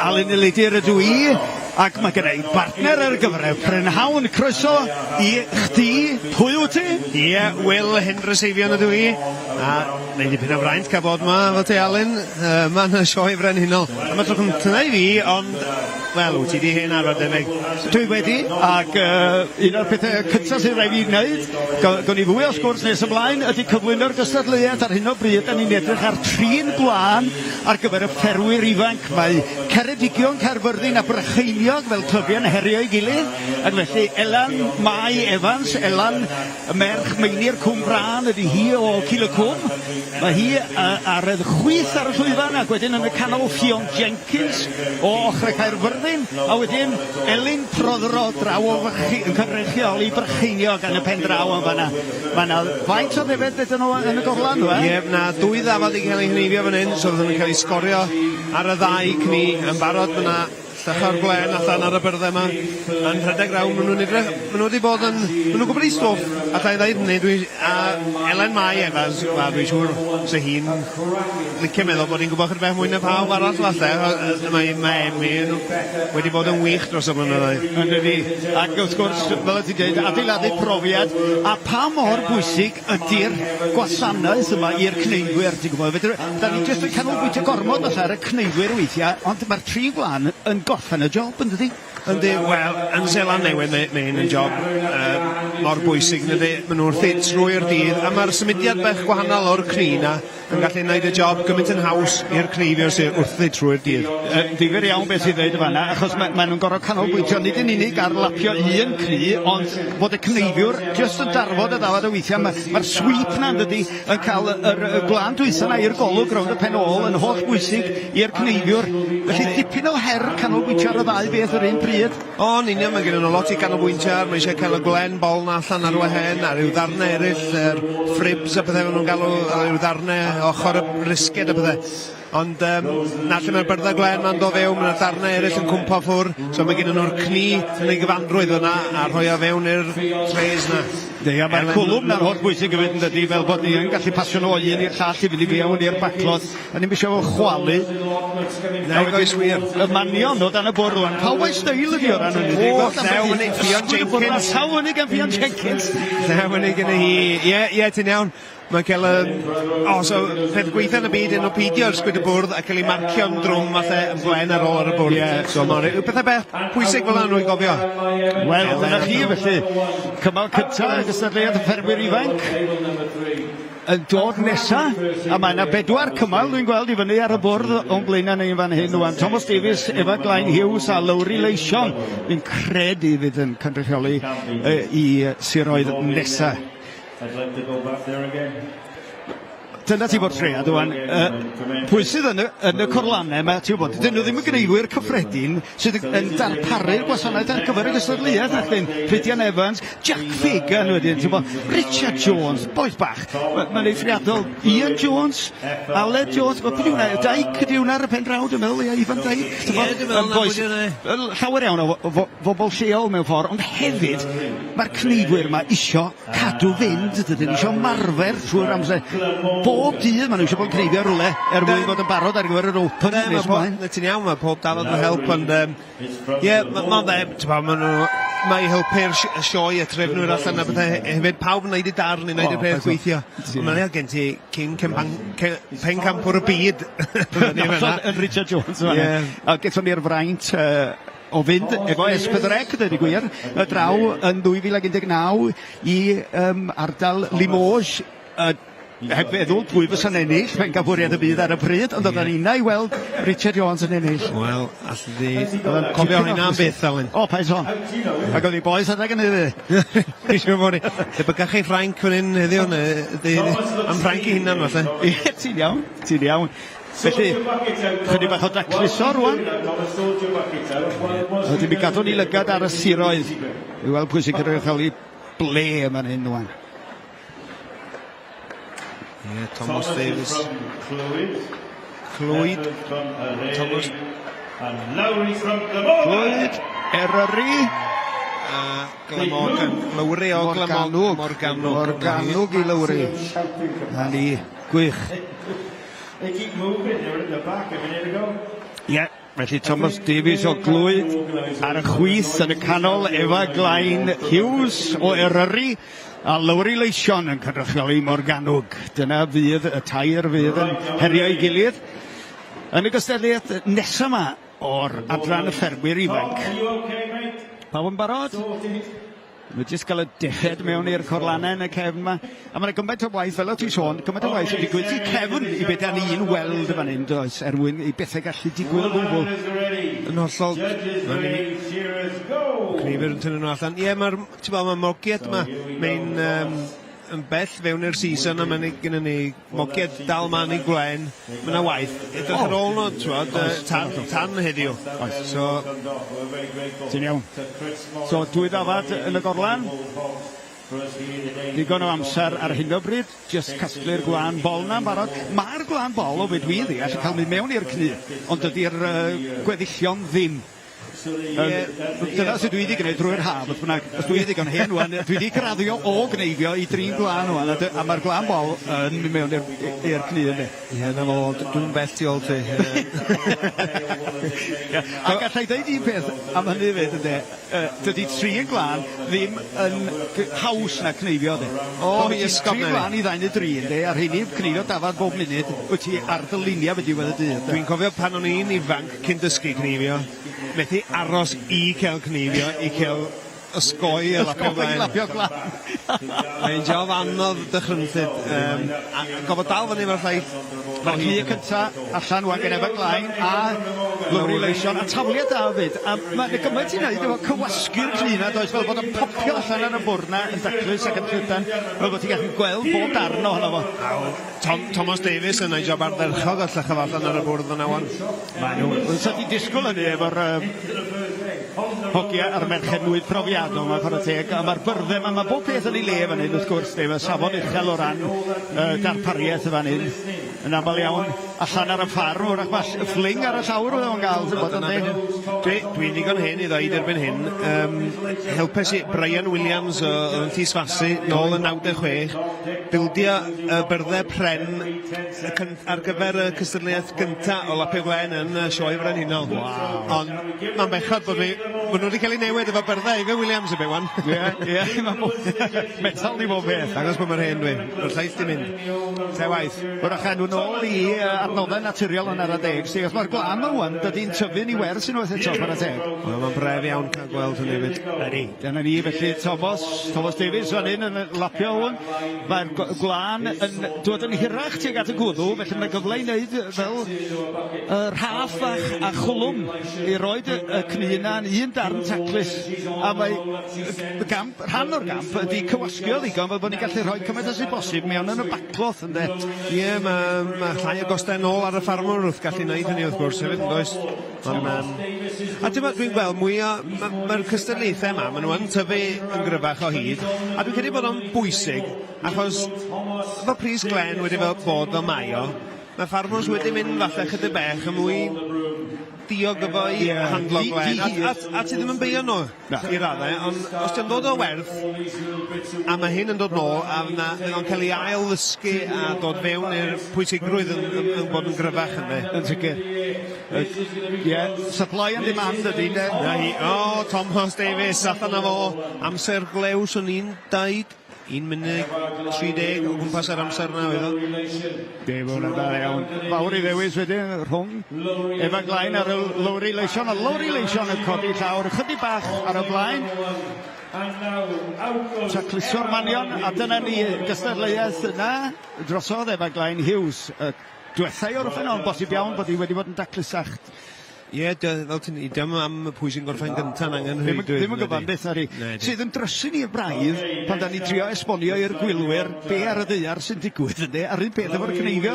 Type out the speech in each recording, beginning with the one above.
Alun Elidyr ydw I, ac mae gen i bartner ar gyfer y prynhawn croeso I chdi. Pwy wyt ti? Ie, Wil Hendreseifion ydw I, a neu dipyn o fraint cael bod yma fel ti Alun, mae'n sioe frenhinol. A mae trwy'n tynnu fi, ond, wel, wyt ti di hen arfer debyg. Dwi wedi, ac un o'r pethau cyntaf sy'n rhaid i wneud, gawn ni fwy o sgwrs nes ymlaen, ydy cyflwyno'r gystadleuaeth ar hyn o bryd. Da ni'n edrych ar 3 gwlân ar gyfer y fferwyr ifanc. Mae Ceredigion, Caerfyrddin a Brycheiniog fel clybiau'n herio I gilydd, ac felly Elan Mai Evans, Elan merch Meinir Cwm Bran ydy hi o Cil y Cwm. Mae hi ar y chwith ar y llwyfan, ac wedyn yn y canol Ffion Jenkins o ochr Caerfyrddin, a wedyn Elin Proddro draw o yn cyfrechioli Brycheiniog yn y pen draw yn fanna. Mae yna faint o ddefed ydyn nhw yn y gorlan, dwi? Ie, na 2 ddafod I cael ei hneifio fan hyn, so fydden nhw'n cael ei sgorio ar y ddau cni yn barod fyna. Llachar glen allan ar y byrddau yma yn rhedeg rawn. Maen nhw wedi bod yn... Maen nhw'n gwybod I stwff. A da I ddweud hynny, Elen Mai Evans, dwi'n siŵr sy'n hi'n licio meddwl bod hi'n gwybod chydig beth mwy na pawb arall falle. Mae Emmy wedi bod yn wych dros y blynyddoedd. Ydy. Ac wrth gwrs, fel ydy dweud, adeiladu profiad. A pa mor bwysig ydy'r gwasanaeth yma i'r cneifwyr, ti'n gwybod? Da ni jyst yn canolbwyntio gormod allan ar y cneifwyr weithiau, ond mae'r 3 gwlân yn gorffen y job, yn dydi? Yndi, wel, yn Seland Newydd mae'n yn job mor bwysig, ydy, maen nhw'n wrthi trwy'r dydd, a mae'r symudiad bech gwahanol o'r cni na yn gallu gwneud y job gymaint yn haws i'r cneifio sy'n wrthi trwy'r dydd. Difyr iawn beth I ddweud y fanna, achos maen nhw'n gorfod canolbwyntio nid yn unig ar lapio un cni, ond bod y cneifiwr jyst yn darfod y dafod y weithiau. Mae'r sweep na ydy yn cael y gwlân dwytha na i'r golwg rownd y pen ôl yn holl bwysig i'r cneifiwr. Felly dipyn o her canolbwyntio ar y ddau beth yr un pryd. O, yn union, mae gen nhw lot I canolbwyntio ar, mae eisiau cael y glen bol na allan ar wehen, a ryw ddarnau eraill, ffribs a pethau nhw'n galw, a ryw ddarnau ochr y risged a pethau. Ond na lle mae'r byrddau glen ma'n do fewn, mae'r darnau eraill yn cwmpa ffwr, so mae gen nhw'r cni yn ei gyfandrwydd yna a rhoi o fewn i'r trays na. Ie, mae'r cwlwm na'n holl bwysig yn fynd yn dydi, fel bod ni yn gallu pasio nhw o un i'r llall I fynd I fewn i'r baclod. A ni'n mysio fo chwalu. Na, goes wir. Y manion o dan y bwrdd rwan. Pawb o'i steil ydi o ran hynny. O, ddewnig Ffion Jenkins. Llawnig am Ffion Jenkins. Ddewnig yn hi. Ie, ti'n iawn. Mae'n cael so peth gweithio yn y byd yn o peidio ysgwyd y bwrdd a cael ei marcio'n drwm falle yn glen ar ôl ar y bwrdd. Ie. So mae'n pethau beth pwysig fel nhw'n gofio. Wel, dyna chi felly. Cymal cyntaf yn gystadleuaeth y ffermwyr ifanc yn dod nesa, a mae yna 4 cymal dwi'n gweld I fyny ar y bwrdd o'n blaenau neu fan hyn rwan. Thomas Davies, Eva Glaen Hughes a Lowry Leision. Dwi'n credu fydd yn cynrychioli I siroedd nesa. I'd like to go back there again. Dyna ti bod treiad, Iwan. Pwy sydd yn y corlanau yma, ti'n bod, dyn nhw ddim yn gneifwyr cyffredin sydd yn darparu'r gwasanaeth ar gyfer y gystadleuaeth, ac yn Prydian Evans, Jack Fagan wedyn, ti'n bod, Richard Jones, boes bach. Mae'n eithriadol, Ian Jones, Aled Jones, pwy hwnna, Daig ydi hwnna ar y pen draw, dwi'n meddwl, Ifan Daig. Ie, dwi'n meddwl na bwyd hwnna. Llawer iawn o bobl lleol mewn ffordd, ond hefyd, mae'r cneifwyr yma isio cadw fynd, dydyn, isio marfer trwy'r amser. Bob dydd maen nhw eisiau bod yn cneifio rwle mwyn bod yn barod ar gyfer yr Open nes mlaen. Ti'n iawn, mae pob dafod yn help, ond ie, mae'n helpu'r sioe y trefnwyr allan a bethau hefyd pawb yn neud I darn I neud y peth gweithio. Mae'n ei gen ti cyn pencampwr y byd. Yn Richard Jones. A gethon ni'r fraint o fynd efo S4C, dydy gwir, y draw yn 2019 I ardal Limoges, heb feddwl pwy fysa'n ennill pencafwriad y byd ar y pryd, ond oedden ni'n I weld Richard Jones yn ennill. Wel, allu cofio hynna'n byth, Alun. O, paid son. Ac oedd I boes adeg yn iddi. Dwi'n fawr I. Debygach chi Ffrainc fan hyn heddiw, am Ffrainc I hunan, falle. Ie, ti'n iawn. Felly, chydig bach o dacluso rwan. Ydy mi gadw ni lygad ar y siroedd. I weld pwy sy'n cyrraedd ble yma'n hyn rwan. Yeah, Thomas Davies. Clwyd. Thomas. Clwyd. Eryri. Glamorgan. Lowry o Glamorgan. Morganwg I Lowry. A ni, gwych. They keep moving. They were at the back a minute ago. Ie. Felly Thomas Davies o Glwyd ar y chwith yn y canol, Efa Glain Hughes o Eryri a Wil Hendreseifion yn cynrychioli Morgannwg. Dyna fydd y tair fydd yn herio i gilydd yn y gystadleuaeth nesaf yma o'r adran y ffermwyr ifanc. Pawb yn barod? Mae jyst cael y deched mewn i'r corlanau yn y cefn yma. A mae'n gymaint o waith, fel o ti sôn, gymaint o waith wedi digwydd i cefn i beth dan ni'n weld fan hyn, does, mwyn i bethau gallu digwydd o gwbl. Yn hollol, Gneifio yn tynnu nhw allan. Ie, mae mogiad yma, mae'n yn bell fewn i'r season, a mae'n gyda ni mogiad dal man i Gwen. Mae yna waith, edrych ar ôl nhw, tan heddiw. So, ti'n iawn. So, dwy ddafad yn y gorlan. Digon o amser ar hyn o bryd, just casglu'r gwlan bol na'n barod. Mae'r gwlan bol o beth dwi ddeall yn cael mynd mewn i'r cnu, ond dydy'r gweddillion ddim. Dyna sydd dwi wedi gwneud drwy'r haf, os dwi wedi gwneud hen wan, dwi wedi graddio o Gneifio i 3 gwlan wan, a mae'r gwlan bol yn mynd mewn i'r cnu yna. Ie, na fo, dwi'n bell ti ôl ti. A gallai dweud un peth am hynny fyd, ynddo, dydy 3 gwlan ddim yn haws na Gneifio, ynddo. Hi ysgob 3 gwlan i ddain y 3, ynddo, a'r hynny Gneifio dafad bob munud, wyt ti ar dyluniau wedi wedi dydd. Dwi'n cofio pan o'n i'n ifanc cyn dysgu Gneifio, methu aros i cael Gneifio, i cael ysgoi y lapio glan. Mae'n job anodd dychrynllyd. Gofod dal fyny efo'r ffaith. Mae'r cnu cynta allan wan gen Efa Glain a Wil Hendreseifion a tafliad David. A mae'n gymaint i wneud efo cywasgu'r cnu na, does, fel bod yn popio allan ar y bwrna yn daclus ac yn llydan, fel bod ti'n gallu gweld bob darn ohono fo. Thomas Davies yn ei job ardderchog allach o allan ar y bwrdd yna wan. Mae nhw. So ti'n disgwyl hynny efo'r hogia ar merchenwyd profiadol, mae'n ffordd teg, a mae'r byrddau yma, mae bob peth yn ei le fan hyn, wrth gwrs, efo safon uchel o ran darpariaeth fan hyn, yn aml iawn, allan ar y ffarm, wrach mae ffling ar y llawr oedd o'n gael, ti'n bod yn dweud. Dwi'n digon hen i ddweud erbyn hyn, helpes i Brian Williams o'n Tysfasu, nôl yn 96, bildio y byrddau pren ar gyfer y cystadleuaeth gyntaf o Lapio Gwen yn sioe Frenhinol. Ond mae'n bechod bod nhw wedi cael ei newid efo byrddau Ife Williams y bewan. Ie, mae'n metal ni bob beth. Dangos bod mae'r hen dwi, ro'r llaeth di mynd. Te waith. Wrach enw nôl i adnoddau naturiol yn ar y deg, os mae'r glan yma wan, dydy'n tyfu'n i wers yn oes eto ar y teg. Mae'n bref iawn cael gweld hynny fyd. Ydy. Dyna ni, felly Thomas Davies fan hyn yn lapio hwn. Mae'r glan yn dod yn hirach tuag at y gwddw, felly mae'n gyfle i wneud fel rhaff a chwlwm i roed y cnu yna'n un darn taclus. A mae rhan o'r gamp ydi cywasgu o ddigon, fel bod ni'n gallu rhoi cymaint o sy'n bosib mewn yn y bacloth, ynddo. Ie, mae llai o gostau nôl ar y ffarmwr wrth gallu gwneud hynny wrth gwrs hefyd, yn does? A dyma dwi'n gweld mwy o... Mae'r cystadlaethau yma, maen nhw yn tyfu yn gryfach o hyd, a dwi'n credu bod o'n bwysig, achos mae pris Glen wedi bod fel mai o, mae ffarmwrs wedi mynd falle chydig bech yn mwy diog efo i handlo Glen, a ti ddim yn beio nhw i raddau, ond os ti'n dod o werth, a mae hyn yn dod nôl, a mae'n cael ei ail ddysgu a dod fewn i'r pwysigrwydd yn bod yn gryfach yna. Yn sicr. Ie, supply and demand ydy, ne? O, Thomas Davies, allan o fo, amser glews o'n 1 munud 30 o gwmpas ar amser na oedd o. Def hwnna da iawn. Fawr i ddewis wedyn rhwng Efa Glain ar y Wil Hendreseifion. A Wil Hendreseifion yn codi llawr chydig bach ar y blaen. Tacluso'r manion, a dyna ni gystadleuaeth yna drosodd Efa Glain Hughes. Diwethau o'r ffyn o'n bosib iawn bod hi wedi bod yn daclusach. Ie, fel ti'n ni, dim am pwy sy'n gorffen gyntaf angen rhywdwy. Ddim yn gyfan beth na ri. Sydd yn drysu ni'r braidd pan da ni trio esbonio i'r gwylwyr be ar y ddeiar sy'n digwydd ynddi. Ar un peth efo'r Cneifio,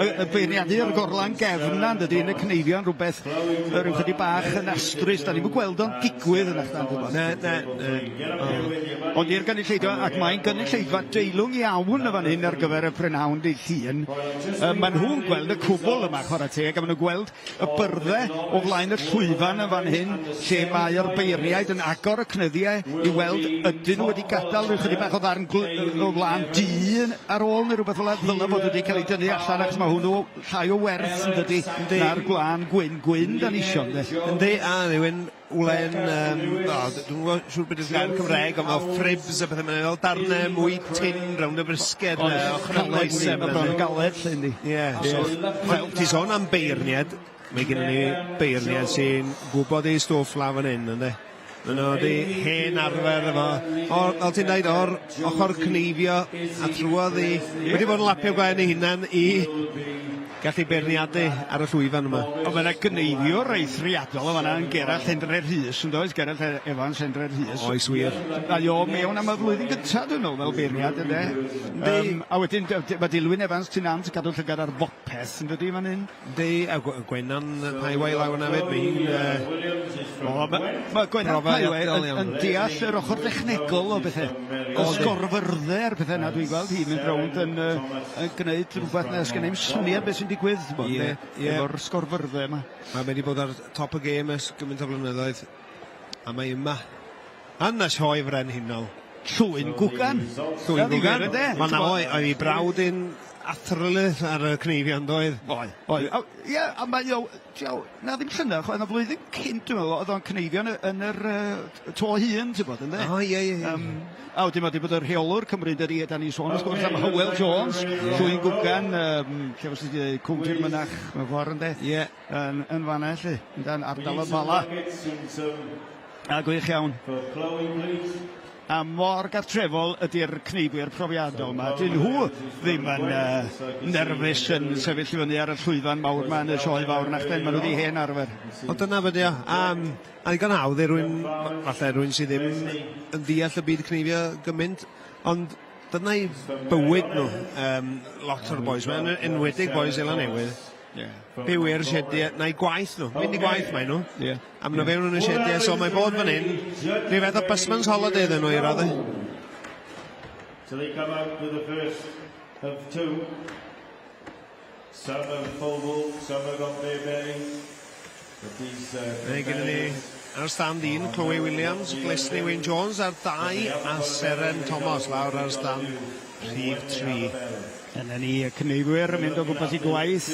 y beirniadu'r gorlan gefn na, ynddi, yn y Cneifio yn rhywbeth rhyw chydig bach yn astrus. Da ni'n gweld o'n digwydd yn eich Ond i'r gynulleidfa, ac mae'n gynulleidfa deilwng iawn y fan hyn ar gyfer y prynawn Dydd Llun. Maen nhw'n gweld y cwbl yma, chwarae teg, a maen nhw'n gweld y byrddau o flaen y llwyfan yn fan hyn, lle mae'r beiriaid yn agor y cnyddiau i weld ydyn nhw wedi gadael rhyw chydig bach o ddarn o flaen dyn ar ôl neu rhywbeth fel ddylai fod wedi cael ei dynnu allan achos mae hwnnw llai o werth yn dydy na'r gwlan gwyn dan isio. Yndi, a rhywun wlen, dwi'n gwybod siŵr beth yw'r gair Cymraeg, ond fel ffribs a bethau mynd fel darnau mwy tin rownd y brisged. Galed, lle yndi. Ie, fel ti sôn am beirniad, mae gen ni beirniad sy'n gwybod ei stwff la fan hyn, ynddi? Mae nhw wedi hen arfer efo, fel ti'n dweud, o'r ochr Gneifio a trwodd i, wedi bod yn lapio gwaen ei hunan i gallu beirniadu ar y llwyfan yma. O, mae yna Gneifio reithriadol o fanna yn Gerald Hendreseifion, yn does? Gerald Evans Hendreseifion. Oes wir. A jo, mewn am y flwyddyn gyntaf, dwi'n meddwl, fel beirniad, ynddo? A wedyn, mae Dilwyn Evans Tynant yn cadw llygad ar fopeth, yn dydi fan hyn? Di, a Gwenan Paiwai law yna fyd, mae Gwenan Paiwai yn deall yr ochr dechnegol o bethau. Y sgorfyrddau ar bethau yna, dwi'n gweld hi'n mynd rownd yn gwneud rhywbeth na sgan i'm syniad beth sy'n digwydd, efo'r sgorfyrddau yma. Mae wedi bod ar top y gêm ys gymaint o flynyddoedd, a mae yma. Anna sioi fren hinnol. Llwyn gwgan. Llwyn gwgan. Mae na oedd i brawd un athrylydd ar y Cneifion doedd. Oedd. Ie, a mae na ddim llynach, oedd yna flwyddyn cynt, dwi'n meddwl, oedd o'n Cneifion yn yr to hun, ti'n bod, ynddo? O, ie. A wedyn wedi bod yr rheolwr Cymru, da ni sôn wrth gwrs am Hywel Jones, Llwyn gwgan, lle fos wedi dweud Cwmtir Mynach, mewn ffordd, ynddo? Ie. Yn fanna, lle, yn ardal y bala. A gwych iawn. A mor gartrefol ydy'r cneifwyr profiadol yma. Dyn nhw ddim yn nerfus yn sefyll i fyny ar y llwyfan mawr yma yn y sioe fawr na chden. Maen nhw wedi hen arfer. O dyna fyddi o. A gan hawdd falle rwy'n sydd ddim yn deall y byd Cneifio gymaint, ond dyna i bywyd nhw. Lot o'r boes yma, yn enwedig boes Ela Newydd. Bywyr siediau, neu gwaith nhw, mynd i gwaith mae nhw. Am na fewn yn y siediau, so mae bod fan hyn, rhyw fath o busman's holiday ddyn nhw i roddi. So they come out with the first of two. Some have full wool, some have got their bellies. But these Gyda ni ar stand 1, Chloe Williams, Glesney Wyn Jones ar 2, a Seren Thomas lawr ar stand rhif 3. Yna ni y cneifwyr yn mynd o gwmpas i gwaith.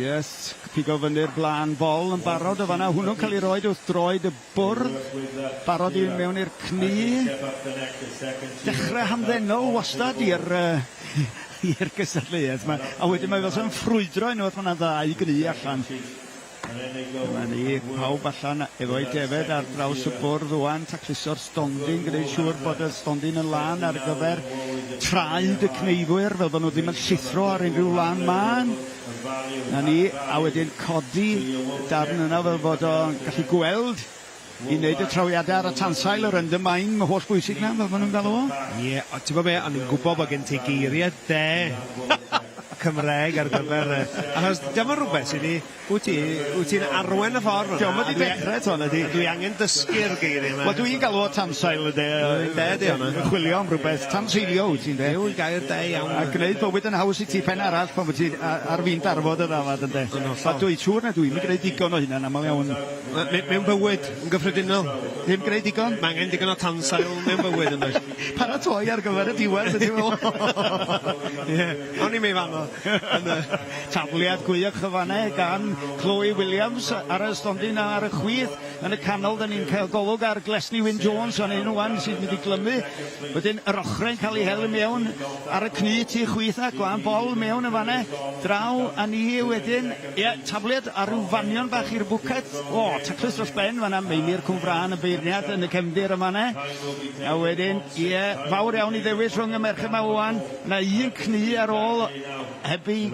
Yes, pigo fyny'r blaen bol yn barod o fanna. Hwnnw'n cael ei roed wrth droed y bwrdd. Barod i mewn i'r cni. Dechrau hamddenol wastad i'r gysadleuaeth yma. A wedyn mae fel sy'n ffrwydro unwaith mae'na ddau gni allan. Yma ni, pawb allan efo'i defed ar draws y bwrdd wan, tacluso'r stondin, gwneud siŵr bod y stondin yn lan ar gyfer traed y cneifwyr, fel bod nhw ddim yn llithro ar unrhyw lan man. Na ni, a wedyn codi darn yna fel bod o'n gallu gweld i wneud y trawiadau ar y tansail, yr undermine, mae holl bwysig na, fel maen nhw'n galw o. Ie, o ti'n bod be, o'n i'n gwybod bod gen ti geiriau Cymraeg ar gyfer... Achos dyma rhywbeth sydd wyt ti'n arwen y ffordd. Diolch, mae di dechrau ton ydi. Dwi angen dysgu'r geiriau yma. Wel, dwi'n galw o tansail ydy. Di hwnna. Chwilio am rhywbeth. Tanseilio wyt ti'n de. Yw'n gair da iawn. A gwneud bywyd yn haws i ti pen arall pan wyt ti ar fi'n darfod y ddafad yn de. A dwi'n siŵr na dwi'n gwneud digon o hynna'n aml iawn. Mewn bywyd yn gyffredinol. Ddim gwneud digon? Mae angen digon o tansail mewn bywyd yn dweud. Paratoi ar gyfer y diwedd ydy fel. Awn i mewn fanno. Tafliad gwyliwch y fanne gan Chloe Williams ar y stondin ar y chwith. Yn y canol, da ni'n cael golwg ar Glesney Wyn Jones o'n un wan sydd wedi glymu. Wedyn yr ochrau'n cael ei helu mewn ar y cni tu chwith a gwan bol mewn y fanne. Draw a ni wedyn, tafliad ar ryw fanion bach i'r bwcet. Taclus dros ben fanna, Meinir Cwmfran y beirniad yn y cefndir y fanne. A wedyn, fawr iawn i ddewis rhwng y merched yma wan. Na un cni ar ôl heb ei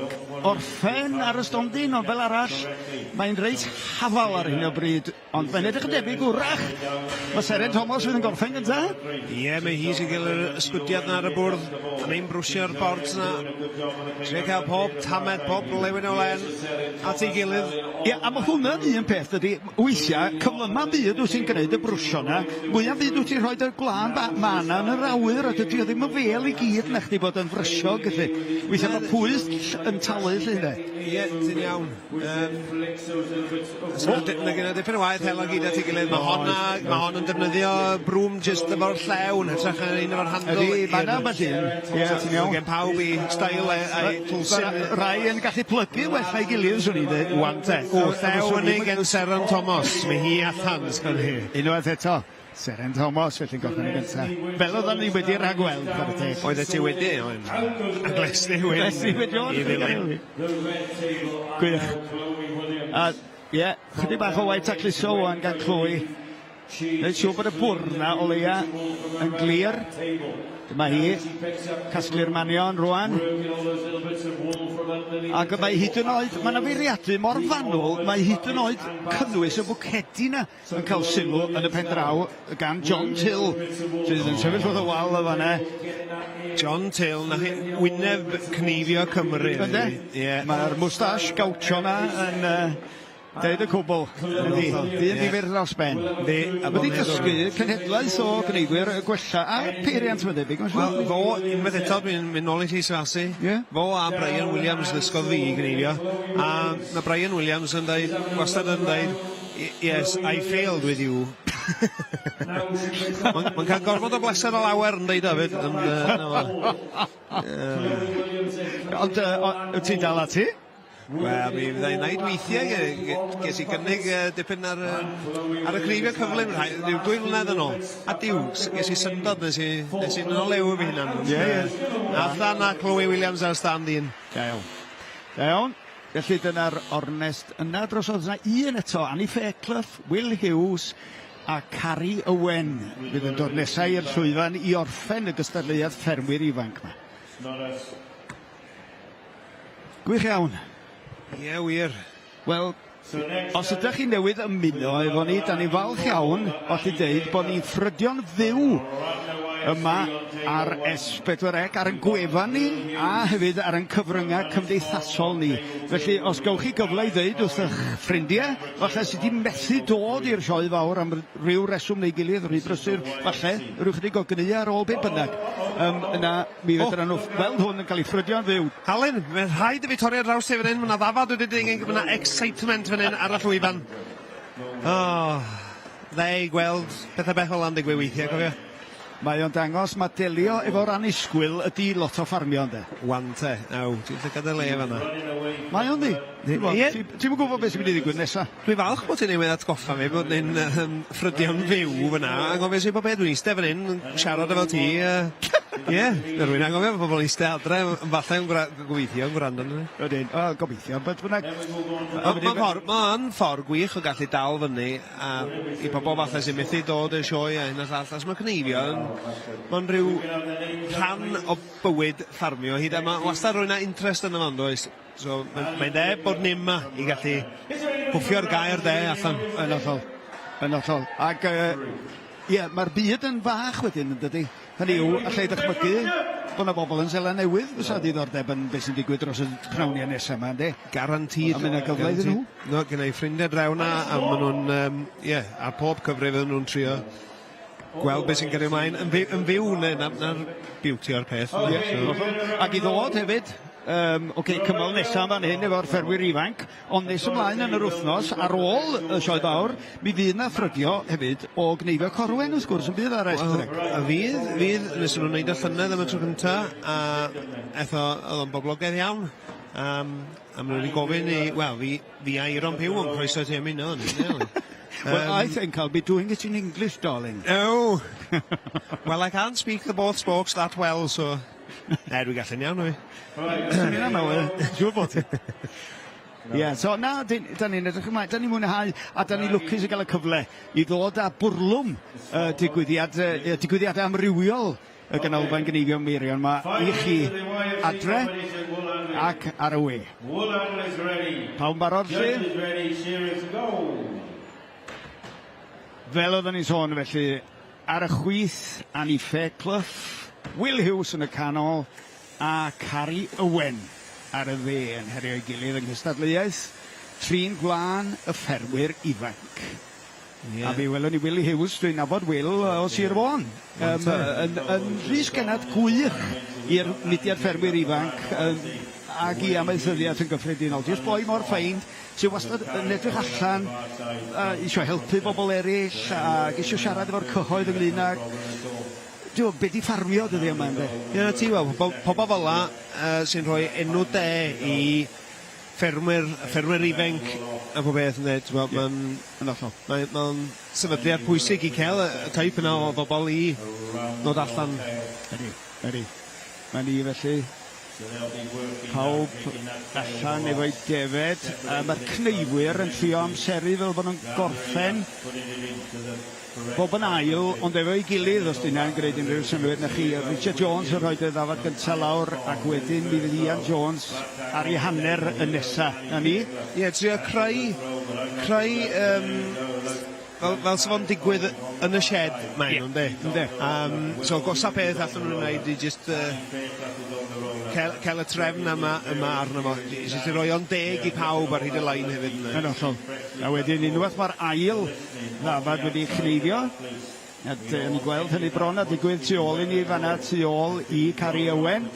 orffen ar y stondin, ond fel arall, mae'n reit hafal ar hyn o bryd, ond mae'n edrych yn debyg wrach. Mae Seren Thomas fydd yn gorffen gyda? Ie, mae hi sy'n cael yr ysgwdiad na ar y bwrdd, a mae'n brwsio'r bords na. Tre cael pob tamed, pob lewyn o len, at ei gilydd. Ie, a mae hwnna'n un peth ydy, weithiau, cyflyma byd wyt ti'n gwneud y brwsio na, mwyaf byd wyt ti'n rhoi y gwlan mana yn yr awyr, a dydy o ddim yn fel i gyd na chdi bod yn frysio, gyda. Weithiau mae pwyth yn talu talu lle hynny. Ie, ti'n iawn. Mae gen i dipyn o waith helo gyd at ei gilydd. Mae hon yn defnyddio brwm jyst efo'r llewn, hytrach yn un o'r handl. Ydy, mae yna beth un. Ie, ti'n iawn. Gen pawb i stael a'i twlsyn. Rai yn gallu plygu well na'i gilydd, swn i dweud. Wan te. O, llewn ni gen Seren Thomas. Mae hi a thans gan hi. Unwaith eto. Seren Thomas, felly'n goffyn i gyntaf. Fel oedden ni wedi rhagweld, ar y teg. Oedd e ti wedi, oedd. A glesni wedi. Glesni wedi o'n. I ddilyn. Gwych. A, ie, chydig bach o waith tacluso o'n gan Chloe. Nid siw bod y bwrna o leia yn glir. Dyma hi, casglu'r manion rwan. Ac mae hyd yn oed, mae yna feiriadu mor fanwl, mae hyd yn oed cynnwys y bwcedi na yn cael sylw yn y pen draw gan John Till, sydd yn sefyll wrth y wal y fanna. John Till, na chi, Wyneb Gneifio Cymru. Ynde? Ie. Mae'r mwstash gawtio na yn deud y cwbl. Ydy, dyn difyr dros ben. Wedi dysgu cenhedlaeth o gneifwyr gwella a peiriant mae'n debyg. Wel, fo, unwaith eto, dwi'n mynd nôl i ti sfasi. Fo a Brian Williams ddysgodd fi i gneifio. A mae Brian Williams yn dweud, wastad yn dweud, yes, I failed with you. Mae'n cael gorfod o bleser o lawer yn dweud David. Ond ti'n dal at ti? Wel, mi fyddai'n neud weithiau, ges i gynnig dipyn ar y Gneifio cyflym, rhyw 2 mlynedd yn ôl. A diw, ges i syndod, nes i'n ôl lew fy hunan. Athan a Chloe Williams ar stand un. Da iawn. Da iawn. Felly dyna'r ornest yna dros oedd yna un eto, Annie Fairclough, Wil Hughes a Carrie Owen. Bydd yn dod nesau i'r llwyfan i orffen y gystadleuaeth ffermwyr ifanc yma. Gwych iawn. Ie, wir. Wel, os ydych chi newydd ymuno efo ni, da ni falch iawn o chi deud bod ni'n ffrydio'n fyw yma ar S4C, ar yn gwefan ni, a hefyd ar yn cyfryngau cymdeithasol ni. Felly, os gawch chi gyfle i ddeud wrth eich ffrindiau, falle sydd wedi methu dod i'r sioe fawr am ryw reswm neu gilydd, rhy brysur, falle, rwy'ch chi go gynnu ar ôl beth bynnag. Yna, mi fedra nhw weld hwn yn cael ei ffrydio'n fyw. Alun, mae'n rhaid i fi torri ar draws ti fan hyn, mae'n ddafad wedi dyngu, mae'n excitement fan hyn ar y llwyfan. Ddau gweld pethau beth fel am digwydd weithiau, cofio? Mae o'n dangos mae delio efo'r annisgwyl ydi lot o ffarmio, ynddo? Wan te, naw, ti'n llygad y le fanna. Mae o'n di. Ti'n gwybod beth sy'n mynd i ddigwydd nesaf? Dwi'n falch bod ti'n newydd atgoffa fi bod ni'n ffrydio'n fyw fyna, a gofio sy'n bod beth dwi'n eistedd fan hyn, siarad efo ti. Ie, rwy'n angofio bod pobl eistedd adre, yn falle yn gweithio, yn gwrando nhw. Ydyn, gobeithio, bet bynnag. Mae'n ffordd gwych o gallu dal fyny, i pobl falle sy'n methu dod y sioe a hyn a llall, as mae Gneifio, mae'n rhyw rhan o bywyd ffarmio, hyd a mae wastad rwy'n interest yn yma, does? So, mae'n de bod ni yma i gallu hwffio'r gair de allan. Yn ollol. Yn ollol. Ac, ie, mae'r byd yn fach wedyn, yn dydy. Hynny yw, allai dychmygu bod yna bobl yn Sela Newydd, fysa diddordeb yn beth sy'n digwydd dros y pnawniau nesaf yma, ynddi? Garantid. A mynd â gyfle iddyn nhw? No, gen i ffrindiau draw na, a maen nhw'n, ar pob cyfrif yn nhw'n trio gweld beth sy'n gyrru ymlaen. Yn fyw, na'r beauty o'r peth. Ac i ddod hefyd, cymal nesaf fan hyn efo'r ffermwyr ifanc, ond nes ymlaen yn yr wythnos ar ôl y sioe fawr, mi fydd na ffrydio hefyd o Gneifio Corwen wrth gwrs yn bydd ar S4C. A fydd, nes nhw'n neud y llynedd am y tro cynta, a eto oedd o'n boblogaidd iawn. A maen nhw wedi gofyn i, wel, fi a Iron Pyw yn croeso ti ymuno. Well, I think I'll be doing it in English, darling. Oh! Well, I can't speak the both spokes that well, so... Dwi'n gallu'n iawn, fi. Ni'n aml, siwr bod ti. Ie, so na, da ni'n edrych ymlaen, da ni'n mwynhau, a da ni'n lwcus i gael y cyfle i ddod â bwrlwm digwyddiad amrywiol y ganolfan Gneifio Meirion yma i chi adre ac ar y we. Pawb barod lle? Fel oedden ni'n sôn felly, ar y chwith Annie Fairclough, Wil Hughes yn y canol, a Carrie Owen ar y dde yn herio ei gilydd yng nghystadleuaeth, trin gwlân y ffermwyr ifanc. A fi welwn ni Wil Hughes, dwi'n nabod Wil o Sir Fôn. Yn rhys genad gwych i'r mudiad ffermwyr ifanc, ag i amaethyddiaeth yn gyffredinol. Jyst boi mor ffein, sy'n wastad yn edrych allan, isio helpu bobl eraill, ac isio siarad efo'r cyhoedd ynglyn ag... Dwi'n beth i ffarmio dydi yma, ynddo? Ie, ti weld, pobl fel la sy'n rhoi enw de i ffermwyr ifanc a pob beth yn dweud. Mae'n sefydliad pwysig i cael y taip yna o bobl i ddod allan. Ydy. Mae ni felly pawb allan efo'i defed. Mae'r cneifwyr yn trio amseru fel bod nhw'n gorffen bob yn ail, ond efo'i gilydd os dyna'n gwneud unrhyw synwyr na chi. Richard Jones yn rhoi ddafod gyntaf lawr ac wedyn mi fydd Ian Jones ar ei hanner y nesa. Na ni? Ie, trio creu fel sy'n fo'n digwydd yn y shed mae'n nhw'n de. So gosa peth allan nhw'n gwneud i just cael y trefn yma arno fo. Just i roi o'n deg i pawb ar hyd y lain hefyd. Yn hollol. A wedyn unwaith mae'r ail ddafad wedi cneifio. Ni'n gweld hynny bron a digwydd tu ôl i ni fanna, tu ôl i Cari Owen.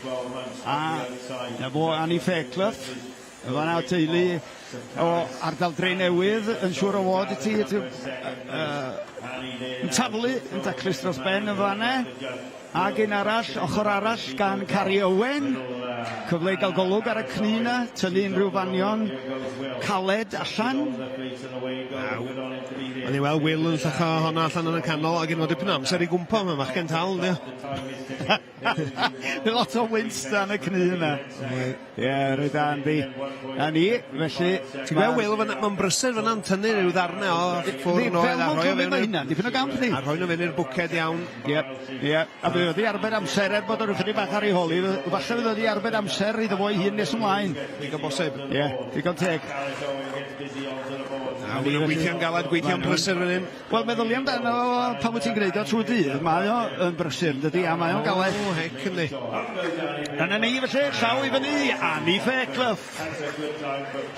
A fo Annie Fairclough. Fanna teulu o ardal Dre Newydd yn siŵr o fod i ti yn taflu yn daclus dros ben yn fanna, ac un arall, ochr arall gan Cari Owen, cyfle i gael golwg ar y cnina, tynnu unrhyw fanion caled allan. O'n i weld Wil yn llach honna allan yn y canol ac yn fod dipyn amser i gwmpo mae machgen tal, dio. Lot o Winston y cnu yna. Ie, rhaid Andy. A ni, felly... Ti'n gweld Wil, mae'n brysur fyna'n tynnu rhyw ddarnau o ffwrn oedd a rhoi o fewn. Dipyn o gamp ni. A rhoi o fewn i'r bwced iawn. Ie. A bydd wedi arbed amser bod yr ychydig bach ar ei holi. Falle bydd wedi arbed amser iddo fo i hun nes ymlaen. Digon bosib. Ie, digon teg. A wna'n gweithio'n galad, gweithio'n brysur fan hyn. Wel, meddylia amdano pan wyt ti'n gwneud o trwy dydd, mae o yn brysur, dydy, a mae o'n galed. O, hec yndi. Yna ni felly, llaw i fyny, Annie Fairclough.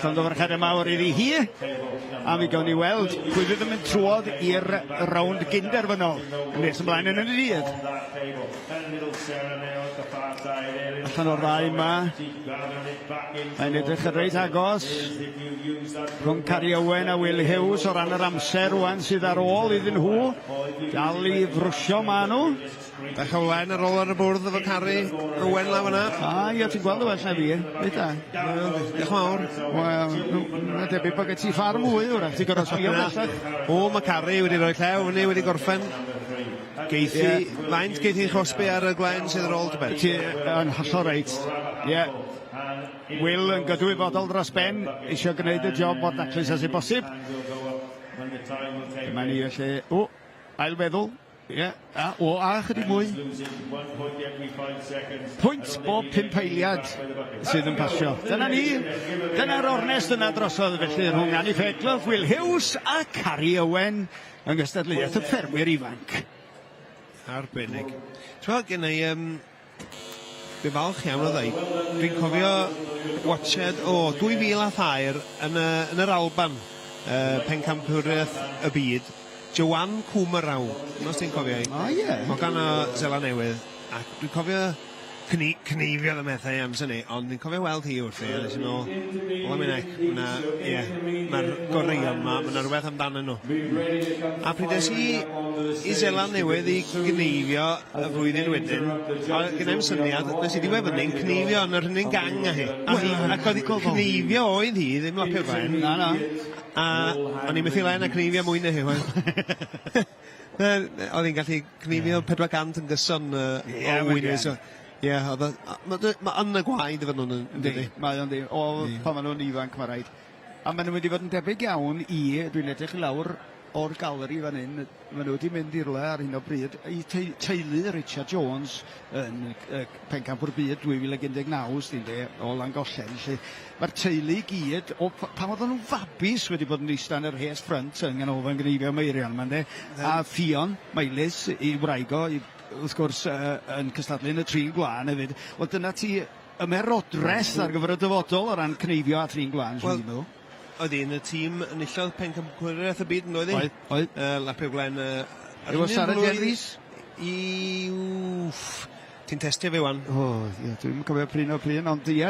Llond o farchad mawr iddi hi, a mi gawn ni weld pwy fydd yn mynd trwodd i'r rownd gynderfynol. Nes ymlaen yn y dydd. Allan o'r ddau yma. Mae'n edrych yn reit agos. Rhwng Cari Owen a Wil Hughes o ran yr amser rwan sydd ar ôl iddyn nhw. Dal i frwsio ma nhw. Dach o wen ar ôl ar y bwrdd efo Cari Owen law yna. Ie, ti'n gweld y well na fi. Reit da. Diolch mawr. Wel, mae'n debyg bod gen ti ffarm mwy wrach. Ti'n gorau sbio bellach. O, mae Cari wedi rhoi llew fyny, wedi gorffen. Faint geithi chosbi ar y glen sydd ar ôl dy beth? Ti yn hollol reit. Ie. Wil yn gydwybodol dros ben, eisiau gwneud y job mor daclus as i bosib. Dyma ni felly... O, ail feddwl. Ie. A chydig mwy. Pwynt bob 5 eiliad sydd yn pasio. Dyna ni. Dyna'r ornest yna drosodd felly rhwng Annie Fairclough, Wil Hughes a Cari Owen yng ngystadleuaeth y ffermwyr ifanc. Arbennig. Ti'n gen i... Fi'n falch iawn o ddau. Dwi'n cofio watched 2000 a thair yn yr Alban, pencampwriaeth y byd, Joan Cwmeraw, os ti'n cofio i. Ie. O gan o Zela Newydd. Ac dwi'n cofio cneifio y methau amser ni, ond dwi'n cofio weld hi wrth i, a nes i'n ôl, ola mi'n ec, mae'r goreion ma, mae'na rhywbeth amdano nhw. A pryd es i Zela Newydd i gneifio y flwyddyn wedyn, a gyda'n syniad, nes i ddiwedd fyny'n cneifio yn yr hynny'n gang a hi. Ac oedd i cneifio oedd hi, ddim lapio'r glen. Na. A o'n i'n methu len a cneifio mwy na hi, oedd hi'n gallu cneifio 400 yn gyson o wynwys. Ie, mae yn y gwaed efo nhw'n dydi. Mae o'n di, pan maen nhw'n ifanc mae rhaid. A maen nhw wedi bod yn debyg iawn dwi'n edrych i lawr o'r galeri fan hyn, maen nhw wedi mynd i'r le ar hyn o bryd, i teulu Richard Jones yn pencampwr byd 2019, sy'n de, o Langollen. Mae'r teulu i gyd, pan oedden nhw'n fabus wedi bod yn eistedd yn yr hes ffrynt yng Nghanolfan Gneifio Meirion, ma'n de, a Fion, Meilis, i wraigo, wrth gwrs yn cystadlu yn y trin gwlan hefyd. Wel, dyna ti ymerodres ar gyfer y dyfodol o ran cneifio a trin gwlan, dwi'n meddwl. Oedd hi'n y tîm enillodd pencampwriaeth y byd yn oedd hi? Oedd. Lapio Glen... Rwy'n Sarah Jervis? Ti'n testio fe wan? O, ie, dwi'n cofio pryn o pryn, ond ie,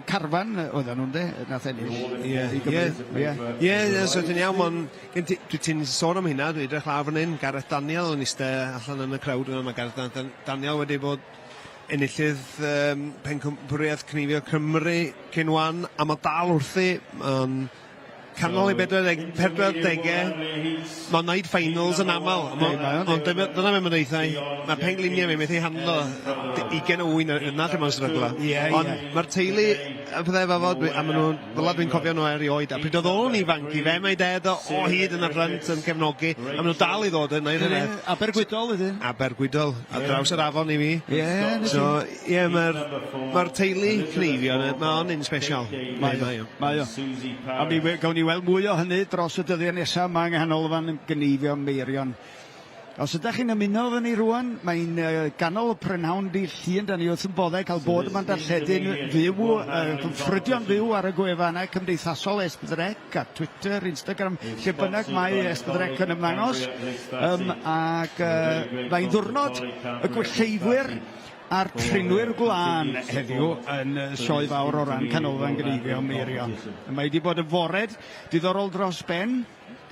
carfan oedden nhw'n de, nath ennill. Ie, so dwi'n iawn, ond ti'n sôn am hynna, dwi'n edrych lawr fan hyn, Gareth Daniel yn eistedd allan yn y crowd yna, mae Gareth Daniel wedi bod enillydd pencampwriaeth Cneifio Cymru cyn wan, a mae dal wrthi, canol i 40, mae'n neud finals yn aml, ond dyna fe mae'n eithau, mae'r pengliniau fe methu handlo 20 o wyn yna lle mae'n strygla. Ond mae'r teulu, y byddai fafod, a maen nhw'n, fel dwi'n cofio nhw erioed, a pryd oedd o'n ifanc i fe, mae ded o hyd yn y ffrant yn cefnogi, a maen nhw dal i ddod yn neud hynny. Abergwydol ydyn? Abergwydol, a draws yr afon i fi. So, ie, mae'r teulu Cneifio, mae o'n un special. Mae o. A mi gawn ni weld mwy o hynny dros y dyddiau nesaf, mae nghanolfan Gneifio Meirion. Os ydych chi'n ymuno fy ni rwan, mae'n ganol y prynhawn Dydd Llun, da ni wrth yn boddau cael bod yma'n darlledyn fyw, ffrydion fyw ar y gwefannau cymdeithasol Esbydrec, a Twitter, Instagram, lle bynnag mae Esbydrec yn ymddangos. Ac mae'n ddwrnod y gwellleidwyr a'r trinwyr gwlân heddiw yn sioe fawr o ran canolfan Gneifio Meirion. Mae wedi bod yn fored diddorol dros ben,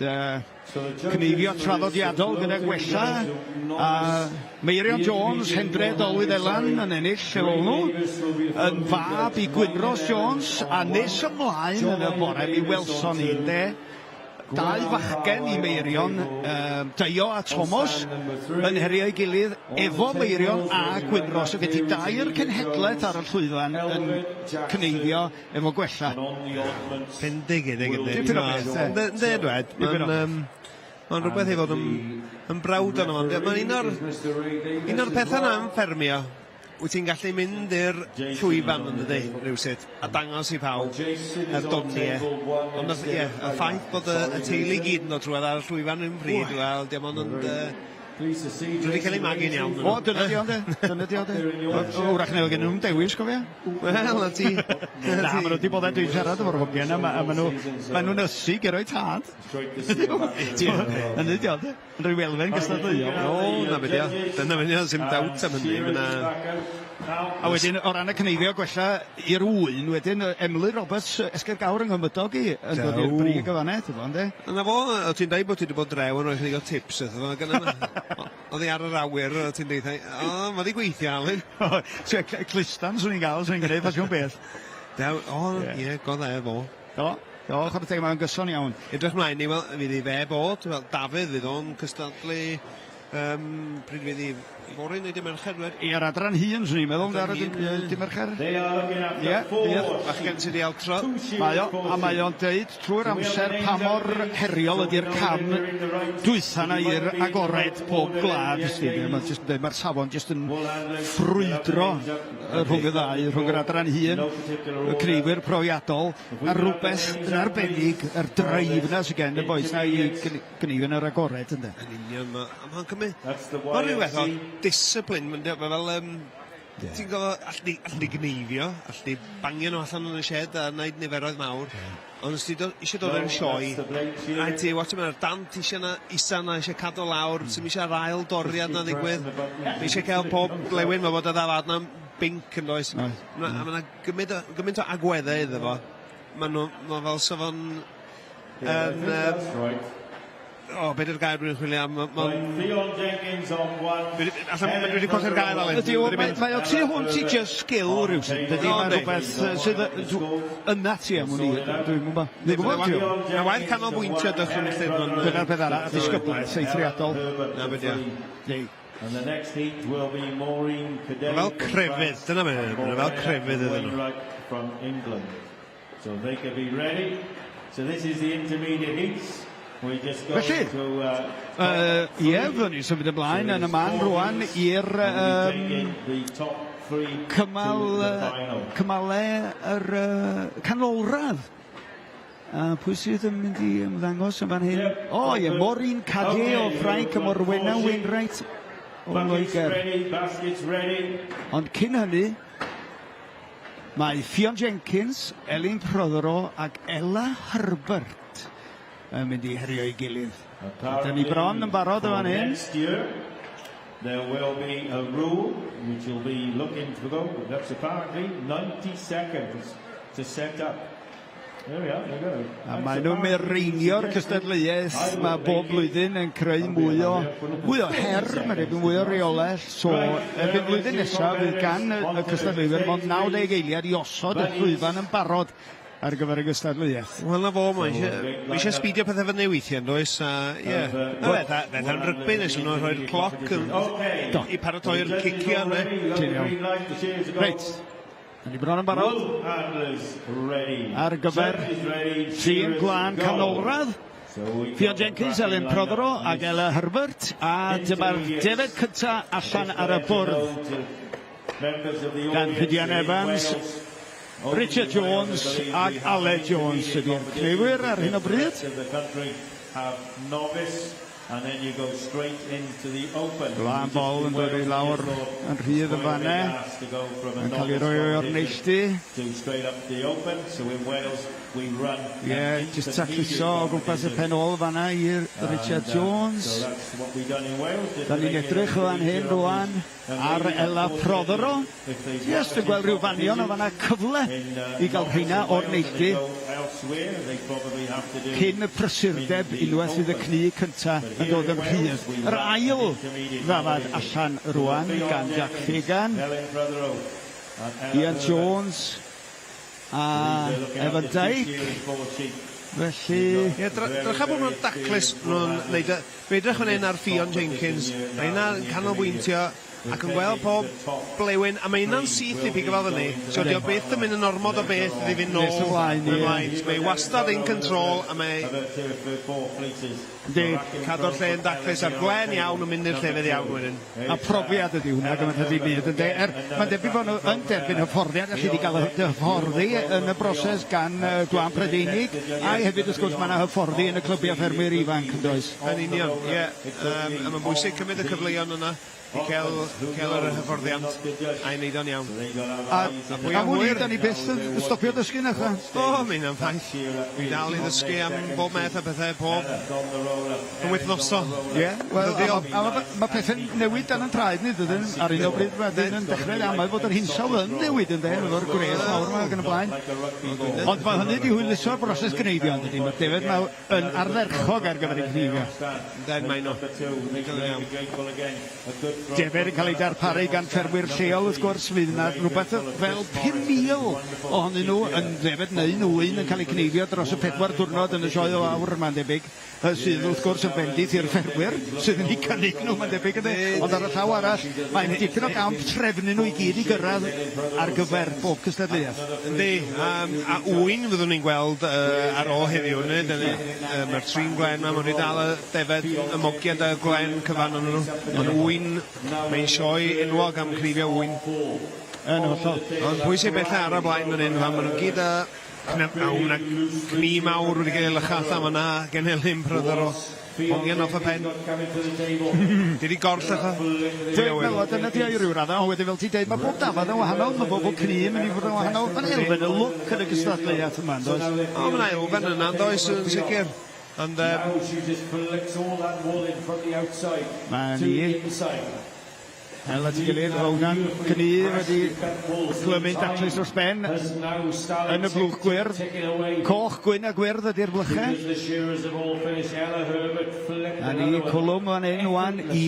Cneifio traddodiadol gyda gwella, a Meirion Jones, Hendred Olwyd Elan yn ennill efo nhw, yn fab i Gwynros Jones, a nes ymlaen yn y bore mi welson ni, dau fachgen i Meirion, Dio a Thomas, yn herio ei gilydd efo Meirion a Gwynros. Felly dair cenhedlaeth ar y llwyfan yn Cneifio efo gwella. Pendig Mae'n rhywbeth i fod yn brawd o'n yma. Mae'n un o'r pethau na yn ffermio. Wyt ti'n gallu mynd i'r llwyfan yn dydi, rhywsyd, a dangos i pawb y doniau. Ond y ffaith bod y teulu gyd yn dod trwy'r ar y llwyfan yn pryd, wel, diolch ond Dwi wedi cael ei magu'n iawn. O, dyna di ond e. Wrach neu gen nhw'n dewis, cofio? Wel, na ti. Na, maen nhw wedi bod dwi'n siarad o'r hogiau yna, a maen nhw'n ysu gero'i tad. Yn ydi ond e. Yn rhyw elfen gystadleuol. O, na byddi o. Dyna fyny o, sy'n dawt am hynny. A wedyn, o ran y Cneifio gwella i'r wyn, wedyn, Emily Roberts, Esger Gawr yng Nghymydog i, yn dod i'r brig y fanau, ti'n fawr, de? Yna fo, o ti'n dweud bod ti wedi bod drew yn rhoi chydig o tips, oedd hi ar yr awyr, o ti'n dweud, o, mae di gweithio, Alun. Clistan, swn i'n gael, swn i'n gwneud, ffasiwn beth. O, ie, go dde fo. O, chwrdd teg, mae'n gyson iawn. Edrych mlaen ni, fydd i fe bod, Dafydd fydd o'n cystadlu, pryd fydd i fory neu dim mercher, dweud? Ar adran hun, swn i'n meddwl, ar dim mercher. Ie, Bach gen sydd i altro. Mae o, a mae o'n deud trwy'r amser pa mor heriol ydy'r cam dwytha na i'r agored pob gwlad. Mae'r safon jyst yn ffrwydro rhwng y ddau, rhwng yr adran hun, y Cneifwyr profiadol, a rhywbeth yn arbennig, yr dreif na sy'n gen y boes na i Gneifio yn yr agored, ynddo. Yn union, mae'n cymryd. Mae'n rhywbeth o discipline, mae'n fel, ti'n gofio, allu Gneifio, allu bangio nhw allan yn y shed a wneud niferoedd mawr, ond os ti eisiau dod yn sioe, rhaid ti, watch yma'r dant eisiau na isa na, eisiau cadw lawr, sy'n eisiau ail doriad na ddigwydd, eisiau cael pob blewyn, mae bod y ddafad na'n binc yn does, a mae'n gymaint o agweddau iddo fo, mae fel safon o, beth yw'r gair dwi'n chwilio am? Allan wedi colli'r gair, Alun. Mae o tu hwnt i just skill rhywsyd. Dydy mae'n rhywbeth sydd yna ti am hwnni. Dwi'n gwybod. Mae waith canolbwyntio dychryn y llyfr. Dyna'r peth arall, a ddisgyblaeth eithriadol. Na, beth yw. And the next heat will be Maureen Cadet. Fel crefydd, dyna fe, fel crefydd ydyn nhw. From England. So they can be ready. So this is the intermediate heats. Felly, ie, fy'n ni'n symud ymlaen yn y man rwan i'r cymalau yr canolradd. Pwy sydd yn mynd i ymddangos yn fan hyn? O, ie, Maureen Cadet o Ffrainc y Morwenna Wainwright o Loegr. Ond cyn hynny, mae Ffion Jenkins, Elin Prothero ac Ella Herbert yn mynd i herio i gilydd. Dyna ni bron yn barod o fan hyn. there will be a rule which will be looking to go. That's apparently 90 seconds to set up. There we are, there we go. A maen nhw'n mireinio'r cystadleuaeth mae bob blwyddyn yn creu mwy o her, mae'n ebyn mwy o reolaeth. So, ebyn blwyddyn nesaf, fydd gan y cystadleuwyr mond 90 eiliad i osod y llwyfan yn barod ar gyfer y cystadleuaeth. Wel na fo, mae eisiau sbeidio pethau fyny weithiau, does? Ie. Fe'n rygbi nes nhw'n rhoi'r cloc i paratoi'r cicio, ne? Reit. Yn i bron yn barod ar gyfer tîm Gwlân Canolradd. Fion Jenkins, Elin Prothero ac Ella Herbert, a dyma'r defed cynta allan ar y bwrdd gan Hydian Evans, Richard Jones ac Aled Jones ydy'r cnewyr ar hyn o bryd. And then you go straight into the open. Gwlân bol yn dod i lawr yn rhydd yn fanne. Yn cael ei roi o'r neilltu. Straight up the open. So in Wales we run. Ie, jyst tacluso o gwmpas y pen ôl fanna i'r Richard Jones. So that's what we done in Wales. Da ni'n edrych o fan hyn rwan ar Ella Prothero. Jyst yn gweld rhyw fanion o fanna cyfle i gael rheina o'r neilltu. Cyn y prysurdeb unwaith fydd y cni cynta yn dod yn rhydd. Yr ail ddafad allan rwan gan Jack Fagan, Ian Jones a Evan Dyke. Felly... Drycha bod nhw'n daclus nhw'n neud y... Fe edrych yn un ar Fion Jenkins, mae yna yn canolbwyntio ac yn gweld pob blewyn, a mae yna'n syth i pigo fel fyny. So di o beth yn mynd yn ormod o beth i fynd nôl ymlaen. Mae wastad in control, a mae... Cadw'r lle yn daclus ar glen iawn yn mynd i'r llefydd iawn wedyn. A profiad ydi hwnna, gymaint ydi byd yndi. Mae'n debyg bod nhw yn derbyn hyfforddiad, allu wedi cael y hyfforddi yn y broses gan Gwlân Prydeinig, a hefyd wrth gwrs mae yna hyfforddi yn y clybiau ffermwyr ifanc yn does. Yn union, ie. A mae'n bwysig cymryd y cyfleon yna i cael yr hyfforddiant a'i wneud o'n iawn. A mwy da ni byth yn stopio dysgu na cha? O, mae'n am ffaith. Mi dal i ddysgu am bob meth a bethau, pob yn wythnoso. Ie, mae pethau'n newid dan yn traed ni, dydyn, ar un o bryd wedyn yn dechrau amau fod yr hinsawdd yn newid yn dweud, efo'r gwres mawr yma gan y blaen. Ond mae hynny di hwyluso'r broses gneifio, yn dydyn, mae'r defed yn ardderchog ar gyfer ei gneifio. Den mae nhw. Defed yn cael ei darparu gan ffermwyr lleol, wrth gwrs, fydd yna rhywbeth fel 5,000 ohonyn nhw yn defed neu nwyn yn cael ei gneifio dros y 4 diwrnod yn y sioe o awr, mae'n debyg, sydd wrth gwrs yn bendith i'r ffermwyr, sydd yn ei cynnig nhw, mae'n debyg ydy. Ond ar y llaw arall, mae'n dipyn o gamp trefnu nhw i gyd i gyrraedd ar gyfer bob cystadleuaeth. Yndi, a wyn fyddwn ni'n gweld ar ôl heddiw, mae'r trin glen yma, mae'n dal y defed y mogiad y glen cyfan yn nhw. Ond wyn, mae'n sioe enwog am cnifio wyn. Yn hollol. Ond pwy sy'n bella ar y blaen fan hyn, fan maen nhw'n gyd yna cni mawr wedi cael ei lychall am yna gen Elin Prothero. Hongian off y pen. Di gorllach o? Dwi'n meddwl, dyna di o'i ryw raddau, ond wedyn fel ti'n deud, mae bob dafod yn wahanol, mae bob cni yn mynd i fod yn wahanol. Mae'n elfen y look yn y gystadleuaeth yma, does? O, mae'n elfen yna, does, yn sicr. Ond... Mae ni... Hel at ei gilydd, Rownan Cni wedi glymu'n daclus dros ben yn y blwch gwyrdd. Coch, gwyn a gwyrdd ydy'r blychau. A ni cwlwm fan hyn wan i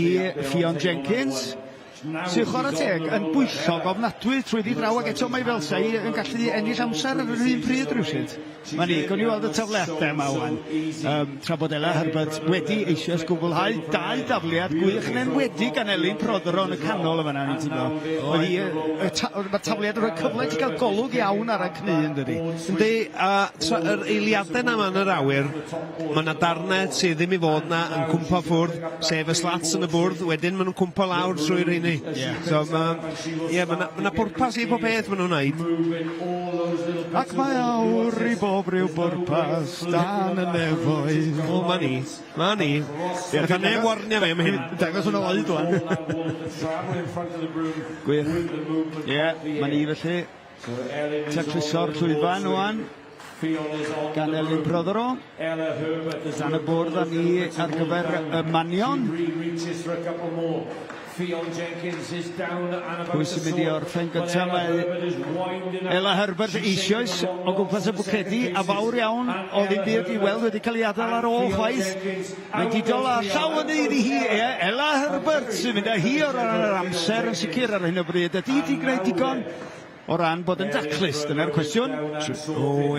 Fion Jenkins, sy'n chwarae teg yn bwyllog ofnadwy trwy di draw, ac eto mae fel sai yn gallu ennill amser ar yr un pryd rhywsyd. Mae ni, gawn ni weld y tafledau yma wan. Tra bod Ella Herbert wedi eisiau gwblhau 2 dafliad gwych yn enwedig gan Elin Prothero yn y canol yma, ni'n teimlo. Mae tafliad yn rhoi cyfle i gael golwg iawn ar y cnu yn dydi. Yndi, yr eiliadau yma yn yr awyr, mae yna darnau sydd ddim i fod yna yn cwmpa ffwrdd, sef y slats yn y bwrdd, wedyn maen nhw'n cwmpa lawr trwy'r rheini. So, mae yna pwrpas i pob beth maen nhw'n neud. Ac mae awr i bob rhyw bwrpas dan y nefoedd. O, ma ni. Ydych chi'n neb warnio fe am hyn. Dangos hwnna oed wan. Gwych. Ie, mae ni felly. Tacluso'r llwyfan wan. Gan Elin Prothero. Dan y bwrdd a ni ar gyfer y manion. Pwy sy'n mynd i orffen gyntaf? Mae Ela Herbert eisoes o gwmpas y bwcedi, a fawr iawn o ddim byd i weld wedi cael ei adael ar ôl chwaith. Mae'n didol a llaw yn ei hi, Ela Herbert sy'n mynd â hi o'r amser yn sicr ar hyn o bryd. Ydy wedi gwneud digon o ran bod yn daclus, dyna'r cwestiwn.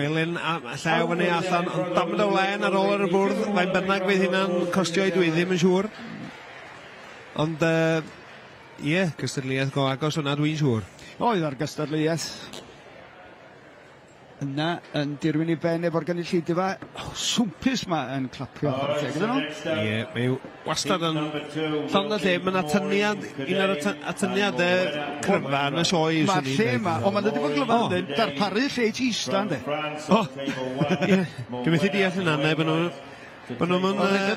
Elin, llaw yn ei allan, ond damod o wlen ar ôl ar y bwrdd, mae'n bynnag fydd hynna'n costio i dwi ddim yn siŵr. Ond, gystadleuaeth go agos hwnna dwi'n siŵr. Oedd ar gystadleuaeth. Yna yn dirwyn i ben efo'r gynulleidfa fa. Swmpus ma yn clapio. Mae wastad yn llond o lle. Mae'n atyniad, un o'r atyniadau cryfa yn y sioe. Mae'r lle yma, ond mae'n dweud bod glyfan yn darparu lle ti islan, de. Dwi'n methu deall yna, neu bod nhw'n... Ond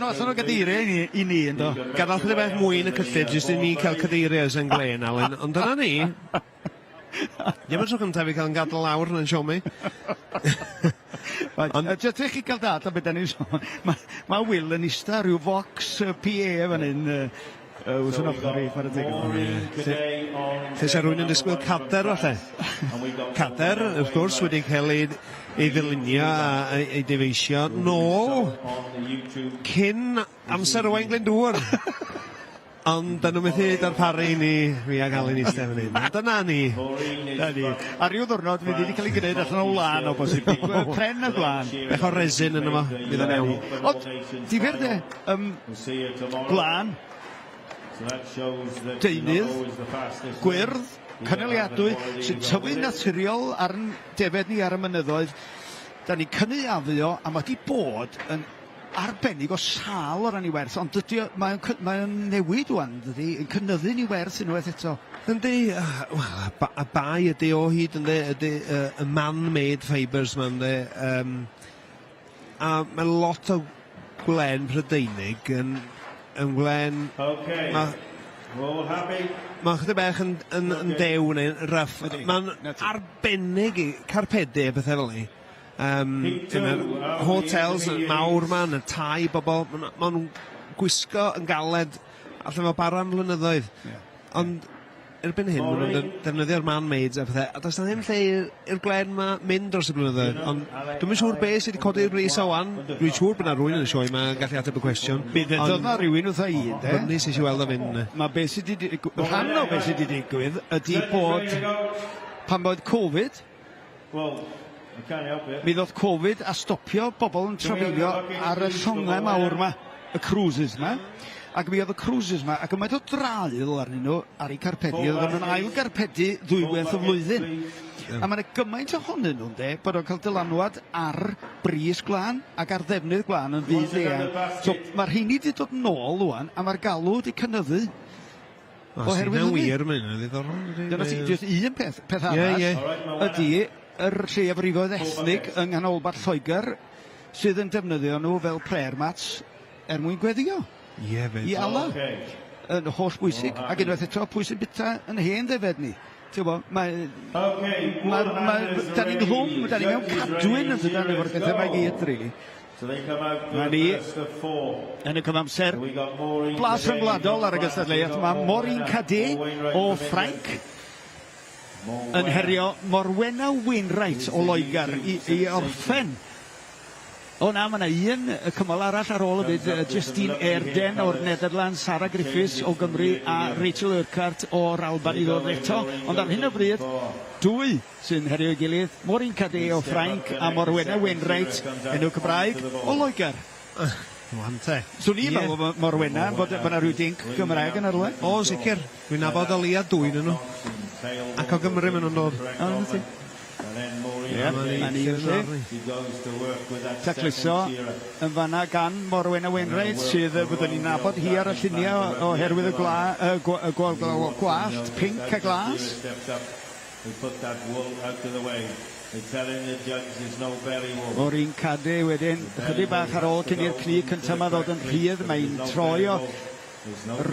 allan o gadeiriau i ni, ynddo. Gadael chydig beth mwy yn y cyllid, jyst i ni cael cadeiriau yn glen, Alun. Ond dyna ni. Ddim yn tro cyntaf i cael yn gadael lawr yn siomi. Jyst i chi gael dad o beth da ni'n sôn. Mae Wil yn ista rhyw Vox PA fan hyn. Wrth yn ochr i chwarae teg. Lle se rwy'n yn disgwyl cader o lle. Cader, wrth gwrs, wedi cael ei ddilynio a ei defeisio nôl cyn amser o Wain Glyndŵr. Ond dyn nhw'n methu darparu ni fi ag Alun eistedd fan hyn. Dyna ni. A rhyw ddwrnod fydd wedi cael ei gwneud allan o wlan o bosib. Pren y wlan. Bech o resin yn yma. Fydd yn ewn. Ond, difyr de, wlan, deunydd, gwyrdd, canoliadwy, sy'n tyfu'n naturiol ar yn defed ni ar y mynyddoedd. Da ni cynaeafu o, a mae wedi bod yn arbennig o sal o ran i werth, ond mae'n newid wan, dydy, yn cynyddu ni werth unwaith eto. Yndi, a bai ydy o hyd, ydy y man-made fibres yma, ydy. A mae lot o gwlen Prydeinig yn gwlen... Mae'n chydig bach yn dew neu'n rough. Mae'n arbennig i carpedau a bethau fel ni. Hotels mawr ma, y tai bobl, maen nhw'n gwisgo yn galed allan fel baran flynyddoedd. Ond erbyn hyn, maen nhw'n defnyddio'r man-maids a pethau, a does na ddim lle i'r glen ma mynd dros y blynyddoedd. Ond dwi'n siŵr beth sydd wedi codi'r bris o wan. Dwi'n siŵr bod na rwy'n yn y sioe ma'n gallu ateb y cwestiwn. Bydd edo na rhywun wrth i, de? Nes eisiau weld o fynd. Mae beth sydd wedi... Rhan o beth sydd wedi digwydd ydy bod... Pan bod Covid... Mi ddodd Covid a stopio bobl yn trafeilio ar y llongau mawr ma, y cruises ma. Ac mi oedd y cruises ma, ac yma o draul arnyn nhw ar eu carpedi, oedd nhw'n ail garpedi ddwywaith y flwyddyn. A mae'n gymaint ohonyn nhw'n de, bod o'n cael dylanwad ar bris glân ac ar ddefnydd glân yn fydd eang. So mae'r rheini wedi dod nôl rwan, a mae'r galw wedi cynyddu. Oherwydd hynny. Wir, mae'n ddiddorol. Dyna ti, jyst un peth arall ydy yr lleiafrifoedd ethnig yng nghanolbarth Lloegr sydd yn defnyddio nhw fel prayer mats mwyn gweddio. I ala. Yn holl bwysig. Ac unwaith eto, pwy sy'n bita yn hen ddefed ni. Ti'n bo, da ni'n hlwm, da ni mewn cadwyn yn dydyn efo'r pethau mae gyd, rili. Mae ni yn y cyfamser blas rhyngwladol ar y gystadleuaeth. Mae Maureen Cadet o Ffrainc yn herio Morwenna Wainwright o Loegr i orffen. O na, mae yna un cymal arall ar ôl y byd, Justine Erden o'r Netherlands, Sarah Griffiths o Gymru a Rachel Urquhart o'r Alban i ddod eto. Ond ar hyn o bryd, dwy sy'n herio i gilydd, Maureen Cadet o Ffrainc a Morwenna Wainwright, enw Cymraeg o Loegr. Wante. Swn i'n meddwl Morwenna, bod yna rhyw dinc Gymraeg yn arwain? O, sicr. Dwi'n nabod o leia dwy'n nhw. Ac o Gymru maen nhw'n dod. O, na ti. Tacluso yn fanna gan Morwenna Wainwright sydd byddwn ni'n nabod hi ar y lluniau oherwydd y gwallt pink a glas. O'r un cade wedyn, chydig bach ar ôl cyn i'r cni cyntaf ma ddod yn rhydd, mae'n troi o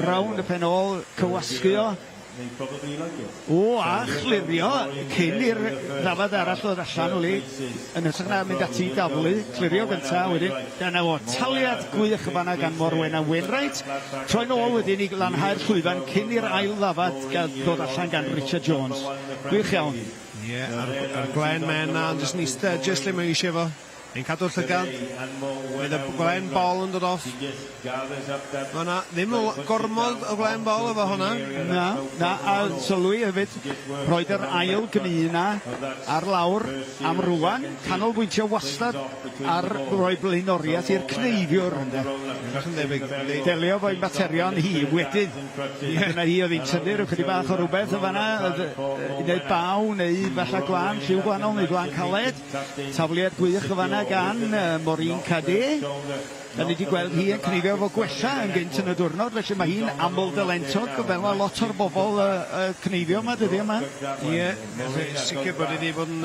rawn y pen ôl, cywasgu o, They probably like it. O, a chlirio, cyn i'r ddafad arall ddod allan o li, yn ysgrifennu na mynd ati daflu, clirio gynta wedyn, dyna o, taliad gwych fanna gan Morwen a Wainwright, troi'n ôl wedyn i lanhau'r llwyfan cyn i'r ail ddafad ddod allan gan Richard Jones. Gwych iawn. Ie, a'r Glen men na, jyst yn eistedd, jyst le mae eisiau fo. Ein cadw'r llygad, bydd y Glen bol yn dod off. Mae na ddim gormod o Glen bol efo hwnna. Na, a sylwi hefyd, roedd yr ail gni na ar lawr am rwan, canolbwyntio wastad ar roi blaenoriaeth i'r cneifiwr. Delio fo'i materion hi wedyn. Dyna hi oedd hi'n tynnu rhyw chydig bach o rhywbeth o fanna, i wneud baw neu falle glan, lliw gwahanol neu glan caled. Tafliad gwych o fanna gan Morin Cade. Da ni wedi gweld hi yn cnifio fo gwella yn gynt yn y diwrnod, felly mae hi'n aml dylentog, fel lot o'r bobl cnifio yma dyddi yma. Ie, sicr bod wedi bod yn...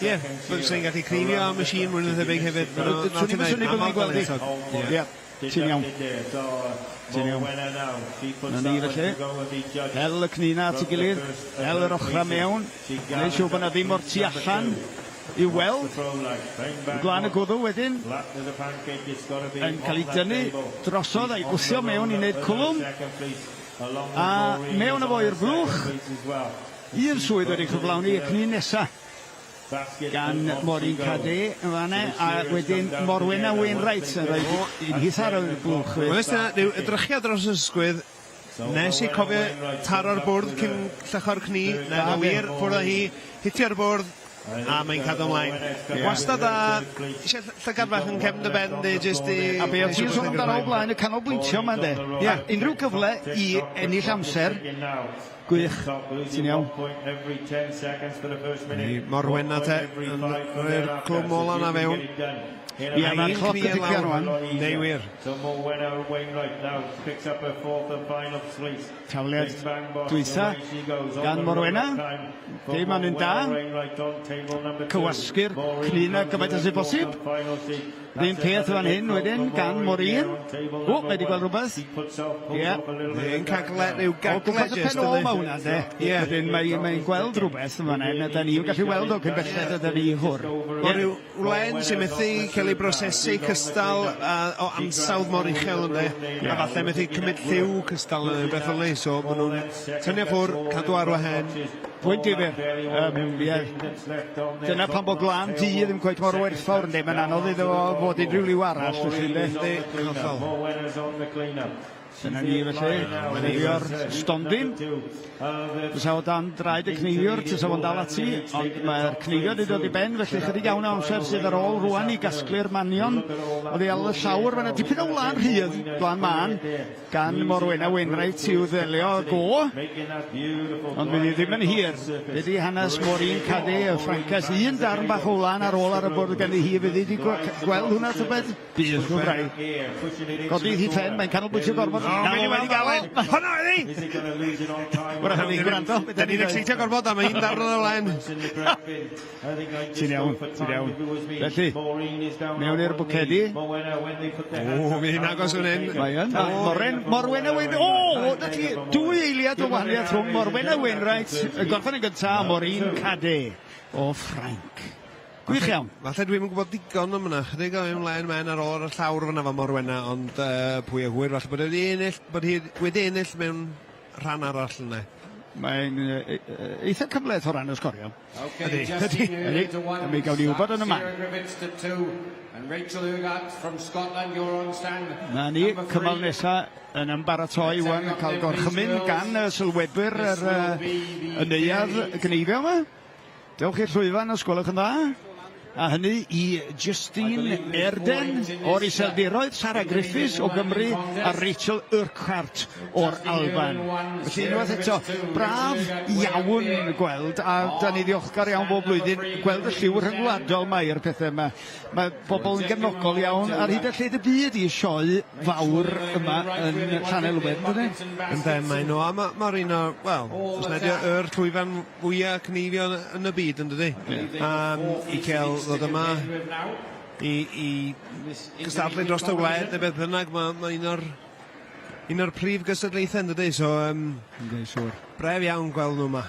Ie, bod sy'n gallu cnifio a machine mwyn yn ddebyg hefyd. Swn i'n mynd i gweld hi. Ie, ti'n iawn. Ti'n iawn. Na ni felly. Hel y cnina at ei gilydd, hel yr ochra mewn, gwneud siw bod na ddim o'r tu allan. I weld, glan y gwddw wedyn yn cael ei dynnu drosodd a'i gwthio mewn i wneud cwlwm, a mewn o fo i'r blwch, un swydd wedi cyflawni y cnyn nesaf gan Morin Cade yn fanna, a wedyn Morwen a Wainwright yn rhaid i'n hith ar y blwch. Wel, rhyw edrychiad dros y sgwydd, nes i cofio taro'r bwrdd cyn llachor cni, na wir, bwrdd a hi, hitio'r bwrdd, a mae'n cadw ymlaen. Wastad a eisiau llygad bach yn cefn y ben di, jyst i... A be oedd ti'n sôn amdano o blaen y canolbwyntio yma, de? Ia, unrhyw gyfle i ennill amser, gwych, ti'n iawn. Morwen na te, yn rhoi'r clwm ola na fewn. Ia, mae'r cloc yn dipio rwan. Neu wir. Tafliad dwytha gan Morwena. Dim yn da. Cywasgu'r cnina gymaint as y bosib. Ddim peth fan hyn wedyn gan Morin. O, mae wedi gweld rhywbeth. Ie. Yn caglet, rhyw gaglet. O, gwmpas y pen o ma hwnna, de. Ie. Mae'n gweld rhywbeth yn fan hyn. Da ni'n gallu weld o cyn belled a da ni hwr. O, rhyw wlen sy'n methu cael ei brosesu cystal o ansawdd mor uchel yn de. A falle methu cymryd lliw cystal yn beth o'n leis. So, maen nhw'n tynnu ffwr, cadw ar wahen. Pwynt difyr. Dyna pan bod glan di ddim gweith mor werthfawr, ynddi. Mae'n anodd iddo fod unrhyw liw arall. Dyna ni felly, cnifio'r stondin. Fysa o dan draed y cnifiwr, tysa fo'n dal ati, ond mae'r cnifio wedi dod i ben, felly chydig iawn o amser sydd ar ôl rwan i gasglu'r manion. Oedd ei al y llawr, fyna dipyn o wlan rhydd, glan man, gan Morwen a Wainwright i'w ddelio go. Ond fydd i ddim yn hir. Fydd i hanes Morin Cade y Ffrancas, un darn bach o wlan ar ôl ar y bwrdd gan ei hi, fydd i wedi gweld hwnna tybed? Bydd hwnnw braidd. Godydd hi ffen, mae'n canolbwyntio gorfod. Na, wedi gael. Hwna wedi! Wrach am ni'n gwrando. Da ni'n exeitio gorfod am un darn o'r len. Ti'n iawn, ti'n iawn. Felly, mewn i'r bwcedi. O, mi hi'n agos yn un. Mae yn. Morwen a Wainwright. O, dwy eiliad o wahaniaeth rhwng Morwen a Wainwright. Y gorffan yn gyntaf, Morin Cade o Ffranc. Gwych iawn. Falle dwi'n gwybod digon am hynna. Chydig o ymlaen mewn ar ôl y llawr fyna fo Morwenna, ond pwy a hwyr, falle bod wedi ennill mewn rhan arall yna. Mae'n eitha cymleth o ran y sgorio. Ydy. Mi gawn ni wybod yn yma. Na ni, cymal nesa yn ymbaratoi wan, cael gorchymyn gan y sylwebwyr y Neuadd Gneifio yma. Dewch i'r llwyfan, os gwelwch yn dda. A hynny i Justine Erden o'r Iseldiroedd, Sarah Griffiths o Gymru a Rachel Urquhart o'r Alban. Felly unwaith eto, braf iawn gweld, a da ni ddiolchgar iawn bob blwyddyn gweld y lliw rhyngwladol mae'r pethau yma. Mae bobl yn gefnogol iawn ar hyd y lled y byd i sioe fawr yma yn Llanelwedd, dydyn? Ynddo, mae nhw, a mae'r un o, wel, os nad yw'r llwyfan fwyaf cnifio yn y byd, yn dydi? I cael ddod yma i gystadlu dros y wled neu beth bynnag, mae un o'r un o'r prif gystadlaethau yn dydy, so Ynddi, siwr. bref iawn gweld nhw yma.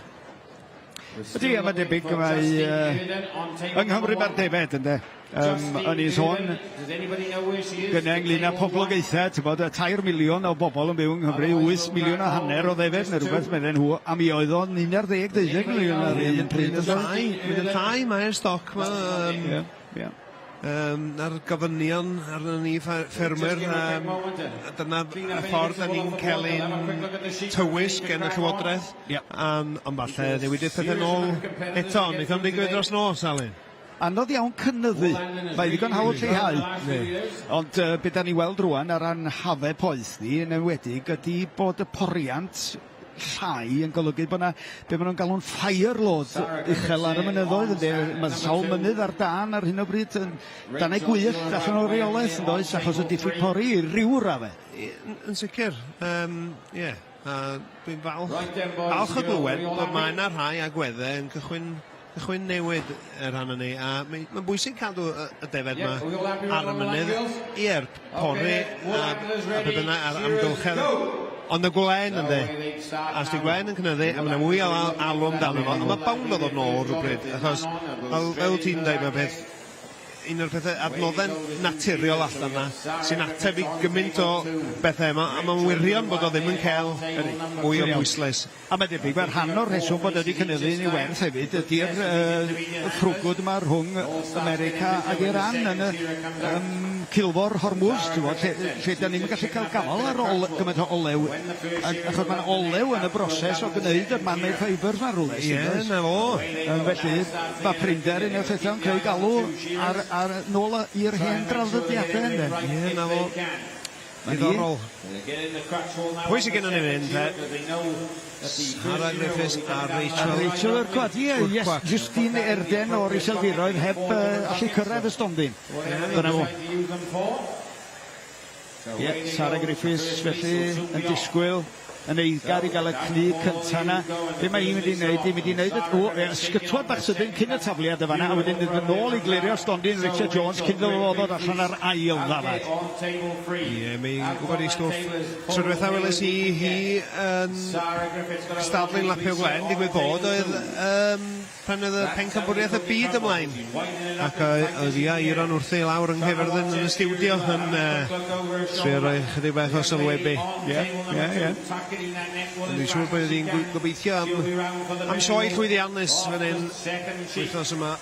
Ydy, mae debyg mae yng Nghymru mae'r defed, ynddo. Yn ei sôn, gyda ynglyn â poblogaethau, ti'n bod, 3 miliwn o bobl yn byw yng Nghymru, 8 miliwn o hanner o ddefed, neu rhywbeth medden nhw, a mi oedd o'n 11-12 miliwn ar un pryd. Mynd yn llai, mae'r stoc yma. Na'r gofynion arno ni ffermwyr, dyna y ffordd da ni'n cael ein tywys gen y Llywodraeth, ond falle newidith pethau nôl eto, wneud am digwydd dros nos, Alun. Anodd iawn cynyddu, mae ddigon hawdd lleihau. Ond beth da ni weld rwan ar ran hafau poeth ni, yn enwedig, ydy bod y poriant llai yn golygu bod yna, be maen nhw'n galw'n fire load uchel ar y mynyddoedd, mae sawl mynydd ar dan ar hyn o bryd, dan ei gwych allan o reolaeth, yn does, achos y diffyg pori i ryw raddau. Yn sicr, ie. Dwi'n falch o glywed bod mae yna rhai agweddau yn cychwyn newid y rhan ni, a mae'n bwysig cadw y defed yma ar y mynydd i'r pori a be bynnag ar amgylchedd. Ond y gwlen yn de, a os di gwlen yn cynyddu, a mae'n mwy o alw amdano fo, ond mae bawn o ddod nôl rhywbryd, achos fel ti'n dweud, mae peth, un o'r pethau adnoddau naturiol allan yna, sy'n ateb i gymaint o bethau yma, a mae'n wirion bod o ddim yn cael mwy o bwyslais. A mae debyg, mae'r rhan o'r rheswm bod wedi cynyddu yn ei werth hefyd, ydy'r ffrwgwd yma rhwng America ac Iran yn y cilfor Hormuz, lle da ni'n gallu cael gafal ar gymaint o olew, achos mae'n olew yn y broses o gwneud y man-made fibres yma rhwng. Ie, na fo. Felly, mae prinder un o'r pethau yn creu galw ar nôl i'r hen draddodiadau yna. Ie, na fo. Diddorol. Pwy sy'n gen ni fynd, Sara Griffiths a Rachel. Rachel yr cwad, ie, Justine Erden o'r Iseldiroedd heb allu cyrraedd y stondin. Dyna fo. Ie, Sara Griffiths felly yn disgwyl yn eigar i gael y cnu cynta yna. Be mae hi'n mynd i wneud? Hi'n mynd i wneud sgytwad bach sydyn cyn y tafliad y fanna, a wedyn mynd yn ôl i glirio stondin Richard Jones cyn ddod allan ar ail ddafad. Ie, mi'n gwybod i stwff. So rhywbeth weles hi yn stadlu'n lapio glen, digwydd bod, oedd pan oedd y pencampwriaeth y byd ymlaen. Ac oedd hi a Iron wrth ei lawr yng Nghyfyrddin yn y stiwdio yn trio roi chydig beth o sylwebu. Ie. Dwi'n siŵr bod ydy'n gobeithio am sioe llwyddiannus fan hyn wythnos yma.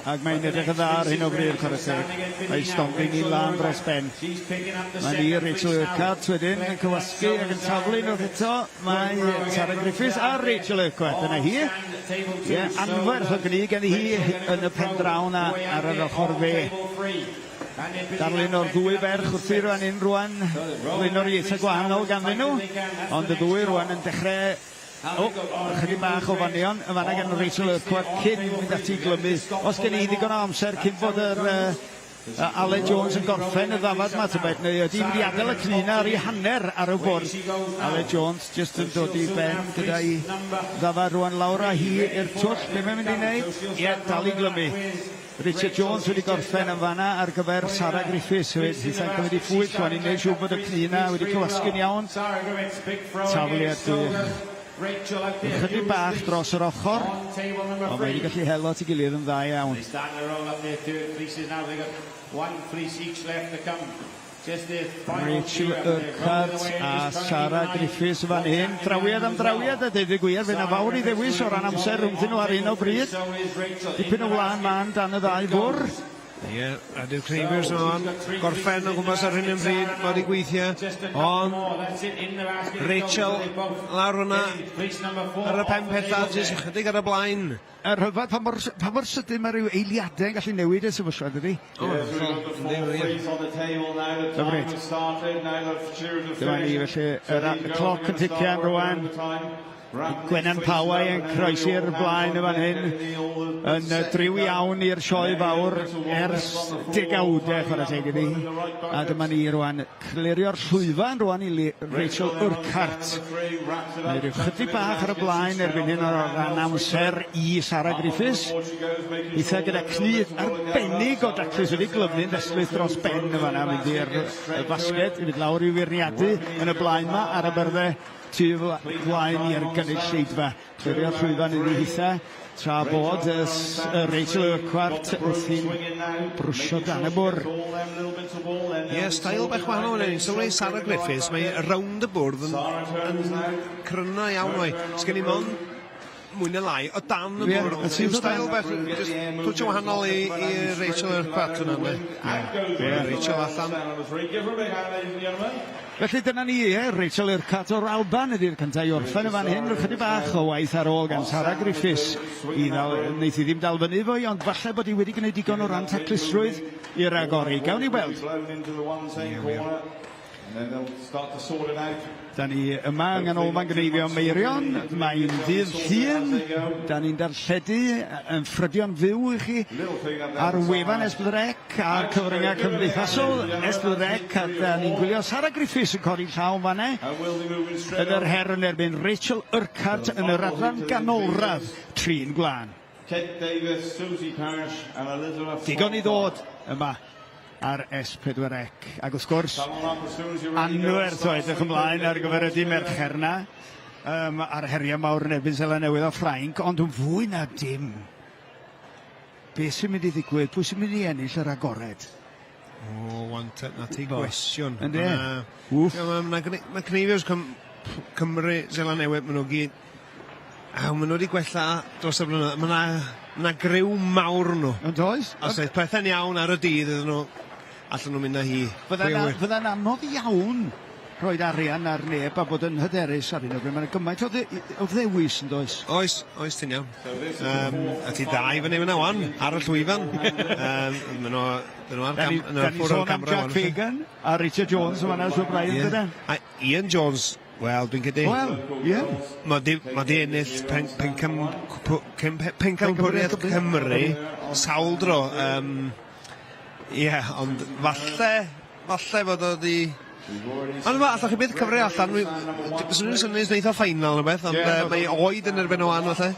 Ac mae'n edrych yn dda ar hyn o bryd, chwarae. Mae stonding i lan dros ben. Mae ni Rachel Urquhart wedyn yn cywasgu ac yn taflu nhw'n eto. Mae Sara Griffiths a Rachel Urquhart yna hi. Ie, anferth o gni gen hi yn y pen draw na ar yr ochr fe. Darlun o'r ddwy ferch wrthi rwan un rwan, rwan o'r ieithau gwahanol ganddyn nhw, ond y ddwy rwan yn dechrau chydig bach o fanion, y fanna gan Rachel Urquhart cyn mynd ati glymu. Os gen i ddigon o amser cyn bod yr Alun Jones yn gorffen y ddafad ma tybed, neu ydi wedi adael y cnina ar ei hanner ar y bwrdd. Alun Jones just yn dod i ben gyda'i ddafad rwan lawr a hi i'r twll. Be mae'n mynd i wneud? Ie, dal i glymu. Richard Jones wedi gorffen yn fanna ar gyfer Sara Griffiths sy'n cymryd i ffwyd rwan i wneud siw bod y cnina wedi cywasgu'n iawn. Tafliad chydig bach dros yr ochr, ond mae wedi gallu helo at ei gilydd yn dda iawn. Rachel Urquhart a Sara Griffiths fan hyn. Drawiad am drawiad a deud y gwir, fe na fawr i ddewis o ran amser rhwngthyn nhw ar un o bryd. Dipyn o wlan man dan y ddau fwr. Ie, a dyw Cneifio's o'n gorffen o gwmpas ar hyn yn bryd, mod i gweithio, ond Rachel lawr hwnna ar y pen pethau, jyst chydig ar y blaen. Yr hyfad, pa mor sydyn mae rhyw eiliadau yn gallu newid y sefyllfa, dydy? Dyma ni felly, y cloc yn tician rwan. Gwenan Pawai yn croesi'r blaen y fan hyn, yn driw iawn i'r sioe fawr ers degawdau chwarae teg iddi. A dyma ni rwan clirio'r llwyfan rwan i Rachel Urquhart. Mae rhyw chydig bach ar y blaen erbyn hyn o ran amser i Sarah Griffiths. Eitha gyda cni arbennig o daclus wedi glyfnu'n ddeslydd dros ben y fanna, mynd i'r basged, i fynd lawr i wirniadu yn y blaen yma ar y byrddau tu flaen i'r gynulleidfa. Clirio'r llwyfan iddi hitha, tra bod Rachel Urquhart wrthi'n brwsio dan y bwr. Ie, stael bach wahanol yn ein. Sylwai Sarah Griffiths, mae rownd y bwrdd yn cryno iawn o'i. Sgen i mon mwy na lai o dan y bwrdd. Yw stael bach, twtio wahanol i Rachel Urquhart yna. Rachel allan. Felly dyna ni, Rachel Urquhart o'r Alban ydy'r cyntaf i orffen y fan hyn. Chydig bach o waith ar ôl gan Sarah Griffiths. Wneith i ddim dal fyny fo, ond falle bod i wedi gwneud digon o ran taclusrwydd i'r agori. Gawn ni weld. Da ni yma yng Nghanolfan Gneifio Meirion. Mae'n Dydd Llun. Da ni'n darlledu yn ffrydion fyw i chi ar wefan S4C a'r cyfryngau cymdeithasol S4C. A da ni'n gwylio Sarah Griffiths yn codi llaw fanna yn yr her yn erbyn Rachel Urquhart yn yr adran ganolradd trin gwlan. Digon i ddod yma ar S4C. Ac wrth gwrs, anwerth o edrych ymlaen ar gyfer y mercher na, ar heriau mawr yn erbyn Seland Newydd o Ffrainc, ond yn fwy na dim. Beth sy'n mynd i ddigwydd? Pwy sy'n mynd i ennill yr agored? O, wanted na ti gwestiwn. Ynddi? Mae Gneifio's Cymru, Seland Newydd, maen nhw gyd... Maen nhw wedi gwella dros y blynyddoedd. Mae yna griw mawr nhw. Ond oes? Os oedd pethau'n iawn ar y dydd, allan nhw'n mynd â hi. Fydda'n anodd iawn roed arian ar neb a bod yn hyderus ar un o bryd. Mae'n gymaint o ddewis yn does? Oes ti'n iawn. A ti da i fyny fyna wan, ar y llwyfan. Maen nhw ar ffwrdd o'r camera wan. Jack Fagan a Richard Jones yn fanna so braidd ydyn. A Ian Jones, wel, dwi'n cedi. Wel, ie. Mae di ennill pencampwriaeth Cymru sawl dro. Ie, ond falle bod o di... Ond allwch chi beth cyfri allan, bys nhw'n synnus neith o ffeinal o beth, ond mae oed yn erbyn o wan falle,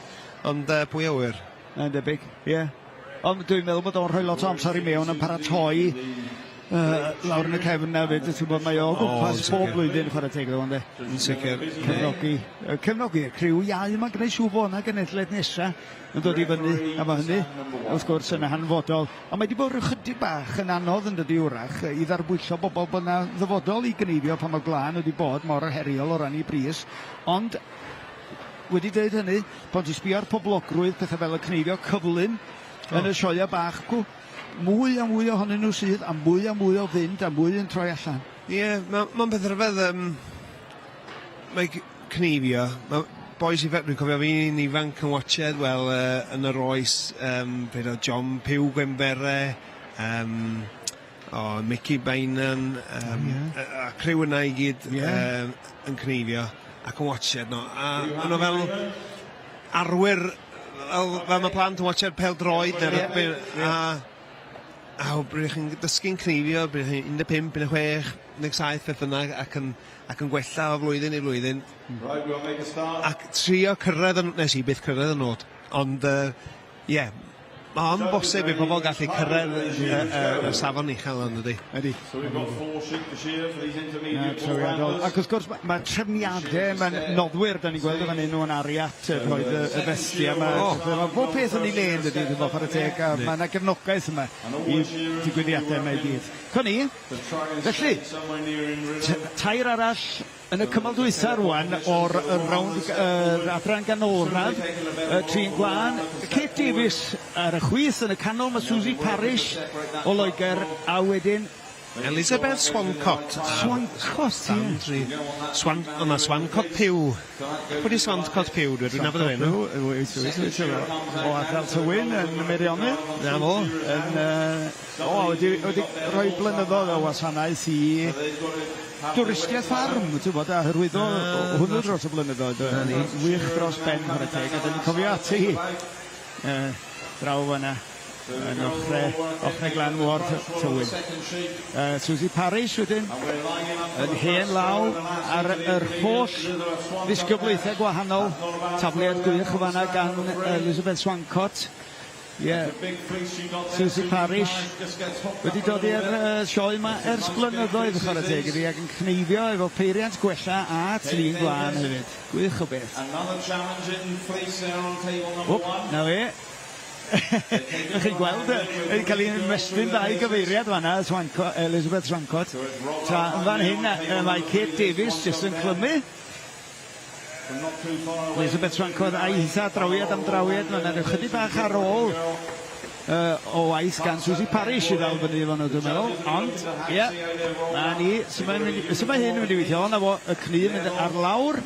ond pwy awyr. Yn debyg, ie. Ond dwi'n meddwl bod o'n rhoi lot o amser i mewn yn paratoi lawr yn y cefn na fyd, dwi'n bod mae o gwmpas bob blwyddyn chwarae teg o ond Yn sicr. Cefnogi, criw iau yma gwneud siw bod yna genedlaeth nesaf yn dod i fyny, a mae hynny, wrth gwrs, yn hanfodol. Ond mae wedi bod rhyw chydig bach yn anodd yn dydi wrach i ddarbwyllo bobl bod yna ddyfodol i Gneifio pan mae glân wedi bod mor heriol o ran i bris. Ond, wedi dweud hynny, pan ti'n sbio ar poblogrwydd pethau fel y Gneifio cyflym yn y sioia bach, mwy a mwy ohonyn nhw sydd, a mwy o fynd, a mwy yn troi allan. Ie, mae'n peth rhyfedd, mae Gneifio, boes i fet, dwi'n cofio fi'n ifanc yn watched, wel, yn yr oes, beth o John Pew Gwembere, Mickey Bainan, a criw yna i gyd yn Gneifio, ac yn watched, no. A yno fel arwyr, fel mae plant yn watched pêl-droed, a bryd chi'n dysgu'n Gneifio, bryd chi'n 15, 16, 17, beth yna, ac yn gwella o flwyddyn i flwyddyn. Ac trio cyrraedd, nes i byth cyrraedd y nod, ond ie, mae'n bosib i pobl gallu cyrraedd y safon uchel yn ydy. Ydy. Ac wrth gwrs, mae trefniadau, mae'n noddwyr, da ni'n gweld fan hyn nhw'n ariat roedd y bestia. Mae bob peth yn ei le yn dydy, dwi'n fawr y teg, a mae yna gefnogaeth yma i digwyddiadau yma i gyd. Cwni, felly, tair arall yn y cymal dwytha rwan o'r rownd adran ganolradd trin gwlan. Kate Davies ar y chwith yn y canol, mae Susie Parish o Loegr, a wedyn Elizabeth Swancott. Swancott, ie. Yma Swancott Pew. Pwy di Swancott Pew? Dwi'n nabod o'r enw. O adael Tywyn yn Meirionydd. Na fo. Wedi rhoi blynyddoedd o wasanaeth i dwristiaeth ffarm, ti'n bod, a hyrwyddo hwnnw dros y blynyddoedd. Wych dros ben ar y teg, a dyn ni'n cofio ati draw fyna. Yn ochrau glan ward Tywyn. Susie Parish wedyn yn hen law ar yr holl ddisgyblaethau gwahanol, tafliad gwych o fanna gan Elizabeth Swancott. Susie Parish wedi dod i'r sioe yma ers blynyddoedd chwarae teg iddi ac yn cneifio efo peiriant gwella a trin glân hefyd. Gwych o beth. Na fe. Ych chi'n gweld, wedi cael ei ymestyn ddau gyfeiriad fanna, Elizabeth Swancott. Tra yn fan hyn, mae Kate Davies jyst yn clymu. Elizabeth Swancott a eitha drawiad am drawiad, mae'n ychydig bach ar ôl o waith gan Susie Parish i ddal fyny fan o dwi'n meddwl. Ond, ie, na ni, sy'n mae hyn yn mynd i weithio, na fo y cnu mynd ar lawr.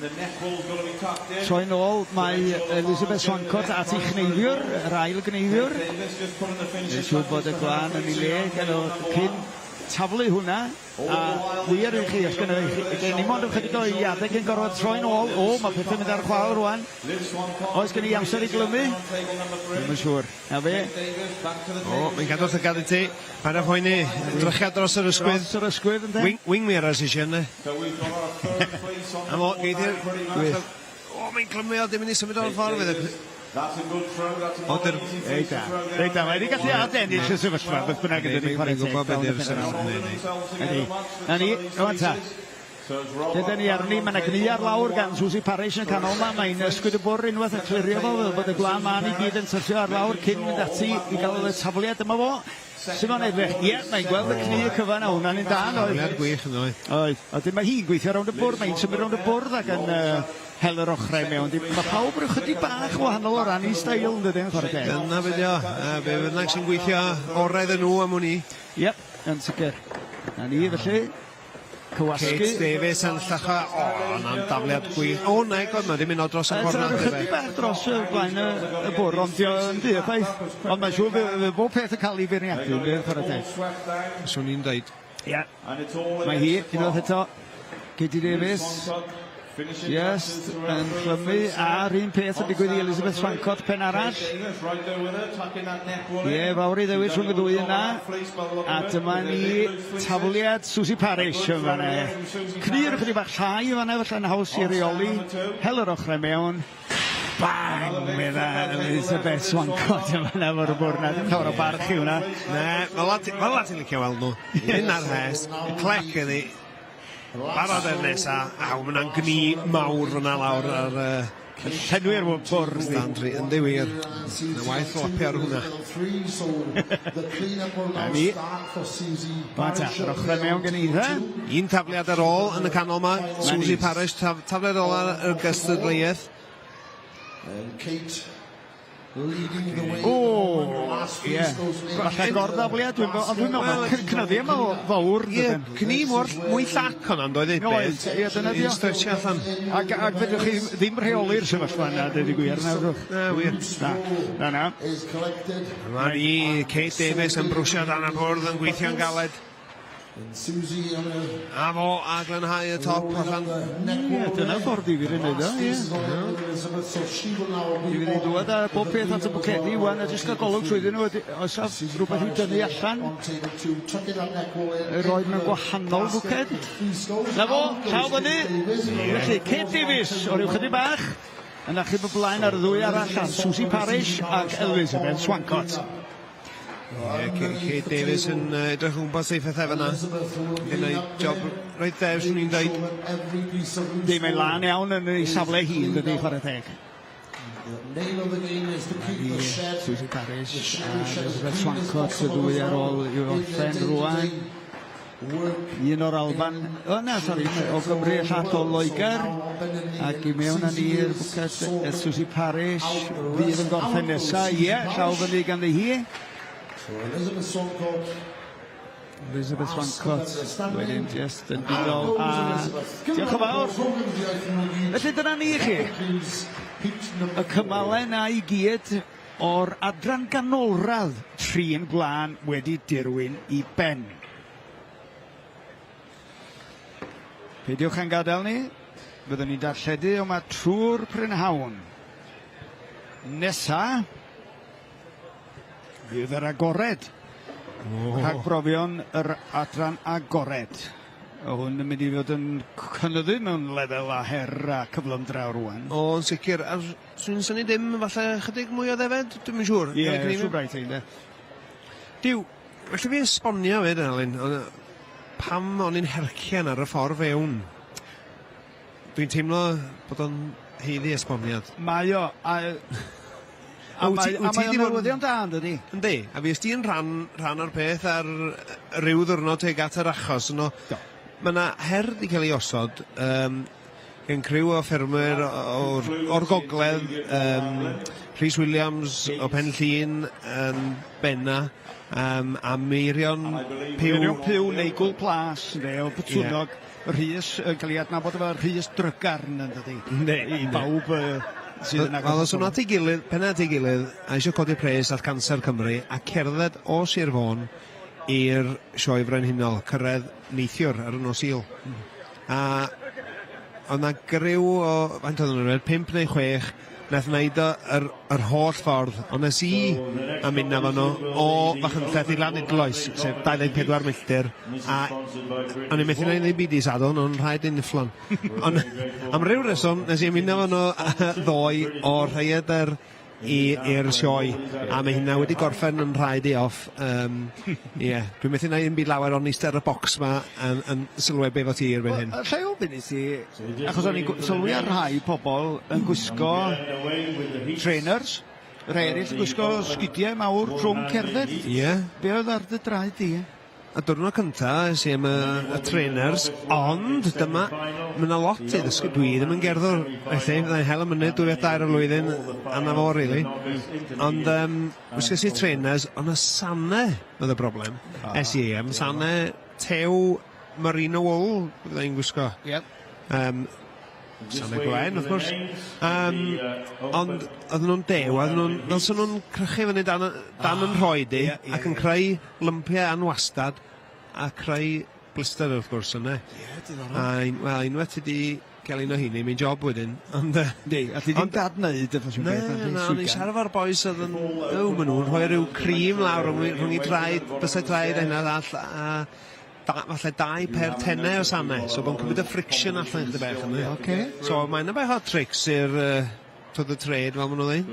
Troi'n ôl, mae Elizabeth Swancott at ei chneifiwr, yr ail gneifiwr. Siwr bod y glân yn ei le, cyn taflu hwnna, a wir i chi, os gen i mond ychydig o iadau cyn gorfod troi'n ôl. Mae pethau'n mynd ar chwal rwan. Oes gen i amser i glymu? Ddim yn siŵr. Na fe? Mae'n gadw wrth y gadu ti. Mae'n poeni drychiad dros yr ysgwydd. Dros yr ysgwydd, ynddo? Wing mirrors eisiau, ynddo? A mo, geidir... Mae'n glymu o, dim yn ei symud o'r ffordd fydd. That's a good throw, that's a good Reit da, mae wedi gallu adennill y sefyllfa, beth bynnag ydy ni chwarae teg. Na ni, rwan ta. Dydyn ni arni, mae'n gni ar lawr gan Susie Parish yn canol yma, mae'n ysgwyd y bwr unwaith yn clirio fo, fel bod y glân ma'n i gyd yn syrthio ar lawr cyn mynd ati i gael y tafliad yma fo. Sy'n fo'n edrych? Ie, mae'n gweld y cni y cyfan a hwnna'n un dan, oedd? Tafliad gwych yn oed. Oedd, a dyn mae hi'n gweithio rownd y bwrdd, mae'n symud rownd y bwrdd ac yn hel yr ochrau mewn. Mae pawb yn ychydig bach wahanol o ran i stael yn dydyn, chwarae teg. Dyna fyddio, be fyddnag sy'n gweithio orau yn nhw am hwnni. Ie, yn sicr. Na ni, felly, cywasgu. Kate Davies yn llacha, na'n dafliad gwych. Na, god, mae di mynd o dros y corna. Ychydig bach dros y blaen y bwrdd, ond yn dydd, ond mae'n siŵr fe bob peth yn cael ei feirniadu, chwarae teg. Swn i'n dweud. Ie, mae hi, unwaith eto, Katie Davies. Yes, yn clymu a'r un peth yn digwydd i Elizabeth Swancott pen arall. Ie, fawr i ddewis rhwng y ddwy yna. A dyma ni tafliad Susie Parish yn fanna. Cnir ychydig bach llai yn fanna, felly'n haws i reoli. Hel yr ochrau mewn. Bang! Medda Elizabeth Swancott yn fanna fo'r bwrna. Dim llawer o barch i hwnna. Ne, fel la ti'n licio weld nhw. Un ar hes, clec iddi. Barod er nesa, mae'n gni mawr fyna lawr ar llenwi'r bwrdd. Yn ddiwir. Yna waith lopio ar hwnna. A ni. Bata, yr ochrau mewn gen i dda. Un tafliad ar ôl yn y canol yma. Susie Parish, tafliad ôl ar y gystadleuaeth. Ie, falle gordafliad, ond dwi'n meddwl mae'n cynyddu yma fawr. Ie, cni mwy llac hwnna'n doedd ei beth. Ie, dyna di o. Stretch allan. Ac fedrwch chi ddim rheoli'r sefyllfa yna, dydy gwir, nawrwch. Na, wir. Na. Yma ni, Kate Davies yn brwsio dan y bwrdd yn gweithio'n galed. A fo, a glenhau y top allan. Ie, dyna ffordd i fi'n neud o, ie. I fi'n dod a bob peth at y bwcedi, wan, a jyst gael golwg trwyddyn nhw, oes a rhywbeth i'w dynnu allan. Roedd nhw'n gwahanol bwced. Na fo, llaw fyny. Felly, Kate Davies, o'r ychydig bach, yn achub y blaen ar y ddwy arall, Susie Parish ac Elizabeth Swancott. Kate Davies yn edrych yn gwybod seith eithaf yna. Yn ei job roedd dew, swn i'n dweud. Dim yn lan iawn yn ei safle hun, dydy chwarae teg. Susie Parish a Elizabeth Swancott, y ddwy ar ôl i'w orffen rwan. Un o'r Alban, o Gymru y llall o Loegr, ac i mewn â ni'r bwced Susie Parish, fydd yn gorffen nesa, ie, llaw fyny ganddi hi. Elizabeth Wancott wedyn just yn didol a diolch yn fawr. Felly dyna ni i chi. Y cymalau na i gyd o'r adran ganolradd trin gwlân wedi dirwyn i ben. Peidiwch yn gadael ni, byddwn ni'n darlledu yma trwy'r prynhawn. Nesa, fydd yr agored. Rhag brofion yr adran agored. Hwn yn mynd i fod yn cynyddu mewn lefel a her a cyflym draw rwan. O, yn sicr. A swn syni ddim falle chydig mwy o ddefed? Dwi'n yn siŵr. Ie, siŵr braidd ein de. Diw, felly fi esbonio fyd, Alun, pam o'n i'n hercian ar y ffordd fewn. Dwi'n teimlo bod o'n heiddi esboniad. Mae o, a mae o'n newyddion da, ynddi? Yndi, a fi ysdi yn rhan o'r peth ar ryw ddwrnod tuag at yr achos. Mae yna her di cael ei osod gen criw o ffermwyr o'r gogledd, Rhys Williams o Pen Llun yn Benna, a Meirion Piw neu Gwl Plas, o Botwnog, Rhys yn cael ei adnabod efo Rhys Drygarn, ynddi? Ne, bawb sydd yn agos. Wel, os hwnna at ei gilydd, penna at ei gilydd, a eisiau codi pres at Cancer Cymru, a cerdded o Sir Fôn i'r sioe frenhinol, cyrraedd neithiwr ar y nos Sul. A oedd yna gryw o, faint oedd nhw'n 5 neu 6, nath wneud yr holl ffordd, ond nes i a mynd na fan o Fachynlleth i lan Idloes, sef 24 milltir, a o'n i'n methu neud ddim byd i sadwn, ond rhaid i'n nifflon. Ond am ryw reswm, nes i'n mynd na fan o ddoi o Rhaeadr i'r sioe, a mae hynna wedi gorffen yn rhaid i off. Dwi'n methu neud yn byd lawer o'n eistedd ar y bocs ma yn sylwebu efo ti erbyn hyn. Lle o fynd i ti, achos o'n i'n sylwi ar rhai pobl yn gwisgo trainers, rhai eraill yn gwisgo sgidiau mawr trwm cerdded. Ie. Be oedd ar dy draed di? A diwrnod cynta, ys i am y trainers, ond dyma, mae yna lot i ddysgu, dwi ddim yn gerddor, felly, byddai'n hel y mynydd 2 o flwyddyn, anna fo, really. Ond, wisgo si trainers, ond y sanau oedd y broblem. S.E.M, sanau tew merino wool, byddai'n gwisgo. Sanau gwen, wrth gwrs. Ond, oedden nhw'n dew, fel sy'n nhw'n crychu fyny dan yn rhoedi, ac yn creu lympiau anwastad, a creu blister, wrth gwrs, yna. Wel, unwaith ti di cael un o hynny, mae'n job wedyn. Ond, a ti ddim dad wneud, ond i siarad o'r boes oedd yn, maen nhw'n rhoi rhyw crim lawr rhwng i draed, bysau draed a hynna all, a falle 2 per tennau o sanau, so bo'n cymryd y friction allan i'ch bech yna. So mae'n bach o tricks i'r to the trade, fel maen nhw dweud.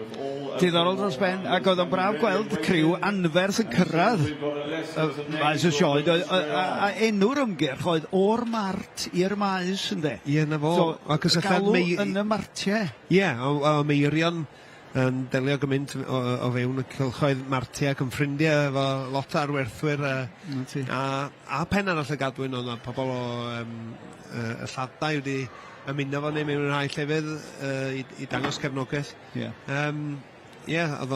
Diddorol dros ben, ac oedd o'n braf gweld criw anferth yn cyrraedd maes y sioed, a enw'r ymgyrch oedd o'r mart i'r maes, ynddo? Ie, na fo. Galw yn y martiau. Ie, o Meirion yn delio gymaint o fewn y cylchoedd martiau ac yn ffrindiau efo lot o arwerthwyr a pen arall y gadwyn o'na pobl o y lladdau wedi ymuno fo neu mewn rhai llefydd i dangos cefnogaeth. Oedd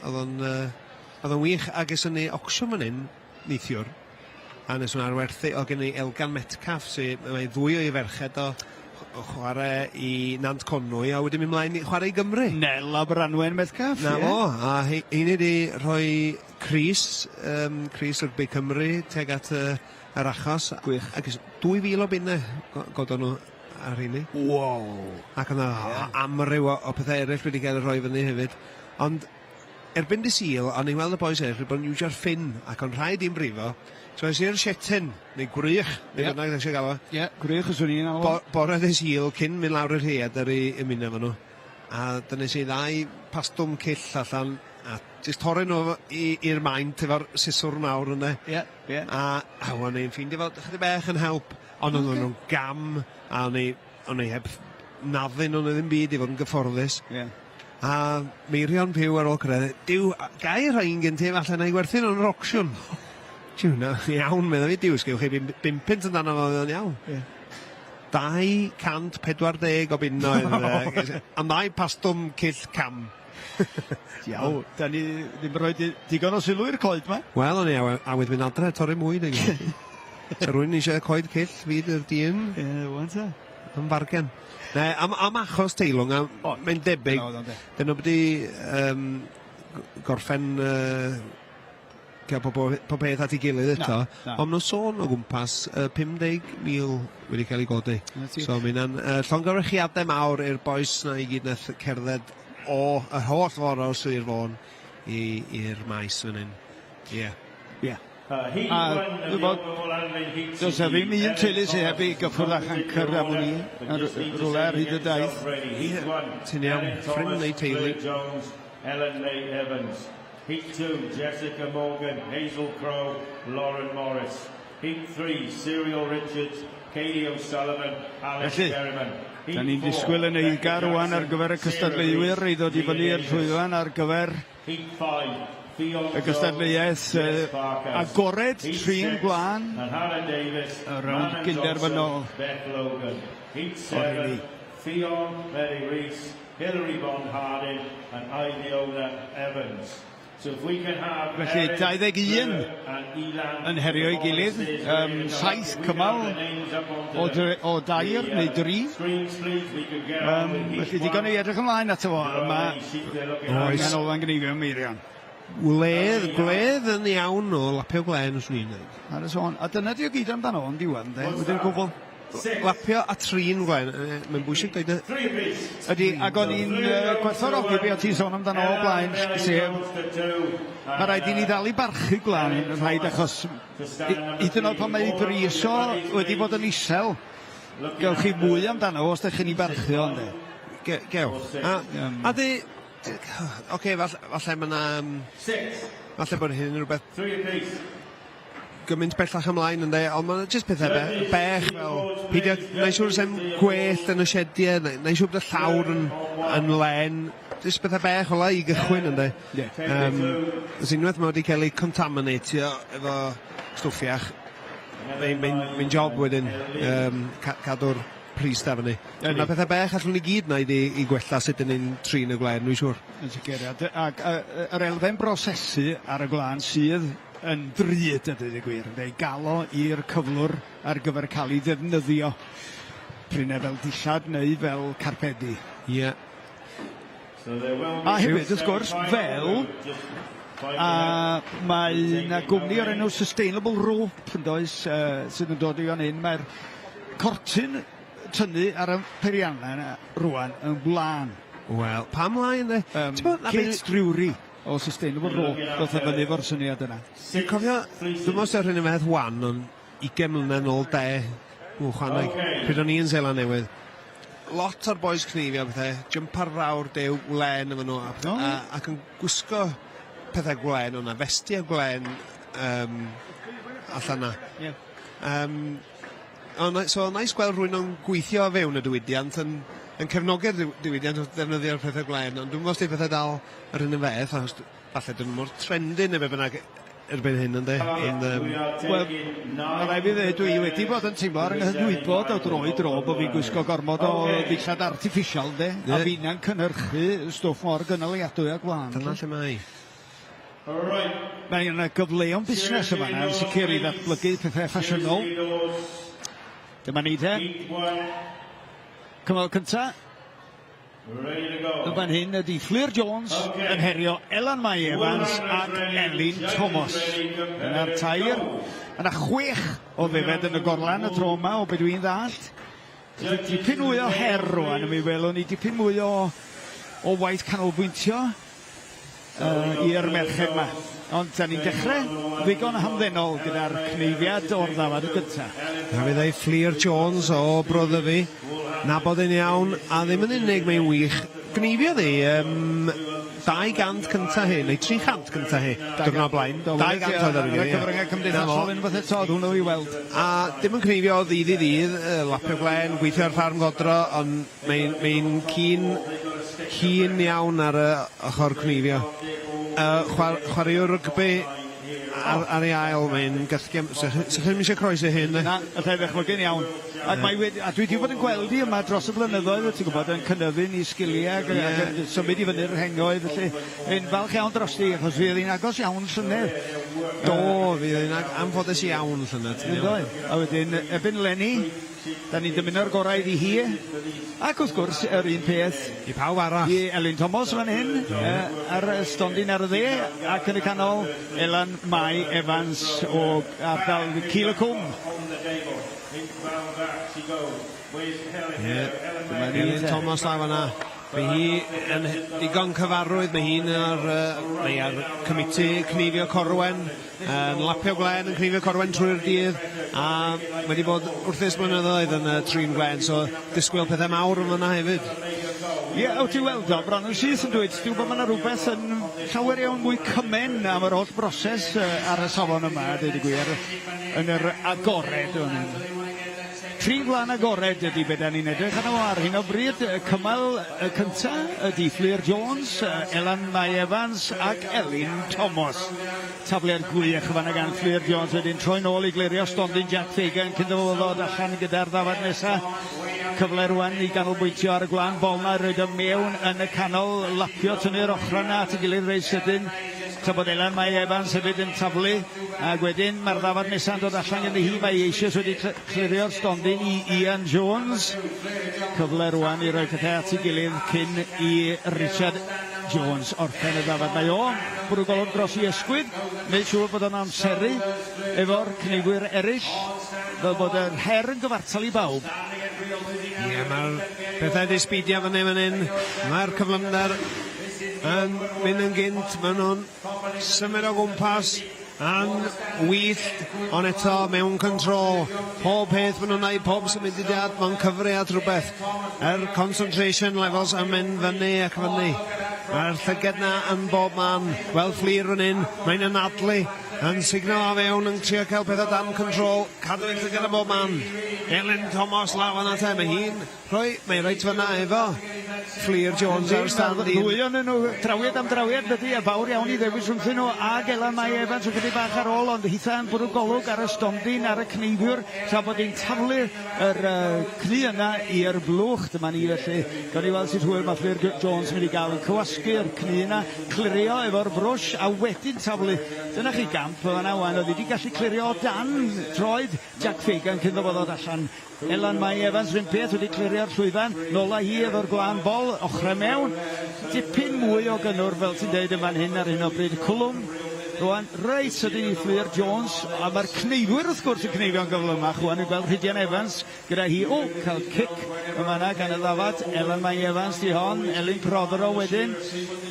o'n wych, ac eson ni ocsiwn fan hyn neithiwr, a nes o'n arwerthu o gen i Elgan Metcalf, sy'n mae 2 o'i ferched o chwarae i Nant Conwy, a wedi mynd mlaen i chwarae i Gymru. Nel a Branwen Metcalf. Na fo, a hyn wedi rhoi Cris rygbi Cymru teg at yr achos. Gwych. Ac 2,000 o bunnau godon nhw ar hynny. Wow. Ac yna amryw o pethau eraill wedi cael ei rhoi fyny hefyd. Ond erbyn dy Sul, o'n i'n weld y boes eraill bod yn iwsio'r ffin, ac o'n rhaid i'n brifo. So es i'r Shetyn, neu Gwrych, neu bynnag eisiau gael o. Ie, Gwrych ys o'n i'n alw. Bore dy Sul, cyn mynd lawr i'r Rhaeadr i ymuno efo nhw. A dyna si 2 pastwm cyll allan, a jyst torri nhw i'r maint efo'r siswr mawr yna. Ie. A o'n i'n ffeindio fel chydig bech yn help, ond o'n nhw'n gam, a o'n i heb naddyn o'n ddim byd i fod yn gyfforddus. A Meirion Piw ar ôl cyrraedd, diw, gai rhain gen ti falle na i gwerthu nhw'n rocsiwn. Tiw, na, iawn, meddwl fi, diw, sgywch chi 5 pint yn dan o fod yn iawn. 240 o bunnoedd, am 2 pastwm cyll cam. Iaw, da ni ddim rhoi digon o sylw i'r coed ma. Wel, o'n i awydd mynd adre, torri mwy. Ta rwy'n eisiau coed cyll, fyd yr dyn. Wan ta. Yn fargen. Ne, am achos teilwng, mae'n debyg, dyn nhw wedi gorffen cael pob peth at ei gilydd eto, ond nhw'n sôn o gwmpas 50,000 wedi cael ei godi. So mae'n llongyfrychiadau mawr i'r boes na i gyd nath cerdded o y holl ffordd o Sir Fôn i'r maes fan hyn. Ie. A does e ddim un teulu sy'n heb i gyffwrdd a chancer am ni ar rwle ar hyd y daith. Ti'n iawn, ffrind neu teulu. Heat 2, Jessica Morgan, Hazel Crow, Lauren Morris. Heat 3, Cyril Richards, Katie O'Sullivan, Alex Berryman. Da ni'n disgwyl yn eiga rwan ar gyfer y cystadleuwyr i ddod i fyny i'r llwyfan ar gyfer y cystadleuaeth agored trin gwlan y rownd gynderfynol. Heat 7, Fionn, Mary Rees, Hilary Bond Harding and Ileona Evans. Felly 21 yn herio i gilydd, 7 cymal o dair neu 3. Felly digon i edrych ymlaen ato fo, yma yn Olwan Gneifio Meirion. Gwledd yn iawn o lapio glen os ni'n dweud. A dyna di o gyd amdano o'n diwan, wedi'n gwbl. Lapio a trin glen, mae'n bwysig dweud ydy, ac o'n i'n gwerthfawrogi be o ti sôn amdano o blaen, sef mae rhaid i ni ddal i barchu glan yn rhaid achos hyd yn oed pan mae briso wedi bod yn isel gewch chi mwy amdano os ydych chi'n ei barchu o'n de. Gewch. A di, oce, falle mae yna falle bod hyn yn rhywbeth gymaint bellach ymlaen yn de, ond mae'n jyst pethau bech fel pidio, neu siwr sem gwell yn y siediau, neu siwr bod y llawr yn len, jyst pethau bech ola i gychwyn yn de. Ys unwaith mae wedi cael ei contaminatio efo stwffiach, mae'n job wedyn cadw'r pris da fyny. Mae pethau bech allwn ni gyd wneud i gwella sut yn ein trin y glen, dwi'n siwr. Ac yr elfen brosesu ar y glan sydd yn drud ydy gwir, neu galo i'r cyflwr ar gyfer cael ei ddefnyddio prynau fel dillad neu fel carpedi. Ie. A hefyd, wrth gwrs, fel mae yna gwmni o'r enw Sustainable Rope yn does, sydd yn dod i fan hyn. Mae'r cortyn tynnu ar y peiriannau rwan yn blaen. Wel, pa mlaen de? Kate Drury o Sustainable Rope, doedd e fyny fo'r syniad yna. Dwi'n cofio, dwi'n meddwl sy'n rhywun yn meddwl wan, ond 20 mlynedd nôl chwaneg, pryd o'n i'n Seland Newydd. Lot o'r boes Cneifio bethau, jump ar rawr dew glen efo nhw, ac yn gwisgo pethau glen o'na, festi o glen allan na. So, nais gweld rhywun o'n gweithio fewn y diwydiant yn cefnogi'r diwydiant o ddefnyddio'r pethau glen, ond dwi'n meddwl sydd pethau dal yr un y feth, achos falle dyn nhw mor trendyn efo bynnag erbyn hyn yn de. Wel, mae rai fi ddweud, dwi wedi bod yn teimlo ar ynghynnwybod o dro i dro bod fi'n gwisgo gormod o ddillad artiffisial, de, a fi'n cynhyrchu stwff mor gynaliadwy a glan. Dyna lle mae. Mae yna gyfleon busnes yma, yn sicr i ddatblygu pethau ffasiynol. Dyma ni te. Cymal cynta. Y fan hyn ydy Fleur Jones yn herio Elan Mae Evans ac Elin Thomas. Yna'r tair. Yna 6 o ddefed yn y gorlan y tro yma o be dwi'n ddallt. Dipyn mwy o her rwan, mi welwn ni dipyn mwy o waith canolbwyntio i'r merched yma. Ond da ni'n dechrau ddigon hamddenol gyda'r cneifiad o'r ddafad y gyntaf. Na fydd ei Fleur Jones o brodda fi. Nabod yn iawn, a ddim yn unig mae'n wych. Gneifio ddi 200 cynta hi, neu 300 cynta hi, diwrnod blaen. 200 oedd ar ynny. Cyfryngau cymdeithasol yn fath eto, hwnnw i weld. A dim yn cneifio ddydd i ddydd, lapio glen, gweithio ar ffarm godro, ond mae'n cyn iawn ar y ochr cneifio. Chwaraewr rygbi ar ei ail, mae'n gysgu, sy'n chi'n eisiau croesi hyn? Na, y lle ddechmygu'n iawn. A dwi wedi bod yn gweld hi yma dros y blynyddoedd, ti'n gwybod, yn cynyddu'n i sgiliau ac symud i fyny'r hengoedd, felly yn falch iawn dros ti, achos fydd hi'n agos iawn llynedd. Do, fydd hi'n anffodus iawn llynedd. A wedyn, ebyn Lenny, da ni'n dymuno'r gorau i hi, ac wrth gwrs, yr un peth I pawb arall. I Elin Thomas fan hyn, ar y stondin ar y dde, ac yn y canol, Elan Mai Evans o ardal Cilacwm. Elin Thomas law yna. Mae hi yn digon cyfarwydd, mae ar comiti Cnifio Corwen, yn lapio glen yn Cnifio Corwen trwy'r dydd, a mae wedi bod wrthus blynyddoedd yn trin glen, so disgwyl pethau mawr yn yna hefyd. Ie, wyt ti weld o, bron yn syth yn dweud, dwi'n bod yna rhywbeth yn llawer iawn mwy cymen am yr holl broses ar y safon yma, dweud y gwir, yn yr agored o'n hyn. Tri glan agored ydy beth da ni'n edrych arno ar hyn o bryd. Cymal y cyntaf ydy Fleur Jones, Elan Mai Evans ac Elin Thomas. Tafliad gwych fanna gan Fleur Jones wedyn troi nôl i glirio stondin Jack Fagan cyn ddod allan gyda'r ddafad nesaf. Cyfle rwan i ganolbwyntio ar y glan bol na, roed y mewn yn y canol, lapio tynnu'r ochr yna at y gilydd reis ydyn. Ta bod Elan Mai Evans hefyd yn taflu, ac wedyn mae'r ddafad nesaf yn dod allan yn hi, mae eisiau wedi clirio'r stondin i Ian Jones. Cyfle rwan i roi pethau at ei gilydd cyn i Richard Jones orffen y ddafad. Mae o, bwrw golwg dros i ysgwyd, neu siŵr bod o'n amseru efo'r cneifwyr eraill, fel bod yr her yn gyfartal i bawb. Ie, mae'r pethau di sbidio fan hyn, mae'r cyflymder yn mynd yn gynt, maen nhw'n symud o gwmpas, yn wyllt, ond eto mewn control. Pob peth maen nhw'n neud, pob symudiad, mae'n cyfri at rhywbeth. Concentration levels yn mynd fyny ac fyny. Mae'r llyged na yn bob man. Wel, Fleer fan hyn, mae'n anadlu, yn signal a fewn yn trio cael pethau dan control, cadw i'n llyged a bob man. Elin Thomas law yna te, mae hi'n mae reit fyna efo Fleur Jones ar standi. Ddwy o'n nhw drawiad am drawiad byddi, a fawr iawn i ddewis rhwngthyn nhw ag Elan Mai Evans yn chydig bach ar ôl, ond hitha yn bwrw golwg ar y stondin ar y cneifwyr, tra bod hi'n taflu yr cni yna i'r blwch. Dyma ni felly, gawn ni weld sut hwyl mae Fleur Jones yn mynd i gael yn cywasgu'r cni yna, clirio efo'r brwsh a wedyn taflu. Dyna chi gamp yna wan, oedd wedi gallu clirio o dan droed Jack Fagan cyn ddod allan. Elan Mai Evans rhywun peth wedi clirio'r llwyfan, nola hi efo'r glan bol, ochrau mewn, dipyn mwy o gynnwr fel ti'n deud yma'n hyn ar hyn o bryd. Cwlwm, rwan reit ydy Fleur Jones, a mae'r cneifwyr wrth gwrs yn cneifio'n gyflymach. Rwan yn gweld Rhydian Evans gyda hi, cael cic yma yna gan y ddafad. Elan Mai Evans di hon, Elin Prothero wedyn,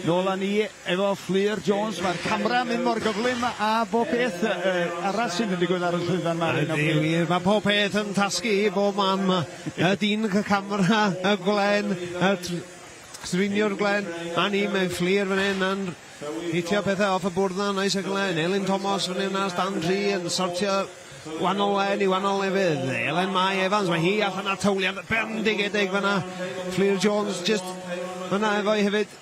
nôl â ni efo Fleur Jones. Mae'r camera mynd mor gyflym a bob peth arall sy'n mynd i gweld ar y llwyfan yma. Mae pob peth yn tasgu i bob man yma. Y dyn y camera, y glen, y strinio'r glen, a ni mewn Fleur fan hyn yn hitio pethau off y bwrdd na, nice y glen. Elin Thomas fan hyn ar stand 3 yn sortio wannol len i wannol lefydd. Elan Mai Evans, mae hi allan ar tawliad bendigedig fanna. Fleur Jones just fanna efo'i hefyd.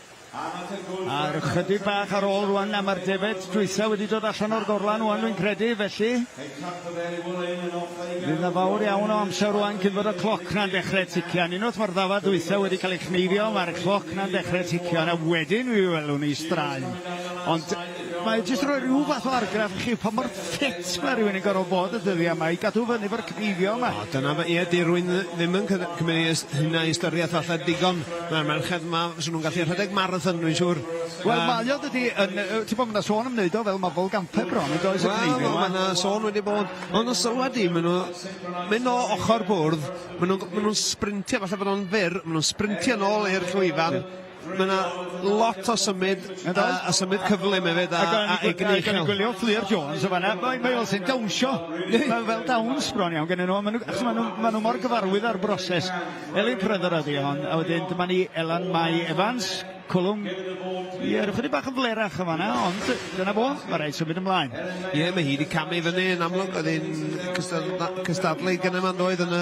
A'r chydig bach ar ôl rwan am yr defed dwytha wedi dod allan o'r gorlan rwan, dwi'n credu, felly fydd na fawr iawn o amser rwan cyn fod y cloc na'n dechrau ticio. Unwaith mae'r ddafad dwytha wedi cael ei chnifio, mae'r cloc na'n dechrau ticio, a wedyn mi welwn ni straen. Ond mae jyst rhoi rhyw fath o argraff chi pa mor ffit mae rhywun yn gorfod bod y dyddiau yma i gadw fyny fo'r cnifio yma. Dyna di rwy'n ddim yn cymryd hynna i ystyriaeth falle digon. Mae'r merched yma, sy'n nhw'n gallu rhedeg marathon, dwi'n siŵr. Wel, mae o dydi, ti'n bod yna sôn am wneud o fel mafol gampau bron, yn does y cnifio yma. Mae yna sôn wedi bod, ond yn sylwedu, maen nhw'n mynd o ochr bwrdd, maen nhw'n sprintio, falle bod nhw'n fyr, maen nhw'n sprintio nôl i'r llwyfan. Mae yna lot o symud, a symud cyflym hefyd, a egni uchel. Gwylio Fleur Jones o fanna, mae o sy'n dawnsio, fel dawns bron iawn gen nhw, maen nhw mor gyfarwydd ar broses. Elin Prothero ydi hon, a wedyn dyma ni Elan Mai Evans, Cwlwm, chydig bach yn flerach o fanna, ond dyna bo, mae rhaid symud ymlaen. Ie, mae hi wedi camu fyny yn amlwg, oedd hi'n cystadlu gen yma doedd yn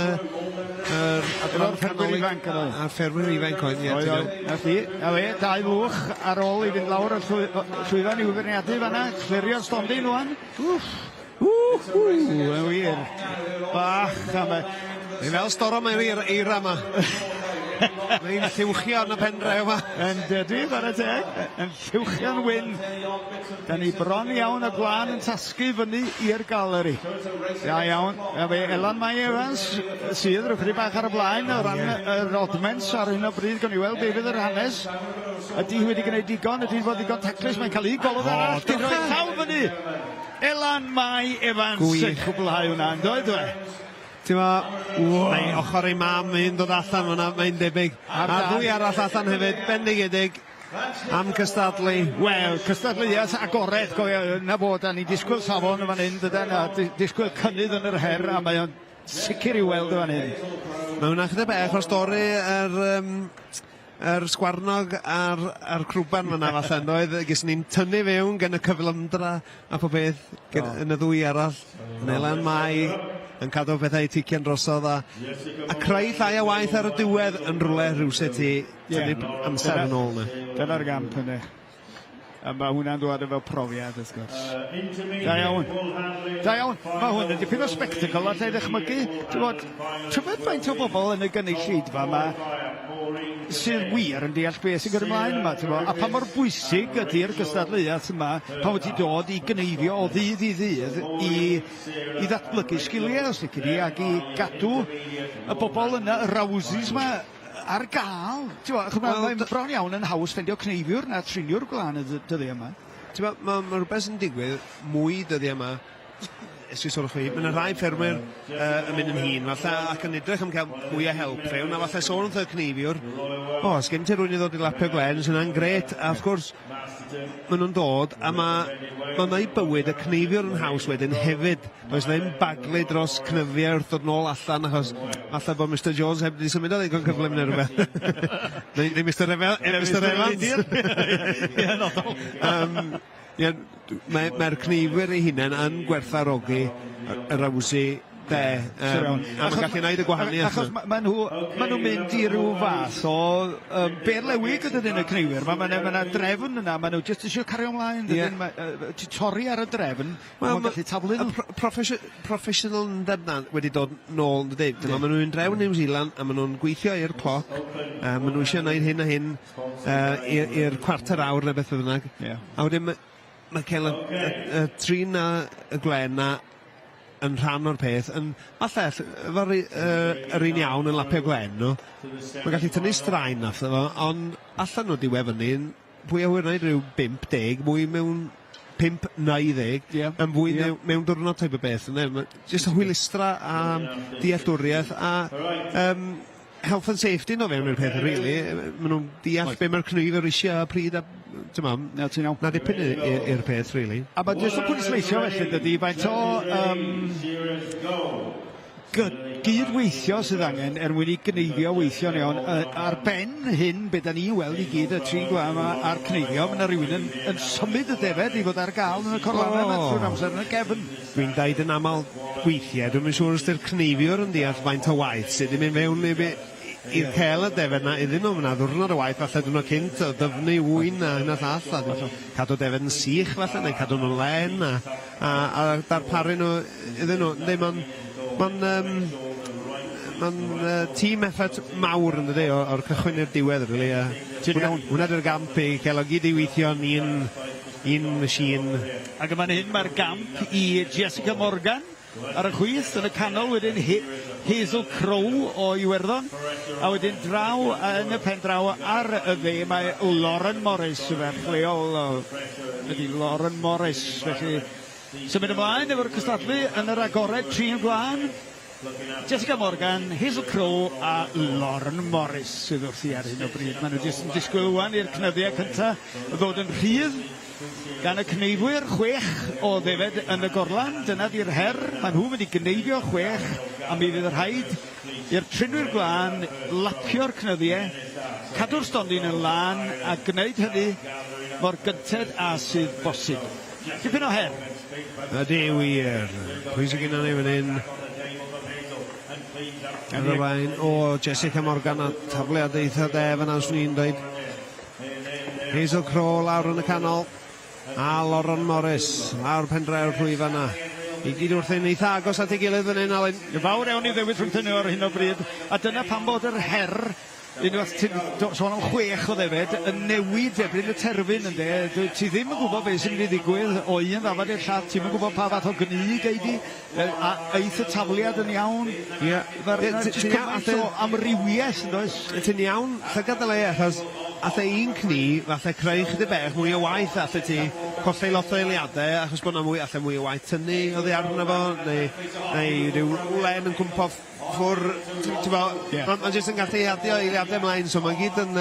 A'r ffermwyr ifanc yn oedd. A'r ffermwyr ifanc oedd, ie. A fe, dau lwch ar ôl i fynd lawr y llwyfan i wyfyrniadu fanna, clirio'r stondin rwan. Yn wir. Bach am Ni fel storom mae'r eira yma. Mae'n lliwchio yn y pendraw yma. Yn dydy, fara teg, yn lliwchio'n wyn. Da ni bron iawn y blaen yn tasgu fyny i'r galeri. Iawn. Elan Mai Evans sydd rhywbeth bach ar y blaen o ran yr odmens ar hyn o bryd. Gan i weld David yr hanes. Ydy wedi gwneud digon, ydy fod digon taclus. Mae'n cael ei golwg arall. Dwi'n rhoi llaw fyny. Elan Mai Evans yn cwblhau hwnna. Yn dod dwe? Mae ochr ei mam yn dod allan fyna, mae'n debyg. A ddwy arall allan hefyd, bendigedig am cystadlu. Wel, cystadleuaeth agored, na bod, a ni disgwyl safon yn fan hyn, dydyn, a disgwyl cynnydd yn yr her, a mae o'n sicr i weld yn fan hyn. Mae hwnna chydig bech o'r stori yr sgwarnog a'r crwban fyna falle, doedd, gysyn ni'n tynnu fewn gen y cyflymdra a pob beth yn y ddwy arall. Elan Mai yn cadw bethau tician drosodd a creu llai o waith ar y diwedd yn rhywle rhywsut i tynnu amser yn ôl yna. Dyna'r gamp yna. A mae hwnna'n dod efo profiad, wrth gwrs. Da iawn. Da iawn. Mae hwn yn dipyn o spectacle a lle ddechmygu. Tybed faint o bobl yn y gynulleidfa yma sydd wir yn deall beth sy'n gyda ymlaen yma. A pa mor bwysig ydy'r gystadleuaeth yma pan wedi dod i gneifio o ddydd i ddydd i ddatblygu sgiliau os licio ni ac i gadw y bobl yna, y rawsis yma ar gael. Mae'n bron iawn yn haws ffendio cneifiwr na triniwr gwlan y dyddi yma. Mae rhywbeth yn digwydd mwy dyddi yma. Mae'n rhai ffermwyr yn mynd yn hun falle ac yn edrych am cael mwy o help fewn a falle sôn wrth y cneifiwr sgen ti rwy'n i ddod i lapio glen sy'n yna'n gret a wrth gwrs maen nhw'n dod a mae'n ei bywyd y cneifiwr yn haws wedyn hefyd oes ddim baglu dros cnyddiau wrth dod nôl allan achos falle bod Mr Jones heb wedi symud o ddigon cyflym neu rhywbeth neu Mr Evans Mae'r cneifiwr ei hunain yn gwerthfawrogi y rawsi de a mae'n gallu gwneud y gwahaniaeth achos maen nhw'n mynd i ryw fath o berlewig ydyn y cneifiwr mae yna drefn yna maen nhw jyst eisiau cario ymlaen torri ar y drefn maen gallu taflu nhw professional yna wedi dod nôl yn dweud maen nhw'n drew New Zealand a maen nhw'n gweithio i'r cloc maen nhw eisiau gwneud hyn a hyn i'r cwarter awr neu beth bynnag a wedyn mae cael y trin a y glen na yn rhan o'r peth yn falle efo'r un iawn yn lapio glen nhw mae'n gallu tynnu straen ond allan nhw diwedd fyny pwy a hwyr wneud rhyw 5-10 mwy mewn 5-9 yn fwy mewn diwrnod type o beth jyst y hwylustra a dealltwriaeth a health and safety no fewn i'r peth really maen nhw'n deall be mae'r cnwyfr eisiau a pryd a na dipyn i'r peth really a mae jyst yn pwysleisio felly dydy faint o gydweithio sydd angen mwyn i gneifio weithio'n iawn ar ben hyn be da ni weld i gyd y tri gwa a'r cneifio mae yna rhywun yn symud y defed i fod ar gael yn y corlanau yma trwy'r amser yn y gefn dwi'n dweud yn aml weithiau dwi'n siŵr os ydy'r cneifiwr yn deall faint o waith sydd yn mynd fewn i'r cael y defed na iddyn nhw yna ddwrnod o waith falle dwi'n cynt o dyfnu wyn a hynna llall a cadw defed yn sych falle neu cadw nhw'n len a darparu nhw iddyn nhw mae'n tîm effort mawr yn dweud o'r cychwyn i'r diwedd really hwnna dy'r gamp i cael o gyd i weithio yn un machine ac yma'n hyn mae'r gamp i Jessica Morgan ar y chwith yn y canol wedyn Hazel Crow o Iwerddon a wedyn draw yn y pen draw ar y dde mae Lauren Morris leol ydy Lauren Morris felly symud ymlaen efo'r cystadlu yn yr agored trin gwlan Jessica Morgan, Hazel Crow a Lauren Morris sydd wrthi ar hyn o bryd. Maen nhw jyst yn disgwyl wan i'r cnyddiau cyntaf ddod yn rhydd gan y cneifwyr 6 o ddefed yn y gorlan. Dyna di'r her. Maen nhw wedi gneifio 6 a mi fydd yr rhaid i'r trinwyr glân lapio'r cnyddiau, cadw'r stondin yn lan a gwneud hynny mor gynted a sydd bosib. Dipyn o her. Ydy wir. Pwy sy'n gyda ni fan hyn? Arwain o Jessica Morgan a tafliad eitha defn as ni'n dweud Hazel Crow lawr yn y canol a Lauren Morris lawr pendrau'r rhwyf yna I gyd wrthyn eitha agos at ei gilydd fan hyn, Alun. Fawr iawn i ddewis rhwng nhw ar hyn o bryd. A dyna pan bod yr her, unwaith ti'n sôn am 6 o ddefed, yn newid erbyn y terfyn, ynddo. Ti ddim yn gwybod beth sy'n mynd i ddigwydd o un ddafad i'r llall, ti'n yn gwybod pa fath o gynnig eidi, a eith y tafliad yn iawn. Ie. Jyst cymaint o amrywiaeth, yn does? Ti'n iawn, llygad y le, achos ath un cni, falle creu chydig bech mwy o waith, ath ti collei lot o eiliadau, achos bod yna mwy o waith tynnu o ddi arno fo, neu rhyw len yn cwmpo ffwr, mae'n jyst yn gallu adio eiliadau ymlaen, so mae'n gyd yn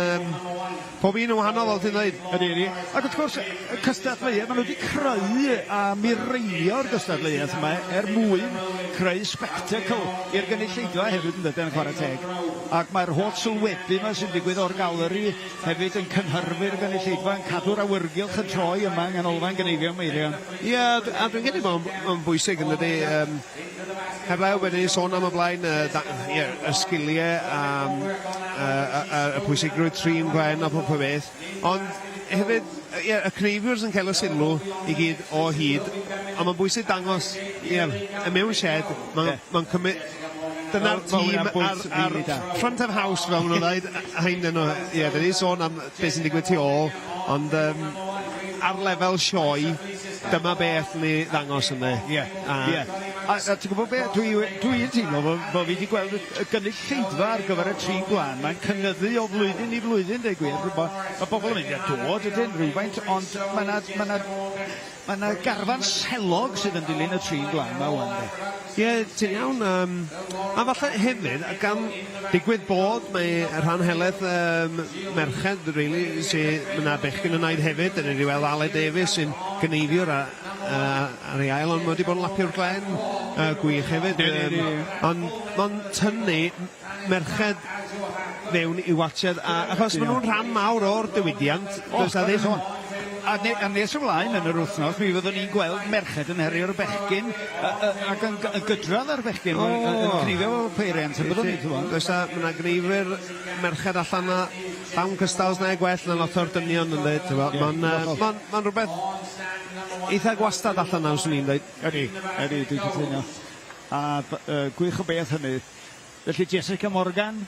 pob un yn wahanol, fel ti'n dweud. Ydy. Ac wrth gwrs, y cystadleuaeth, maen nhw wedi creu a mireilio'r cystadleuaeth yma mwyn creu spectacle i'r gynulleidfa hefyd yn dydyn chwarae teg. Ac mae'r holl sylwebu yma sy'n digwydd o'r galeri hefyd yn cynhyrfu'r gynulleidfa, yn cadw'r awyrgylch y troi yma yng Nghanolfan Gneifio Meirion. Ie, a dwi'n credu bod yn bwysig yn ydy, heblaw wedi sôn am y blaen y sgiliau y pwysigrwydd trin gwen a pob beth, ond hefyd y cneifiwrs yn cael y sylw i gyd o hyd, a mae'n bwysig dangos y mewn shed, mae'n cymryd dyna'r tîm ar front of house fel maen nhw'n dweud, dyn ni sôn am beth sy'n digwydd tu ôl, ond ar lefel sioe, dyma beth ni ddangos yn dde. A ti'n gwybod beth, dwi'n teimlo bod fi wedi gweld y gynulleidfa ar gyfer y 3 gwan. Mae'n cynyddu o flwyddyn i flwyddyn, dweud gwir. Mae bobl yn mynd i'r dod ydyn rhywfaint, ond mae yna garfan selog sydd yn dilyn y 3 gwan yma wan. Ie, ti'n iawn. A falle hefyd, gan digwydd bod mae rhan heledd merched, really, sy'n yna bechgyn yn wneud hefyd, yn ei weld Aled Davies sy'n gyneifiwr ar ei ail, ond mae wedi bod yn lapio'r glen gwych hefyd. Ond mae'n tynnu merched fewn i watched, achos maen nhw'n rhan mawr o'r diwydiant. A nes ymlaen yn yr wythnos, mi fyddwn ni'n gweld merched yn herio'r bechgyn ac yn gydradd ar bechgyn yn cnifio o peiriant. Does yna gneifwyr merched allan na llawn cystals neu gwell na lot o'r dynion yn dweud. Mae'n rhywbeth eitha gwastad allan na, swn i'n dweud. Ydy, dwi'n cytuno. A gwych o beth hynny. Felly Jessica Morgan,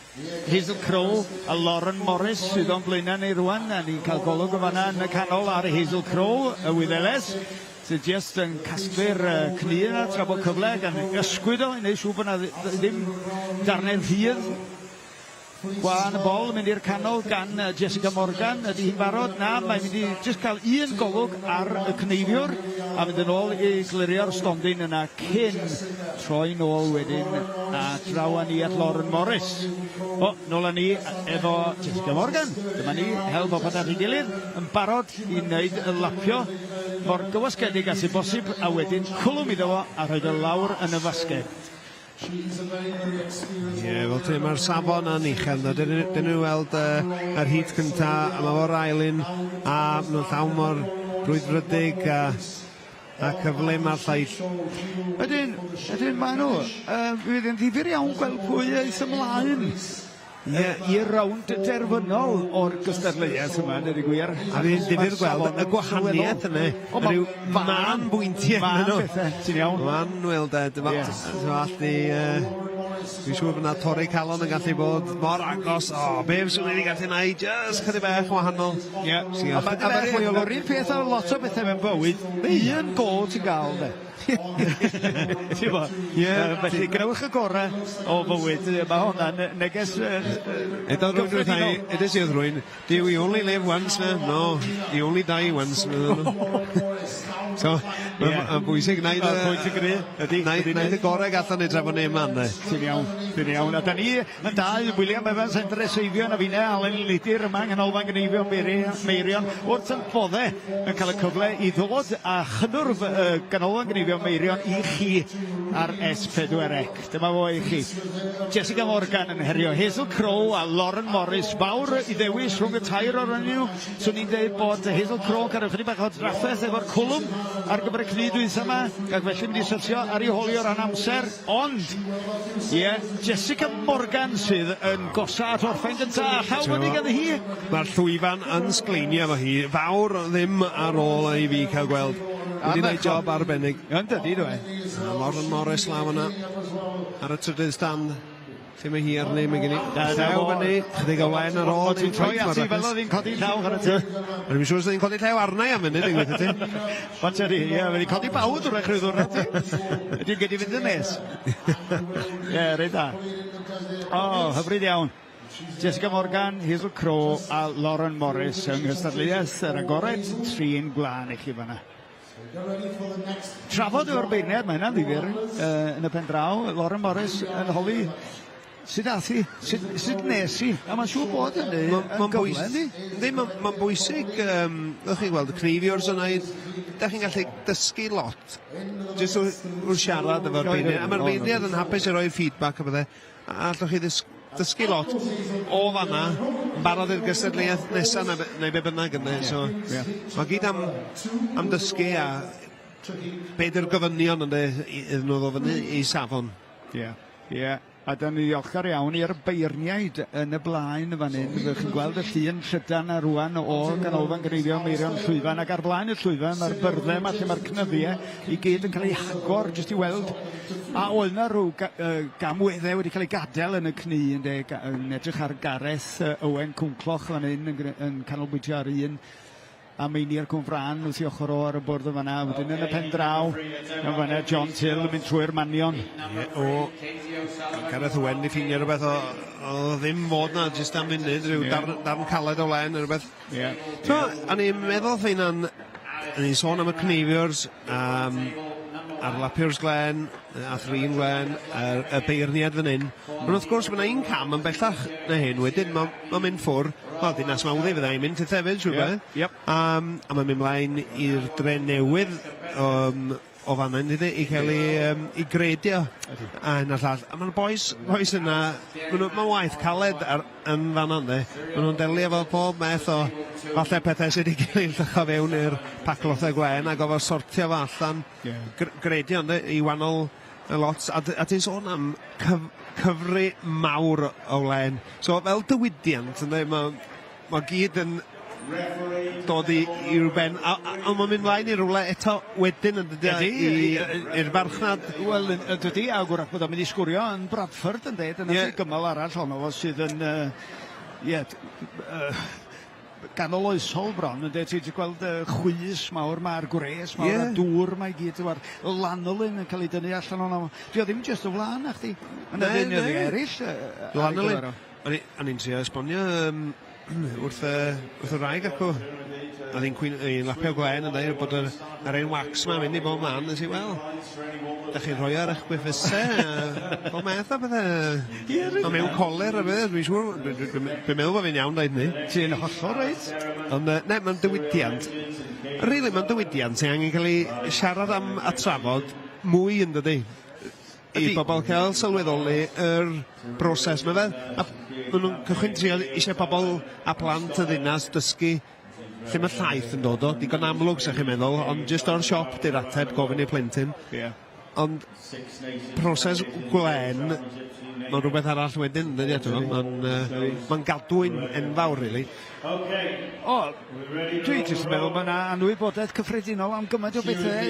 Hazel Crow a Lauren Morris sydd o'n blaenau ni rwan, a ni'n cael golwg o fanna yn y canol ar Hazel Crow, y Wyddeles, sydd just yn casglu'r cni yna tra bod cyfle gan ysgwyd o, i wneud siŵr bod yna ddim darnau ddydd. Gwan y bol yn mynd i'r canol gan Jessica Morgan. Ydy hi'n barod? Na, mae'n mynd i just cael un golwg ar y cneifiwr a mynd yn ôl i glirio'r stondin yna cyn troi nôl wedyn a draw â ni at Lauren Morris. Nôl â ni efo Jessica Morgan. Dyma ni, hel bobad at ei gilydd, yn barod i wneud y lapio mor gywasgedig a sy'n bosib a wedyn cwlwm iddo fo a rhoid y lawr yn y fasged. Fel ti, mae'r safon yn uchel. Dyn nhw weld yr hyd cynta, a mae fo'r ailyn, a nhw'n llawn mor brwydfrydig a cyflym ar llaill. Ydyn maen nhw. Fydd yn ddifur iawn gweld pwy eith ymlaen i'r rownd derfynol o'r gystadleuaeth yma, nid i gwir. A fi'n ddifur gweld y gwahaniaeth yna. Rhyw man bwyntiau yn nhw. Ti'n iawn? Man, wel, dwi'n siŵr bod yna torri calon yn gallu bod mor agos. Beth sy'n wedi gallu gwneud, just chydig bech wahanol. Yr un peth o lot o bethau mewn bywyd, un gol ti'n gael, de. Felly gnewch y gorau o bywyd, mae hwnna'n neges gyffredinol. Edys i'r rwy'n, do we only live once? No, you only die once. So, mae'n bwysig gwneud y gorau gallwn ni drafod neu man. Ti'n iawn. A da ni yn dau, Wil Hendreseifion a finne Alun Elidyr yma yng Nghanolfan Gneifio Meirion wrth yn boddau yn cael y cyfle i ddod a chynnwrf Ganolfan Gneifio Meirion i chi ar S4C. Dyma fo i chi. Jessica Morgan yn herio Hazel Crow a Lauren Morris. Fawr i ddewis rhwng y tair o'r nhw. Swn i'n dweud bod Hazel Crow yn cael ychydig bach o draffaeth efo'r cwlwm ar gyfer y cnid dwytha yma, ac felly mynd i syrtio ar ei holi o ran amser, ond Jessica Morgan sydd yn gosa at orffen gynta. Llaw fyny gan hi. Mae'r llwyfan yn sgleinio efo hi, fawr ddim ar ôl i fi cael gweld. Wedi gwneud job arbennig. Yn dydi, dwi. Lauren Morris law yna ar y trydydd stand. Lle mae hi arni, mae gen i llaw fyny, chydig o wen ar ôl. Ti'n troi ati fel oedd hi'n codi llaw ar y ty. Rwy'n siŵr sydd hi'n codi llaw arna i am fyny, dwi'n gweithio ti. Wat ydi, ie, wedi codi bawd o'r echrwyddwr na ti. Ydy'n gedi fynd yn nes. Ie, reit da. O, hyfryd iawn. Jessica Morgan, Hazel Crow a Lauren Morris yng nghystadleuaeth yr agored 3 glân i chi fanna. Trafod o'r beirniad, mae hynna'n ddifur yn y pen draw. Lauren Morris yn holi sut ath hi, sut nes i, a mae'n siŵr bod hynny yn gyfle ni. Mae'n bwysig, ddech chi'n gweld, y Gneifio'r yn wneud, ddech chi'n gallu dysgu lot, jyst wrth siarad efo'r beirniad, a mae'r beirniad yn hapus i roi'r feedback a bydde, a allwch chi dysgu lot o fanna, yn barod i'r gystadleuaeth nesaf neu be bynnag yna, so mae gyd am dysgu a beth yw'r gofynion yna iddyn nhw ddod fyny i safon. Ie. A da ni ddiolchgar iawn i'r beirniaid yn y blaen fan hyn. Fych chi'n gweld y llun trydan a rwan o ganolfan Gneifio Meirion Llwyfan, ac ar blaen y llwyfan mae'r byrddau yma lle mae'r cnyddiau i gyd yn cael ei hagor jyst i weld. A oedd yna rhyw gamweddau wedi cael ei gadael yn y cni, yn edrych ar Gareth Owen Cwncloch fan hyn yn canolbwyntio ar un. A Meini'r Cwmfran wrth i ochr o ar y bwrdd o fanna. Wedyn yn y pen draw, yn fanna John Till yn mynd trwy'r manion. Gareth Owen i ffinio rhywbeth o ddim fod na, jyst am munud, rhyw darn caled o len, rhywbeth. So, a ni'n meddwl ffeinan, a ni'n sôn am y Cneifiwrs, ar Lapio'r Glen, a Thrin Glen, y beirniad fan hyn. Ond wrth gwrs, mae yna un cam yn bellach na hyn, wedyn mae'n mynd ffwr. Wel, dinas mawddi fyddai mynd i thefyd, siwr beth. A mae'n mynd mlaen i'r dre newydd o fanna i cael ei gredio a hyn a llall. A mae'r boes yna, mae'n waith caled yn fanna ynddi. Mae nhw'n delio efo pob meth o falle pethau sydd wedi cael ei llycho fewn i'r paclothau gwen a gofod sortio fo allan. Gredio ynddi, i wannol y lot. A ti'n sôn am cyfru mawr o len. So fel diwydiant, mae gyd yn dod i'r ben, a mae'n mynd mlaen i rwle eto wedyn i'r farchnad. Wel, dydy awgwrach bod o'n mynd i sgwrio yn Bradford yn dweud, yn y gymal arall honno fo sydd yn ganoloesol bron, yn dweud, ti'n gweld chwys mawr, mae'r gwres mawr, a dŵr mae gyd, efo'r lanolin yn cael ei dynnu allan o'na. Dwi o ddim jyst o flaen, na chdi? Yn y ddeunydd eraill. Lanolin. A ni'n trio esbonio wrth y rhaeg acw. A ni'n lapio glen yn dweud bod yr ein wax ma'n mynd i bob man. Nes i, wel, da chi'n rhoi ar eich gwyffusau, bob meth o bethau. A mewn coler a beth, dwi'n siŵr, dwi'n meddwl bod fi'n iawn dweud ni. Ti'n hollol reit? Ond, ne, mae'n diwydiant. Really, mae'n diwydiant sy'n angen cael ei siarad am a trafod mwy yn dydi. I bobl cael sylweddoli yr broses yma fe. A maen nhw'n cychwyn trio eisiau pobl a plant y ddinas dysgu lle mae llaeth yn dod o. Digon amlwg, sa'ch chi'n meddwl, ond jyst o'r siop di'r ateb gofyn i'r plentyn. Ond proses gwen, mae'n rhywbeth arall wedyn, dydy eto. Mae'n gadwyn enfawr, really. Dwi'n jyst yn meddwl, mae yna anwybodaeth cyffredinol am gymaint o bethau.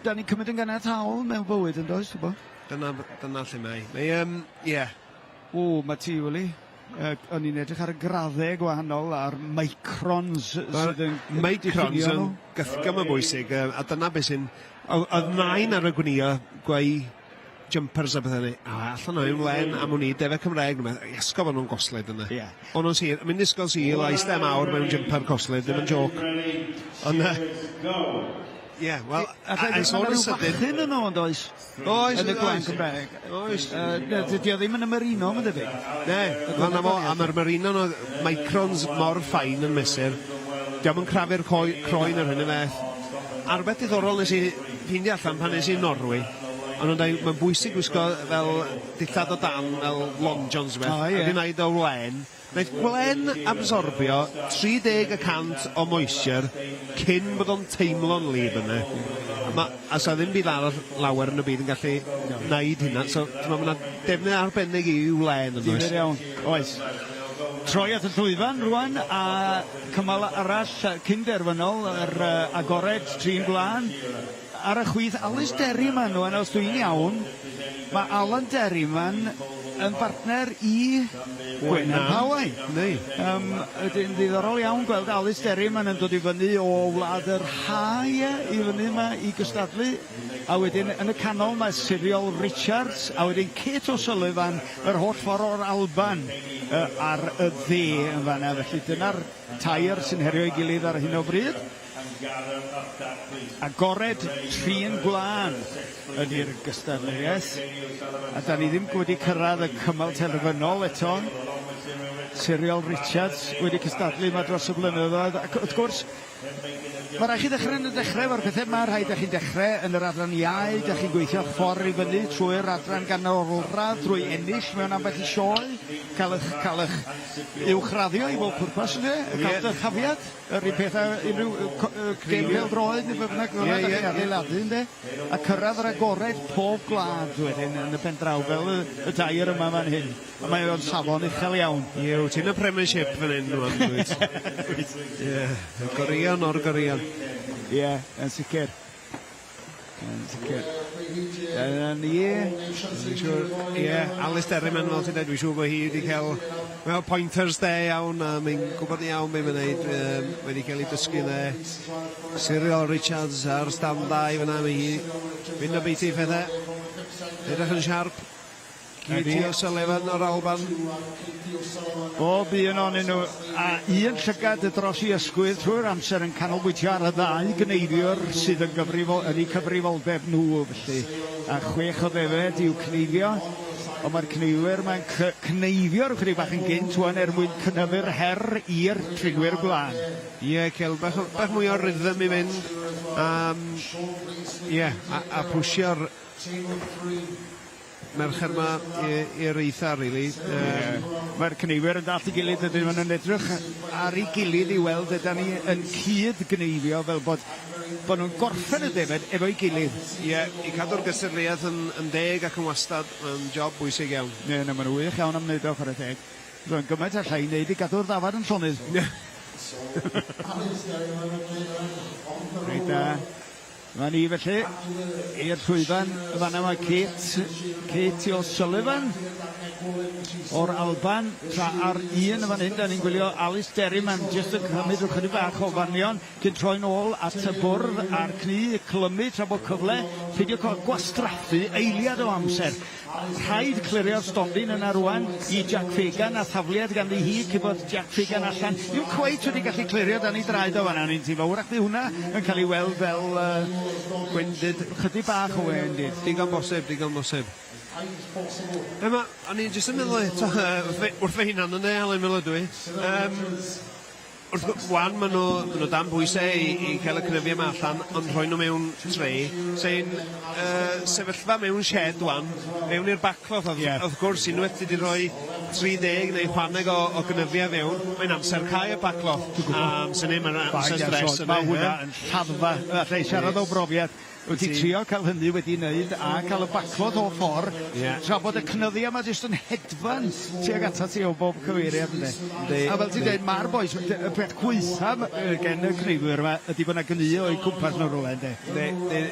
Da ni'n cymryd yn ganataol mewn bywyd yn does, ti'n bo? Dyna lle mae. Mae ti, Wili. O'n i'n edrych ar y graddau gwahanol a'r microns sydd yn... Microns yn gythgam yn bwysig, a dyna beth sy'n... Oedd nain ar y gwnïo gweu jumpers a bethau ni. Allan o'n len am hwn i defau Cymraeg, iasgof o'n nhw'n gosled yna. O'n nhw'n sir, mynd ysgol sil, a eistedd mawr mewn jumper gosled, ddim yn joc. Ond... wel, a sôn yn sydyn... Bachyn yn o'n does? Oes. Yn y gwen Cymraeg. Oes. Dydy o ddim yn y merino, mae'n debyg. Ne, fan am yr merino, microns mor ffain yn mesur. Diolch yn crafu'r croen ar hyn y beth. Arbeth diddorol nes i ffeindio allan pan nes i Norwy. Ond mae'n bwysig gwisgo fel dillad o dan, fel long johns beth. A di wneud o len. Wneud glen absorbio 30% o moisture cyn bod o'n teimlo'n lib yna. A so ddim byd arall lawer yn y byd yn gallu gwneud hynna. So mae yna defnydd arbennig i'w len yn oes. Difyr iawn. Oes. troi at y llwyfan rwan, a cymal arall cynderfynol, yr agored trin gwlan. Ar y chwith, Alun Elidyr rwan, os dwi'n iawn, mae Alun Elidyr yn partner i Gwenan Pawai. Ydy'n ddiddorol iawn gweld Alun Elidyr yn dod i fyny o wlad yr Hau i fyny yma i gystadlu. A wedyn yn y canol mae Cyril Richards, a wedyn Kate O'Sullivan, yr holl ffordd o'r Alban ar y dde yn fanna. Felly dyna'r tair sy'n herio i gilydd ar hyn o bryd. Agored trin gwlan ydy'r gystadleuaeth, a da ni ddim wedi cyrraedd y cymal terfynol eto. Cyril Richards wedi cystadlu yma dros y blynyddoedd, ac wrth gwrs mae rhaid chi ddechrau yn y dechrau efo'r pethau yma, rhaid i chi dechrau yn yr adran iau, da chi'n gweithio'ch ffordd i fyny trwy'r adran ganolradd, drwy ennill mewn ambell i sioe, cael eich uwchraddio i bob pwrpas yna, cael eich chafiad, yr un pethau, unrhyw gemel droed, neu bynnag fyna, da chi'n adeiladu, ynddo, a cyrraedd yr agored pob gwlad wedyn yn y pen draw, fel y dair yma fan hyn. A mae o'n safon uchel iawn. Ie, ti'n y Premiership fan hyn rwan, dweud. Ie, Gorian o'r Gorian. Ie, yn sicr. Yn sicr. Dyna ni. Ie, Alun Elidyr, fel ti'n dweud, dwi'n siŵr bod hi wedi cael pointers de iawn, a mae'n gwybod iawn beth mae'n neud, wedi cael ei dysgu de. Cyril Richards ar stand-by fyna, mae hi fynd o beth i phethau. Edrych yn siarp. Kate O'Sullivan o'r Alban. Bob un o'nyn nhw, a un llygad y dros i ysgwydd trwy'r amser yn canolbwyntio ar y ddau Gneifiwr sydd yn eu cyfrifoldeb nhw, felly. A 6 o ddefed i'w Gneifio, ond mae'r Gneifiwr mae'n cneifio'r chydig bach yn gynt wan mwyn cynyddu'r her i'r trinwyr gwlan. Ie, cael bach mwy o rhythm i fynd, a pwysio'r mercher yma i'r eitha, really. Mae'r Gneifwyr yn dalt i gilydd, ydyn nhw'n edrych ar ei gilydd i weld ydyn ni yn cyd Gneifio fel bod nhw'n gorffen y defed efo'i gilydd. Ie, i cadw'r gysylltiaeth yn deg ac yn wastad, yn job bwysig iawn. Ie, na ma'n wych iawn am wneud o chwarae teg. Rwy'n gymaint allai i wneud i gadw'r ddafad yn llonydd. Reit da. Mae ni felly i'r llwyfan, fanna mae Kate O'Sullivan o'r Alban, tra ar un fan hyn, da ni'n gwylio Alun Elidyr, jyst yn cymryd rhyw chydig bach o fanion, cyn troi'n ôl at y bwrdd a'r cni, clymu tra bod cyfle, peidio gwastraffu eiliad o amser. Rhaid clirio'r stondin yna rwan i Jack Fagan, a thafliad ganddi hi cyfod Jack Fagan allan. Yw'n cweit wedi gallu clirio dan ni draed o fanna, ni'n teimlo. Wrach di hwnna yn cael ei weld fel gwendid, chydig bach o wendid. Digon bosib. Yma, o'n i'n jyst yn meddwl eto, wrth fe hunan yn ei Alun Elidyr. Wan, maen nhw dan bwysau i cael y cynefio yma allan, ond rhoi nhw mewn trei, sy'n sefyllfa mewn shed wan, mewn i'r bacloth. Wrth gwrs, unwaith wedi rhoi 30 neu chwaneg o gynefio fewn, mae'n amser cael y bacloth. Sy'n ei, mae'n amser stres. Mae hwnna yn lladdfa, allai siarad o brofiad. Wyt ti trio cael hynny wedi wneud a cael y baclodd o ffordd, tra bod y cnyddia yma jyst yn hedfan tuag ata ti o bob cyfeiriad yna. A fel ti'n dweud, mae'r boes, y peth gweitha gen y Gneifwyr yma ydy bod yna gni o'i cwmpas nhw'n rhywle, ynddi?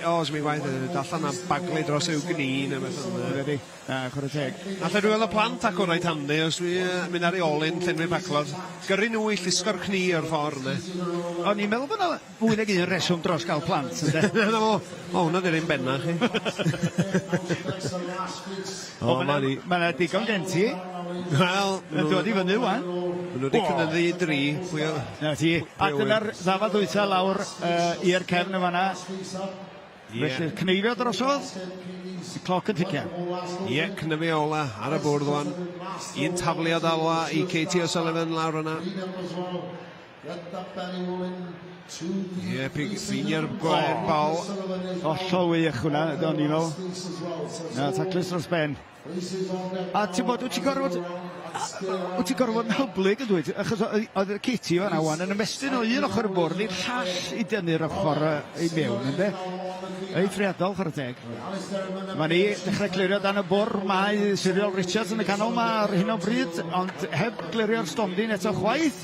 Os mi waith, dallan am baglu dros i'w gni neu beth yna. Chwarae teg. Alla rwy'n y plant ac o'r rhaid handi, os dwi'n mynd ar ei olyn, llenwi baclodd, gyrru nhw i llusgo'r cni o'r ffordd, ne? O'n i'n meddwl bod yna fwy nag un reswm dros gael plant, ynddi? O, hwnna di'r un benna, chi. Mae yna digon gen ti. Wel, yn dod i fyny, wan. Maen nhw wedi cynyddu i 3. Na ti. A dyna'r ddafad wytha lawr i'r cefn y fanna. Felly, Gneifio drosodd. Cloc yn ticio. Ie, cynefio ola ar y bwrdd wan. Un tafliad alwa i Kate O'Sullivan lawr yna. Ie, ffiniau'r gwair bol. Hollol wych hwnna, do'n i fel. Na, taclus dros ben. A ti'n bod, wyt ti'n gorfod Wyt ti'n gorfod yn hyblyg yn dweud, achos oedd y Katie o'n awan yn ymestyn o un ochr y bwrdd i'r llall i dynnu'r ochr i mewn, ynddo? Eithriadol, chwarae teg. Mae ni dechrau clirio dan y bwrdd, mae Cyril Richards yn y canol ma ar hyn o bryd, ond heb glirio'r stondin eto chwaith.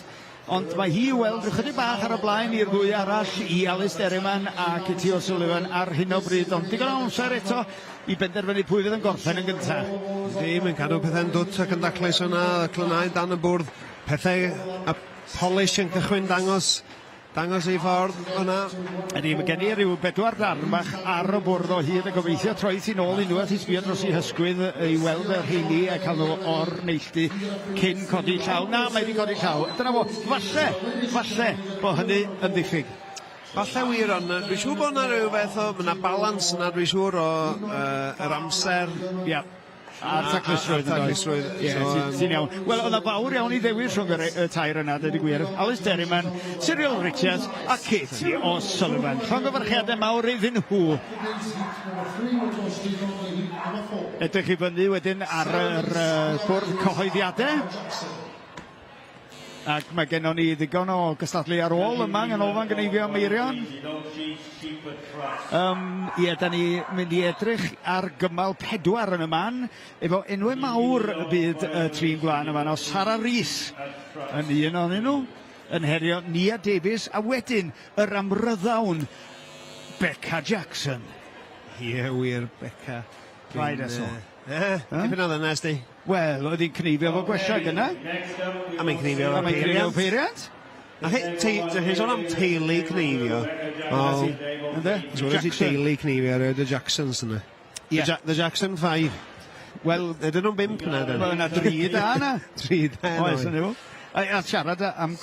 Ond mae hi weld ychydig bach ar y blaen i'r ddwy arall i Alun Elidyr a Katie O'Sullivan ar hyn o bryd. Ond digon o amser eto i benderfynu pwy fydd yn gorffen yn gyntaf. Mae'n cadw pethau'n dwt ac yn daclus yna, y clynau dan y bwrdd. Pethau a polish yn cychwyn dangos ei ffordd yna. Ydy, mae gen i ryw 4 darn bach ar y bwrdd o hyd a gobeithio troi ti nôl unwaith i sbio dros i hysgwydd i weld yr heini a cael nhw o'r neilltu cyn codi llaw. Na, mae wedi codi llaw. Dyna fo, falle bo hynny yn ddiffyg. Falle wir, ond dwi'n siŵr bod yna rhyw beth o, yna balans yna dwi'n siŵr o yr amser. Ia. A'r taclusrwydd. Ie, sy'n iawn. Wel, oedd yna fawr iawn i ddewis rhwng y tair yna, dydy gwir. Alun Elidyr, Cyril Richards a Katie O'Sullivan. Llongyfarchiadau mawr iddyn nhw. Edrych i fyny wedyn ar yr bwrdd cyhoeddiadau. Ac mae gennym ni ddigon o gystadlu ar ôl yma yn Olfan Gneifio Meirion. Ie, da ni mynd i edrych ar gymal 4 yn y man, efo enwau mawr y byd y trin gwlan yma. O Sarah Rees yn un o'n nhw, yn herio Neuadd Davies, a wedyn yr amryddawn Becca Jackson. Ie, wir, Becca. Rhaid eto. Dipyn oedd yna, ysdi? Wel, oedd hi'n cnifio fo gwella gyna. A mae'n cnifio fo peiriant. A hyn sôn am teulu cnifio. Sôn am teulu cnifio, y Jacksons yna. The Jackson 5. Wel, ydyn nhw'n 5 yna? Wel, yna 3 da yna. 3 da. Oes, yna nhw. A siarad am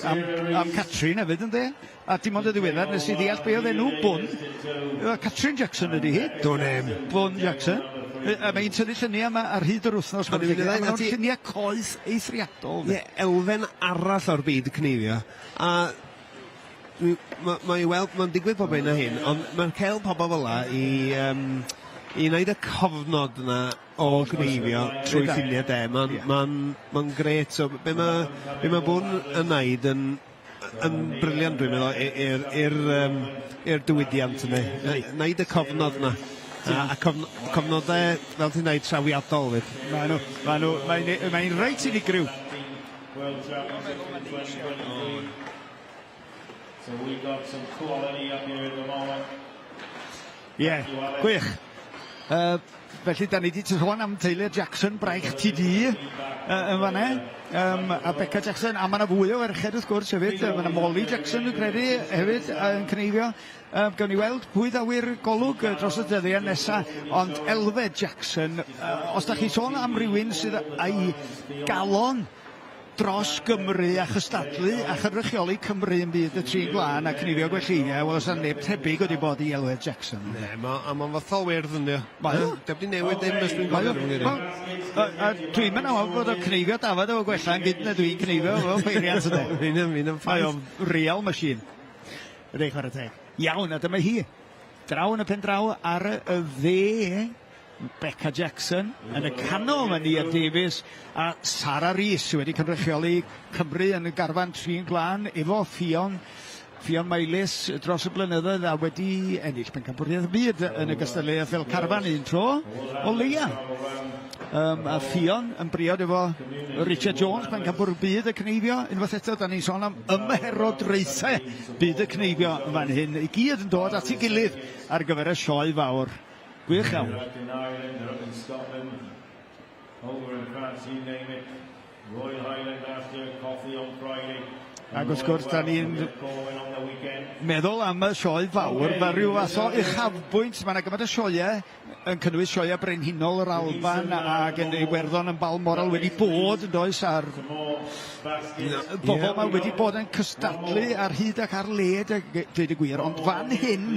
Catrin hefyd, ynddo? A dim ond y ddiweddar, nes i ddeall be oedd enw Bwn. Catrin Jackson ydi hi. Donem. Bwn Jackson. A mae'n tynnu lluniau yma ar hyd yr wythnos. Mae'n lluniau coeth eithriadol. Ie, elfen arall o'r byd cnifio. A mae'n digwydd pob un o hyn, ond mae'n cael pobl fel la i wneud y cofnod yna o gnifio trwy ffiniau de. Mae'n gret. So, be mae Bwn yn wneud yn briliant, dwi'n meddwl, i'r diwydiant yna. Wneud y cofnod yna. A cofnodau, fel ti'n dweud, trawiadol fyd. Mae'n reit unigryw. Ie, gwych. Felly, da ni wedi sôn am teulu Jackson, braich TD yn fanna, a Becca Jackson, a mae yna fwy o ferched wrth gwrs hefyd, mae yna Molly Jackson yn credu hefyd yn cneifio. Gawn ni weld pwy ddawyr golwg dros y dyddiau nesaf, ond Elfed Jackson, os da chi sôn am rywun sydd a'i galon dros Gymru a chystadlu a chynrychioli Cymru yn byd y trin gwlan a cnifio gwelliniau, wel os yna neb tebyg wedi bod i Elfed Jackson. Ne, mae'n fathol wyrdd yn dio. Deb di newid dim ys dwi'n gofio. Dwi'n mynd awr bod o cnifio dafod o gwella yn gyd na dwi'n cnifio o peiriant yna. Fi'n ymffaith. Mae o'n real machine. Rhaid chwarae teg. Iawn, a dyma hi. Draw yn y pen draw ar y dde Becca Jackson, yn y canol mae Neuadd Davies a Sarah Rees wedi cynrychioli Cymru yn y garfan trin gwlan efo Ffion Maelus dros y blynyddoedd a wedi ennill pencampwriaeth y byd yn y gystadleuaeth fel carfan un tro o leia. A Ffion yn briod efo Richard Jones, pencampwr byd y cneifio. Unwaith eto, da ni'n sôn am ymherodraethau byd y cneifio yn fan hyn. I gyd yn dod at ei gilydd ar gyfer y sioe fawr. Gwych iawn. Ac wrth gwrs, da ni'n meddwl am y sioe fawr, mae rhyw fath o uchafbwynt. Mae yna gymaint o sioeau yn cynnwys sioeau brenhinol yr Alban ac yn Iwerddon yn Balmoral wedi bod yn does ar bobl mae wedi bod yn cystadlu ar hyd ac ar led, dweud y gwir, ond fan hyn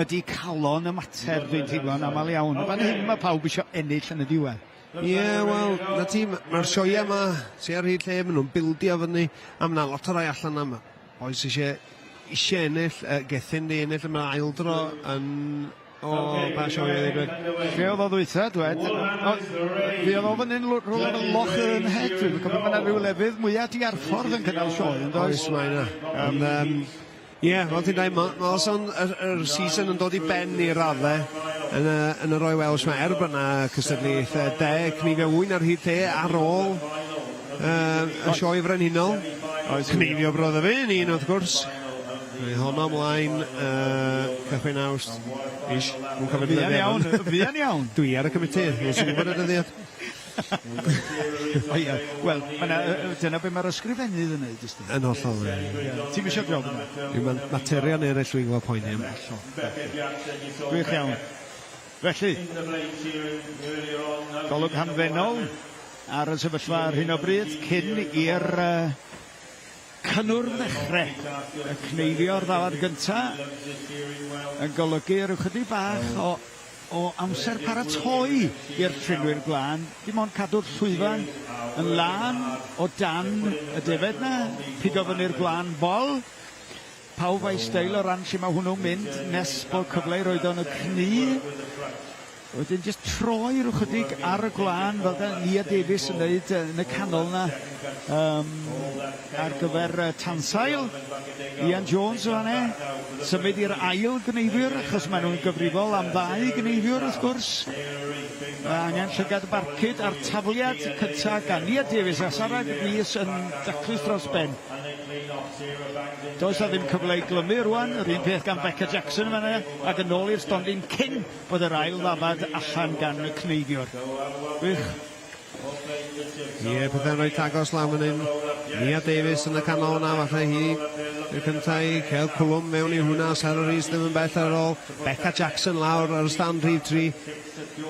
ydy calon y mater, dwi'n teimlo'n amal iawn. Fan hyn mae pawb eisiau ennill yn y diwedd. Ie, wel, mae'r sioia yma sy'n ar hyd lle, maen nhw'n bildio fyny, a mae yna lot o rai allan yma. Oes eisiau ennill, gethyn di ennill, mae'n aildro yn o ba sioe ddweud. Lle oedd o ddwytha, dwed? Fi oedd o fan hyn rhywle fel loch yn het. Fi'n cofio fyna rhyw lefydd mwyaf diarffordd yn cynnal sioe, yn does? Oes, mae yna. Ie, fel ti'n dweud, mae son yr season yn dod i ben i'r raddau yn yr Oe Welsh mae yna cystadlaeth 10 Cneifio wyn ar hyd te ar ôl y sioe frenhinol. Cneifio brodd y fi, yn un wrth gwrs. Mae honno ymlaen cychwyn Awst. Fi'n iawn, fi'n iawn. Dwi ar y comiti, nes i'n gwybod y dyddiad. Wel, dyna be mae'r ysgrifennydd yn neud, ysdi? Yn hollol. Ti'n mysio job yna? Mae'n materion eraill dwi'n gweld poeni am. Gwych iawn. Felly, golwg hamfennol ar y sefyllfa ar hyn o bryd, cyn i'r cynnwr ddechrau. Y Cneifio'r ddafad gyntaf yn golygu rhyw bach o amser paratoi i'r trinwyr glân, dim ond cadw'r llwyfan yn lan o dan y defed na, pigo fyny'r glân bol, pawb a'i steil o ran lle mae hwnnw'n mynd, nes bod cyfle i roed o'n y cni, wedyn jyst troi rhyw chydig ar y glân fel da Neuadd Davies yn neud yn y canol na ar gyfer tansail. Ian Jones o hane, symud i'r ail gneifiwr, achos maen nhw'n gyfrifol am ddau gneifiwr wrth gwrs. Angen llygad barcud a'r tafliad cyntaf gan Neuadd Davies a Sarah Rhys yn daclus dros ben. Does na ddim cyfle i glymu rwan, yr un peth gan Becca Jackson yma, ac yn ôl i'r stondin cyn bod yr ail ddafad allan gan y Cneifiwr. Wych. Ie, pethau'n rhoi tagos law yn un. Neuadd Davies yn y canol yna, falle hi yw'r cyntaf i cael cwlwm mewn i hwnna, Sarah Rhys ddim yn bell ar ôl. Becca Jackson lawr ar y stand rhif 3.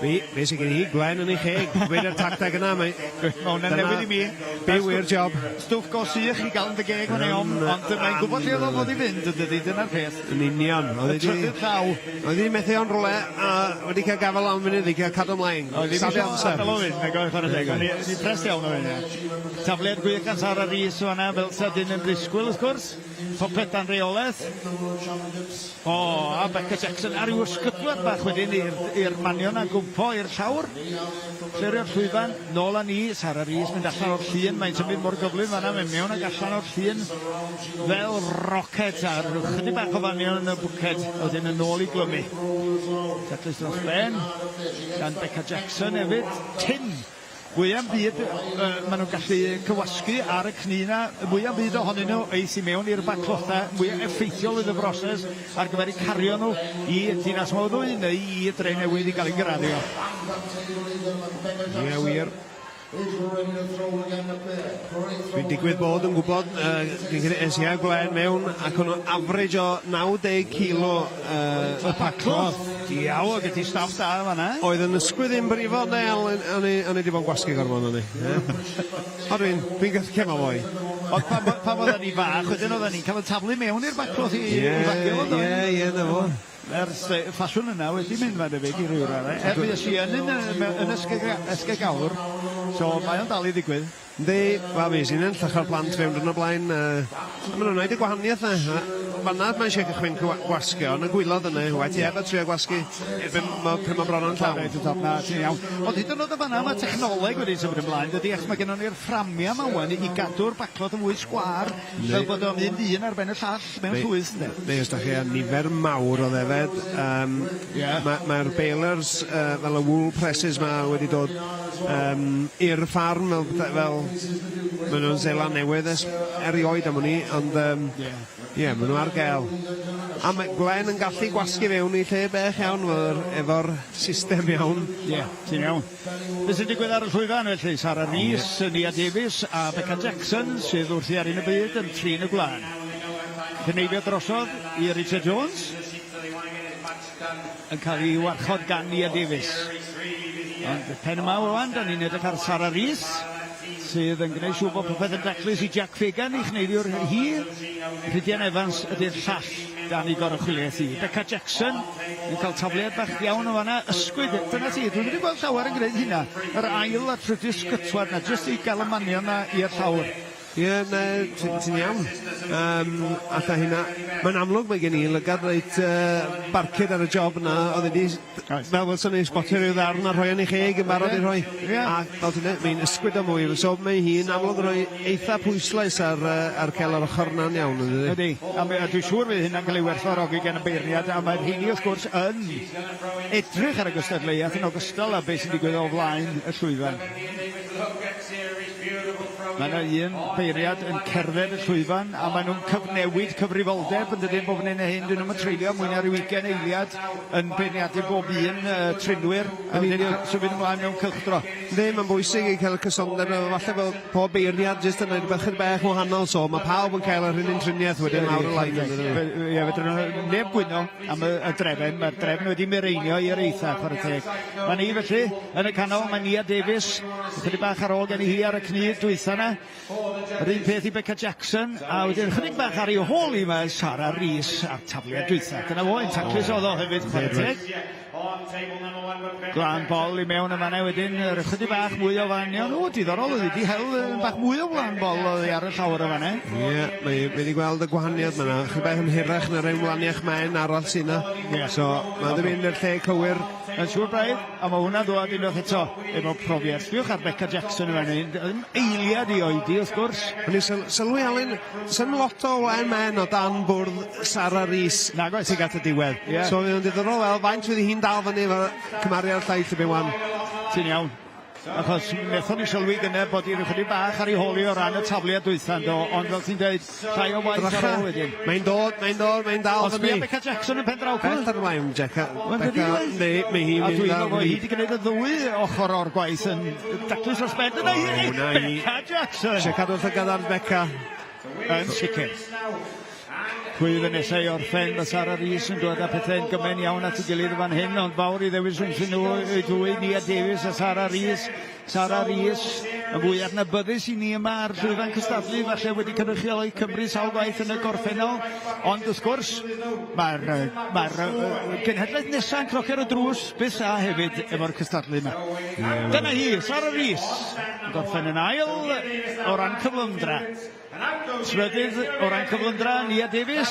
Be sy'n gen i, Gwen yn ei cheg, dweud yr tacteg yna, mae hwnna'n newid i mi. Be wir job. Stwff go sych i gael yn dy geg fan eom, ond mae'n gwybod lle oedd o fod i fynd, dyna'r peth. Yn union. Y trydydd llaw. Oedd hi'n methu o'n rwle, a wedi cael gafel am funud, wedi cael cadw ymlaen. Safi amser. Oedd hi'n mynd, mae'n chwarae deg. Oedd hi'n prest iawn o fynd. Tafliad gwych gan Sarah Rhys o hwnna, fel sydyn yn brisgwyl, wrth gwrs. Popeth dan reolaeth. A Becca Jackson ar yw ysgydwad bach wedyn i'r manion a gwmpo i'r llawr. Clerio'r llwyfan, nôl â ni, Sarah Rhys mynd allan o'r llun, mae'n symud mor gyflym fan'na, mae'n mewn ag allan o'r llun fel roced ar chydig bach o fanion yn y bwced, wedyn yn ôl i glymu. Taclus dros ben, gan Becca Jackson hefyd, tin. Mwy am byd maen nhw'n gallu cywasgu ar y cni na, mwy am byd ohonyn nhw eis i mewn i'r baclotha, mwy am effeithiol yn y broses ar gyfer i cario nhw i Dinas Mawddwy neu i dre newydd i gael ei graddio. Ie, wir. Dwi'n digwydd bod yn gwybod, es i a Gwen mewn ac o'n average o 90 kilo y bacloth. Diaw, o gyda staff da fan'na. Oedd yn ysgwydd i'n brifo del, o'n i wedi bod yn gwasgu gormod o'n i. O dwi'n gythcem o fwy. Ond pan oedden ni fach, wedyn oedden ni'n cael y taflu mewn i'r bacloth i fagio fo. Ie, na fo. Ffasiwn yna wedi mynd fan efeg i ryw rhan. Fues i yn ysgegawr, so mae o'n dal i ddigwydd. Ynddi, mi sy'n yn llachar plant fewn yn y blaen. Maen nhw'n gwneud y gwahaniaeth na. Fan'na mae'n eisiau cychwyn gwasgu, ond y gwylodd yna, wedi eb a trio gwasgu. Pryd mae bron o'n llawn. Ond hyd yn oed o fan'na, mae technoleg wedi symud ymlaen, dydy, achos mae gennym ni'r fframia yma wan i gadw'r baclodd yn fwy sgwar, fel bod o'n un ar ben y llall mewn llwys. Neu os da chi a nifer mawr o ddefed. Mae'r bailers, fel y wool presses ma wedi dod i'r ffarm fel maen nhw'n Zeland Newydd erioed am hynny, ond maen nhw ar gael. A mae Gwen yn gallu gwasgu fewn i lle bech iawn efo'r system iawn. Ti'n iawn. Be sy'n digwydd ar y llwyfan felly? Sarah Rhys, Neuadd Davies a Becca Jackson sydd wrthi ar un y byd yn trin y gwlad. Cynneifio drosodd i Richard Jones yn cael ei warchod gan Neuadd Davies. Ond pen yma o wan, da ni'n edrych ar Sarah Rhys sydd yn gwneud siŵr bod popeth yn daclus i Jack Fagan i chneidiwr hi. Rhydian Evans ydy'r llall dan i gorychwiliaeth i. Becca Jackson yn cael tafliad bach iawn o fanna. Ysgwyd, dyna ti, dwi'n wedi gweld llawer yn gwneud hynna. Yr ail a trydydd sgytwad na, jyst i gael y manion na i'r llawr. Ie, ti'n iawn. Ac a hynna, mae'n amlwg mae gen i lygad reit barcud ar y job yna, oedd wedi, fel fod ni'n spotio rhyw ddarn a rhoi yn ei cheg yn barod i rhoi. A fel ti'n dweud, mae'n ysgwyd o mwy, so mae hi'n amlwg yn rhoi eitha pwyslais ar cael ar ochr na'n iawn. Ydy, a dwi'n siŵr fydd hynna'n cael ei werthfawrogi gan y beirniad, a mae'r hynny wrth gwrs yn edrych ar y gystadleuaeth yn ogystal â beth sy'n digwydd o flaen y llwyfan. Mae yna un beiriad yn cerdded y llwyfan a maen nhw'n cyfnewid cyfrifoldeb yn dydyn bob yn hyn. Dyn nhw'n treulio mwy na ryw 20 eiliad yn beirniadu bob un trinwyr a symud ymlaen mewn cylchdro. Ddim yn bwysig i cael y cysondeb, falle fel pob beirniad jyst yn gwneud bach bach wahanol, so mae pawb yn cael yr un triniaeth wedyn lawr y lain. Ie, fedrwn nhw neb gwyno am y drefen, mae'r drefen wedi mireinio i'r eithaf ar y teg. Mae ni felly, yn y canol, mae Neuadd Davies, chydig bach ar ôl gen i hi ar y cnyd dwytha na. Yr un peth i Becca Jackson, a wedyn chydig bach ar ei hôl i mae Sarah Rees ar tafliad dwytha. Dyna fo, yn taclus oedd o hefyd, chwarae teg. Glan bol i mewn y manau wedyn, chydig bach mwy o fanion. O, diddorol, oedd wedi hel bach mwy o glan bol oedd ar y llawer o fanau. Ie, mae wedi gweld y gwahaniad yna. Chydig bach yn hirach na'r ein wlaniach maen arall sy'n yna. So, mae wedi mynd i'r lle cywir. Yn siŵr braidd, a mae hwnna'n dod unwaith eto efo profiad. Sbiwch ar Becca Jackson yn fan eiliad i oedi, wrth gwrs. Sylwi Alun, sy'n lot o wen men o dan bwrdd Sarah Rees. Nag oes i gath y diwedd. So, mae'n diddorol, wel, faint fydd hi'n dal fyny efo cymariad llaeth y bywan. Ti'n iawn. Achos wnaethon ni sylwi gyda bod i'n chydig bach ar ei holi o ran y tafliad dwythan, ond fel ti'n dweud, llai o waith ar ôl wedyn. Mae'n dod, mae'n dal fyny. Os mae Becca Jackson yn pen draw cwrdd? Beth ar ymlaen, Becca. Mae hi'n mynd dal. Hi wedi gwneud y ddwy ochr o'r gwaith yn daclus o'r sbed. Yna hi, Becca Jackson. Eisiau cadw wrth y gadarn Becca. Yn sicr. Pwydd yn esau orffen, mae Sarah Rees yn dod â pethau'n gymen iawn at y gilydd fan hyn, ond fawr i ddewis rhwng nhw i dwy Neuadd Davies a Sarah Rees. Sarah Rees yn fwy adnabyddus i ni yma ar llwyfan cystadlu, falle wedi cynrychioli Cymru sawl gwaith yn y gorffennol, ond wrth gwrs mae'r genhedlaeth nesaf yn crocio'r y drws, beth a hefyd efo'r cystadlu yma. Dyna hi, Sarah Rees, gorffen yn ail o ran cyflymdra. Trydydd o ran cyflymdra, Neuadd Davies.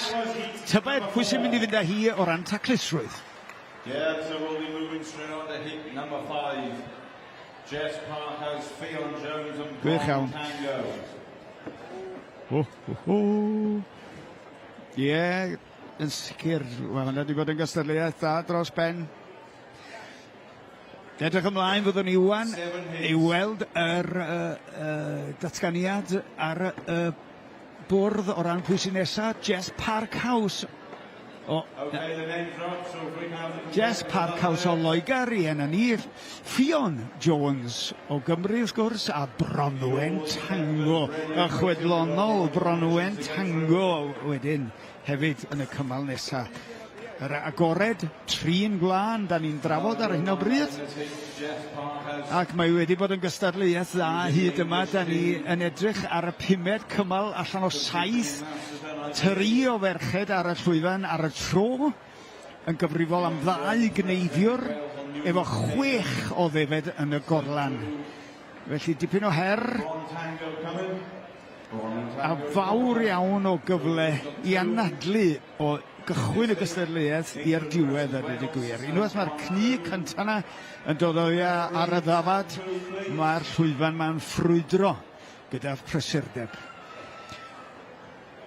Tybed pwy sy'n mynd i fynd â hi o ran taclusrwydd? Yeah, so we'll be moving straight on to hit number 5. Jess Parkhouse, Ffion Jones and Brian Tango. Ie, yn sicr. Wel, hwnna wedi bod yn gystadleuaeth da dros ben. Edrych ymlaen fyddwn ni wan i weld yr datganiad ar bwrdd o ran pwy sy'n nesaf, Jess Parkhouse. Jess Parkhouse o Loegr i enna ni, Ffion Jones o Gymru wrth gwrs, a Bronwen Tango, y chwedlonol Bronwen Tango wedyn hefyd yn y cymal nesaf. Yr agored, trin glân, da ni'n drafod ar hyn o bryd. Ac mae wedi bod yn gystadleuaeth dda hyd yma. Da ni yn edrych ar y 5 cymal allan o 7. 3 o ferched ar y llwyfan ar y tro. Yn gyfrifol am 2 gneifiwr, efo 6 o ddefed yn y gorlan. Felly dipyn o her. A fawr iawn o gyfle i anadlu o gychwyn y gystadleuaeth i'r diwedd ar ddweud y gwir. Unwaith mae'r cni cyntaf yna yn dod o ar y ddafad, mae'r llwyfan ma'n ffrwydro gyda'r prysurdeb.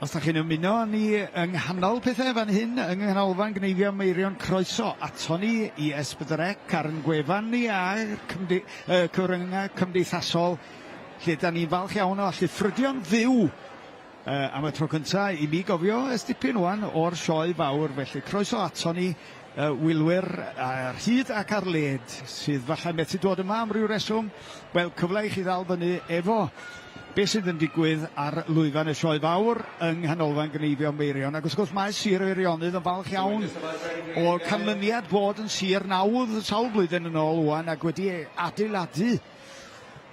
Os da chi'n ymuno ni yng nghanol pethau fan hyn, yng nghanolfan Gneifio Meirion, croeso ato ni i S4C ar yn gwefan ni a'r cyfryngau cymdeithasol, lle da ni'n falch iawn o allu ffrydio'n ddiw am y tro cyntaf i mi gofio dipyn wan o'r sioe fawr, felly croeso ato ni wylwyr ar hyd ac ar led sydd falle methu dod yma am ryw reswm, wel cyfle i chi ddal fyny efo beth sydd yn digwydd ar lwyfan y sioe fawr yng nghanolfan Gneifio Meirion. Ac wrth gwrs mae Sir Eirionydd yn falch iawn o'r canlyniad bod yn Sir Nawdd sawl blwyddyn yn ôl wan ac wedi adeiladu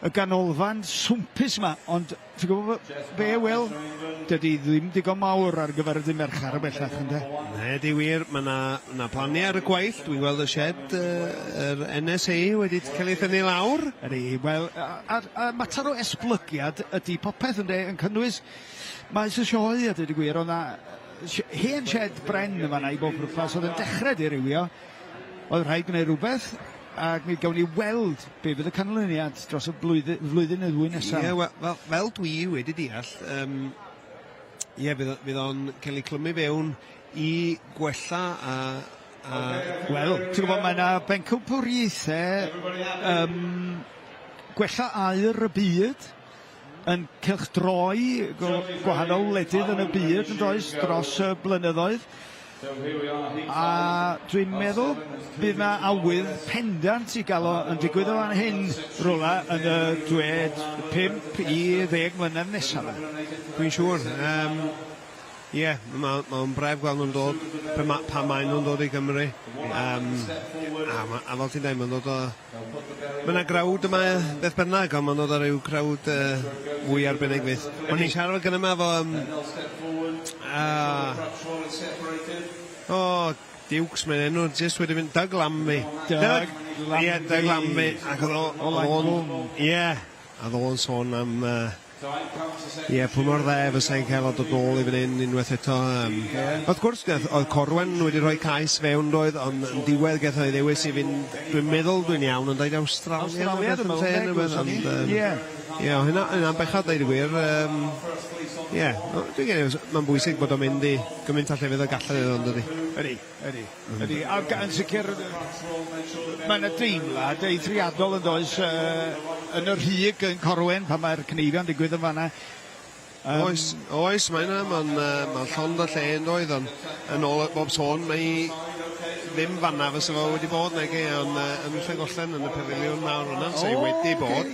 y ganolfan swmpus yma, ond ti'n gwybod be, Wil, dydy ddim digon mawr ar gyfer y merchar y bellach, ynddo? Ne, di wir, mae na plannu ar y gwaith. Dwi'n gweld y shed, yr NSA wedi cael ei thynnu lawr. Ydy, wel, a mater o esblygiad ydy popeth yn cynnwys maes y sioe, a dydy gwir, ond hen shed bren yma na i bob rwpas, oedd yn dechrau di rywio, oedd rhaid gwneud rhywbeth, ac mi gawn ni weld be fydd y canlyniad dros y flwyddyn y ddwy nesaf. Ie, fel dwi wedi deall, fydd o'n cael ei clymu fewn i gwella Wel, ti'n gwybod, mae yna bencampwriaethau gwella air y byd yn cylchdroi gwahanol wledydd yn y byd yn does dros y blynyddoedd. A dwi'n meddwl bydd yna awydd pendant i gael o yn digwydd o fan hyn rwla yn y dwed 5 i 10 mlynedd nesaf. Dwi'n siŵr. Mae'n bref gweld nhw'n dod, pa mae nhw'n dod i Gymru. A fel ti'n dweud, mae'n dod o... Mae yna grawd yma, beth bynnag, ond mae'n dod o ryw grawd fwy arbennig fydd. Ond ni'n siarad gyda yma fo... Dukes, mae'n enw, jyst wedi fynd Dydd Llun. Ie, Dydd Llun. Ac oedd o'n sôn am... pwy mor dde fysa'n cael o dod nôl i fan hyn unwaith eto. Wrth gwrs, oedd Corwen wedi rhoi cais fewn doedd, ond yn diwedd gaeth o'i ddewis i fynd, dwi'n meddwl dwi'n iawn, ond dweud Australia. Hynna'n bechad dweud y gwir. Dwi'n gwneud, mae'n bwysig bod o'n mynd i gymaint a llefydd o gallad iddo, ond ydy. Ydy. A yn sicr, mae'n deimlad eithriadol yn does yn yr hig yn Corwen pan mae'r Gneifio'n digwydd yn fanna. Oes, mae'n llond o lle yn doedd, ond yn ôl bob sôn, mae ddim fanna fysa fo wedi bod neu ond yn Llangollen yn y pafiliwn mawr hwnna, so wedi bod.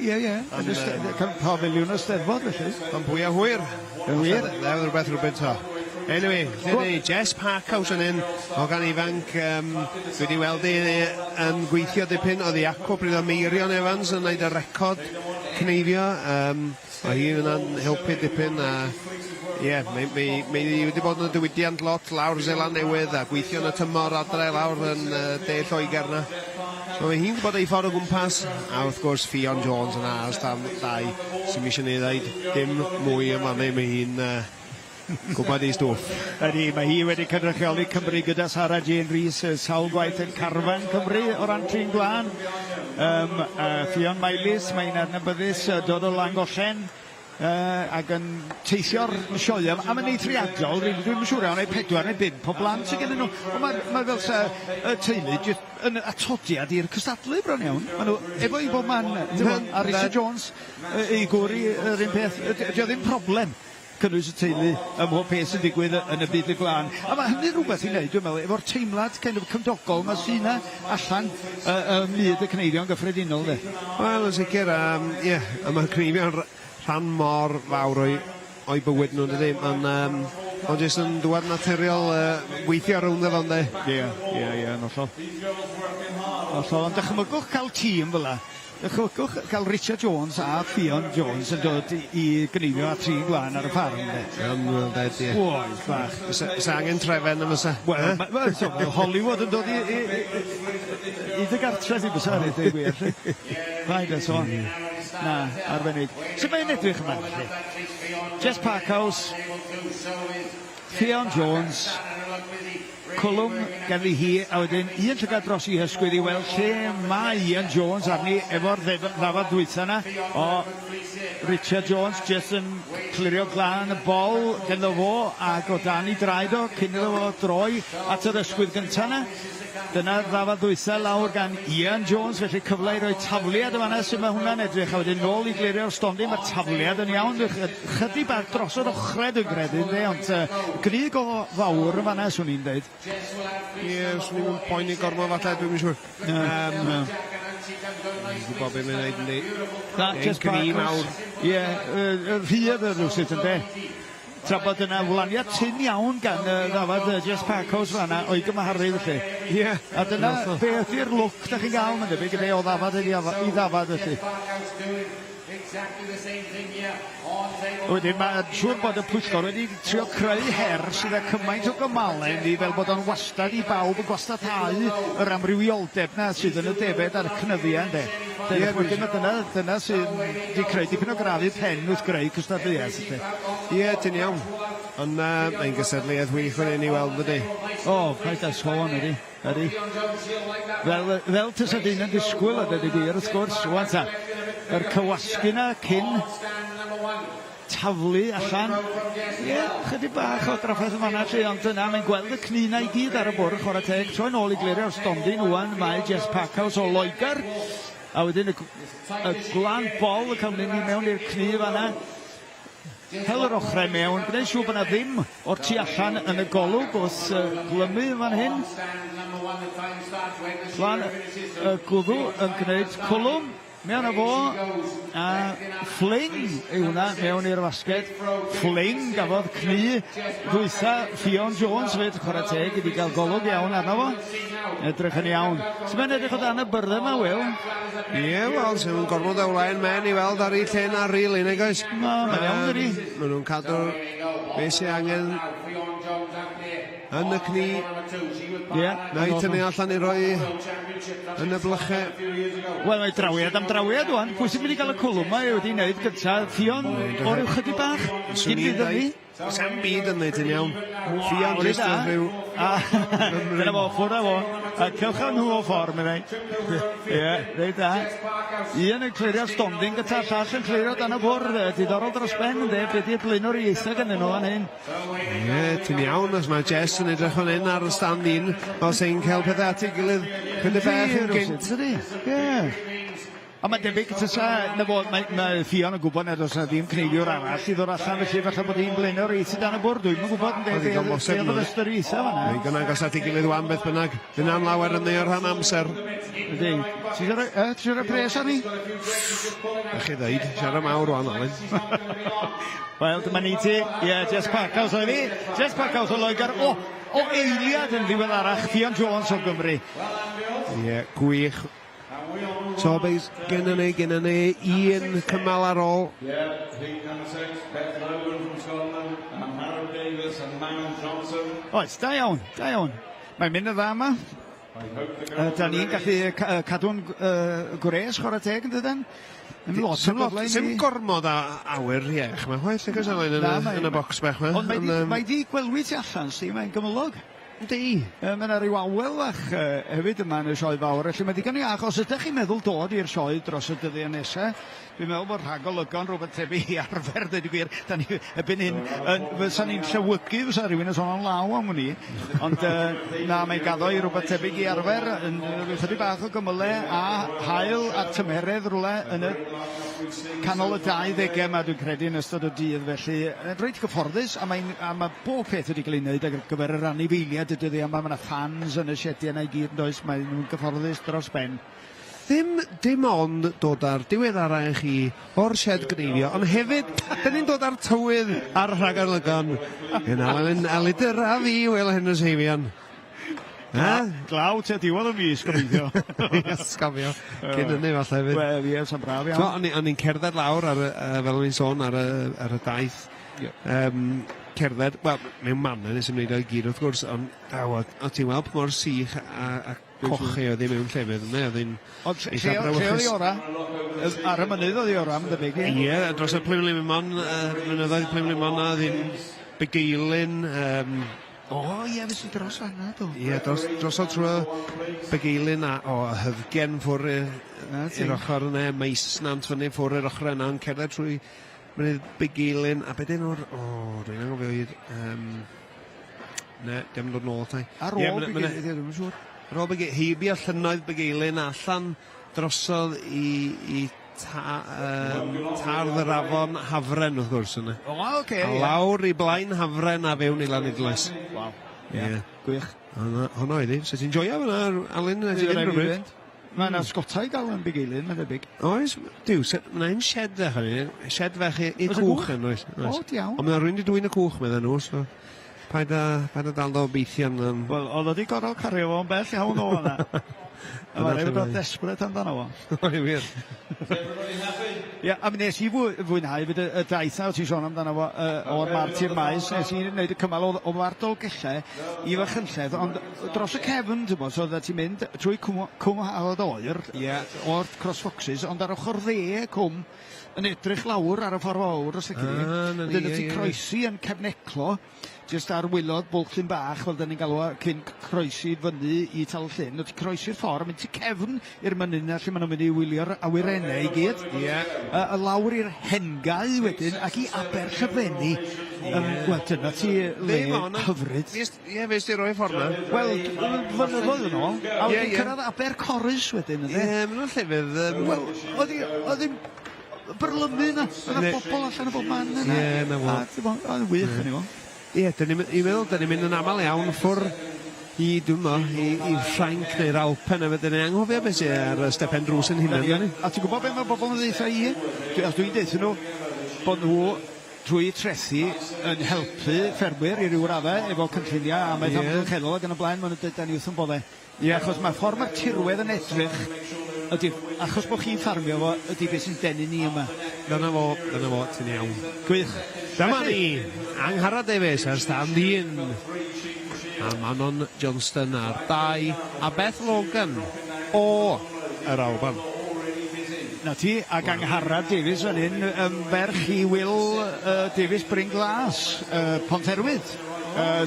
Pafiliwn o Steddfod, felly. Ond pwy a hwyr. Hwyr? Ddew rhywbeth to. Anyway, Jess Parkhouse yn un o gan ifanc, dwi wedi weld yn gweithio dipyn, oedd i acw bryd o Meirion Evans yn gwneud y record Gneifio, o hi yna'n helpu dipyn, a mae wedi bod yn y diwydiant lot lawr Zeland Newydd a gweithio yn y tymor adre lawr yn De Lloegr na. So mae hi'n gwybod ei ffordd o gwmpas, a wrth gwrs Fion Jones yn as tam dau sy'n eisiau ei ddweud dim mwy yma neu mae hi'n gwybod ei stwff. Ydy, mae hi wedi cynrychioli Cymru gyda Sarah Jane Rhys, sawl gwaith yn carfan Cymru o ran trin glân. Fion Mailis, mae'n adnabyddus dod o Llangollen ac yn teithio'r sioe. A mae'n eithriadol, dwi'n siŵr iawn, 4 neu 5 o blant sydd gen nhw. Ond mae fel sa y teulu yn atodiad i'r cystadlu bron iawn. Mae nhw efo i bob man, a Richard Jones, ei gwri yr un peth. Dio ddim problem cynnwys y teulu ym mhob peth sy'n digwydd yn y byd y glân. A mae hynny rhywbeth i wneud, dwi'n meddwl, efo'r teimlad cymdogol mae sy'n allan y myd y Gneifio'n gyffredinol, de. Wel, yn sicr, a mae Gneifio'n rhan mor fawr o'i bywyd nhw'n dydy. Ond jyst yn dwad naturiol weithio rownd efo, de. Ie, nollol. Ond dychmygwch cael tîm fel la. Dychmygwch cael Richard Jones a Fion Jones yn dod i Gneifio a trin glân ar y ffarm, de. Oes, bach. Fysa angen trefen yma sa? Wel, Hollywood yn dod i dy gartref i bysa, rydw i gwir. Rhaid e sôn. Na, arbennig. Sut mae'n edrych yma? Jess Parkhouse, Fion Jones, Cwlwm ganddi hi, a wedyn un llygad dros i hysgwydd i weld lle mae Ian Jones arni efo'r ddafad dwytha na o Richard Jones jyst yn clirio glân y bol ganddo fo ac o dan i draed o cyn iddo fo droi at yr ysgwydd gyntaf na. Dyna ddafad dwytha lawr gan Ian Jones, felly cyfle i roi tafliad y fanna sydd mae hwnna'n edrych, a wedyn nôl i glirio'r stondin, mae tafliad yn iawn, chydig bach dros yr ochred yn gredu, ond gryg o fawr y fanna, swn i'n dweud. Swn i'n poeni gormod falle, dwi'n siŵr. Dwi'n bod beth mae'n neud yn Jess Parkhouse. Rhydd y rwsyd yn de. Tra bod yna wlaniad tyn iawn gan ddafad Jess Parkhouse fanna o'i gymaharu felly. A dyna be ydy'r look da chi'n gael, mae'n debyg, o ddafad i ddafad felly. Wedyn mae'n siŵr bod y pwyllgor wedi trio creu her sydd â cymaint o gymalen i fel bod o'n wastad i bawb yn gwastatau yr amrywioldeb na sydd yn y defed a'r cnyddiau, ynddo. Dyna sydd wedi creu dipyn o grafu pen wrth greu cystadleuaeth, ynddo. Ie, ti'n iawn. Ond mae'n gysadleuaeth wych fan hyn i weld ydy. O, paid â sôn ydy. Fel tysa dyn yn disgwyl ydy gwir wrth gwrs. Wan ta, yr cywasgu na cyn taflu allan. Ie, chydig bach o draffaeth yma na lle, ond dyna mae'n gweld y cnina i gyd ar y bwrdd chwarae teg. Troi'n ôl i glirio'r stondin wan, mae Jess Packhouse o Loegr. A wedyn y glan bol y cael mynd i mewn i'r cni fanna. Hel yr ochrau mewn, gwneud siŵr bod yna ddim o'r tu allan yn y golwg wrth glymu fan hyn. Flan y gwddw yn gwneud cwlwm mewn o fo, a fling yw hwnna mewn i'r basged. Fling gafodd cni ddwytha Fion Jones fyd chwarae teg wedi cael golwg iawn arno fo. Edrych yn iawn. Sy'n mynd edrych o dan y byrddau yma, Wil? Ie, wel, sy'n nhw'n gorfod ewlaen men i weld ar ei lle na ril unig oes. Mae'n iawn dydi. Maen nhw'n cadw beth sy'n angen yn y cni. Ie. Neu tynnu allan i roi yn y blychau. Wel, mae drawiad am drawiad wan. Pwy sy'n mynd i gael y cwlwm yma wedi wneud gyntaf? Fion o'r yw chydig bach? Gyd fydd yn ni? Sam byd yn neud yn iawn. Fion jyst yn rhyw. Dyna fo, ffwrdd a fo. A cylcha nhw o ffordd, mae'n rhaid. Ie, reit da. Un yn clirio stondin gyda, llall yn clirio dan y bwrdd. Diddorol dros ben, ynddo, beth i'r blin o'r ieithag yn nhw fan hyn. Ie, ti'n iawn, os mae Jess yn edrych fan hyn ar y stand un, os ein cael pethau at ei gilydd, chydig bach yn gynt. Ie. A mae'n debyg tysa, mae Fion yn gwybod nad oes na ddim cneidiwr arall i ddod allan felly falle bod hi'n blaen o'r eithaf dan y bwrdd. Dwi'n yn gwybod yn dweud oedd yn ystod eithaf fanna. Mae'n gynnag os at ei gilydd wan beth bynnag. Dyna'n lawer yn ei o'r rhan amser. Ydy. Ti'n siarad pres ar ni? Ych chi ddeud, siarad mawr wan, Alun. Wel, dyma ni ti. Ie, Jess Packhouse oedd fi. Jess Packhouse o Loegr. O eiliad yn ddiweddarach. Fion Jones o Gymru. Ie, gwych. So, beis gynnu ni un cymal ar ôl. Oes, da iawn, da iawn. Mae'n mynd y dda yma. Da ni'n gallu cadw'n gwres chwarae teg yn dydyn? Sym gormod a awyr iech, mae chwaith yn gysalyn yn y bocs bech yma. Ond mae di gwelwyd ti allan, si, mae'n gymylog. Di. Mae yna ryw awel fach hefyd yma yn y sioe fawr, felly mae digon i ach. Os ydych chi'n meddwl dod i'r sioe dros y dyddiau nesaf, dwi'n meddwl bod rhagolygon rhywbeth tebyg i arfer, dweud i gwir. Da ni ebyn hyn, fysa ni'n llewygu, fysa rhywun yn sôn o'n law am hwnni. Ond na, mae'n gaddo i rhywbeth tebyg i arfer, yn chydig bach o gymylau a hael a tymeredd rhywle yn y canol y 20au yma, dwi'n credu, yn ystod y dydd. Felly, reit gyfforddus, a mae bob peth wedi cael ei wneud ar gyfer yr anifeiliad ydy, a mae yna fans yn y siediau yna i gyd, does, mae nhw'n gyfforddus dros ben. Dim ond dod ar diweddarau chi o'r Shed Gneifio, ond hefyd, dyn ni'n dod ar tywydd ar rhagarlygon. Yn Alun Elidyr a fi, Wil Hendreseifion. Glaw te diwedd y mis, gobeithio. Sgafio. Cyn hynny falle hefyd. Wel, ie, sa'n braf iawn. O'n i'n cerdded lawr, fel o'n i'n sôn, ar y daith. Cerdded, wel, mewn manna nes ymwneud o'i gyd wrth gwrs, ond o ti'n weld mor sych a cochi oedd ei mewn llefydd yna, oedd hi'n... Ond lle oedd i ora? Ar y mynydd oedd i ora, mae'n debyg. Ie, dros y Plym Limon, mynyddoedd Plym Limon, oedd hi'n Begeilyn... O, ie, fes i dros fanna, do. Ie, dros o trwy Begeilyn a Hyfgen ffwr i'r ochr yna, Meisnant fyny ffwr i'r ochr yna, yn cerdded trwy mynydd Begeilyn, a bedyn o'r... dwi'n angofio i'r... Ne, dim dod nôl tai. Ar ôl Begeilyn, dwi'n siŵr. Ar ôl Begeilyn, heibio llynnoedd Begeilyn allan drosodd i tardd yr afon Hafren wrth gwrs yna. O, oce. A lawr i blaen Hafren a fewn i Lanidloes. Waw. Ie, gwych. Hwna oedd hi. So ti'n joio fyna, Alun? Mae yna sgotau gael yn Begeilyn, mae'n debyg. Oes, diw, mae'n shed fech yn shed fech i cwch yn oes. O, diawn. Ond mae'n rwy'n i dwi'n y cwch meddyn nhw, so paid a dal do beithion. Wel, oedd wedi gorau cario fo'n bell iawn o hwnna. A mae'n rhaid o desbryd amdano fo. O'i wir. Ie, a mi nes i fwynhau fydd y daith na o ti'n sôn amdano fo o'r Martir Maes, nes i wneud y cymal o Fardol Gellau i Fachynlleth, ond dros y cefn, ti'n bod, so oedda ti'n mynd trwy Cwm Hafod Oer, o'r Cross Foxes, ond ar ochr cwm yn edrych lawr ar y ffordd fawr os ydych chi. Dyna ti croesi yn Cefneclo, jyst ar wylod Bwlch Llyn Bach, fel dyn ni'n galw cyn croesi fyny i Tal Llyn. Ti croesi'r ffordd, mynd ti cefn i'r mynydd lle maen nhw'n mynd i wylio'r awyrennau i gyd. Y lawr i'r Hengau wedyn, ac i Aberllefenni. Wel, dyna ti le hyfryd. Ie, fes ti roi ffordd na? Wel, flynyddoedd yn ôl. A wedyn cyrraedd Abercorus wedyn, ydy? Ie, maen nhw'n llefydd... Wel, oedd hi'n byrlymu na. Oedd y bobl allan o bob man yna. Ie, na fo. Oedd yn wych yn i fo. Ie, i'n meddwl, dyn ni'n mynd yn aml iawn ffwrdd i Ffrainc neu'r Alpen a fydden ni'n anghofio beth sy'n ar Stepen Drws yn hynny. A ti'n gwybod beth mae bobl yn ddeitha i? Dwi'n deitha nhw bod nhw drwy trethi yn helpu ffermwyr i ryw raddau efo cynlluniau a mae amgylcheddol ac yn y blaen maen nhw'n dweud ni wrth yn bodau. Ie, achos mae ffordd mae'r tirwedd yn edrych ydy, achos bod chi'n ffarmio fo, ydy beth sy'n denu ni yma. Dyna fo, ti'n iawn. Gwych. Dyma ni, Angharad Davies ar stand 1. A Manon Johnston ar 2. A Beth Logan o yr Alban. Na ti, ac Angharad Davies fan hyn, ferch i Wil Davies Brynglas, Ponterwydd.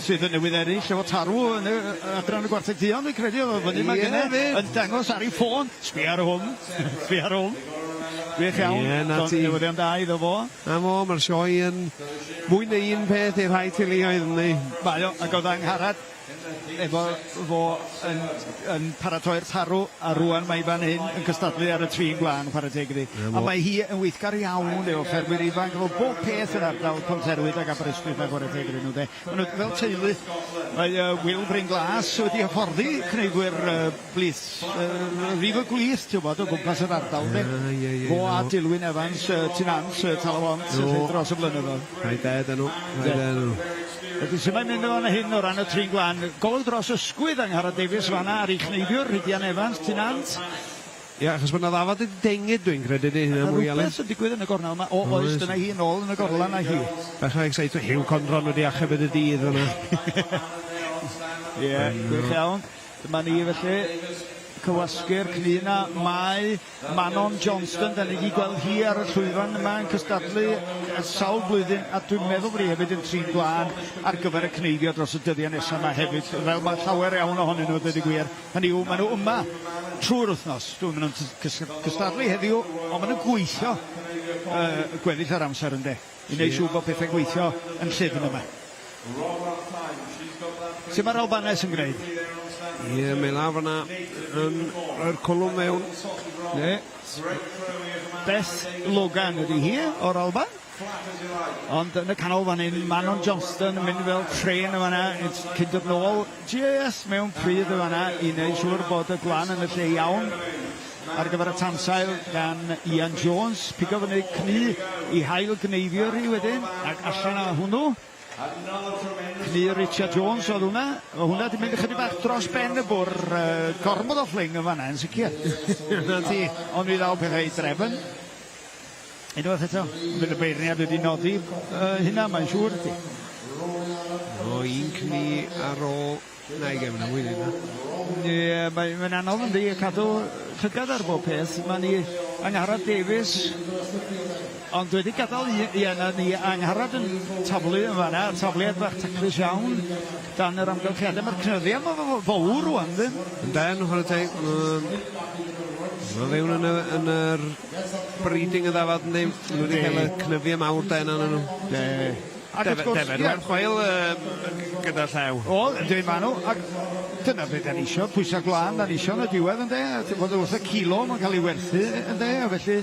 Sydd yn newydd eraill efo tarw yn adran y gwartheg dion, dwi'n credu, o fyny mae gynnu, yn dangos ar ei ffôn. Sbi ar hwn, sbi ar hwn. Gwych iawn, newyddion da iddo fo. A fo, mae'r sioi yn mwy neu un peth i'r rhai teuluoedd yn ni. Mae o, ac oedd Angharad efo fo yn paratoi'r tarw, a rwan mae fan hyn yn cystadlu ar y trin glân parateg iddi. A mae hi yn weithgar iawn efo ffermwyr ifanc, efo bob peth yn ardal Ponterwydd ac Aberystwyth a chwaraeteg iddi nhw de. Maen nhw fel teulu, mae Wil Brynglas wedi hyfforddi cneifwyr blith, rif y glith, ti'n bod, o gwmpas yr ardal de. Fo a Dilwyn Evans, Tinant, Talawont, dros y blynyddoedd. Rhaid ed nhw, rhaid ed nhw. Ydy sy'n mae'n mynd o'n hyn o ran y trin glân. Golwg dros ysgwydd Angharad Davies fanna ar ei chneifiwr, Rhydian Evans, Tinant. Ia, achos mae'n ddafod y dengyd dwi'n credu di hynna mwy Alun. Rhywbeth yn digwydd yn y gornel yma. O, oes dyna hi yn ôl yn y gorlan a hi. Bech o excited, Hugh Condron wedi achub yn y dydd yna. Ie, gwych iawn. Dyma ni felly. Cywasgu'r cnyn a mae Manon Johnston, da ni wedi gweld hi ar y llwyfan yma yn cystadlu sawl blwyddyn, a dwi'n meddwl bod hi hefyd yn trin glân ar gyfer y cneifio dros y dyddiau nesaf yma hefyd, fel mae llawer iawn ohonyn nhw, dydy gwir. Hynny yw, maen nhw yma trwy'r wythnos. Dwi'n mynd nhw'n cystadlu heddiw, ond maen nhw'n gweithio gweddill ar amser yn de. I wneud siŵr bod pethau gweithio yn llyfn yma. Sut mae'r Albanes yn gwneud? Ie, mae laf yna yn rhoi'r cwlwm mewn. Ne. Beth Logan ydy hi o'r Alban. Ond yn y canol fan hyn, Manon Johnston yn mynd fel tren y fanna, cyn dod nôl GS mewn pryd y fanna i wneud siŵr bod y glan yn y lle iawn ar gyfer y tansail gan Ian Jones. Pigo fyny cnu i Hail Gneifiwr hi wedyn, ac allan o hwnnw. Cnu Richard Jones oedd hwnna. O hwnna di mynd ychydig bach dros ben y bwr, gormod o ffling yn fanna yn sicr. Ond mi ddaw pethau i drefn. Unwaith eto, fydd y beirniad wedi nodi hynna, mae'n siŵr ydy. O, un cnu ar ôl... Na, i gefn o wyli na. Ie, mae'n anodd yn di cadw llygad ar bob peth. Mae ni Angharad Davies, ond wedi gadael ni Angharad yn taflu yn fanna, tafliad bach taclus iawn dan yr amgylchiadau. Mae'r cnyddiau yma fawr rwan, dyn. Ynden, chwarae teg. Mae fewn yn yr breeding y ddafad yn ddim. Nhw wedi cael y cnyddiau mawr den yn nhw. Defed, werth chwael gyda llaw. O, dwi'n manw, ac dyna beth da ni isio, pwysau glân da ni isio yn y diwedd, ynddo? Fod wrth y kilo mae'n cael ei werthu, ynddo? A felly,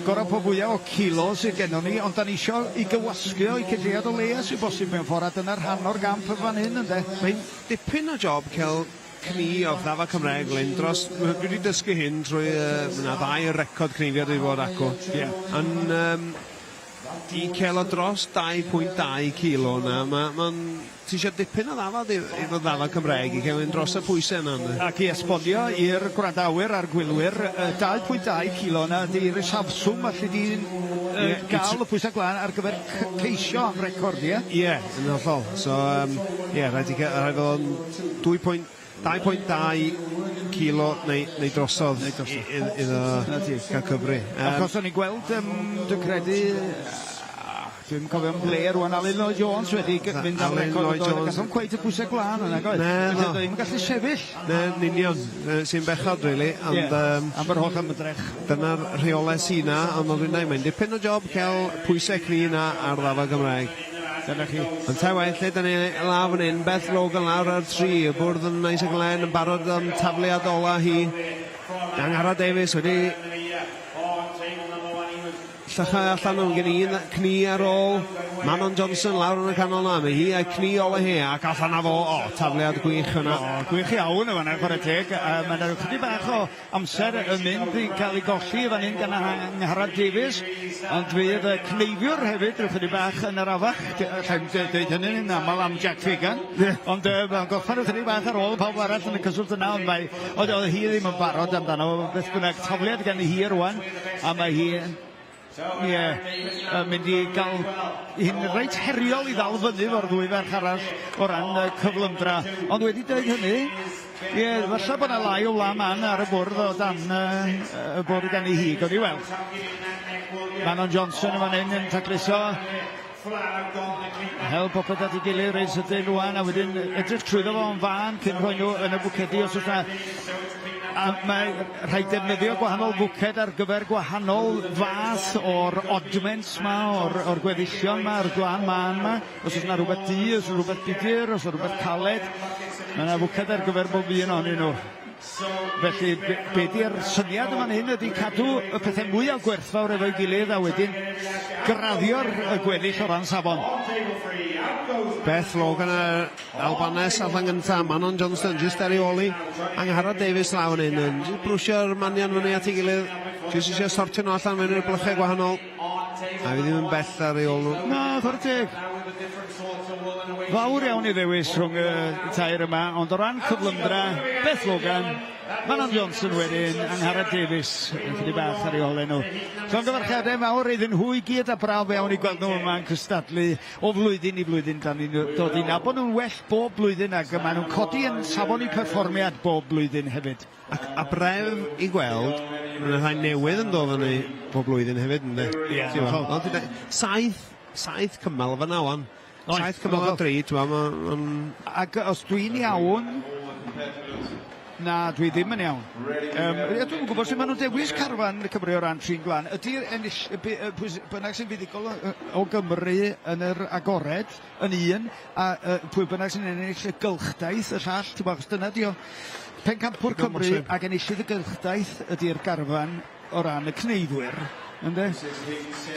gorau po fwyaf o kilo sydd gennym ni, ond da ni isio i gywasgu o, i cydriad o leia sy'n bosib mewn ffordd, a dyna'r rhan o'r gamp y fan hyn, ynddo? Mae'n dipyn o job cael cnu o ddafa Cymraeg Lyn dros... Dwi wedi dysgu hyn trwy... Yna ddau y record cneifio wedi bod acw. i cael o dros 2.2 kilo na. Ti eisiau dipyn o ddafod i fod ddafod Cymraeg i cael un dros y pwysau yna. Ac i esbonio i'r gwrandawyr a'r gwylwyr, 2.2 kilo na di'r safswm allu di gael y pwysau glân ar gyfer ceisio am recordia. Ie, yn hollol. So, rhaid i fod 2.2 kilo neu drosodd iddo gael cyfri. Achos o'n i gweld, dwi'n credu, dwi'n cofio ble rwan Alun Jones wedi mynd am record o gathon cweith y pwysau glân yna, goedd? Felly ddim yn gallu sefyll. Yn union, sy'n bechod, really. Am yr holl ymdrech. Dyna'r rheolau sy'n na, ond dwi'n dweud, mae'n dipyn o job cael pwysau cni na ar ddafod Gymraeg. Dyna chi. Ond ta well, lle, da ni laf yn un, Beth Logan lawr ar 3, y bwrdd yn neis y glen, yn barod am tafliad ola hi. Angharad Davies wedi llychau allan o'n gen i cni ar ôl. Manon Johnson lawr yn y canol na, mae hi a cni ola hi, ac allan a fo, tafliad gwych yna. Gwych iawn yma, chwarae teg. Mae'n chydig bach o amser yn mynd i cael ei golli fan hyn gan Angharad Davies, ond fydd y Cneifiwr hefyd, chydig bach yn yr afach, allai'n dweud hynny'n aml am Jack Fagan, ond mae'n goffan chydig bach ar ôl pawb arall yn y cyswllt yna, ond oedd hi ddim yn barod amdano, beth bynnag tafliad gan hi rwan, a mae hi mynd i gael hi'n reit heriol i ddal fyny fo'r ddwy ferch arall o ran cyflymdra. Ond wedi dweud hynny, falle bod yna lai o wla man ar y bwrdd o dan y bwrdd gan i hi, god i weld. Manon Johnson yn fan hyn yn tacluso. Hel popeth at ei gilydd reis ydyn rwan, a wedyn edrych trwyddo fo yn fan cyn rhoi nhw yn y bwcedi os oes na. A mae rhaid defnyddio gwahanol bwced ar gyfer gwahanol fath o'r oddments ma, o'r gweddillion ma, o'r glan man ma. Os oes yna rhywbeth di, os oes rhywbeth budur, os oes rhywbeth caled. Mae yna bwced ar gyfer bob un ohonyn nhw. Felly, be di'r syniad yma'n hyn ydy cadw y pethau mwy o gwerthfawr efo'i gilydd a wedyn graddio'r gweddill o ran safon. Beth Logan Albanes allan gynta, Manon Johnston just ar ei oli, Angharad Davies lawn yn brwsio'r manion fyny at ei gilydd, jyst eisiau sortio nhw allan mewn i'r blychau gwahanol, a fi ddim yn bell ar ei ôl nhw. Na, chwarae teg. Fawr iawn i ddewis rhwng y tair yma, ond o ran cyflymdra, Beth Logan, Manon Johnson wedyn, Angharad Davies, yn chydig bach ar ei ôl nhw. So'n gyfarchiadau mawr iddyn nhw i gyd a braf iawn i gweld nhw yma'n cystadlu o flwyddyn i flwyddyn. Dan ni'n dod i nabod nhw'n well bob blwyddyn ac yma nhw'n codi yn safon i perfformiad bob blwyddyn hefyd. A bref i gweld, mae'n rhaid newydd yn dod fyny bob blwyddyn hefyd, ynddo? Ie. Saith cymal fyna wan. Saith cymal o 3, Ac os dwi'n iawn, na, dwi ddim yn iawn. Dwi'n gwybod sut maen nhw'n dewis carfan Cymru o ran trin glân. Ydy'r bynnag sy'n fuddigol o Gymru yn yr agored yn un, a pwy bynnag sy'n ennill y gylchdaeth, y llall, ti'n bach, dyna di o. Pencampwr Cymru ac enillydd y gylchdaeth ydy'r garfan o ran y Cneifiwr. Ynddo?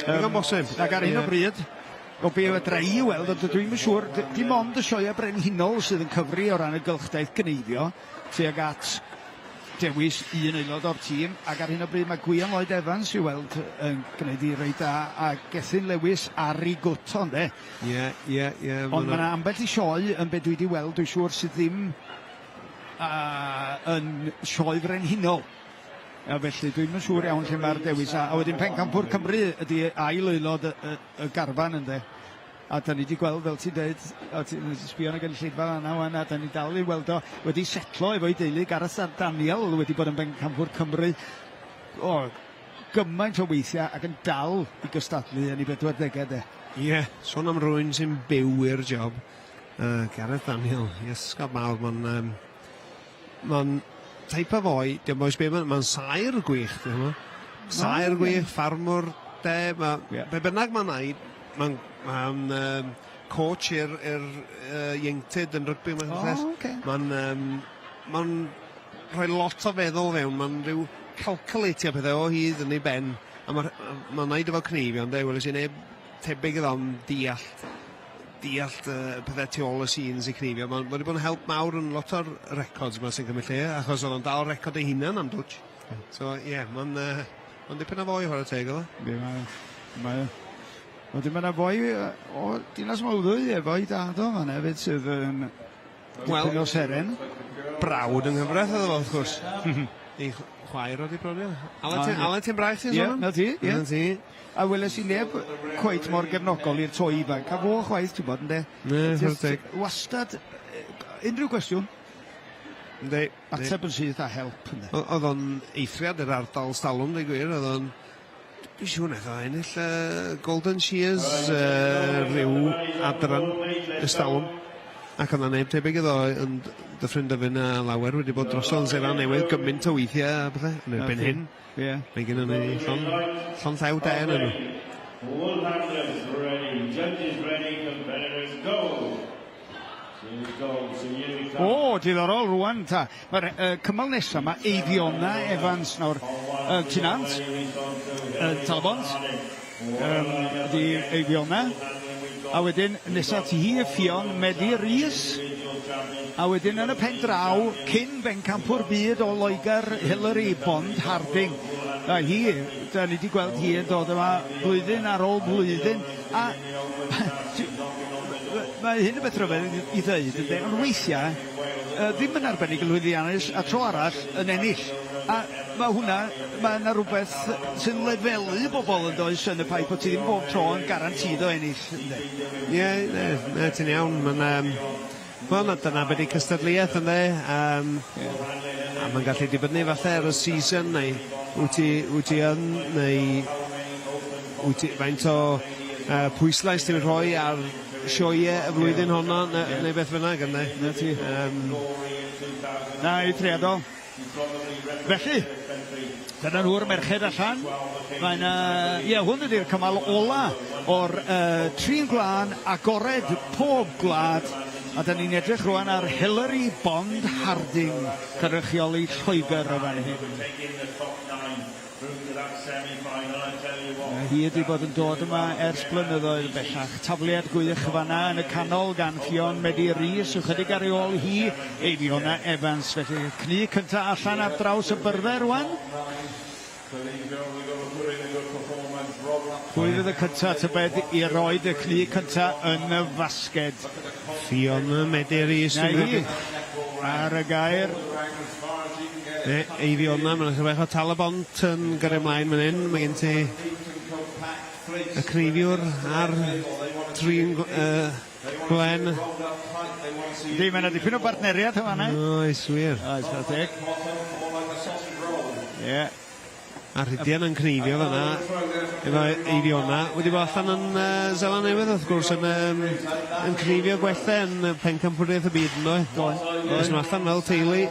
Digon bosib. Ac ar hyn o bryd, o be fydra i weld, ond dwi'n siŵr, dim ond y sioia brenhinol sydd yn cyfri o ran y gylchdaeth Gneifio, tuag at dewis un aelod o'r tîm, ac ar hyn o bryd mae Gwion Lloyd Evans i weld yn gwneud i reit da, a Gethin Lewis ar ei gwto, ynddo? Ie. Ond mae yna ambell i sioe yn be dwi wedi weld, dwi'n siŵr sydd ddim yn sioe frenhinol. A felly dwi'n yn siŵr iawn lle mae'r dewis. A wedyn Pencampwr Cymru ydy ail aelod y garfan ynddo. A da ni wedi gweld, fel ti'n dweud, a ti'n sbio yn y gynulleidfa yna wan, a da ni dal i weld o wedi setlo efo'i deulu. Gareth a Daniel wedi bod yn Pencampwr Cymru gymaint o weithiau ac yn dal i gystadlu yn ei 40au. Ie, sôn am rwy'n sy'n byw i'r job. Gareth Daniel, iesgob mawr, mae'n teip o foi, diolch boes be, mae'n sair gwych, sair gwych, ffarmwr, be bynnag mae'n neud, mae'n coach i'r ieuenctid yn rygbi, mae'n rhoi lot o feddwl fewn, mae'n rhyw calculatio pethau o hyd yn ei ben, a mae'n neud efo Cneifio, ond wel, sy'n neb tebyg iddo am deall pethau tu ôl y scenes i Cneifio. Mae wedi bod yn help mawr yn lot o'r records yma sy'n cymryd lle, achos oedd o'n dal record ei hunan am dwtch. So, ie, mae'n dipyn o fwy o'r teg o. Mae Wedyn mae yna boi o Dinas Mawddwy efo i dad o fan hefyd sydd yn dipyn o seren. Brawd yng nghyfraith oedd o, wrth gwrs. Ei chwaer oedd i brofio. Alun ti'n braich ti'n sôn? Na ti. A weles i neb cweit mor gefnogol i'r to ifanc. A fo chwaith, ti'n bod, ynddo? Ne, wastad, unrhyw gwestiwn. Ynddi. Ateb yn sydd a help, ynddo. Oedd o'n eithriad yr ardal Stalwm, dweud gwir. Oedd o'n... Dwi'n siŵr wnaeth o ennill Golden Shears rhyw adran y Stalwm. Ac oedd 'na neb tebyg iddo yn dy ffrind fy'n lawer wedi bod drosodd yn Sera Newydd gymaint o weithiau a bethau. Yn erbyn hyn. Mae gen ni llon llaw den yn nhw. Wil Hendreseifion ready, judges ready, competitors go. Diddorol rwan, ta. Mae'r cymal nesaf, mae Eifiona Evans nawr, Tinant, Talbont, di Eifiona, a wedyn nesaf ti hi Ffion Medi Rhys, a wedyn yn y pen draw, cyn bencampwr byd o Loegr Hillary Bond Harding. A hi, da ni wedi gweld hi yn dod yma blwyddyn ar ôl blwyddyn, a mae hyn y beth rhyfedd i ddweud, ond weithiau, ddim yn arbennig y lwyddiannus, a tro arall yn ennill. A mae yna rhywbeth sy'n lefelu bobl yn does yn y paip, bod ti ddim bob tro yn garantid o ennill. Ie, ti'n iawn. Wel, dyna beth i cystadleuaeth yn dde. A mae'n gallu dibynnu falle ar y season, neu wyt ti yn, neu faint o pwyslais ti'n rhoi ar sioiau y flwyddyn honno, neu beth fyna, gyda. Na ti. Na, i triadol. Felly, dyna nhw'r merched allan. Hwn ydy'r cymal ola o'r trin gwlân agored pob gwlad. A da ni'n edrych rwan ar Hillary Bond Harding, cynrychioli Lloegr o fan hyn. Hi wedi bod yn dod yma ers blynyddoedd bellach. Tafliad Gwyliwch fanna yn y canol gan Ffion Medi Rhys, ychydig ar ei ôl hi, Eifiona Evans. Felly, cni cynta allan ar draws y byrddau rwan. Pwy fydd y cynta tybed i roed y cni cynta yn y fasged? Ffion Medi Rhys. Ar y gair. Eifiona, mae'n rhywbeth o Talbont yn gyrru ymlaen fan hyn. Mae gen ti y cnifiwr ar trin glen. Di, mae'n dipyn o bartneriad yma, ne? Oes, wir. Oes, ffatig. Ie. A Rhydian yn cnifio fanna efo Eifiona. Wedi bod allan yn Sela Newydd, wrth gwrs, yn cnifio gwella yn pencampwriaeth y byd, yn dod. Oes nhw allan fel teulu.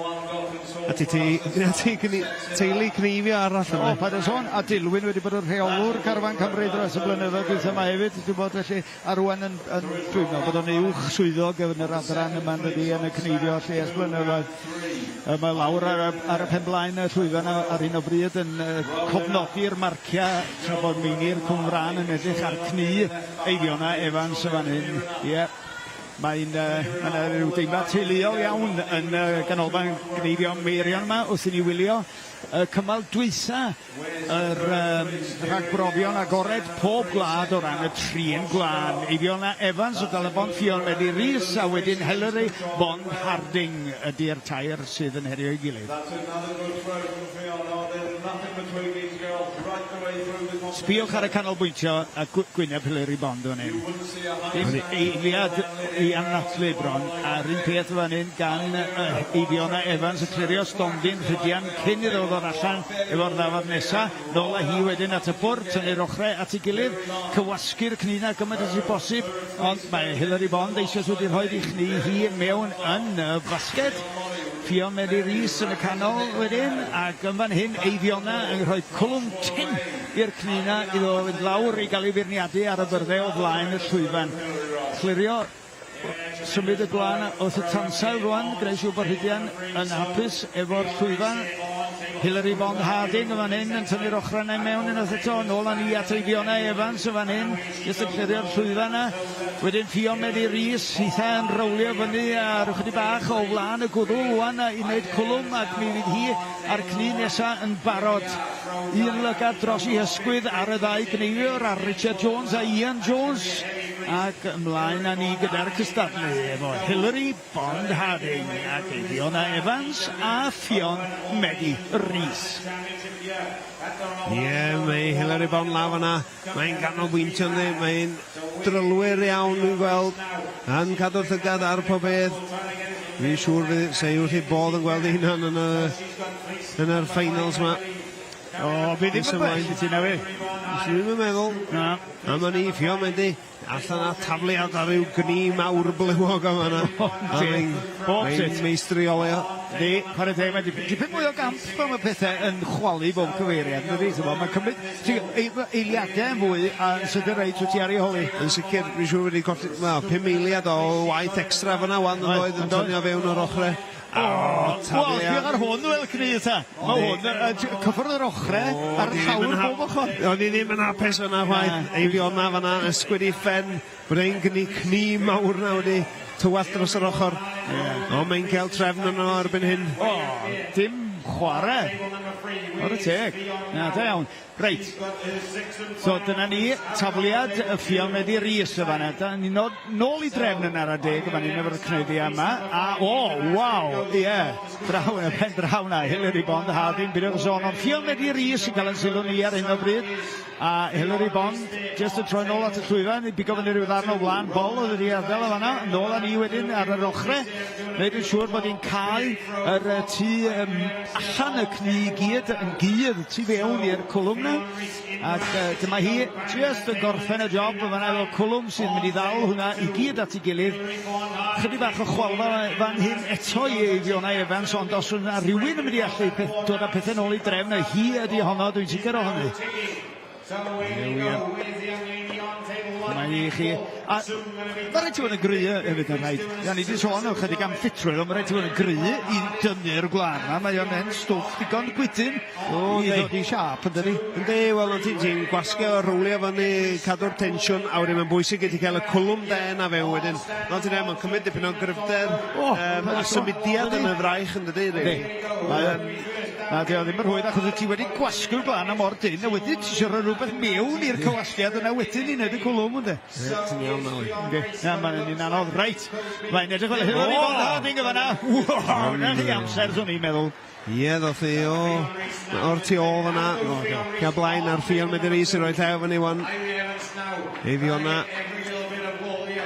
A ti teulu cnifio arall yma. Paid yn sôn, a Dilwyn wedi bod yn rheolwr Carfan Cymru dros y blynyddoedd gweithio yma hefyd. Dwi'n bod felly ar rwan dwi'n meddwl bod o'n uwch swyddog yn yr adran yma yn y cnifio lle ers blynyddoedd. Mae lawr ar y pen blaen y llwyfan ar un o bryd yn cofnodi'r marciau tra bod Meinir Cwmran yn edrych ar cni Eifiona Evans y fan hyn. Ie. Mae'n rhyw deimlad teuluol iawn yn ganolfan Gneifio Meirion yma wrth i ni wylio cymal dwytha yr rhagbrofion agored pob gwlad o ran y trin gwlad. Eifiona Evans o Dalybont, Ffion Medi Rhys, a wedyn Hillary Bond Harding ydy'r tair sydd yn herio i gilydd. Sbiwch ar y canolbwyntio a gwyneb Hillary Bond o'n hyn. Eiliad i anadlu bron, a'r un peth fan hyn gan Eifiona Evans y clirio stondin Rhydian cyn iddo ddod allan efo'r ddafod nesa. Nôl a hi wedyn at y bwrdd, tynnu'r ochrau at ei gilydd, cywasgu'r cnina gymaint as i bosib, ond mae Hillary Bond eisiau wedi rhoi i chni hi mewn yn y basged. Ffion Medi Rhys yn y canol wedyn, ac yn fan hyn Eifiona yn rhoi cwlwm tin i'r cnina iddo fynd lawr i gael ei feirniadu ar y byrddau o flaen y llwyfan. Clirio symud y gwlan wrth y tansau rwan, greu siw bod Rhydian yn hapus efo'r llwyfan. Hillary Bond Harding yn fan hyn yn tynnu'r ochrau mewn unwaith eto, nôl â ni at Eifiona Evans yn fan hyn, jyst yn clirio'r llwyfan yna. Wedyn Ffion Medi Rhys, hitha yn rowlio fyny ar ychydig bach o flaen y gwddw wan i wneud cwlwm, ac mi fydd hi a'r cni nesaf yn barod un lygad dros ei hysgwydd ar y ddau gneifiwr, ar Richard Jones a Ian Jones. Ac ymlaen â ni gyda'r cystadlu efo Hilary Bond Harding ac Fiona Evans a Fion Medi Rhys. Mae Hilary Bond laf yna. Mae'n ganolbwyntio ynddi. Mae'n drylwyr iawn yn gweld. Yn cadw llygad ar pob beth. Fi'n siŵr se wrth i bod yn gweld ei hunan yn yr finals yma. O, fe ddim yn bell i ti newi. Dwi'n meddwl. Na. A mae'n i Fion Medi. Allan a tafliad ar ryw gni mawr blywog am yna. Mae'n meistriolio. Di, chwarae teg, mae dipyn mwy o gamp am y pethau yn chwalu bob cyfeiriad. Mae'n cymryd eiliadau mwy a sydd yn rhaid wyt ti ar ei holi. Yn sicr, fi'n siŵr wedi colli 5 eiliad o waith extra fyna wan yn oed yn tonio fewn o'r ochrau. Wel, diolch ar hwn, Wil Cnyd ta. Mae hwn, cyffwrdd yr ochrau ar llawr bob ochr. O'n i ddim yn hapus fyna chwaith. Ei Fiona fyna, ysgwyd i ffen. Bod e'n cni mawr na wedi tywall dros yr ochr. O, mae'n cael trefn yno erbyn hyn. O, dim chwarae. O'r y teg. Na, da iawn. Reit. So, dyna ni, tafliad y Fion Medi Rhys y fanna. Da ni nôl i drefn yn ar y deg y fanna efo'r cnedi yma. A, waw, draw yn y pen draw na. Hilary Bond Harding, bydd o'r sôn. Ond Fion Medi Rhys yn cael yn sylw ni ar hyn o bryd. A Hilary Bond, just yn troi nôl at y llwyfan, bigo fyny rhyw ddarn o flan bol oedd wedi adael o fanna, nôl â ni wedyn ar yr ochrau, wneud yn siŵr bod hi'n cael yr tu allan y cni i gyd, yn gyd tu fewn i'r cwlwm na, ac dyma hi just yn gorffen y job, fanna efo cwlwm sy'n mynd i ddal hwnna i gyd at ei gilydd. Chydig bach o chwalfa fan hyn eto i Fiona Evans, ond os yna rhywun yn mynd i allu dod â pethau nôl i drefn, hi ydi honno, dwi'n sicr o hynny. Mae hi chi. A mae rhaid ti fod yn gry hefyd yn rhaid. Da ni wedi sôn o chydig am ffitrwydd, ond mae rhaid ti fod yn gry i dynnu'r gwlan yma. Mae o'n en stwff digon gwydyn i ddod i siap yn dydi. Ynddi, wel, ti'n gwasgu o rwlio fyny cadw'r tensiwn, a wedyn mae'n bwysig i ti cael y cwlwm den a fewn wedyn. No, ti'n dweud, mae'n cymryd dipyn o gryfder a symudiad yn y fraich yn dydi. Na, di o ddim yn rhwydd achos ti wedi gwasgu'r glan am o'r dyn, a wedyn ti eisiau rhoi rhywbeth mewn i'r cywasgiad yna wedyn i wneud y cwlwm, ynddi? Ti'n iawn na wy. Na, mae'n un anodd. Reit, mae'n edrych fel Hilary Bond Harding y fanna. Wow, na chi amser, swn i'n meddwl. Ie, ddoth i o'r tu ôl fanna. Cael blaen ar Fion Medi Rhys i roi llaw fyny wan. Ei Fiona.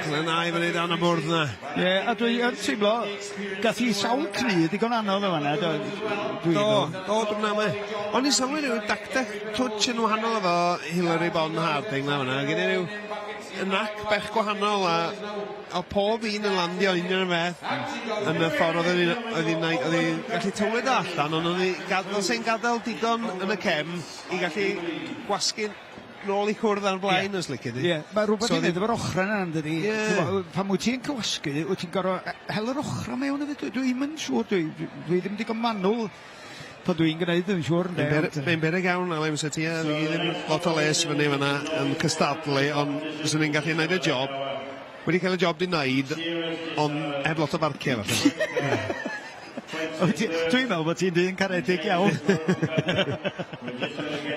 Clynau fyny dan y bwrdd na. Ie, a dwi'n teimlo, gath i sawl cnyd digon anodd o fanna. Dwi'n me. Ond i sylwi rhyw dactech twtch yn wahanol efo Hilary Bond Harding na fanna. Gyda rhyw nac bech gwahanol a pob un yn landio union y beth yn y ffordd oedd hi'n gallu tywyd allan, ond oedd hi'n gadael digon yn y cem i gallu gwasgu nôl i cwrdd ar blaen os licio di. Ie, mae rhywbeth i'n neud efo'r ochrau yna, ynddi. Pan wyt ti'n cywasgu, wyt ti'n gorfod hel yr ochrau mewn efo. Dwi'n mynd siŵr, dwi ddim digon manwl pan dwi'n gwneud yn siŵr. Mae'n beryg iawn, a leim se ti, ni ddim lot o les fyny fyna yn cystadlu, ond fyswn ni'n gallu gwneud y job. Wedi cael y job di wneud, ond heb lot o barciau falle. Dwi'n meddwl bod ti'n dyn caredig iawn.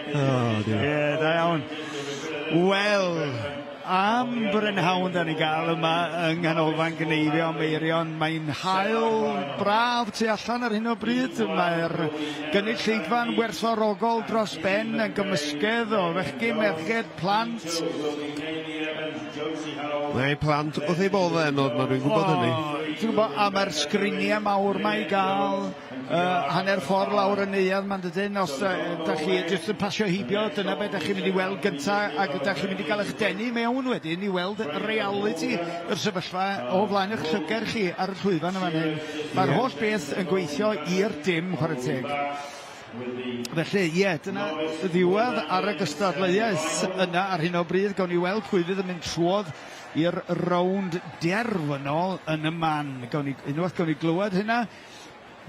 Ie, da iawn. Wel, am brynhawn da ni gael yma yng Nghanolfan Gneifio Meirion. Mae'n hael braf tu allan ar hyn o bryd. Mae'r gynulleidfa'n werthfawrogol dros ben yn gymysgedd o fechgyn, merched, plant. Mae plant wrth ei bodd enod, dwi'n gwybod hynny. Ti'n gwybod, a mae'r sgriniau mawr mae i gael hanner ffordd lawr y neuadd ma'n dydyn, os da chi jyst yn pasio hibio, dyna beth da chi'n mynd i weld gyntaf, ac da chi'n mynd i gael eich denu mewn wedyn i weld reality yr sefyllfa o flaen eich llygar chi ar y llwyfan yma hyn. Mae'r holl beth yn gweithio i'r dim, chwarae teg. Felly, ie, dyna ddiwedd ar y gystadleuaeth yna ar hyn o bryd. Gawn ni weld pwy fydd yn mynd trwodd i'r rownd derfynol yn y man. Unwaith gawn ni glywed hynna,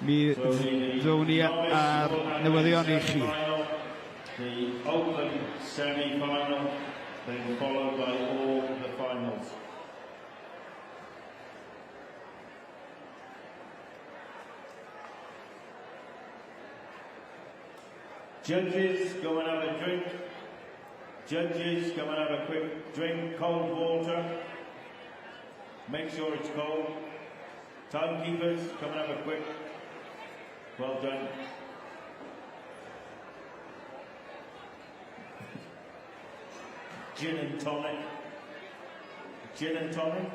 mi ddown ni ar newyddion i chi. The open semi-final, then followed by all the finals. Judges, go and have a drink. Judges, come and have a quick drink. Cold water. Make sure it's cold. Timekeepers, come and have a quick. Well done. Gin and tonic. Gin and tonic.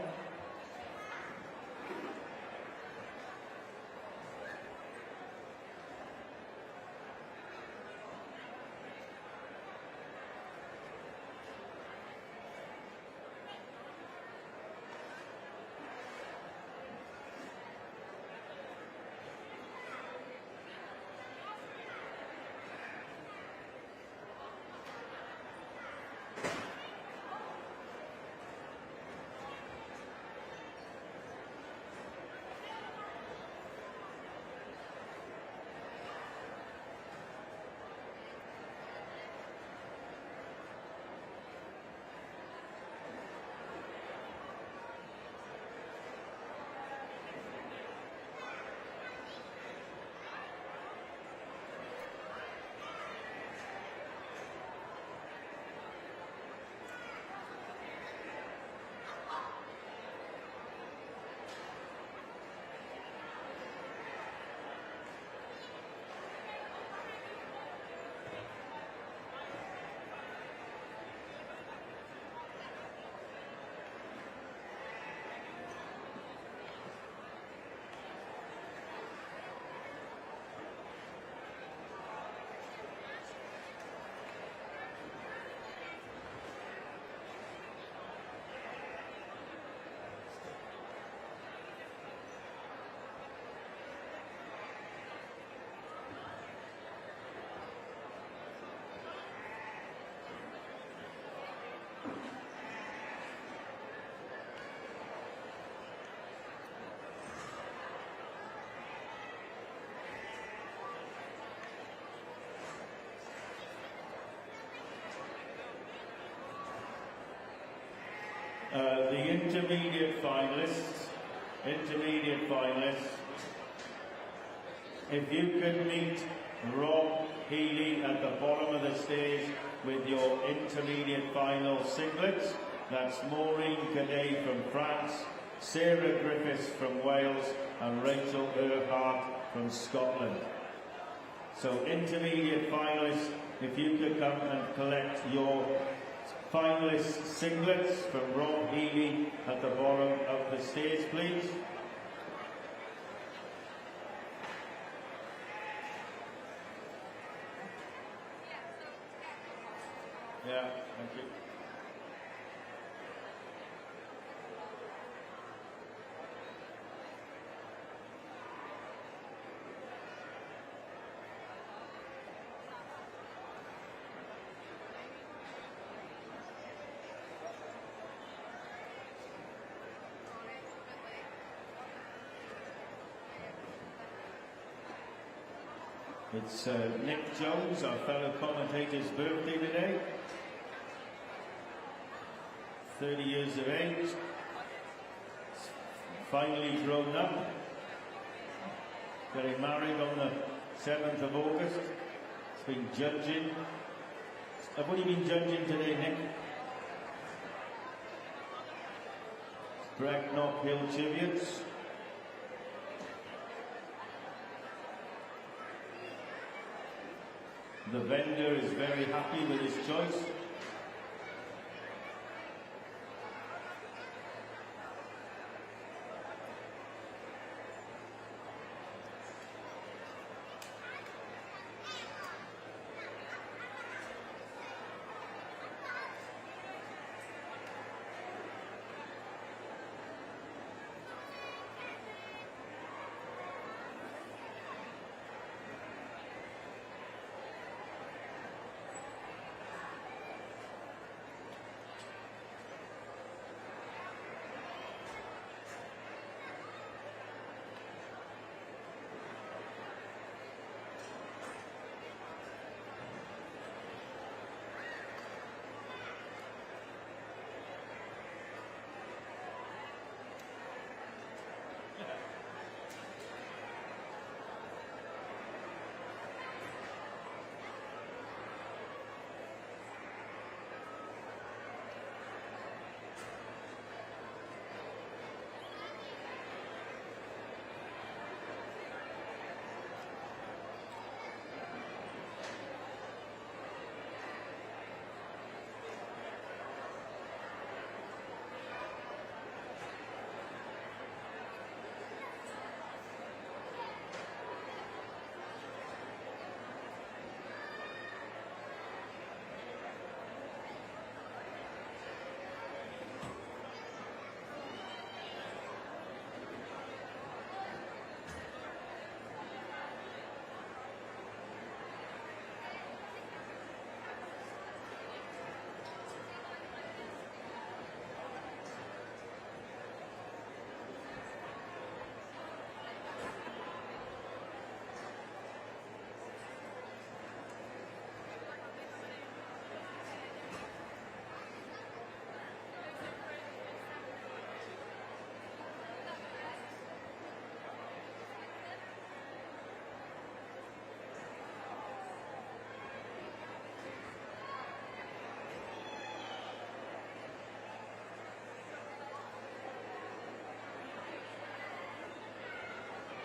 The intermediate finalists, if you could meet Rob Healy at the bottom of the stage with your intermediate final singlets. That's Maureen Cadet from France, Sarah Griffiths from Wales, and Rachel Earhart from Scotland. So intermediate finalists, if you could come and collect your finalist singlets from Rob Healy at the bottom of the stage, please. Yeah, thank you. It's Nick Jones, our fellow commentator's birthday today. 30 years of age. Finally grown up. Getting married on the 7th of August. It's been judging. What have you been judging today, Nick? Brecknock Hill Tributes. The vendor is very happy with his choice.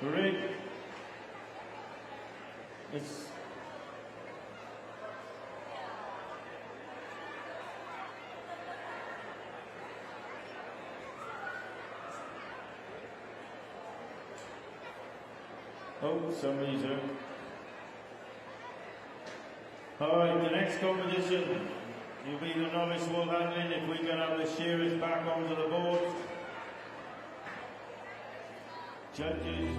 Rig. It's somebody's hurt. Alright, the next competition, you'll be the novice Wil Hendreseifion. If we can have the shearers back onto the board. Judges.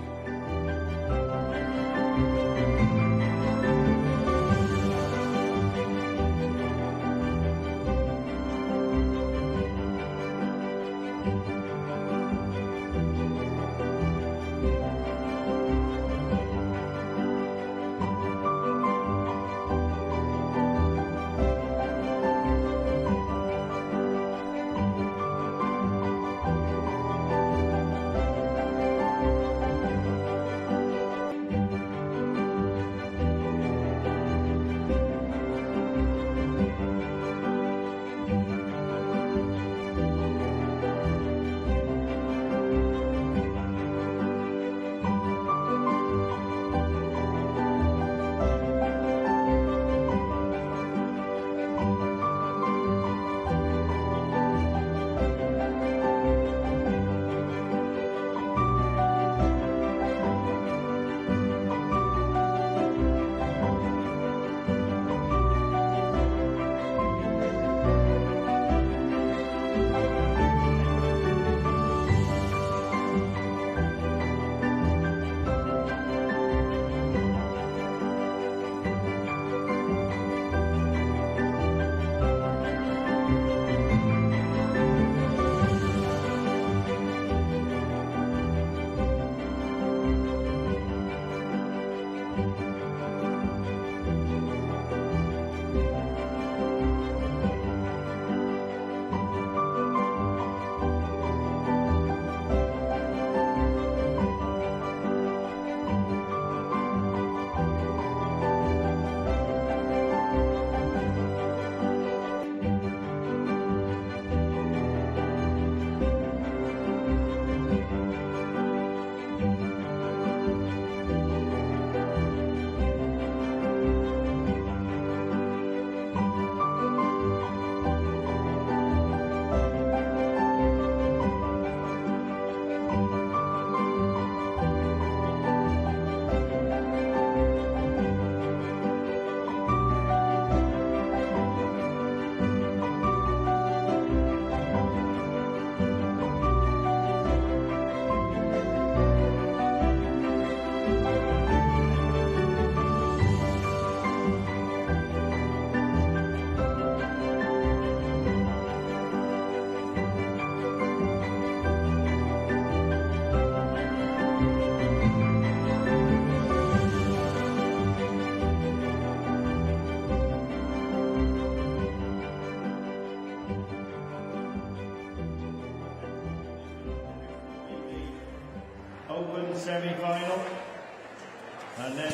Semi-final.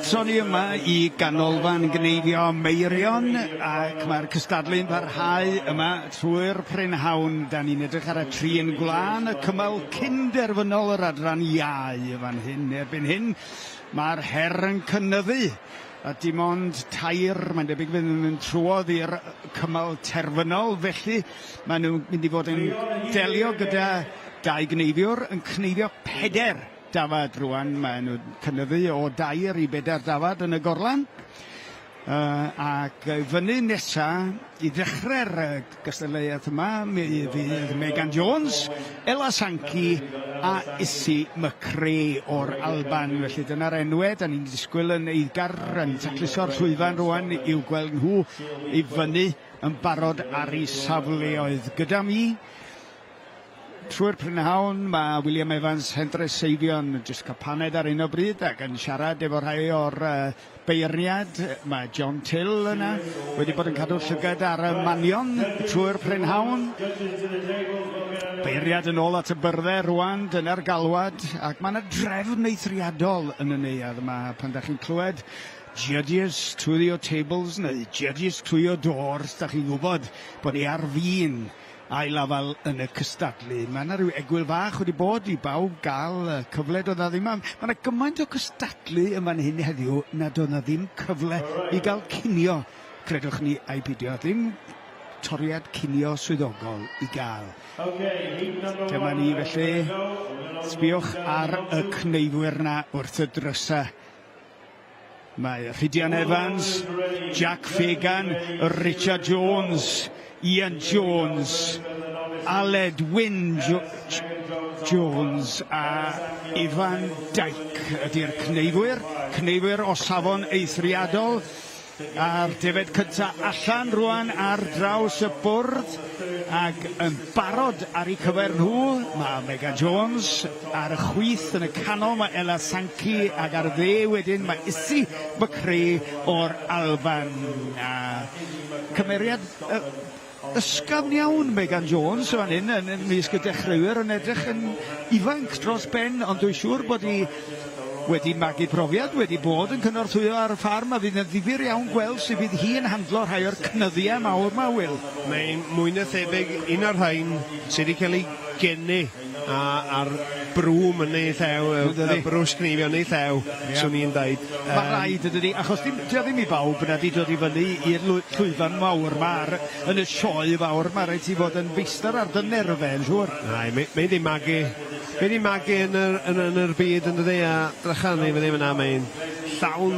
So ni yma I ganolfan Gneifio Meirion ac mae'r cystadlu'n parhau yma trwy'r prynhawn. Da ni'n edrych ar y trin gwlân, y cymal cynderfynol yr adran iau fan hyn. Erbyn hyn mae'r her yn cynyddu a dim ond tair, mae'n debyg fydd yn trwodd i'r cymal terfynol, felly maen nhw'n mynd I fod yn delio gyda dau gneifiwr yn cneifio 4 dafad rwan. Maen nhw'n cynyddu o 2 I 4 dafad yn y gorlan. Ac fyny nesa I ddechrau'r gystadleuaeth yma fydd Megan Jones, Ella Sankey a Issy McRae o'r Alban. Felly dyna'r enwau da ni'n disgwyl yn eiddgar yn tacluso'r llwyfan rwan i'w gweld nhw I fyny yn barod ar eu safleoedd. Gyda mi trwy'r prynhawn mae William Evans Hendreseifion jyst cael paned ar un o bryd ac yn siarad efo rhai o'r beirniad. Mae John Till yna wedi bod yn cadw llygad ar y manion trwy'r prynhawn. Beirniad yn ôl at y byrddau rwan, dyna'r galwad, ac mae yna drefn eithriadol yn y neuadd yma pan da chi'n clywed judges trwy your tables neu judges trwy your doors. Da chi'n gwybod bod ni ar fin ailafal yn y cystadlu. Mae yna rhyw egwyl fach wedi bod i bawb gael cyfle doedd na ddim. Mae yna gymaint o cystadlu yn fan hyn heddiw na doedd na ddim cyfle i gael cinio, credwch ni, a'i bidio. Ddim toriad cinio swyddogol i gael. Dyma ni felly, sbiwch ar y cneifwyr na wrth y drysau. Mae Rhydian Evans, Jack Fagan, Richard Jones, Ian Jones, Aled Wyn Jones a Ifan Dijk ydy'r cneifwyr o safon eithriadol. A'r defed cyntaf allan rwan ar draws y bwrdd ac yn barod ar eu cyfer nhw. Mae Megan Jones ar y chwith yn y canol, mae Ella Sankey ac ar dde wedyn mae Issy McRae o'r Alban. Cymeriad ysgafn iawn Megan Jones fan hyn yn ymysg y dechreuwyr yn edrych yn ifanc dros ben, ond dwi'n siŵr bod hi wedi magu profiad, wedi bod yn cynorthwyo ar y ffarm, a fydd yn ddifyr iawn gweld sut fydd hi yn handlo rhai o'r cnyddiau mawr ma, Wil. Mae'n mwy na thebyg un o'r rhain sydd wedi cael ei genu a'r brwm yn ei thew, y brws Gneifio yn ei thew, swn i'n dweud. Mae rhaid ydy, achos ddim i bawb yna di dod i fyny i'r llwyfan mawr ma, yn y sioe fawr ma, rhaid ti fod yn feistr ar dy nerfau, yn siŵr. Mae wedi magu. Mae wedi magu yn yr byd yn dydau, a drychan ni fydd yna, mae'n llawn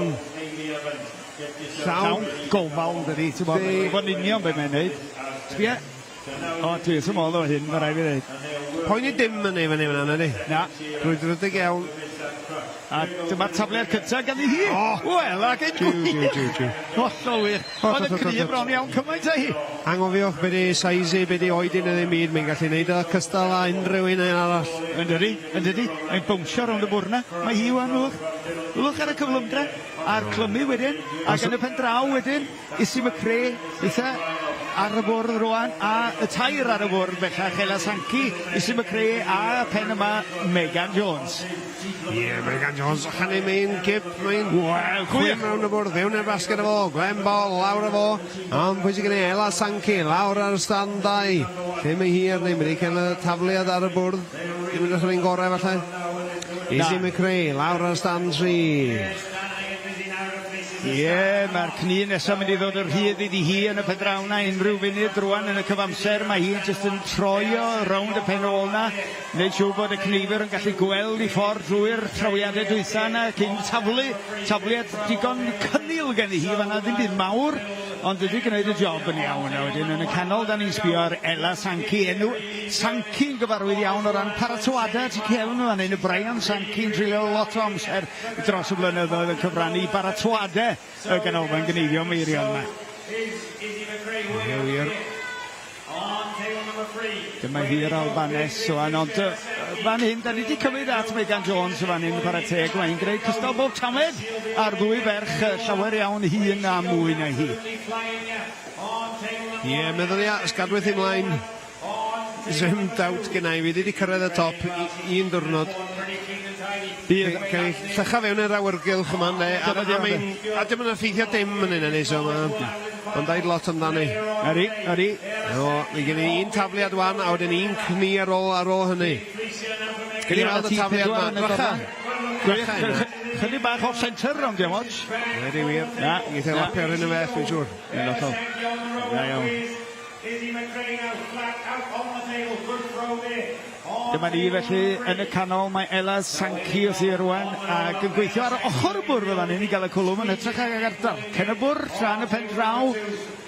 gofal dydi, ti'n bod yn union beth mae'n neud. Sbia? O, dwi wrth ymwneud o hyn, mae rai fi ddeud. Poeni dim yn ei fyny fyna, ydy? Na. Rwydig iawn. A dyma'r tabler cyntaf gan i hi. Wel, ac ein gwych. Hollol wych. Oedd yn cryf bron iawn cymaint a hi. Angofiwch beth i saizi, beth i oedyn yn ei myd, mae'n gallu neud o cystal a unrhyw un arall. Ynddi. Mae'n bwnsio rownd y bwrna. Mae hi wan lwch. Lwch ar y cyflymdra. A'r clymu wedyn. Ac yn y pen draw wedyn. Issy McRae. Eitha ar y bwrdd rwan, a y tair ar y bwrdd bellach, Ella Sankey, Issy McRae a pen yma Megan Jones. Megan Jones, chan ei mein gip, mae'n chwym mewn y bwrdd, fewn i'r basged o fo, Gwen Bol, lawr o fo, ond pwy sy'n gwneud Ella Sankey, lawr ar y standau. Lle mae hi ar ddim, wedi cael y tafliad ar y bwrdd, ddim yn dechrau'n gorau falle. Issy McRae, lawr ar y stand 3. Mae'r cni nesaf mynd i ddod o'r hyd iddi hi yn y pedraw na unrhyw funud rwan yn y cyfamser. Mae hi jyst yn troio rownd y pen ôl na, wneud siŵr bod y cneifwyr yn gallu gweld i ffordd drwy'r trawiadau dwytha na cyn tafliad digon cynnil gen i hi fanna, ddim byd mawr, ond wedi gwneud y job yn iawn. A wedyn yn y canol da ni'n sbio ar Ella Sankey, enw Sankey yn gyfarwydd iawn o ran paratoadau tu cefn fan hyn. Y Brian Sankey yn treulio lot o amser dros y blynyddoedd yn cyfrannu paratoadau y ganolfan Gneifio meirion yma. Dyma hi'r Albanes o'n, ond fan hyn, da ni wedi cymryd at Megan Jones fan hyn para teg. Mae'n gwneud cystal bob tamed ar ddwy ferch llawer iawn hun a mwy na hi. Meddwl ni, ysgadwyth i mlaen. Ddim dawt gyda i fi, wedi cyrraedd y top un diwrnod. Cael ei llycha fewn i'r awyrgylch yma, a dim yn effeithio dim yn hynny, so mae'n dweud lot amdani. Ari. Mae gen i un tafliad wan, a wedyn un cni ar ôl hynny. Gen i weld y tafliad yma. Chydig bach off centre rhwng dim odds. Wedi wir. Geith ei lapio ar hyn y beth, dwi'n siŵr. Iawn. Dyma ni felly yn y canol, mae Ella Sankey wrth i rwan ac yn gweithio ar ochr y bwrdd fan hyn i gael y cwlwm yn hytrach ag ar dalcen y bwrdd tra'n y pen draw.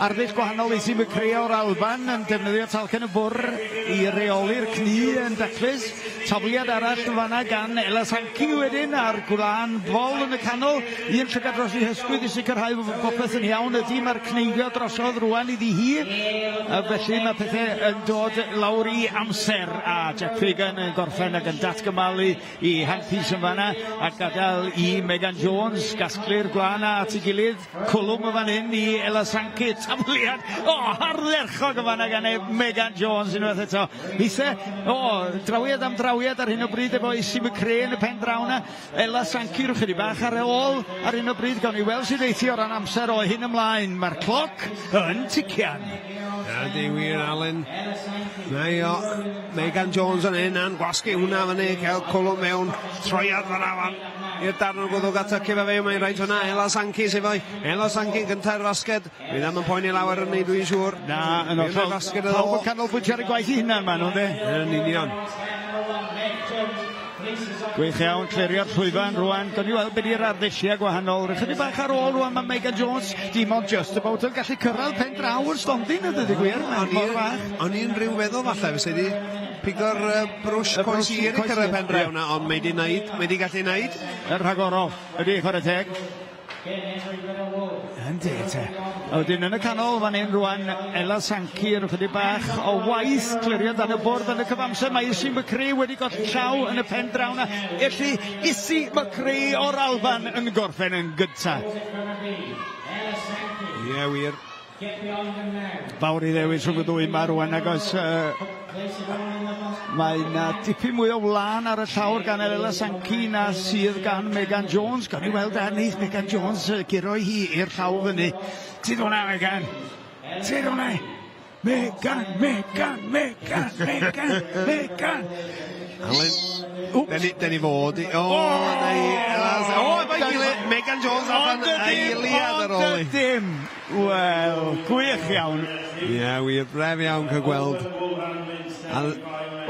Arddull gwahanol Issy McRae o'r Alban yn defnyddio talcen y bwrdd i reoli'r cni yn daclus. Tafliad arall yn fanna gan Ella Sankey wedyn a'r gwlan bol yn y canol. Un llygad dros i hysgwydd i sicrhau bod popeth yn iawn ydy. Mae'r cneifio drosodd rwan iddi hi. A felly mae pethau yn dod lawr i amser a Jack Fagan yn gorffen ac yn datgymalu i handpiece yn fanna a gadael i Megan Jones gasglu'r glan at ei gilydd. Cwlwm yn fan hyn i Ella Sankey. Tafliad ardderchog yn fanna gan Megan Jones unwaith eto. Eitha, drawiad am drawiad ar hyn o bryd efo Issy McRae yn y pen draw na. Ella Sankey rwch ydi bach ar ôl ar hyn o bryd. Gawn ni weld sydd eithi o ran amser o hyn ymlaen. Mae'r cloc yn tician. Ydy wir, Alun. Mae o, Megan Jones yn un, a'n gwasgu hwnna fyny, cael cwlwm mewn, troiad fan afan. I'r darn o'r gwddwg atacu fe fe, mae'n rhaid hwnna, Ela Sankey sy'n fwy. Ela Sankey gyntau'r fasged. Mi ddim yn poeni lawer yn ni, dwi'n siŵr. Na, yn ollol. Pawb yn canolbwyntio ar y gwaith i hynna, man, ond e? Yn union. Gwych iawn, clirio'r llwyfan rwan. Gawn ni weld beth i'r arddeisiau gwahanol. Rychydig bach ar ôl rwan, mae Megan Jones dim ond just about yn gallu cyrraedd pen draw o'r stondin, ydy gwir. O'n i'n rhyw feddwl falle, fysa di pigo'r brwsh coes i'r i cyrraedd pen draw na, ond mae di gallu neud. Yr rhagorol, ydy, chwarae teg. Yndi, te. A wedyn yn y canol fan hyn rwan, Ela Sankey yn ychydig bach o waith clirio dan y bwrdd yn y cyfamser. Mae Isi McCree wedi golli llaw yn y pen draw na. Felly, Isi McCree o'r Alban yn gorffen yn gyntaf. Ie, wir. Fawr i ddewis rhwng y ddwy yma rwan, ac oes mae'n dipyn mwy o wlan ar y llawr gan Ela Sankey na sydd gan Megan Jones. Gawn ni weld neith Megan Jones giro hi i'r llaw fyny. Tid hwnna, Megan. Tid hwnna. Megan. Alun, den ni fod i... Megan Jones allan eiliad ar ôl i. Wel, gwych iawn. Ie, wir, bref iawn cael gweld.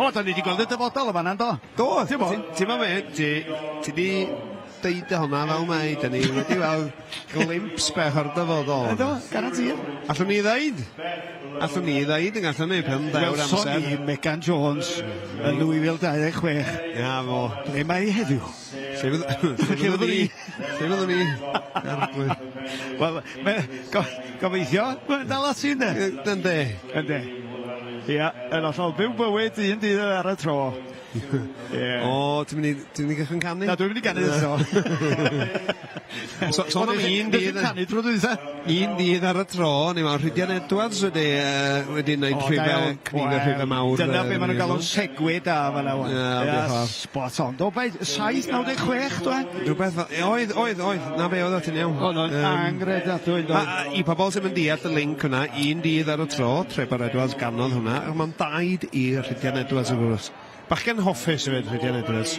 O, da ni wedi gweld y dyfodol yma, do? Do, ti'n ma me, ti di deud hwnna fel mai, da ni wedi weld glimps bech o'r dyfodol. Do, garantir. Allwn ni ddeud yn gallwn ni pen dawr amser. Welson ni Megan Jones yn 2026. Ia, fo. Ble mae hi heddiw? Lle fyddwn ni? Wel, gobeithio, mae'n dal at sy'n de? Ynddi. Ynddi. Ia, yn ollol byw bywyd un dydd ar y tro. O, ti'n mynd i gychwyn canu? Na, dwi'n mynd i canu eto. Son am un dydd... canu drwy dwytha. Un dydd ar y tro, ni mewn Rhydian Edwards wedi gwneud rhywbeth mawr. Dyna be maen nhw'n galw'n segwe da fan awan. Ia, spot on. Do, 796, dwi'n? Rhywbeth, oedd. Na be oedd o ti'n iawn. O, no'n angredadwy. I pobl sy'n mynd deall y link hwnna, un dydd ar y tro, Trebar Edwards ganodd hwnna, ac mae'n daid i Rhydian Edwards y gwrs. Bachgen hoffus yfyd, Rhydian Edwards.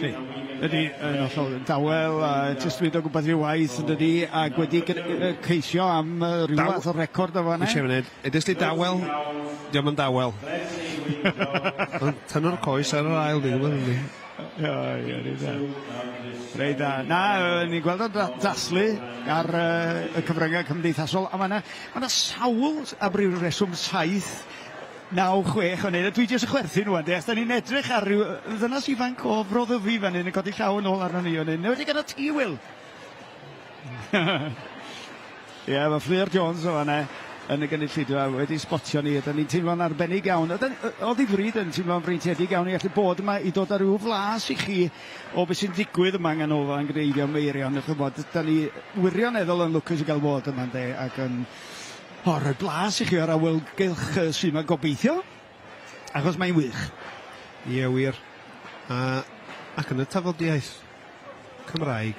Ydy, yn ollol, dawel, jyst mynd o gwybod rhyw waith yn dydi, ac wedi ceisio am rhyw fath o record o fanna. Wyt ti'n mynd, ydys ti dawel? Diolch yn dawel. Tynnu'r coes ar yr ail, dwi'n gwybod ynddi. Reit da. Na, ni'n gweld o daslu ar y cyfryngau cymdeithasol, a mae yna sawl a ryw reswm 7-9-6 o'n hyn. Dwi jyst y chwerthu nhw, ande. Da ni'n edrych ar ryw ddynas ifanc o Froddyfi fan hyn yn codi llaw yn ôl arno ni o'n hyn. Wedi gan o ti, Wil. Ie, mae Fleur Jones o fanna yn y gynulleidfa wedi spotio ni. Da ni'n teimlo'n arbennig iawn. O ddifryd yn teimlo'n freintiedig iawn i allu bod yma i dod ar ryw flas i chi o beth sy'n digwydd yma yn ofa yn greiddio meirion. Da ni wirioneddol yn lwcus i gael bod yma, ande, ac yn... O, rhoi blas i chi o'r awylgylch sy'n ma'n gobeithio, achos mae'n wych. Ie, wir. Ac yn y tafodiaeth Cymraeg.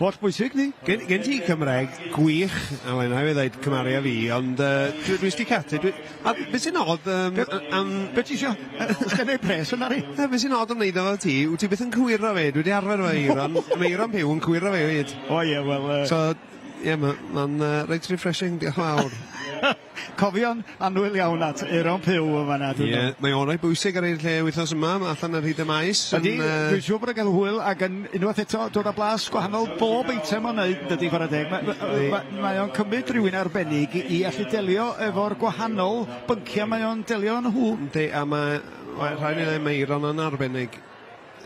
Bod bwysig ni? Gen ti Cymraeg gwych, Alun, a fe ddeud cymaru a fi, ond dwi'n sti catu. Be sy'n od... Be ti isio? Ysgen ei pres yna ri? Be sy'n od yn neud efo ti, wyt ti beth yn cywiro fe? Dwi wedi arfer efo Eiron. Eiron Piw yn cywiro fe hyd. O ie, wel... So, ie, mae'n reit refreshing, diolch mawr. Cofio'n anwyl iawn at Eiron Piw yma na. Ie, mae o'n rhaid bwysig ar ei lle wythnos yma, allan ar hyd y maes. Ydy, dwi'n siŵr bod yn cael hwyl, ac yn unwaith eto dod â blas gwahanol bob eitem o'n neud, dydy chwarae deg. Mae o'n cymryd rhywun arbennig i allu delio efo'r gwahanol bynciau mae o'n delio yn hw. Ydy, a mae rhaid i ddweud Eiron yn arbennig.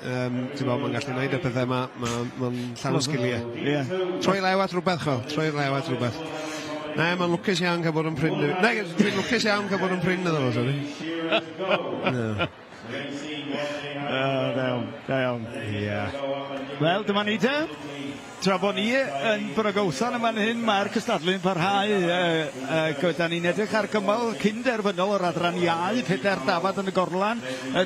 Ti'n bod, mae'n gallu gwneud y pethau mae'n llawn sgiliau. Troi lew at rhywbeth. Na, mae'n lwcus iawn cael bod yn pryn. Dwi'n lwcus iawn cael bod yn pryn iddo fo, sori. Da iawn. Wel, dyma ni te. Tra bod ni yn Brygawthon yma'n hyn, mae'r cystadlu'n parhau. Da ni'n edrych ar gymal cynderfynol o'r adran iau, Pedair Dafad yn y Gorlan.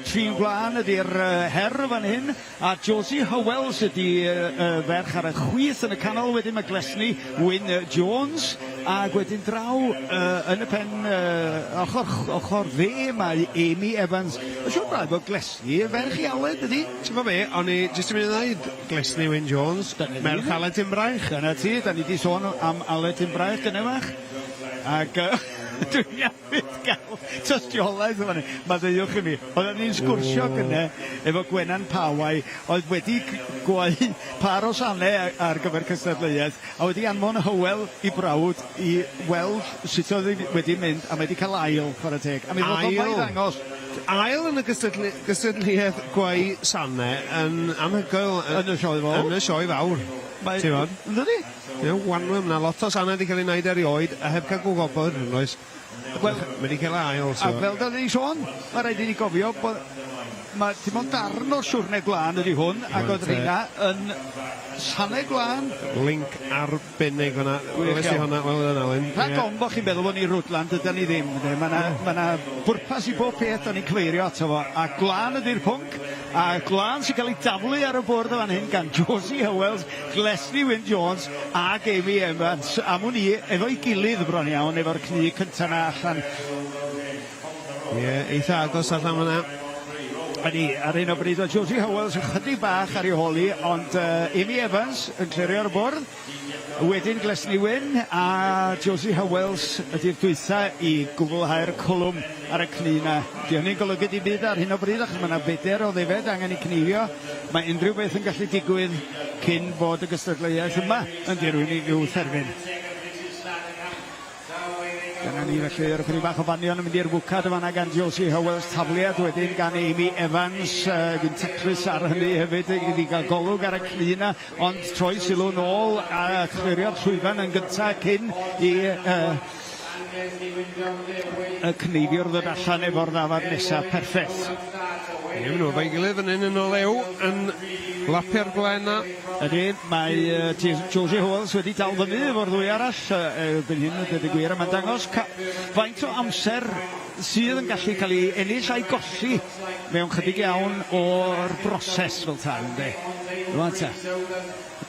Trin Gwlan ydy'r her fan hyn, a Josie Howells ydy ferch ar y chwith yn y canol. Wedyn mae Glesni Wyn Jones, Ac wedyn draw yn y pen ochr dde mae Amy Evans. Mae'n siŵr braidd bod Glesni ferch i Aled ydi? Ti'n fawr be, o'n i jyst yn mynd i ddweud Glesni Wyn Jones, merch Aled Timbraich. Dyna ti, da ni di sôn am Aled Timbraich gynnewach. Ac dwi'n iawn gael tystiolaeth yma ni. Mae ddeuwch i mi. Oedden ni'n sgwrsio gynne efo Gwenan Pawai, oedd wedi gwaith par o sanau ar gyfer cystadleuaeth, a wedi anfon Hywel i brawd i weld sut oedd wedi mynd, a mae wedi cael ail, chwarae teg. A mi fod o'n ma'n ddangos. Ail yn y gystadleuaeth gweu sanau yn anhygoel Yn y sioe fawr. Yn y sioe fawr. Ti'n fawr? Ynddi? Wanwym, na lot o sanau wedi cael ei wneud erioed, a heb cael gwybod, oes. Wel, mae wedi cael ail. A fel da ni sôn, mae rhaid i ni gofio bod mae dim ond darn o'r siwrne glân ydi hwn, ac oedd rheina yn sanau glân. Link arbennig hwnna. Weles i hwnna, wel yna Alun. Rhaid o'n bod chi'n meddwl bod ni rwdland, ydyn ni ddim. Mae yna bwrpas i bob peth da ni'n cyfeirio ato fo. A glân ydi'r pwnc, a glân sy'n cael ei daflu ar y bwrdd o fan hyn gan Josie Howells, Glesni Wyn Jones ac Amy Evans. Am hwn i, efo'i gilydd bron iawn, efo'r cni cyntaf na allan. Ie, eitha agos allan hwnna. Ydy, ar un o bryd o Josie Howells yn chydig bach ar ei holi, ond Amy Evans yn clirio'r bwrdd. Wedyn Glesni Wyn a Josie Howells ydy'r dwytha i gwblhau'r cwlwm ar y cni na. Di hynny'n golygu di byd ar hyn o bryd, achos mae yna beder o ddefed angen i cnifio. Mae unrhyw beth yn gallu digwydd cyn bod y gystadleuaeth yma yn dirwyn i i'w therfyn. Dyna ni felly, yr ychydig bach o fanion yn mynd i'r wcad yma na gan Josie Howells, tafliad wedyn gan Amy Evans, gy'n taclus ar hynny hefyd, i gael golwg ar y cni na, ond troi sylw nôl a chlirio'r llwyfan yn gyntaf cyn i y cneifiwr ddod allan efo'r ddafad nesaf perffaith. Ie, maen nhw fe'i gilydd yn un yn o lew yn lapio'r glena. Ydy, mae Josie Howells wedi dal fyny efo'r ddwy arall. Byn hyn, dydy gwir, a mae'n dangos faint o amser sydd yn gallu cael ei ennill a'i golli mewn chydig iawn o'r broses fel ta, ynddi. Rwan ta.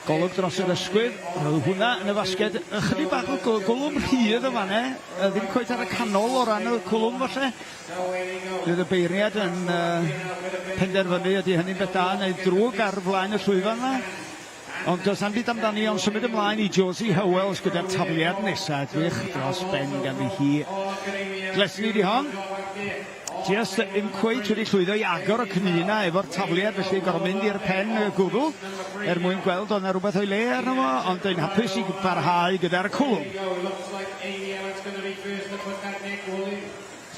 Golwg dros yr ysgwydd, roedd hwnna yn y fasged, ychydig bach o golwg rhydd o fanne, ddim coet ar y canol o ran y cwlwm falle. Bydd y beiriad yn penderfynu ydy hynny'n beth da, neu drwg ar flaen y llwyfan yna. Ond does am byd amdani, ond symud ymlaen i Josie Howells gyda'r tafliad nesaf, edrych dros ben ganddi hi. Glesni di hon. Just yn cweith wedi llwyddo i agor y cnina efo'r tafliad, felly gorfod mynd i'r pen gwbl, mwyn gweld o'na rhywbeth o'i le arno fo, ond yn hapus i barhau gyda'r cwlwm.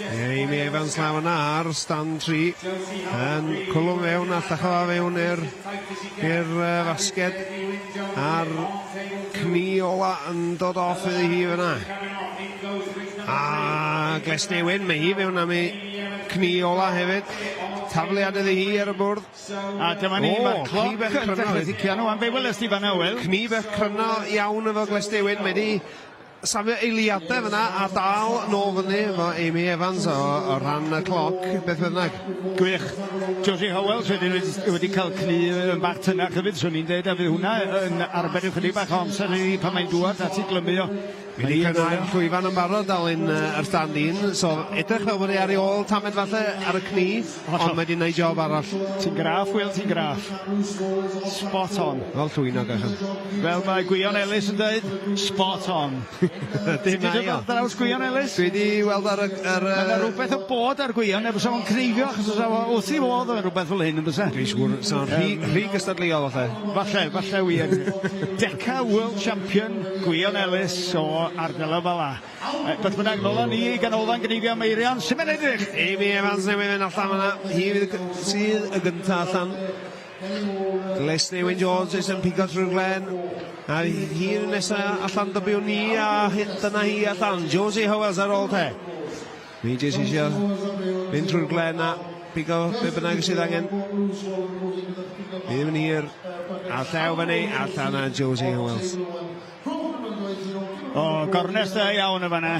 Amy Evans law yna ar stand 3 yn cwlwm fewn a llachfa fewn i'r fasged a'r cni ola yn dod off iddi hi fyna. A Glesni Wyn, mae hi fewn am ei cni ola hefyd. Tafliad iddi hi ar y bwrdd. A dyma ni, mae'r cloc yn dechrau ddicio nhw. Am be weles ti fanna, Wil? Cni beth cryno iawn efo Glesni Wyn. Mae di safio eiliadau fyna a dal nôl fyny efo Amy Evans o ran y cloc, beth bynnag. Gwych. Josie Howells wedi cael cni yn bach tynach hefyd, swn i'n dweud, a fydd hwnna yn arbed ychydig bach o amser i pan mae'n dŵad at ei glymu o. Mae wedi cynnau'r llwyfan yn barod Alun yr stand 1, so edrych fel bod ei ar ei ôl tamed falle ar y cni, ond mae wedi gwneud job arall. Ti'n graff, Wil, ti'n graff. Spot on. Fel llwynog allan. Fel mae Gwion Ellis yn dweud, spot on. Ti wedi gweld draws Gwion Ellis? Dwi wedi weld ar Mae rhywbeth o bod ar Gwion, efo sa'n cneifio, achos wrth i fod o rhywbeth fel hyn, yn bysa? Dwi'n siŵr, sa'n rhy gystadleuol falle. Falle wir. Deca World Champion Gwion Ellis o ardal o fala. Beth bynnag nôl ni i ganolfan Gneifio Meirion, sy'n mynd edrych? Amy Evans newydd fynd allan yna. Hi sydd y gyntaf allan. Glesni Wyn Jones yn pigo trwy'r glen. A hi'n nesaf allan dybiw ni a dyna hi allan. Josie Howells ar ôl te. Mi jyst eisiau mynd trwy'r glen a pigo be bynnag sydd angen. Mi ddim yn hir. A llaw fyny allan a Josie Howells. O, gornes da iawn y fanna.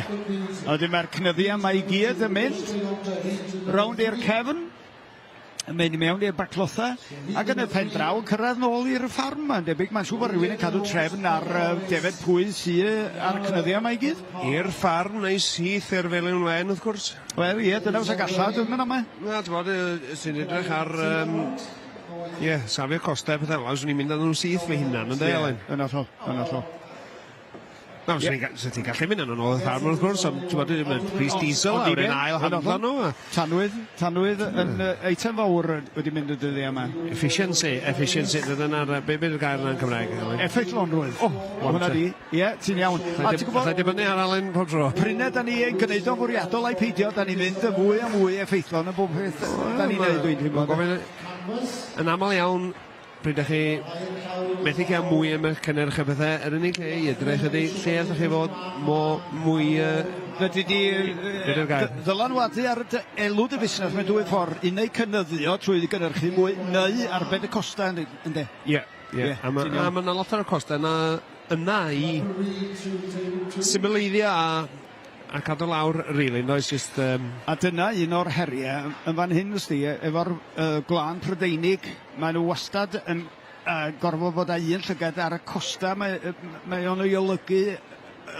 Oedden mae'r cnyddiau mae i gyd yn mynd. Rownd i'r cefn. yn mynd i mewn i'r baclotha, ac yn y pen draw yn cyrraedd nôl i'r ffarm ma'n debyg. Mae'n siŵr bod rhywun yn cadw trefn ar defed pwyl sydd ar cnyddiau mae i gyd. I'r ffarm neu syth i'r Felin Wen, wrth gwrs. Wel, ie, dyna fysa galla, dwi'n mynd am e. Na, ti'n bod, sy'n edrych ar... safio costau pethau fel, swn i'n mynd â nhw'n syth fe hunan, yn de, Alun? Yn holl. Na, swn ti'n gallu mynd â nhw'n ôl y ffarm, wrth gwrs, ti'n bod, dwi'n pris diesel awr yn ail handla nhw. Tanwydd yn eitem fawr wedi mynd y dyddiau yma. Efficiency, dyna'r, be bydd y gair yna'n Cymraeg? Effeithlonrwydd. Hwna di. Ie, ti'n iawn. A ti'n gwybod... Allai dibynnu ar Alun pob tro. Prynau da ni yn gwneud o'n fwriadol a'i peidio, da ni'n mynd y mwy a mwy effeithlon yn bob peth. Da ni'n neud, dwi'n gwybod. Yn aml iawn, pryd ydych chi methu cael mwy am eich cynnyrch a bethau, yr unig lle i edrych ydy lle ydych chi fod mwy... Fyddi di ddylanwadu ar elwd y busnes mewn dwy ffordd, un neu cynnyddio trwy gynhyrchu mwy, neu arbed y costa, ynddo? Ie. A mae'n lot o'r costa yna i symleiddio a cadw lawr, really, no, it's just... A dyna un o'r heriau, yn fan hyn ysdi, efo'r gwlan Prydeinig, maen nhw wastad yn gorfod bod â un llygad ar y costa, mae o'n ei olygu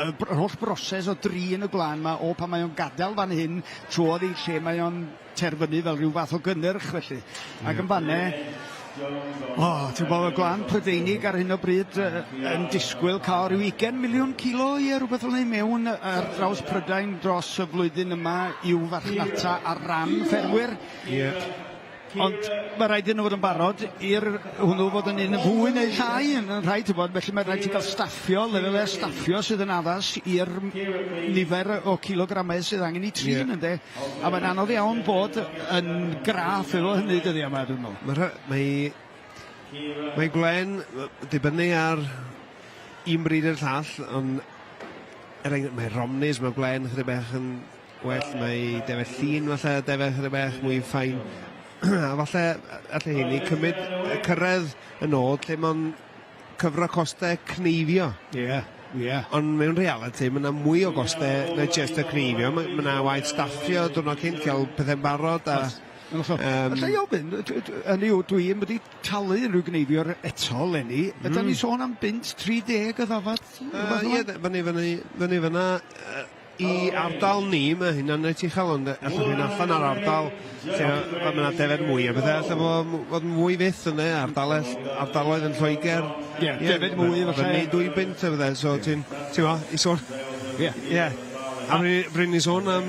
yr holl broses o drin y gwlan yma, o pan mae o'n gadael fan hyn, trodd i lle mae o'n terfynu fel rhyw fath o gynnyrch, felly. Ac yn fanne, ti'n bod y glan Prydeinig ar hyn o bryd yn disgwyl cael rhyw 20 miliwn kilo i rhywbeth fel ei mewn ar draws Prydain dros y flwyddyn yma i'w farchnata ar ran ffermwyr. Ond mae rhaid i nhw fod yn barod i'r hwnnw fod yn un fwy neu llai yn rhaid i bod, felly mae rhaid i gael staffio, lefelau staffio sydd yn addas i'r nifer o kilogramau sydd angen i trin, ynddo. A mae'n anodd iawn bod yn graff efo hynny dyddiau yma, dwi'n meddwl. Mae Gwen dibynnu ar un bryd i'r llall, ond mae Romneys, mae Gwen chydig bach yn well, mae defed Llun falle, defed chydig bach mwy ffain. A falle hyn i cyrraedd yn oed lle mae'n cyfro costau Gneifio. Ond mewn reality, mae yna mwy o costau na just y Gneifio. Mae yna waith staffio, diwrnod cyn cael pethau'n barod. Alla i ofyn, hynny yw, dwi'n wedi talu unrhyw Gneifio eto, Lenny. Yda ni sôn am bint 30 y ddafad? Ie, fyny fyna i ardal ni, mae hynna'n neud i chael, ond allwch chi'n allan ar ardal lle mae yna defed mwy a bethau, allai fod mwy fydd yn ardaloedd yn Lloegr. Ie, defed mwy, falle. Fyny 2 bint o bethau, so ti'n i sôn. Ie. A bryn ni sôn am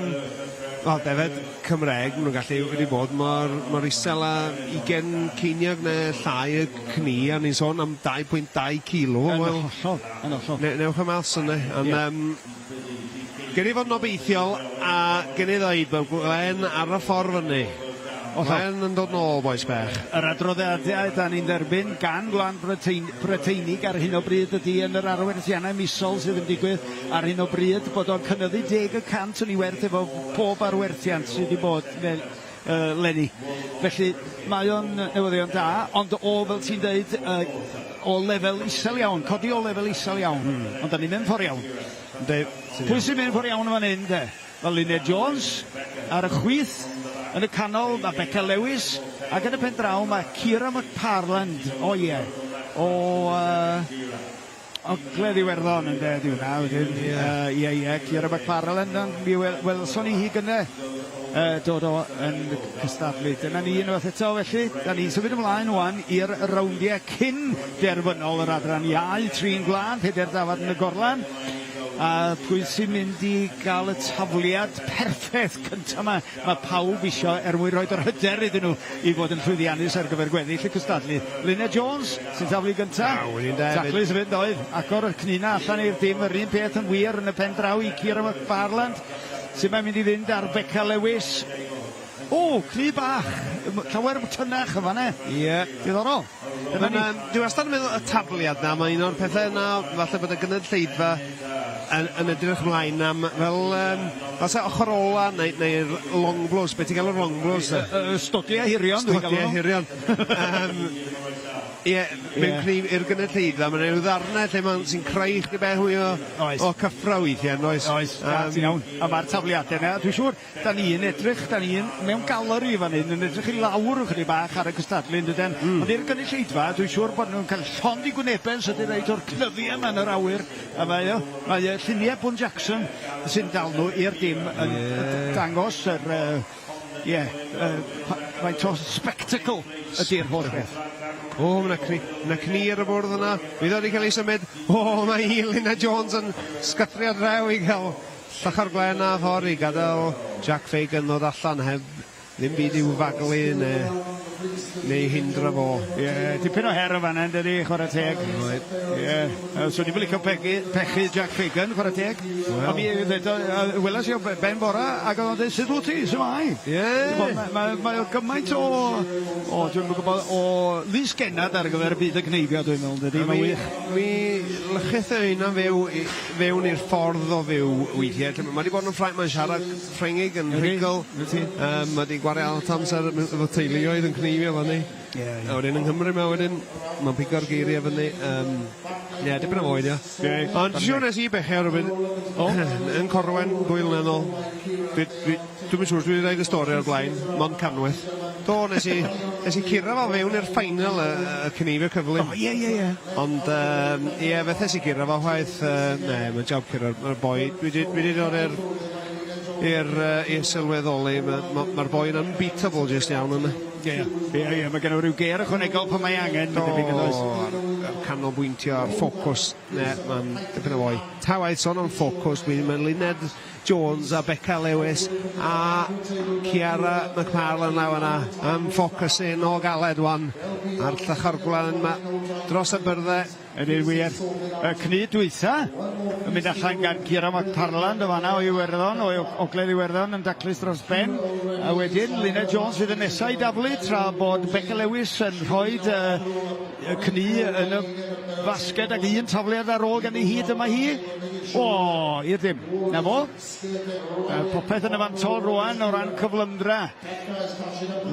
defed Cymreg, maen nhw'n gallu wedi bod mor isel a 20 ceiniog neu llai y cni, a ni'n sôn am 2.2 kilo. Yn hollol. Newch am as yna. Gen i fod yn obeithiol, a gen i ddweud bod Gwen ar y ffordd fyny. Gwen yn dod nôl, boes bech. Yr adroddiadau da ni'n derbyn gan Glan Prydeinig ar hyn o bryd ydy yn yr arwerthiannau misol sydd yn digwydd ar hyn o bryd bod o'n cynyddu 10% yn ei werth efo pob arwerthiant sydd wedi bod fel Lenny. Felly mae o'n newyddion da, ond fel ti'n dweud, o lefel isel iawn, codi o lefel isel iawn. Ond da ni'n mynd ffordd iawn. Pwy sy'n mynd ffordd iawn fan hyn, de? Fel Neuadd Jones ar y chwith, yn y canol mae Beca Lewis, ac yn y pen draw mae Ciara McParland, o Gledd Iwerddon yn dweud yw na. Ie, Ciara McParland, mi welson i hi gynne dod o yn cystadlu. Dyna ni unwaith eto, felly, da ni'n symud ymlaen wan i'r rawndiau cyn derfynol yr adran iau, 3 glân, 4 dafad yn y gorlan. A pwy sy'n mynd i gael y tafliad perffaith cyntaf yma. Mae pawb isio mwyn roed yr hyder iddyn nhw i fod yn llwyddiannus ar gyfer gweddill y cystadlu. Neuadd Jones sy'n taflu gyntaf. Taclus yn fynd oedd. Agor y cnina allan i'r dim. Yr un peth yn wir yn y pen draw i Ciara McParland sy'n mae'n mynd i fynd ar Beca Lewis. Cni bach. Llawer tynnach yn fanna. Ie. Diddorol. Dwi wastad yn meddwl y tafliad na. Mae un o'r pethau na falle bod y gynadleidfa yn edrych ymlaen am fel falle ochr ola neu'r long blows, beth ti'n gael o'r long blows? Stodia hirion. Stodia hirion. Ie, mewn cnif i'r gynulleidfa, mae'n rhyw ddarnau lle mae'n sy'n creu chdi beth mwy o cyffro weithiau, oes? Oes, ti'n iawn. A mae'r tafliadau yna, dwi'n siŵr, da ni'n mewn galeri fan hyn, yn edrych i lawr ychydig bach ar y cystadlu, dydyn. Ond i'r gynulleidfa, dwi'n siŵr bod nhw'n cael llond i gwynebau sydd wedi rhaid o'r cnyddiau yma yn yr awyr. A mae lluniau Bwn Jackson sy'n dal nhw i'r dim yn dangos yr, faint o spectacle ydy'r holl beth. Mae cni ar y bwrdd yna. Fydd wedi cael ei symud. Mae Lynette Jones yn sgythrio draw i gael llachar glen a ffordd i gadael Jack Fagan ddod allan heb ddim byd i'w faglu neu hindra fo. Dipyn o her o fanna, dydy, chwarae teg. So ni fel licio pechu Jack Fagan, chwarae teg. A mi welas i o ben bora, ac oedd o'n dweud, sydd wyt ti, sy'n mai? Mae o gymaint dwi'n gwybod, o lys genad ar gyfer y byd y Gneifio, dwi'n meddwl, dydy. Mi lycheth o un am fewn i'r ffordd o fyw weithiau. Mae wedi bod yn ffraint, mae'n siarad Ffrengig yn rhugl. Mae wedi gwario alt amser efo teuluoedd yn Gneifio fan ni. A wedyn yng Nghymru mae'n pigo'r geiriau fyny. Dipyn o oed, Ond siŵr nes i bechau ar y byd yn Corwen 2 mlynedd ôl. Dwi'n siŵr, dwi wedi rhaid y stori ar blaen, mond canwyth. Do, nes i cura fel fewn i'r final y Cnifio cyflym. Ond, fethes i cura fel chwaith, mae'n jawb cura'r boi. Dwi wedi dod i'r sylweddoli, mae'r boi yn unbeatable just iawn yna. Mae gen o ryw ger ychwanegol pan mae angen. Canolbwyntio ar ffocws, mae'n dipyn o foi. Tawaid son o'n ffocws, mae'n Lynette Jones a Becca Lewis a Ciara McMarlin law yna am ffocysu o galed wan a'r llachar gwlan yma dros y byrddau. Ydy'r wir. Y cnyd dwytha yn mynd allan gan Ciara McMarlin y fanna o Iwerddon, o Ogledd Iwerddon yn daclus dros ben. A wedyn Lynette Jones fydd y nesau i daflu tra bod Becca Lewis yn rhoi y cni yn y basged ac un tafliad ar ôl gan ei hyd yma hi. I'r dim. Na fo. Popeth yn y fantol rwan o ran cyflymdra.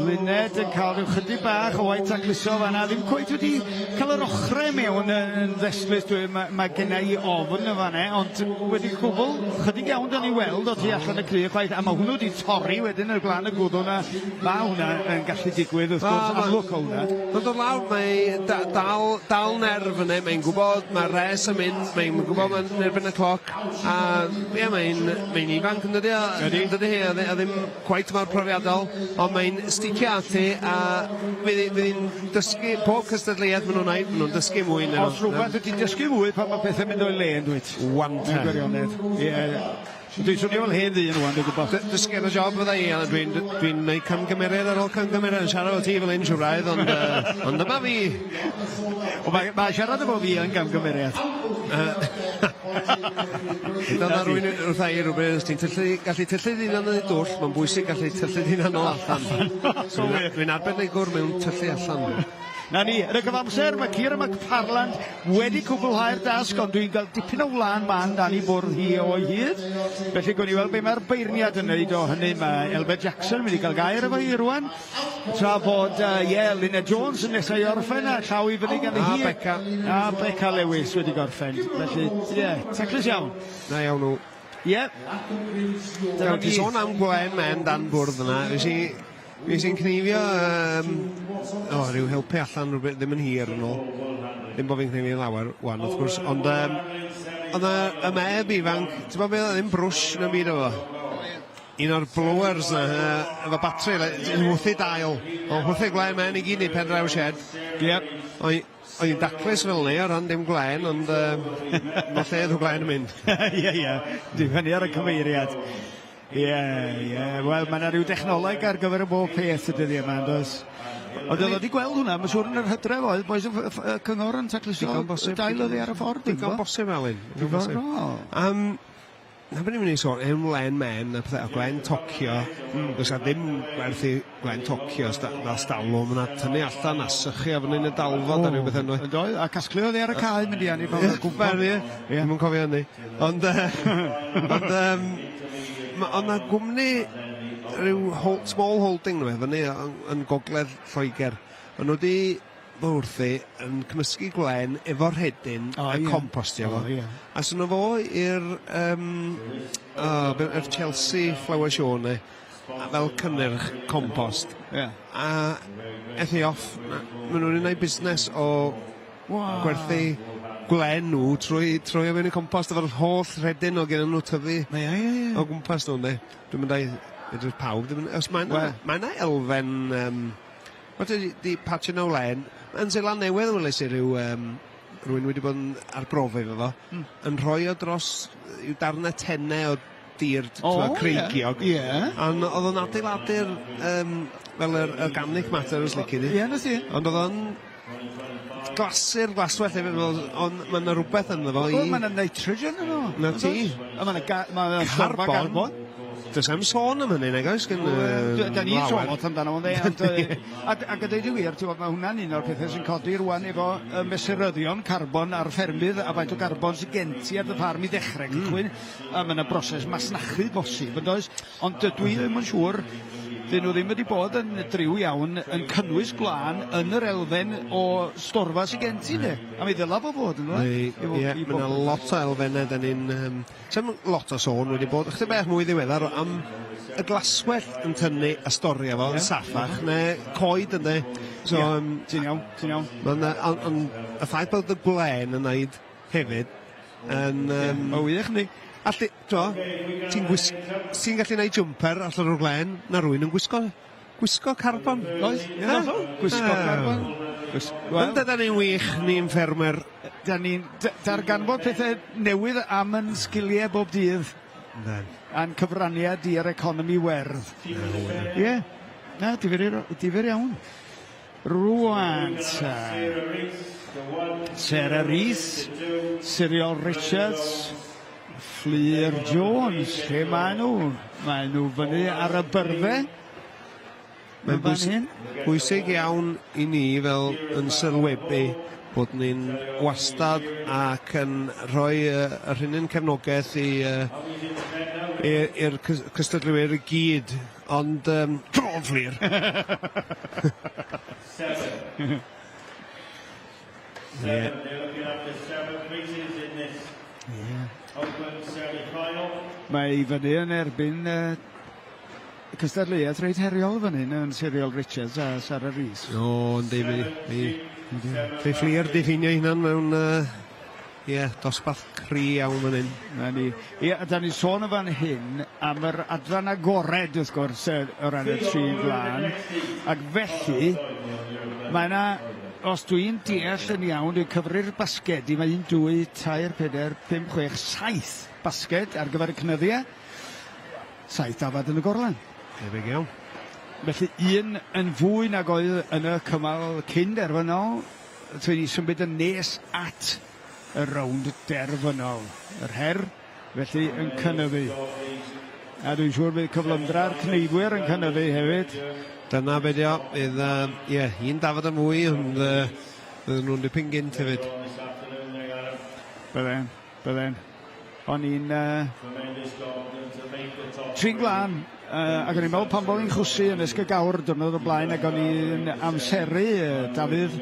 Lynette yn cael rhyw chydig bach o waith tacluso fanna. Ddim cweit wedi cael yr ochrau mewn yn ddesglus. Mae genna i ofn y fanna, ond wedi cwbl chydig iawn da ni weld o tu allan y cri chwaith. A mae hwnnw wedi torri wedyn yr glan y gwddw na. Mae hwnna yn gallu digwydd wrth gwrs amlwg o hwnna. Ond o'r lawr mae dal nerf yna. Mae'n gwybod mae res yn mynd. Mae'n gwybod mae'n erbyn y cloc. A mae'n ifanc yn dydy. Dydy hi, a ddim cweit mor profiadol. Ond mae'n sticio ati a fydd hi'n dysgu pob cystadleuaeth maen nhw'n neud. Maen nhw'n dysgu mwy. Os rhywbeth wedi dysgu mwy pan mae pethau mynd o'i le yn dweud. Dwi'n swnio fel hen ddyn rwan, dwi'n gwybod. Dysgu'r job fydda i, a dwi'n gwneud camgymeriad ar ôl camgymeriad yn siarad o ti fel un siwraidd, ond dyma fi. Mae siarad efo fi yn camgymeriad. Dyna rwy'n wrth ai rhywbeth, os ti'n gallu tyllu dyn yn y dwll, mae'n bwysig gallu tyllu dyn yn ôl allan. Dwi'n arbed neu gwr mewn tyllu allan. Na ni, yn y gyfamser, mae Ciara McMarlin wedi cwblhau'r dasg, ond dwi'n cael dipyn o wlan man dan i bwrdd hi o'i hyd. Felly gwni weld be mae'r beirniad yn neud o hynny. Mae Elbert Jackson wedi cael gair efo hi rwan. Tra bod, Lynette Jones yn nesau i orffen a llaw i fyny gan ei hyd. A Becca Lewis wedi gorffen. Felly, taclus iawn. Na iawn nhw. Ti'n sôn am Gwen men dan bwrdd yna. Fi sy'n cnifio rhyw helpu allan rhywbeth ddim yn hir yn ôl. Ddim bod fi'n cnifio lawer, wan wrth gwrs. Ond y meb ifanc, ti'n bod beth ddim brwsh yn y byd o fo. Un o'r blowers na, efo batri, yn hwthu dail. Ond hwthu glen men i gyd i pen draw shed. Oedd hi'n daclus fel ni o ran dim glen, ond mae lledd o glen yn mynd. Dwi'n fyny ar y cyfeiriad. Wel, mae yna rhyw dechnoleg ar gyfer y bob peth y dyddi yma, does? Ond oedd wedi gweld hwnna, mae siŵr yn yr hydref oedd, boes y cyngor yn taclusio dail oedd ar y ffordd. Digon bosib, Alun. na beth ni'n mynd i sôn, len men, a pethau, Glen Tocio, does na ddim gwerthu Glen Tocio fel stalwm, yna tynnu allan a sychu a fyny'n y dalfod a rhywbeth enw. Yn dod, a casglu oedd ar y cae mynd i anni pan oedd gwmpa. Ddim yn cofio hynny. Ond na gwmni rhyw small holding nhw fyny yn gogledd Lloegr. Ond nhw wedi wrthi yn cymysgu glen efo'r hedyn a compostio fo. A sy'n fo i'r Chelsea Flower Show neu fel cynnyrch compost. A ethi off, maen nhw'n gwneud busnes o gwerthu glen nhw trwy o fewn i compost efo'r holl redyn o gen nhw tyfu o gwmpas nhw, ne? Dwi'n mynd i pawb. Os mae yna elfen... Wat di patio nhw len, yn Seland Newydd yn weles i rhywun wedi bod yn arbrofi efo fo, yn rhoi o dros i'w darnau tennau o dir creigiog. Ond oedd o'n adeiladu'r fel yr organic matter os lici di. Ond oedd o'n glasu'r glaswell hefyd, ond mae yna rhywbeth yn efo i... Mae yna nitrogen yn o. Na ti. Mae carbon. Does am sôn am hynny, nag oes? Da ni'n trafod amdano fo'n ac a dweud i wir, mae hwnna'n un o'r pethau sy'n codi rwan efo mesuryddion carbon ar ffermydd a faint o carbon sy'n genti ar y ffarm i ddechrau cychwyn. A mae yna broses masnachu bosib, yn does? Ond dwi ddim yn siŵr, dyn nhw ddim wedi bod yn driw iawn yn cynnwys gwlan yn yr elfen o storfa sy'n genti, ne? A mi ddyla fo fod, yn dweud? Ie, mae yna lot o elfennau, da ni'n... Sef lot o sôn wedi bod, chydig bach mwy ddiweddar, am y glaswell yn tynnu y stori efo, yn saffach, neu coed yn dweud. Ti'n iawn. Ond y ffaith bod y glen yn neud hefyd, yn... O wych ni. Allu, ti'n gallu neud jumper allan o'r glen, na rwy'n yn gwisgo carbon. Oes? Gwisgo carbon. Wel, da ni'n wych, ni'n ffermer. Da ni'n darganfod pethau newydd am yn sgiliau bob dydd. A'n cyfraniad i'r economi werdd. Ie. Na, difyr iawn. Rwan, Sarah Rees, Cyril Richards, Fleur Jones, lle maen nhw? Maen nhw fyny ar y byrddau. Mae'n bwysig iawn i ni fel yn sylwebu bod ni'n wastad ac yn rhoi yr hynny'n cefnogaeth i'r cystadlwyr i gyd. Ond, dro'n Fleur! Mae i fyny yn erbyn cystadleuaeth reit heriol fan hyn yn Cyril Richards a Sarah Rees. O, ynddi, fe Fleur diffinio hunan mewn dosbarth cri iawn fan hyn. Ie, da ni sôn o fan hyn am yr adran agored wrth gwrs o ran y tri blaen. Ac felly, mae yna, os dwi'n deall yn iawn, dwi'n cyfri'r basgedi, mae 1, 2, 3, 4, 5, 6, 7 basged ar gyfer y cnyddiau. 7 dafad yn y gorlan. Efeg iawn. Felly un yn fwy nag oedd yn y cymal cyn derfynol, dwi'n symud yn nes at y rownd derfynol. Yr her, felly yn cynyddu. A dwi'n siŵr bydd cyflymdra'r cneifwyr yn cynyddu hefyd. Dyna beth o, bydd, un dafod y mwy, ond bydd nhw'n dipyn gynt hefyd. Bydden. O'n i'n trin glân, ac o'n i'n meddwl pan bod i'n chwsu yn Esga Gawr diwrnod o blaen, ac o'n i'n amseru Dafydd,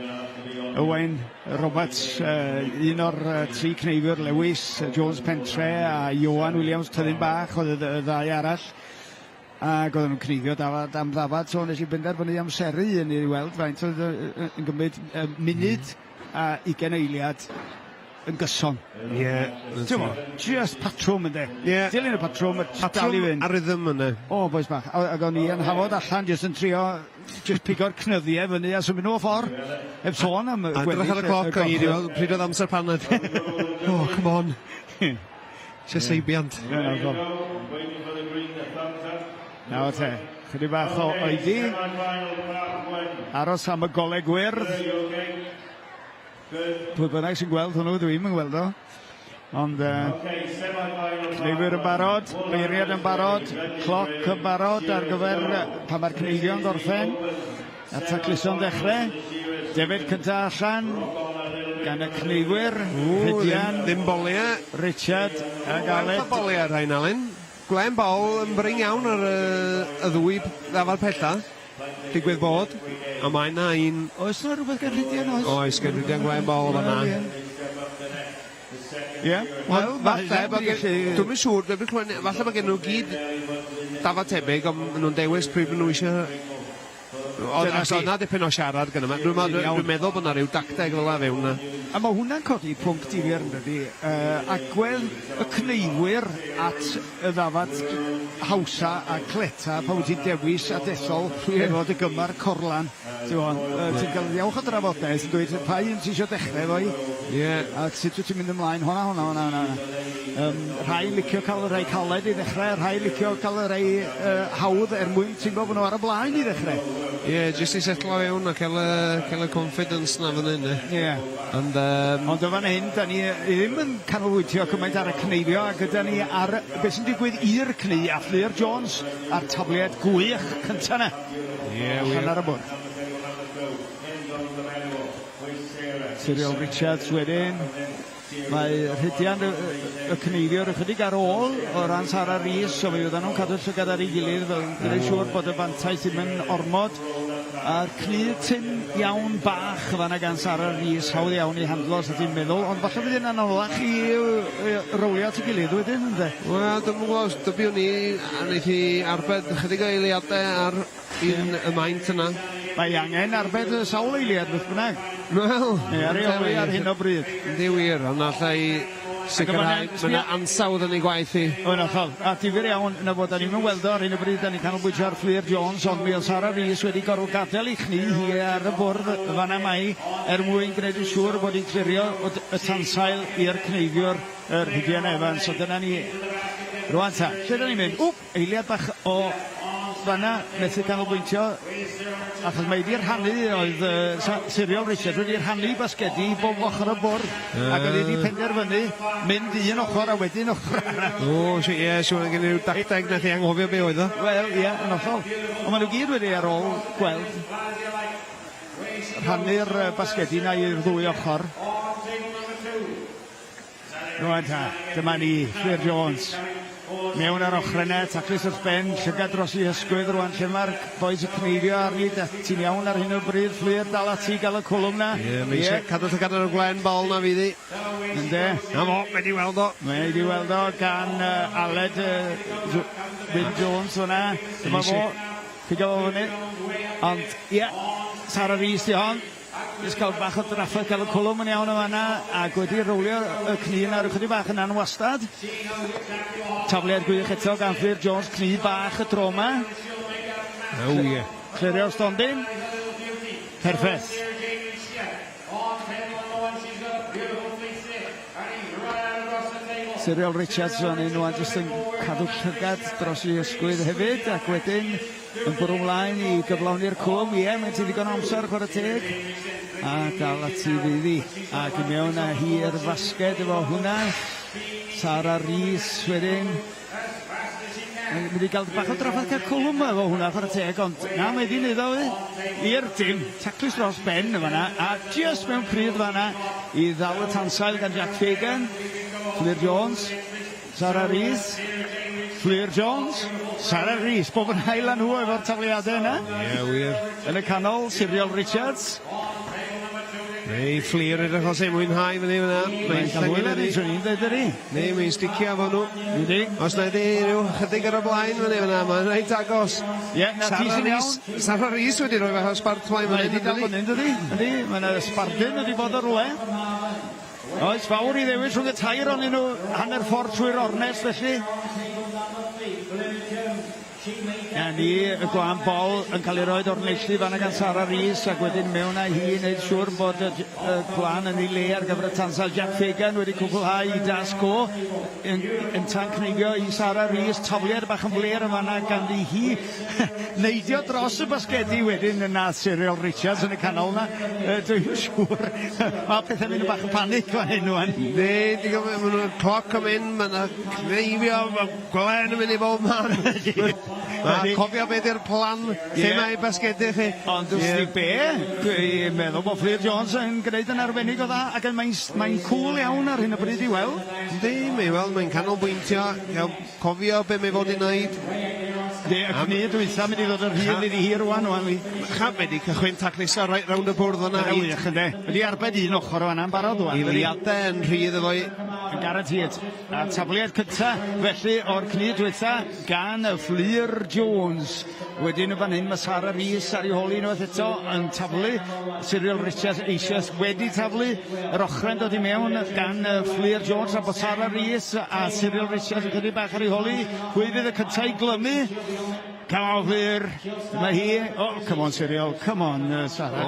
Owain Roberts, un o'r 3 cneifwyr, Lewis, Jones Pentre a Ioan Williams, tyddyn bach, oedd y ddau arall. Ac oedden nhw'n cneifio am ddafad, so nes i benderfynu amseru yn ei weld faint oedd yn gymryd munud a 20 eiliad yn gyson. Just patrwm ynddo. Dilyn y patrwm, dal i fynd. Ar rhythm yna. O, boes bach. Ac o'n i yn hafod allan, just yn trio, just pigo'r cnyddiau fyny a symud nhw o ffordd. Heb sôn am gweddill. Andrach ar y cloc, o'n i wedi weld pryd oedd amser paned. Oh, come on. Just seibiant. Nawr te, chydig bach o oedi. Aros am y goleg wyrdd. Pwy bynnag sy'n gweld hwnnw, dwi'n yn gweld o. Ond Gneifwyr yn barod, beiriad yn barod, cloc yn barod ar gyfer pan mae'r Gneifio'n gorffen. A tacluso'n dechrau. Defyd cynta allan gan y Gneifwyr. Hydian. Ddim boliau. Richard a Galet. Ddim boliau rhain, Alun. Glen bol yn bring iawn ar y ddwy ddafad pella. Digwydd bod. A mae yna un... Oes yna rhywbeth gan Hydian, oes? Oes, gan Hydian Glen bol fan'na. Ie. Wel, falle, dwi'n siŵr, falle mae gen nhw gyd dafad tebyg, ond nhw'n dewis pryd nhw eisiau... O'na dipyn o siarad gyda yma. Dwi'n meddwl bod yna rhyw dacteg fel la fewn na. A mae hwnna'n codi pwnc difyr yn dydi. Agwedd y Gneifwyr at y ddafad hawsa a cleta pa wedi dewis a dethol efo dy gymar Corlan. Ti'n cael diawch o drafodaeth yn dweud pa un ti eisiau dechrau fo'i. A sut wyt ti'n mynd ymlaen? Honna. Rhai licio cael y rhai caled i ddechrau, rhai licio cael y rhai hawdd mwyn ti'n bod nhw ar y blaen i ddechrau. Jyst i setlo fewn a cael y confidence na fan hyn. Ond o fan hyn, da ni ddim yn canolbwyntio cymaint ar y Gneifio, a gyda ni ar beth sy'n digwydd i'r Cnei, a Fflir Jones a'r tabliad gwych cynta na. Allan ar y bwrdd. Cyril Richards wedyn. Mae Rhydian y Gneifio ychydig ar ôl o ran Sara Rhys, so fe fyddan nhw'n cadw llygad ar ei gilydd fel gwneud siŵr bod y fantais ddim yn ormod. A'r cnyd tyn iawn bach fanna gan Sara Rhys, hawdd iawn i handlo, os ydych chi'n meddwl, ond falle fydd yn anoddach i rowlio at ei gilydd wedyn, ynddo? Wel, dwi'n gwybod, dybiwn ni, a wneud i arbed chydig o eiliadau ar un y maint yna. Mae angen arbed sawl eiliad, beth bynnag. Wel, ar hyn o bryd. Yndi wir, ond allai sicrhau, mae'n ansawdd yn ei gwaith i. O'n holl, a difyr iawn yna bod ni'n mynd o ar hyn o bryd, da ni'n canolbwyntio ar Fflir Jones, ond mi oedd Sara Rhys wedi gorfod gadael i chni hi ar y bwrdd fanna mai, mwyn gwneud yn siŵr bod hi'n clirio y tansail i'r Cneifiwr yr Hydian Evans. So dyna ni, rwan ta, lle da ni'n mynd? Eiliad bach o fanna, methu canolbwyntio, achos mae wedi'i rhannu, oedd Cyril Richard wedi'i rhannu basgedi i bob ochr y bwrdd, ac oedd wedi penderfynu mynd un ochr a wedyn ochr arall. Siwr gen i ryw dacteg na chi anghofio be oedd o. Wel, yn hollol. Ond maen nhw gyd wedi ar ôl gweld rhannu'r basgedi na i'r ddwy ochr. Rwan ta, dyma ni, Fflir Jones. Mewn ar ochrau taclus wrth ben, llygad dros i hysgwydd rwan, lle mae'r boes y Gneifio arni, ti'n iawn ar hyn o bryd, Fflir dal at i gael y cwlwm na. Cadw llygad ar y Glen bol na fi di. Ynde. Na mo, mae di weld o. Mae di weld o gan Aled Wil Jones o'na. Dyma fo, pigo o fyny. Ond, Sara Rhys di hon. Jyst cael bach o draffaeth, cael y cwlwm yn iawn o fanna, ac wedi rowlio y cni yna rwch ydi bach yna'n wastad. Tafliad gwych eto gan Fflir Jones, cni bach y tro yma. Clirio'r stondin. Perffaith. Cyril Richards fan hyn nhw'n jyst yn cadw llygad dros i ysgwydd hefyd, ac wedyn yn bwrw ymlaen i gyflawni'r cwm. Mae'n ti ddigon amser chwarae teg. A dal at i fyddi. Ac i mewn a hir fasged efo hwnna. Sara Rhys wedyn. Mae'n mynd i gael bach o drafod cael cwlwm efo hwnna chwarae teg, ond na, mae wedi neud o i'r dim. Taclus dros ben fanna, a just mewn pryd fanna i ddal y tansail gan Jack Fagan. Fflir Jones, Sara Rhys, Fflir Jones, Sara Rhys, bob yn hael nhw efo'r tafliadau yna. Wir. Yn y canol, Cyril Richards. Neu Fflir ydych os ei mwynhau fyny fyna. Mae'n cael hwyl ar ei trwy'n dweud ydi. Neu, mae'n sticio efo nhw. Os na ydi rhyw chydig ar y blaen fyny fyna, mae'n rhaid agos. Na ti sy'n iawn. Sara Rhys wedi rhoi fach o sbartwai fyny. Mae wedi dal fyny, ydi. Mae'n sbardyn wedi bod ar rwle. Oes fawr i ddewis rhwng y tair o'n nhw hanner ffordd trwy'r ornes felly. A ni y gwan bol yn cael ei roed o'r neilltu fan gan Sara Rhys ac wedyn mewn â hi wneud siŵr bod y gwan yn ei le ar gyfer y tansal Jack Fagan wedi cwblhau i dasgo yn tan cneifio i Sara Rhys, tafliad bach yn fler yn fanna ganddi hi neidio dros y basgedi wedyn yna Cyril Richards yn y canol yna. Dwi'n siŵr mae pethau mynd yn bach yn panic fan hyn nhw'n. Ne, mae nhw'n cloc yn mynd, mae yna cneifio, mae Glen yn mynd i bob man. Cofio beth yw'r plan lle mae basgedi chi. Ond wrth i be, dwi'n meddwl bod Fleur Jones yn gwneud yn arbennig o dda ac mae'n cool iawn ar hyn o bryd i weld. Mae'n canolbwyntio, cofio be mae fod i wneud. Y cni dwytha mynd i ddod yn rhydd iddi hi rwan. Chaf wedi cychwyn tacluso right round y bwrdd yna. Wedi arbed un ochr o yna'n barod rwan. I liadau yn rhydd efo i. Yn garantid. A tafliad cynta felly o'r cni dwytha gan y Fleur Jones. Wedyn y fan hyn mae Sara Rhys ar ei holi unwaith eto yn taflu. Cyril Richards eisiau wedi taflu. Yr ochre'n dod i mewn gan Fleur Jones a bod Sara Rhys a Cyril Richards yn chydig bach ar ei holi. Pwy fydd y cynta i glymu? Come on, Fleur. Mae hi. Oh, come on, Cyril. Come on, Sara.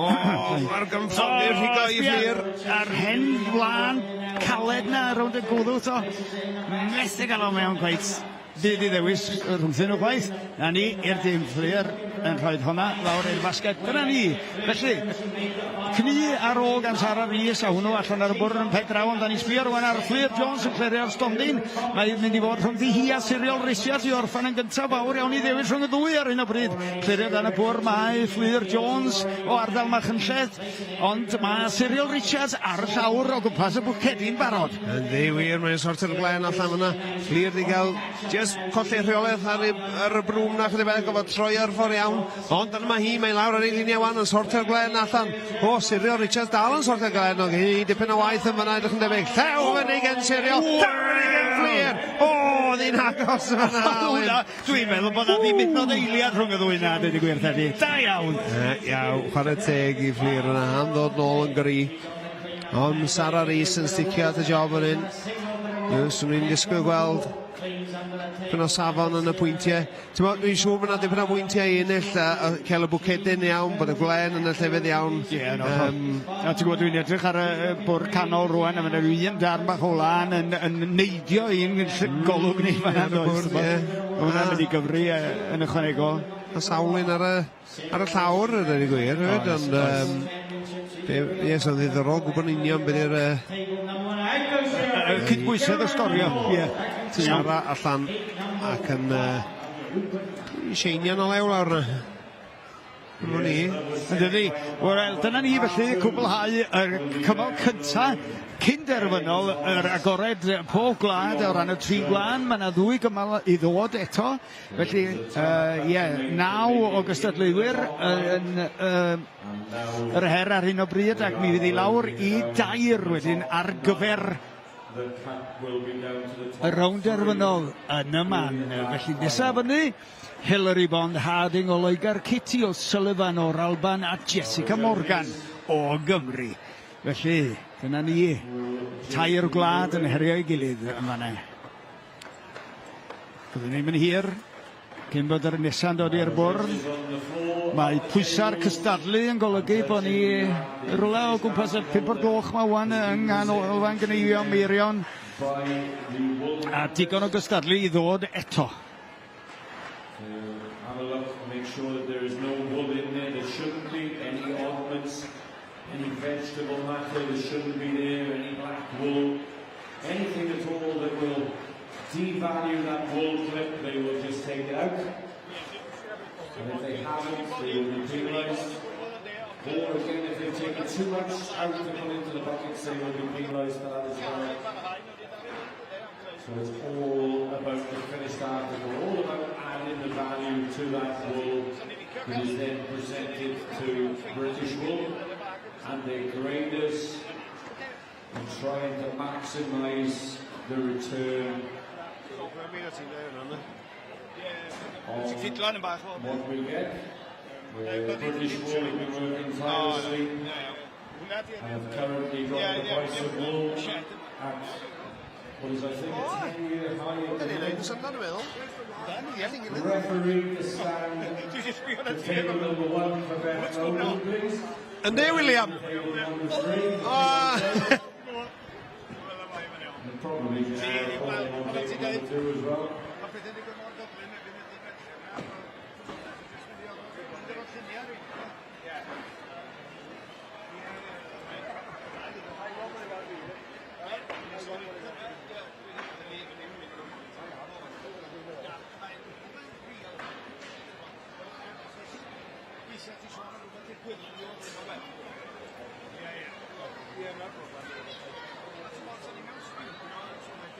Mae'r gymffoni'r rhigo i Fleur. A'r hen flan caled na rownd y gwddwt o. Methu gael o mewn gwaith. Bydd i ddewis rhwngthyn nhw gwaith. A ni i'r dim Fleur yn rhoi hwnna lawr i'r basged. Dyna ni. Felly, cni ar ôl gan Sara Rhys a hwnnw allan ar y bwrdd yn peg draw, ond da ni sbio rwan ar Fleur Jones yn clerio'r stondin. Mae'n mynd i fod rhwngddi hi a Cyril Richards i orffan yn gyntaf fawr iawn i ddewis rhwng y ddwy ar hyn o bryd. Clerio dan y bwrdd mae Fleur Jones o ardal Machynlleth, ond mae Cyril Richards ar y llawr o gwmpas y bwcedi'n barod. Yn wir, mae'n sortio'r Glen allan yna. Fleur di gael just colli rheolaeth ar y brwm na chydig beth gofod troi ar ffordd iawn. Ond dyna mae hi, mae'n lawr ar ei linia wan yn sortio'r Glen allan. O, Cyril Richards dal yn sortio'r Glen o hi, dipyn o waith yn fanna edrych yn debyg. Llew fyny gen Cyril, llew gen Fleur. O, ddi'n agos yn fanna. Dwi'n meddwl bod na ddim mynd eiliad rhwng y ddwy na, dweud y gwir thedi. Da iawn. Iawn, chwarae teg i Fleur yna, han ddod nôl yn gry. Ond Sara Rhys yn sticio at y job yn un. Swn i'n disgwyl gweld dipyn o safon yn y pwyntiau. Dwi'n siŵr bod yna dipyn o pwyntiau i ennill a cael y bwcedyn iawn, bod y Glen yn y llefydd iawn. A ti'n gwybod, dwi'n edrych ar y bwrdd canol rwan, a mae'n un darn bach o lan yn neidio un golwg ni fan hyn. Hwna'n mynd i gyfri yn ychwanegol. A Sawlin ar y llawr, yn ei gwir, ond so ddiddorol gwybod union beth yw'r cydbwysedd y sgorio. Sara allan ac yn seinian o lew lawr yna. Dyma ni. Ynddi, wel, dyna ni felly cwblhau y cyfal cynta cyn derfynol yr agored pob gwlad o ran y tri gwlan. Mae yna ddwy gymal i ddod eto. Felly, 9 o gystadleuwyr yn yr her ar hyn o bryd ac mi fydd i lawr i 2 wedyn ar gyfer y rownd derfynol yn y man. Felly nesaf fyny, Hilary Bond Harding o Loegr, Kitty O'Sullivan o'r Alban a Jessica Morgan o Gymru. Felly, dyna ni, 2 gwlad yn herio i gilydd yn fanna. Byddwn ni'n mynd hir, cyn bod yr nesa'n dod i'r bwrdd. Mae pwysa'r cystadlu yn golygu bod ni rwla o gwmpas y 5 o'r gloch mae wan yng Alun Gneifio Meirion. A digon o gystadlu i ddod eto. Have a look, make sure that there is no wool in there. There shouldn't be any ornaments, any vegetable matter. There shouldn't be there any black wool, anything at all that will devalue that wool clip. They will just take it out, and if they haven't, they will be penalised. Or again, if they've taken too much out to put into the buckets, they will be penalised for that as well. So it's all about the finished article, all about adding the value to that wool that is then presented to British wool and the graders and trying to maximise the return of what we get. British wool have been working tirelessly and have currently got the price of wool at what is, I think, a 10-year high in the league. Referee Referee to stand to table number 1 for Beth Logan, please. And there, William. Table number 3. And probably calling on table number 2 as well.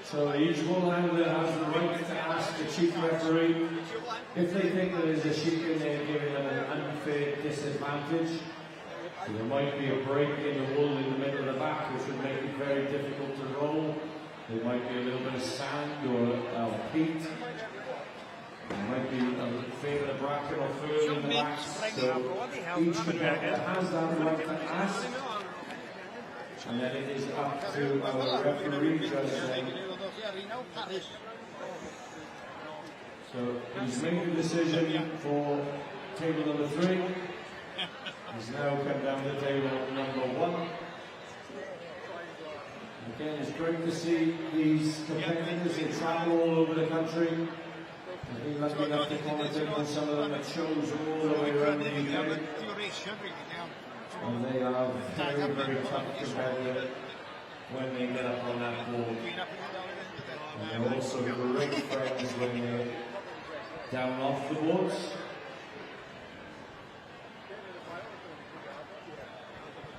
So each Wil Hendreseifion has the right to ask the chief referee if they think there is a chicane, they're giving them an unfair disadvantage. So there might be a break in the wool in the middle of the back, which would make it very difficult to roll. There might be a little bit of sand or peat. There might be a fair bit of bracket or fur in the back. So each competitor has that right to ask. And then it is up to our referee judge. So he's made the decision for table number 3. He's now come down to table number 1. Again, it's great to see these competitors. They travel all over the country. I've been lucky enough to commentate on some of them at shows all the way around the UK. And they are very, very tough competitors when they get up on that board. And they're also great friends when they're down off the boards.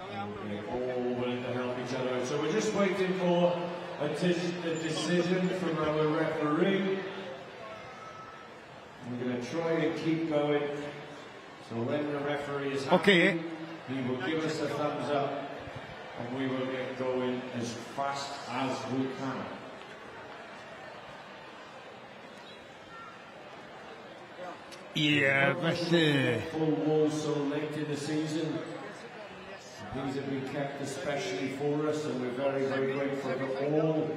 And they're all willing to help each other out. So we're just waiting for a decision from our referee. We're going to try and keep going. So when the referee is happy, he will give us a thumbs up and we will get going as fast as we can. Yeah, felly. Full wall so late in the season. These have been kept especially for us, and we're very, very grateful to all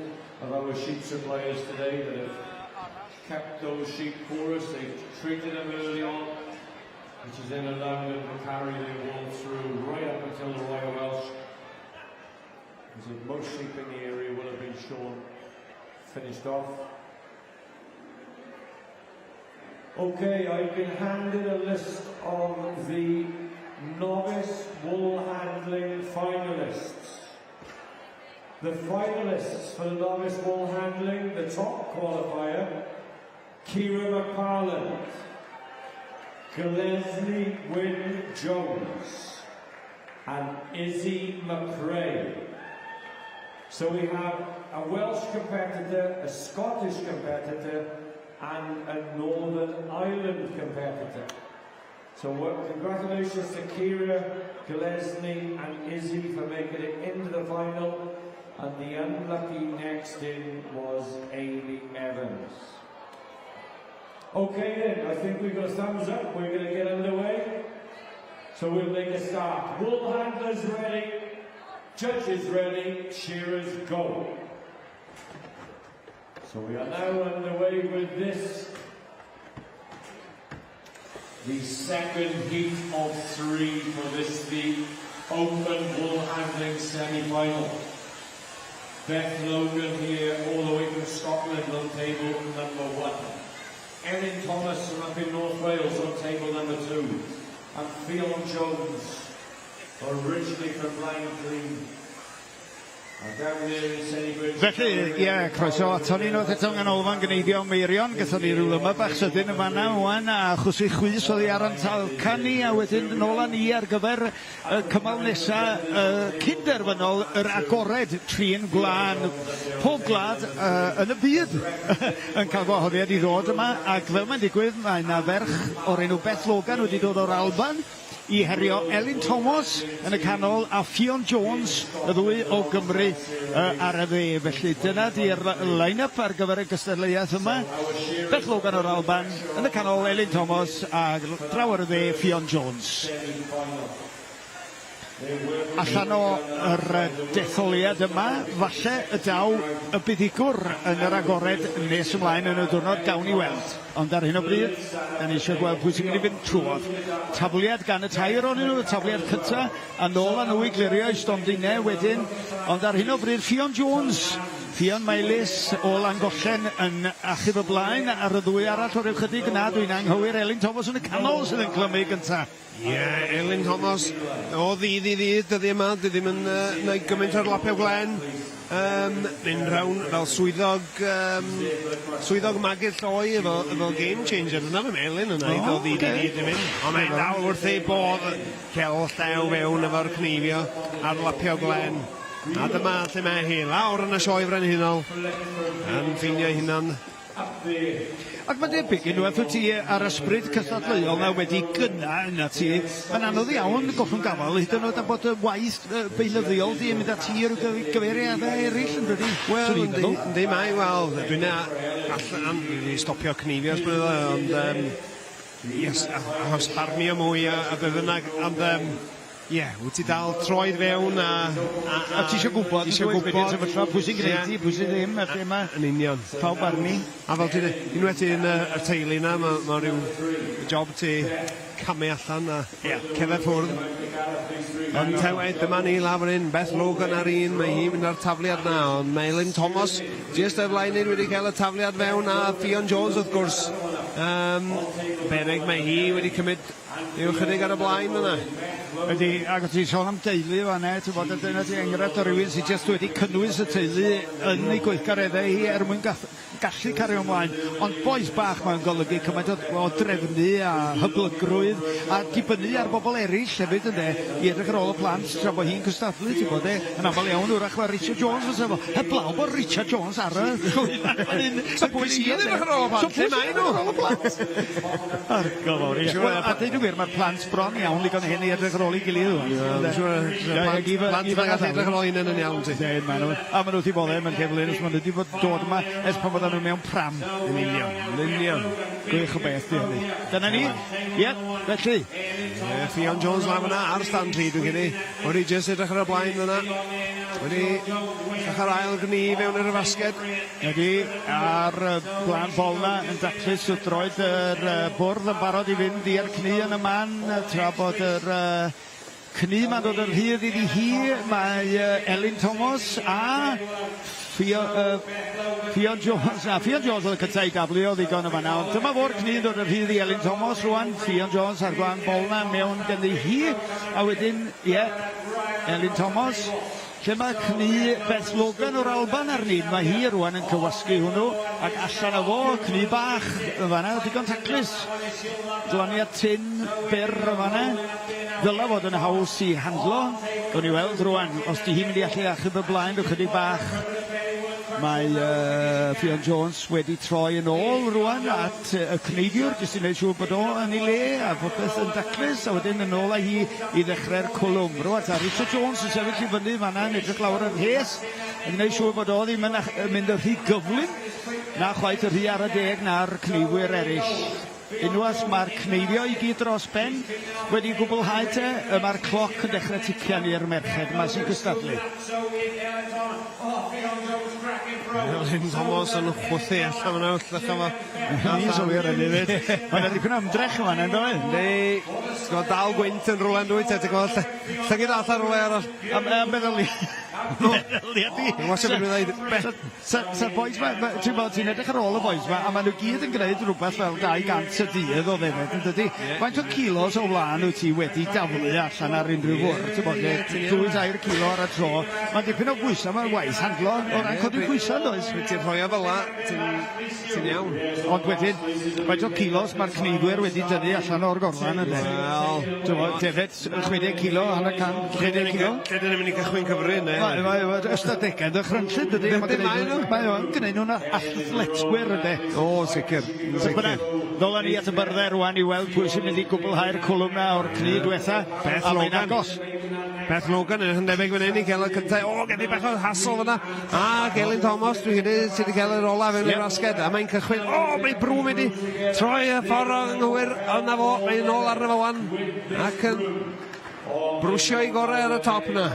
of our sheep suppliers today that have kept those sheep for us. They've treated them early on, which is then allowing them to carry their wool through right up until the Royal Welsh. Because most sheep in the area will have been shorn, finished off. Okay, I've been handed a list of the novice wool handling finalists. The finalists for the novice wool handling, the top qualifier, Kira McFarland, Gillespie Wynne Jones, and Izzy McRae. So we have a Welsh competitor, a Scottish competitor, and a Northern Ireland competitor. So congratulations to Kira, Gillespie and Izzy for making it into the final. And the unlucky next in was Amy Evans. Okay then, I think we've got a thumbs up. We're going to get underway. So we'll make a start. Wool handlers ready, judges ready, shearers go. So we are now underway with this, the second heat of 3 for this, the open wool handling semi-final. Beth Logan here, all the way from Scotland, on table number 1. Erin Thomas from up in North Wales on table number 2. And Fionn Jones, originally from Line Green. Felly, ie, croeso ato ni nodd eto gan Alun Gneifio Meirion. Gathon ni rhyw lyma bach sydyn yma na wan, a chwsy chwys oedd i ar antalcan ni, a wedyn nôl â ni ar gyfer cymal nesa cynderfynol yr agored trin gwlân. Pob gwlad yn y byd yn cael gwahoddiad i ddod yma, ac fel mae'n digwydd, mae yna ferch o'r enw Beth Logan wedi dod o'r Alban i herio Elin Thomas yn y canol a Fionn Jones, y ddwy o Gymru ar y dde. Felly dyna di'r line-up ar gyfer y gystadleuaeth yma. Beth Logan o'r Alban yn y canol, Elin Thomas a draw ar y dde Fionn Jones. allan o'r detholiad yma, falle y daw y buddigwr yn yr agored nes ymlaen yn y diwrnod gawn i weld. Ond ar hyn o bryd, da ni eisiau gweld pwy sy'n mynd i fynd trwodd. Tafliad gan y tair o'n nhw, y tafliad cynta, a nôl a nhw i glirio i stondinau wedyn. Ond ar hyn o bryd, Ffion Jones, Ffion Maelus o Langollen yn achub y blaen ar y ddwy arall o'r ychydig yna. Dwi'n anghywir Elin Thomas yn y canol sydd yn clymu gyntaf. Ie, Elin Thomas o ddydd i ddydd, dyddi yma, dy ddim yn neud gymaint ar lapio glen. Mynd rawn fel swyddog magu'r lloi efo game changer. Dyna fe Elin yn neud o ddydd i ddydd i mynd. Ond mae'n dal wrth ei bod cel llew fewn efo'r Gneifio ar lapio glen. A dyma lle mae hi lawr yn y sioe frenhinol yn ffeinio hunan. Ac mae'n debyg unwaith wyt ti ar ysbryd cystadleuol na wedi gyna yna ti, yn anodd iawn goffwn gafal hyd yn oed am bod y waith beunyddiol di yn mynd ati i'r gyfeiriadau eraill yn dydi? Wel, yndi mai, wel, dwi'n allan i stopio Gneifio os bydd ond yes, achos parmio mwy a byddynag, ond ie, wyt ti dal troed fewn a ti eisiau gwybod pwy sy'n gwneud ti, pwy sy'n ddim ar lle yma. Yn union. Pawb arni. A fel ti dweud, unwaith ti'n y teulu yna, mae rhyw job ti camu allan a cerdded ffwrdd. Ond tewed, dyma ni lafr un, Beth Logan ar un, mae hi'n mynd ar tafliad na, ond mae Elin Thomas, just y flaen wedi cael y tafliad fewn a Ffion Jones wrth gwrs. Berig, mae hi wedi cymryd i'w chydig ar y blaen yna. Ydy, ac o ti sôn am deulu fan'na, ti'n bod yn dyna ti enghraifft o rywun sydd jyst wedi cynnwys y teulu yn ei gweithgareddau hi mwyn gallu cario ymlaen. Ond boes bach mae'n golygu cymaint o drefnu a hyblygrwydd a dibynnu ar bobl eraill hefyd ynddo, i edrych ar ôl y plant tra bod hi'n cystadlu, ti'n bod yn aml iawn wrach mae Richard Jones yn sefo. Heblaw bod Richard Jones ar y... So pwy sy'n edrych ar ôl y plant? Lle mae nhw? Ar gyfawr. A dweud yn wir, mae'r plant bron iawn ligon hyn i edrych ar ôl i gilydd. Plant mae'n gallu edrych ar ôl un yn iawn ti. A maen nhw wedi bod mewn cefnlun os maen nhw wedi bod dod yma ers pan bod nhw mewn pram. Yn union. Gwych o beth di hynny. Dyna ni. Ie, felly. Ffion Jones laf yna ar stand 3 dwi'n gynnu. Wedi jyst edrych ar y blaen yna. Wedi edrych ar ail gni fewn yr fasged. Wedi ar blaen bol na yn daclus wrth droed yr bwrdd yn barod i fynd i'r cni yn y man tra bod yr cni ma'n dod yn rhydd iddi hi. Mae Elin Thomas a Ffion Jones. Ffion Jones oedd y cyntaf i gaflu o ddigon yma nawr. Dyma fo'r cni yn dod yn rhydd i Elin Thomas rwan. Ffion Jones ar gwan bol na mewn ganddi hi. A wedyn, Elin Thomas. Lle mae cni Beth Logan o'r Alban arni. Mae hi rwan yn cywasgu hwnnw. Ac allan o fo, cni bach yn fanna, digon taclus. Glaniad tin byr yn fanna. Ddyla fod yn haws i handlo. Gawn ni weld rwan, os di hi'n mynd i allu achub y blaen, rwy'n chydig bach. Mae Ffion Jones wedi troi yn ôl rwan at y cneidiwr, jyst i wneud siŵr bod o yn ei le a popeth yn daclus, a wedyn yn ôl â hi i ddechrau'r cwlwm. Rwan, a Richard Jones yn sefyll i fyny fan'na yn edrych lawr yr hes, yn gwneud siŵr bod o ddim yn mynd y rhy gyflym, na chwaith y rhy ar y deg na'r cneiwyr eraill. Unwaith mae'r Gneifio i gyd dros ben wedi gwblhau te, mae'r cloc yn dechrau tician i'r merched yma sy'n cystadlu. Elin Thomas yn chwthu allan yna wrth ddechrau fo. Ni'n sylwyr yn ei fyd. Mae'n dipyn ymdrech yma, yn dweud? Ne, dal gwynt yn rhywle yn dweud, ti'n gweld llygyd allan rhywle arall. A meddyli. Sa'r boes ma, ti'n edrych ar ôl y boes ma, a maen nhw gyd yn gwneud rhywbeth fel 200 y dydd o ddefnydd, yn dydi? Faint o kilos o wlan wyt ti wedi daflu allan ar unrhyw fwrdd, ti'n bod, 2-3 kilo ar y tro. Mae'n dipyn o bwysau, mae'n waith handlo, o ran codi bwysau, does? Ti'n rhoi o fel la, ti'n iawn. Ond wedyn, faint o kilos mae'r cneidwyr wedi dynnu allan o'r gorfan, ynddo? Wel, defed 60 kilo, 60 kilo. Lle dyn ni'n mynd i cychwyn cyfru, ne? Mae ystadegau yn dychrynllyd, dydy? Mae o'n gwneud nhw'n athletwyr, ynddo? O, sicr. Ddola ni at y byrddau rwan i weld pwy sy'n mynd i gwblhau'r cwlwm na o'r cni diwetha. Beth Logan. Beth Logan yn hyndebyg fan hyn i cael y cyntaf. O, gen i beth o hassle fyna. A Elin Thomas, dwi'n hynny sydd wedi cael yr ola fewn i'r asged. A mae'n cychwyn. O, mae brwm wedi troi y ffordd o anghywir. Yna fo, mae'n ôl arno fo wan. Ac yn... brwsio i gorau ar y top na.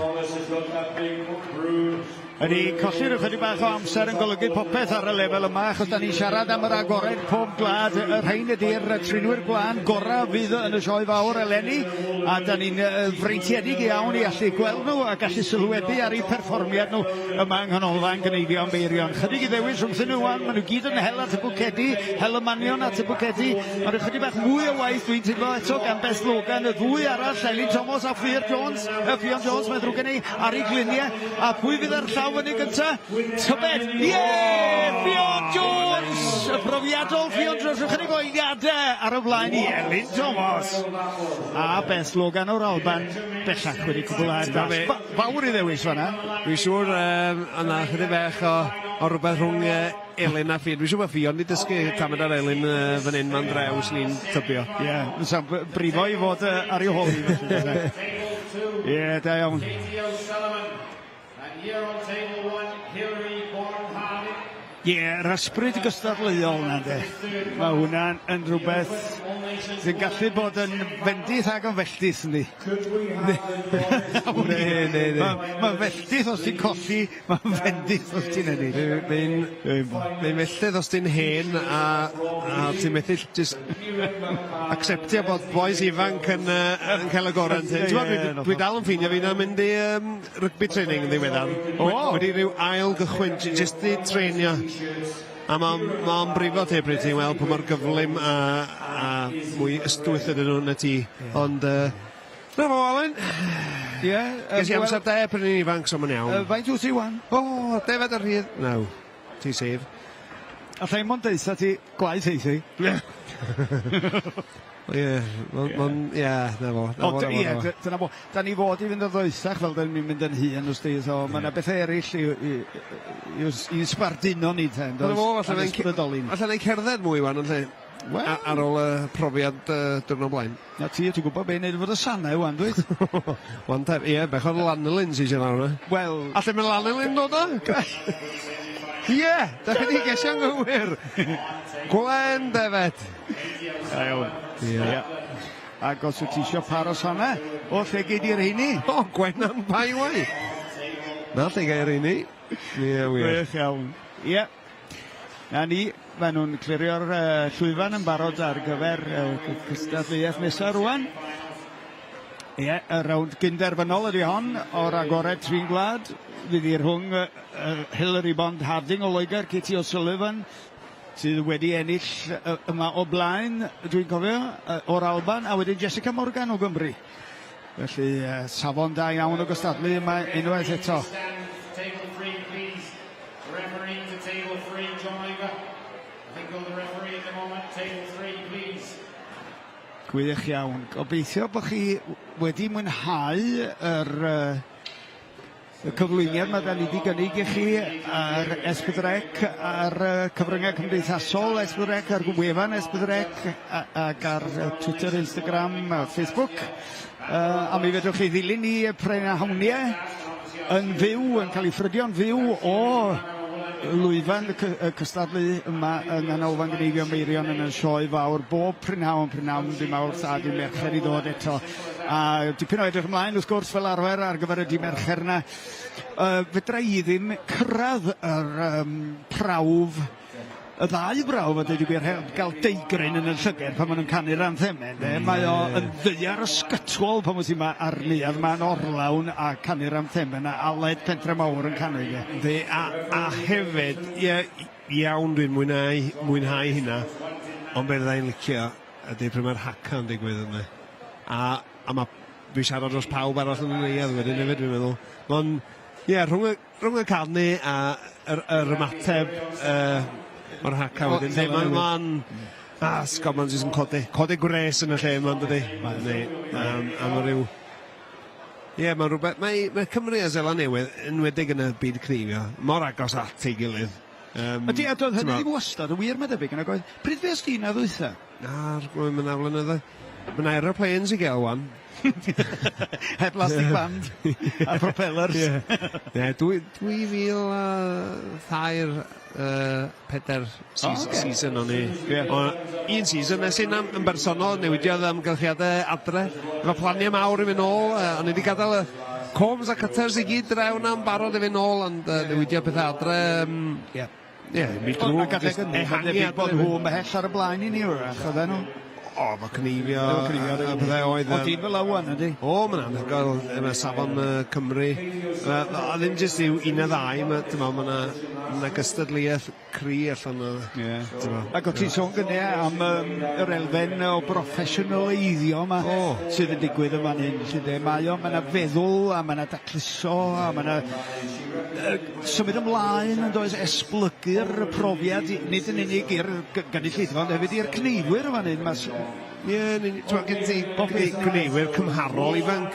Ydy colli'r ychydig bach o amser yn golygu popeth ar y lefel yma, achos da ni'n siarad am yr agored pob glad. Y rhain ydy'r trinwyr glân gorau fydd yn y sioe fawr eleni, a da ni'n freintiedig iawn i allu gweld nhw a gallu sylwebu ar eu perfformiad nhw yma yng nghanolfan Gneifio am Beirion. Chydig i ddewis rhwngthyn nhw wan, maen nhw gyd yn hel at y bwcedi, hel y manion at y bwcedi. Mae'n ychydig bach mwy o waith dwi'n teimlo eto gan Beth Logan, y ddwy arall, Elin Thomas a Fion Jones, mae'n ddrwg gen i, ar ei gliniau, a pwy fydd ar llaw fyny gynta? Tybed, Fion Jones! Y profiadol Fion Jones, ychydig o eiliadau ar y blaen i Elin Thomas. A Beth Logan o'r Alban, bellach wedi cwbl fawr i ddewis fanna. Dwi'n siŵr yna chydig bech o rhywbeth rhwng Elin a Fion. Dwi'n siŵr bod Fion wedi dysgu tamed ar Elin fan hyn ma'n drews ni'n tybio. Ie, brifo i fod ar ei hol. Ie, da iawn. Ie, yr ysbryd gystadleuol na de. Mae hwnna'n yn rhywbeth sy'n gallu bod yn fendith ac yn felltith ni. Mae'n felltith os ti'n colli, mae'n fendith os ti'n ennill. Mae'n felltith os ti'n hen a ti'n methu just acceptio bod boes ifanc yn cael y gorau. Dwi dal yn ffeindio fi na mynd i rugby training yn ddiweddar. Wedi rhyw ail gychwyn, jyst i treinio. A mae'n brifo te bryd ti'n weld pa mor gyflym a mwy ystwyth ydyn nhw yn y tŷ. Ond, na fo, Alun. Ges i amser da pryn i'n ifanc so ma'n iawn. Faint wyt ti wan? Defed ar hyd. No, ti sef. A llai mo'n deitha ti gwaith eithi. Na fo. Dyna fo. Da ni fod i fynd o ddoesach fel da ni'n mynd yn hun os di. So mae yna beth eraill i'n sbarduno ni ten. Allan ei cerdded mwy wan yn lle. Ar ôl y profiad dyrno blaen. Na ti'n gwybod be'n neud fod y sanau wan, dweud? Wan tef, bech o'r Alun Elidyr sy'n siarad hwnna. Wel... Allan mae Alun Elidyr dod o? Da chi di gesio'n gywir. Gwen defed. Ac os wyt ti isio paros hwnna, o lle gyd i'r heini? Gwen am bai wai. Na lle gair heini. Gwych iawn. Na ni, maen nhw'n clirio'r llwyfan yn barod ar gyfer cystadleuaeth nesaf rwan. Y rawnd gynderfynol ydy hon o'r agored trin gwlad. Fydd i rhwng Hilary Bond Harding o Loegr, Katie O'Sullivan, sydd wedi ennill yma o blaen, dwi'n cofio, o'r Alban, a wedyn Jessica Morgan o Gymru. Felly, safon da iawn o gystadlu yma unwaith eto. Gwych iawn. Gobeithio bod chi wedi mwynhau y cyflwyniad mae da ni wedi gynnig i chi ar S4C, ar cyfryngau cymdeithasol S4C, ar wefan S4C ac ar Twitter, Instagram, Facebook. A mi fedrwch chi ddilyn ni prynhawn yn fyw, yn cael ei ffrydio'n fyw o lwyfan y cystadlu yma yng nghanolfan Gneifio Meirion yn y sioe fawr. Bob prynhawn, dim mawrth a dim mercher i ddod eto. A dipyn o edrych ymlaen, wrth gwrs, fel arfer ar gyfer y dim mercher yna. Fedra i ddim cyrraedd yr prawf, y ddau brawf a dweud i gwir, gael deigryn yn y llyged pan maen nhw'n canu'r anthemen. Mae o yn ddiar ysgytwol pan wyt ti yma ar neuadd, mae'n orlawn a canu'r anthemen a Aled Pentre Mawr yn canu. A hefyd, iawn dwi'n mwynhau hynna, ond beth ydda'n licio ydy pryd mae'r haca yn digwydd yna. A dwi'n siarad dros pawb arall yn y neuadd wedyn hefyd dwi'n meddwl. Ond, rhwng y canu a yr ymateb o'r haca wedyn. Mae'n sgomon sy'n codi gwres yn y lle yma, dydy. A mae rhyw... mae'n rhywbeth... Mae Cymru a Seland Newydd yn wedig yn y byd Cneifio, mor agos at ei gilydd. Ydy, a doedd hynny ddim wastad, y wir mae debyg yn agoedd. Pryd fe ysdi na ddwytha? Mae'n aflynydda. Mae'n aeroplanes i gael wan. Heb plastic band a propellers. Ie, 2003 pedair season o'n i. Un season nes i'n yn bersonol newidiodd amgylchiadau adre. Efo planiau mawr i fynd nôl. O'n i wedi gadael y combs a cutters i gyd drawn am barod i fynd nôl, ond newidio pethau adre. Ie, mi drwg. Ehangu bod nhw ymhell ar y blaen i ni wrach, oedden nhw. O, mae Gneifio a pethau oedd. O, di'n fel awan, ydy? O, mae'n anhygoel, mae safon Cymru. A ddim jyst yw un a ddau, mae gystadleuaeth cry allan o. Ac o ti'n sôn gynnu am yr elfen o broffesiynaleiddio yma sydd yn digwydd yma hyn. Mae yna feddwl, a mae yna dacluso, a mae yna symud ymlaen yn does esblygu'r profiad, nid yn unig i'r gynulleidfa, ond hefyd i'r cneifwyr yma hyn. Ie, gen ti cyneuwyr cymharol ifanc,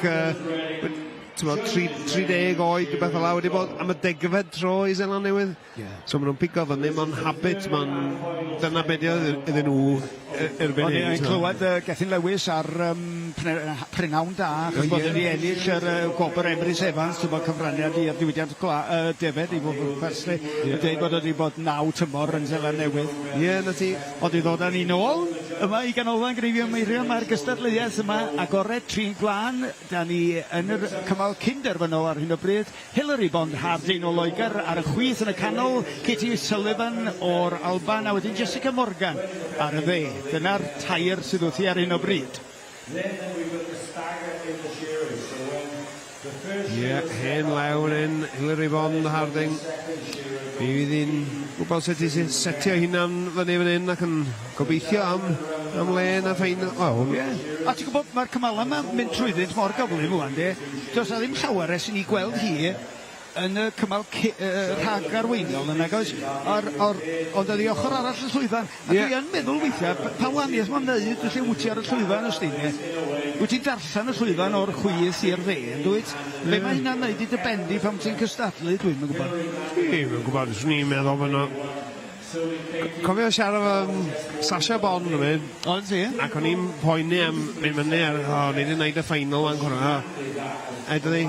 30 oed, rhywbeth fel wedi bod am y degfed tro i Seland Newydd. So maen nhw'n pigo fyny, mae'n habit, dyna beth iddyn nhw erbyn hyn. O'n i'n clywed Gethin Lewis ar Prynawn Da, achos bod yn ei ennill yr gwobr Emrys Evans, ti'n bod cyfraniad i'r diwydiant defed i fod fferslu. Yn dweud bod wedi bod 9 tymor yn Seland Newydd. Ie, na ti. Ond i ddod â ni nôl, yma i ganolfan Gneifio Meirio, mae'r gystadleuaeth yma agored trin glân. Da ni yn yr cymal cynderfynol ar hyn o bryd. Hilary Bond Harding o Loegr ar y chwith yn y canol, Katie Sullivan o'r Alban, a wedyn Jessica Morgan ar y dde. Dyna'r tair sydd wrthi ar hyn o bryd. Ie, hen lawr yn Hilary Bond Harding. Mi fydd hi'n gwybod sut i setio hunan fyny fan hyn ac yn gobeithio am len a ffein. A ti'n gwybod, mae'r cymalau yma'n mynd trwyddynt mor gyflym rwan, de. Does na ddim llawer ers i ni gweld hi yn y cymal rhag arweiniol yna, goes, ond ydi ochr arall y llwyfan. A dwi yn meddwl weithiau, pa waniaeth mae'n neud felly wyt ar y llwyfan ysdi, wyt ti'n darllen y llwyfan o'r chwith i'r dde, yn dwyt? Be mae hynna'n neud i dybendi pam ti'n cystadlu, dwi'n gwybod? Dwi'n gwybod, swn i'n meddwl fyna. Cofio siarad Sasha Bond yn mynd. Ond ti? Ac o'n i'n poeni am mynd mynu ar, ni wedi gwneud y final yn cwrdd. A dwi,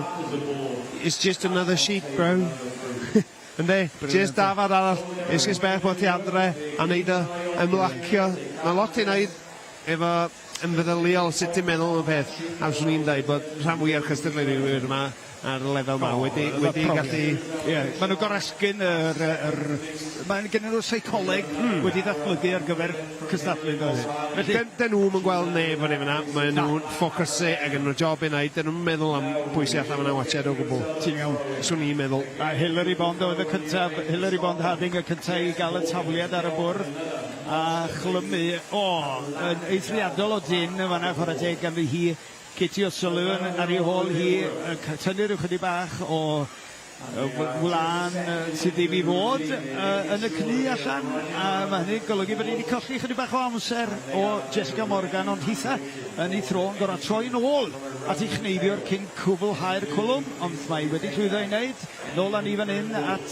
it's just another sheet, bro. Ynddi, just dafod arall, esgus beth bod ti adre a wneud y ymlacio. Mae lot i wneud efo ymfeddyliol sut ti'n meddwl y peth. A swn i'n dweud bod rhan fwy ar cystadleuwyr yma ar y lefel yma wedi gallu... Maen nhw goresgyn mae'n gen nhw'r seicoleg wedi ddatblygu ar gyfer cystadlu. Den nhw'n gweld neb yn efo yna. Maen nhw'n ffocysu ac yn nhw'n job i wneud. Den nhw'n meddwl am bwysau allan yna watched o gwbl. Ti'n iawn. Swn i'n meddwl. A Hilary Bond oedd y cyntaf, Hilary Bond Harding y cyntaf i gael y tafliad ar y bwrdd. A chlymu, yn eithriadol o dyn yn fanna chwarae teg ganddi hi. Katie O'Sullivan ar ei hôl hi, tynnu'r ychydig bach o wlan sydd ddim i fod yn y cnu allan, a mae hynny'n golygu bod ni wedi colli chydig bach o amser o Jessica Morgan, ond hitha yn ei thro'n gorau troi nôl at ei chneifiwr cyn cwblhau'r cwlwm, ond mae wedi llwyddo i wneud. Nôl â ni fan hyn at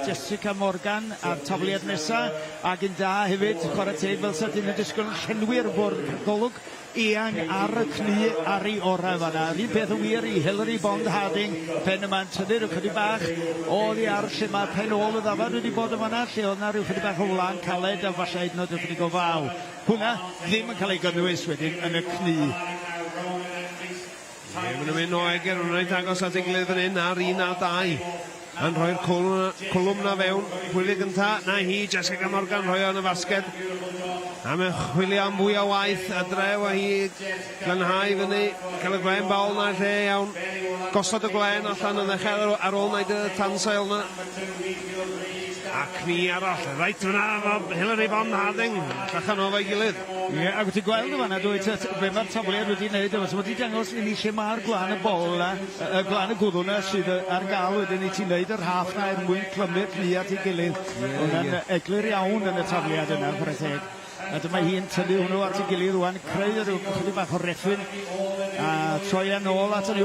Jessica Morgan a'r tafliad nesaf, ac yn da hefyd, chwarae teg fel sydd yn y disgwyl yn llenwi'r bwrdd golwg eang ar y cnu ar ei orau fanna. Rhy'n peth yn wir i Hilary Bond Harding, pen yma'n tynnu'r ychydig bach oddi ar lle mae pen ôl y ddafad wedi bod yn fanna, lle oedd na rhyw chydig bach o wlan caled a falle hyd yn oed ychydig o faw. Hwna ddim yn cael ei gynnwys wedyn yn y cnu. Mae'n mynd o eger, mae'n rhaid agos at ei gilydd fan hyn ar 1 a 2. Yn rhoi'r cwlwm na fewn, chwilio gynta, na hi, Jessica Morgan, rhoi o'n y basged. A mae'n chwilio am fwy o waith a drew a hi glanhau fyny, cael y glen bawl na lle iawn. Gosod y glen allan yn ddechrau ar ôl wneud y tansail na. Ac ni arall, reit fyna, Hilary Bond Harding, llachan o fo'i gilydd. Ie, ac wyt ti'n gweld yma, dweud be mae'r tafliad wedi wneud, so wedi dangos i ni lle mae'r glan y bol na, y glan y gwddw na sydd ar gael wedyn i ti'n wneud yr haff na mwyn clymu'r clu at ei gilydd. Hwna'n eglur iawn yn y tafliad yna, chwarae teg. A dyma hi'n tynnu hwnnw at ei gilydd rwan, creu rhyw chydig bach o reffyn. A troi yn ôl at hynny,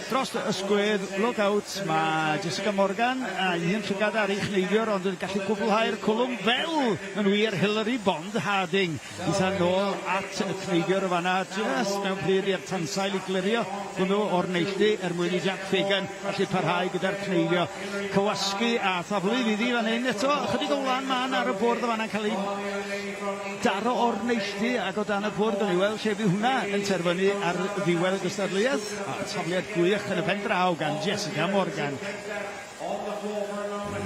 dros y sgwedd, look out, mae Jessica Morgan a un llygad ar ei chneidiwr, ond yn gallu gwblhau'r cwlwm fel yn wir Hilary Bond Harding. Eitha nôl at y chneidiwr fanna, just mewn pryd i'r tansail i glirio hwnnw o'r neilltu mwyn i Jack Fagan allu parhau gyda'r cneidio. Cywasgu a thaflu fyddi fan hyn eto, chydig o wlan man ar y bwrdd fanna'n cael ei daro o'r neilltu ac o dan y bwrdd yn ei weld lle fydd hwnna yn terfynu ar ddiwedd y gystadleuaeth. A tafliad gwych yn y pen draw gan Jessica Morgan.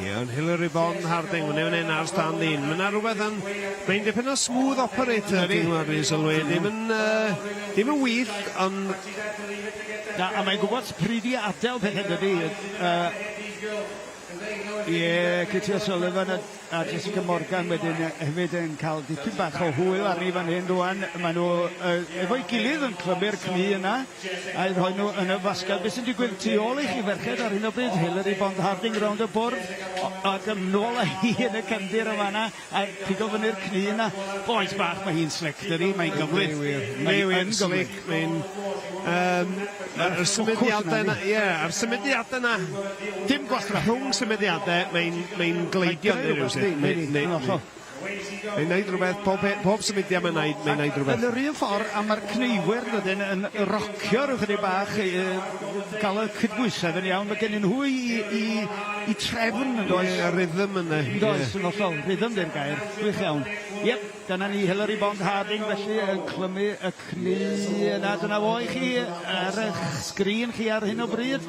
Ie, Hilary Bond Harding, mae'n ein ar stand un. Mae'n rhywbeth yn... Mae'n dipyn o smooth operator, dwi'n sylwi. Dim yn wych, ond... A mae'n gwybod pryd i adael pethau dydy. Ie, Kitty O'Sullivan a Jessica Morgan wedyn hefyd yn cael dipyn bach o hwyl arni fan hyn rwan. Maen nhw efo'i gilydd yn clymu'r cni yna a rhoi nhw yn y fasgad. Beth sy'n digwydd tu ôl i chi ferched ar hyn o bryd? Hilary Bond Harding rownd y bwrdd ac ymnôl â hi yn y cefndir yma yna a pigo fyny'r cni yna. Boes bach, mae hi'n slick dydi, mae'n gyflyd. Mae'n slick, mae'n... Ar symudiadau yna, ar symudiadau yna, dim gwastraff rhwng symudiadau, mae'n gleidio yn rhywbeth. Mae'n neud rhywbeth, pob symudiad mae'n neud rhywbeth. Yn yr un ffordd, a mae'r cneiwyr yn rocio rhyw chydig bach, gael y cydbwysedd yn iawn, mae gen nhw i trefn yn does. Y rhythm yna. Does, yn ollol, rhythm di'r gair, gwych iawn. Iep, dyna ni Hilary Bond Harding felly yn clymu y cni yna. Dyna fo i chi ar eich sgrin chi ar hyn o bryd.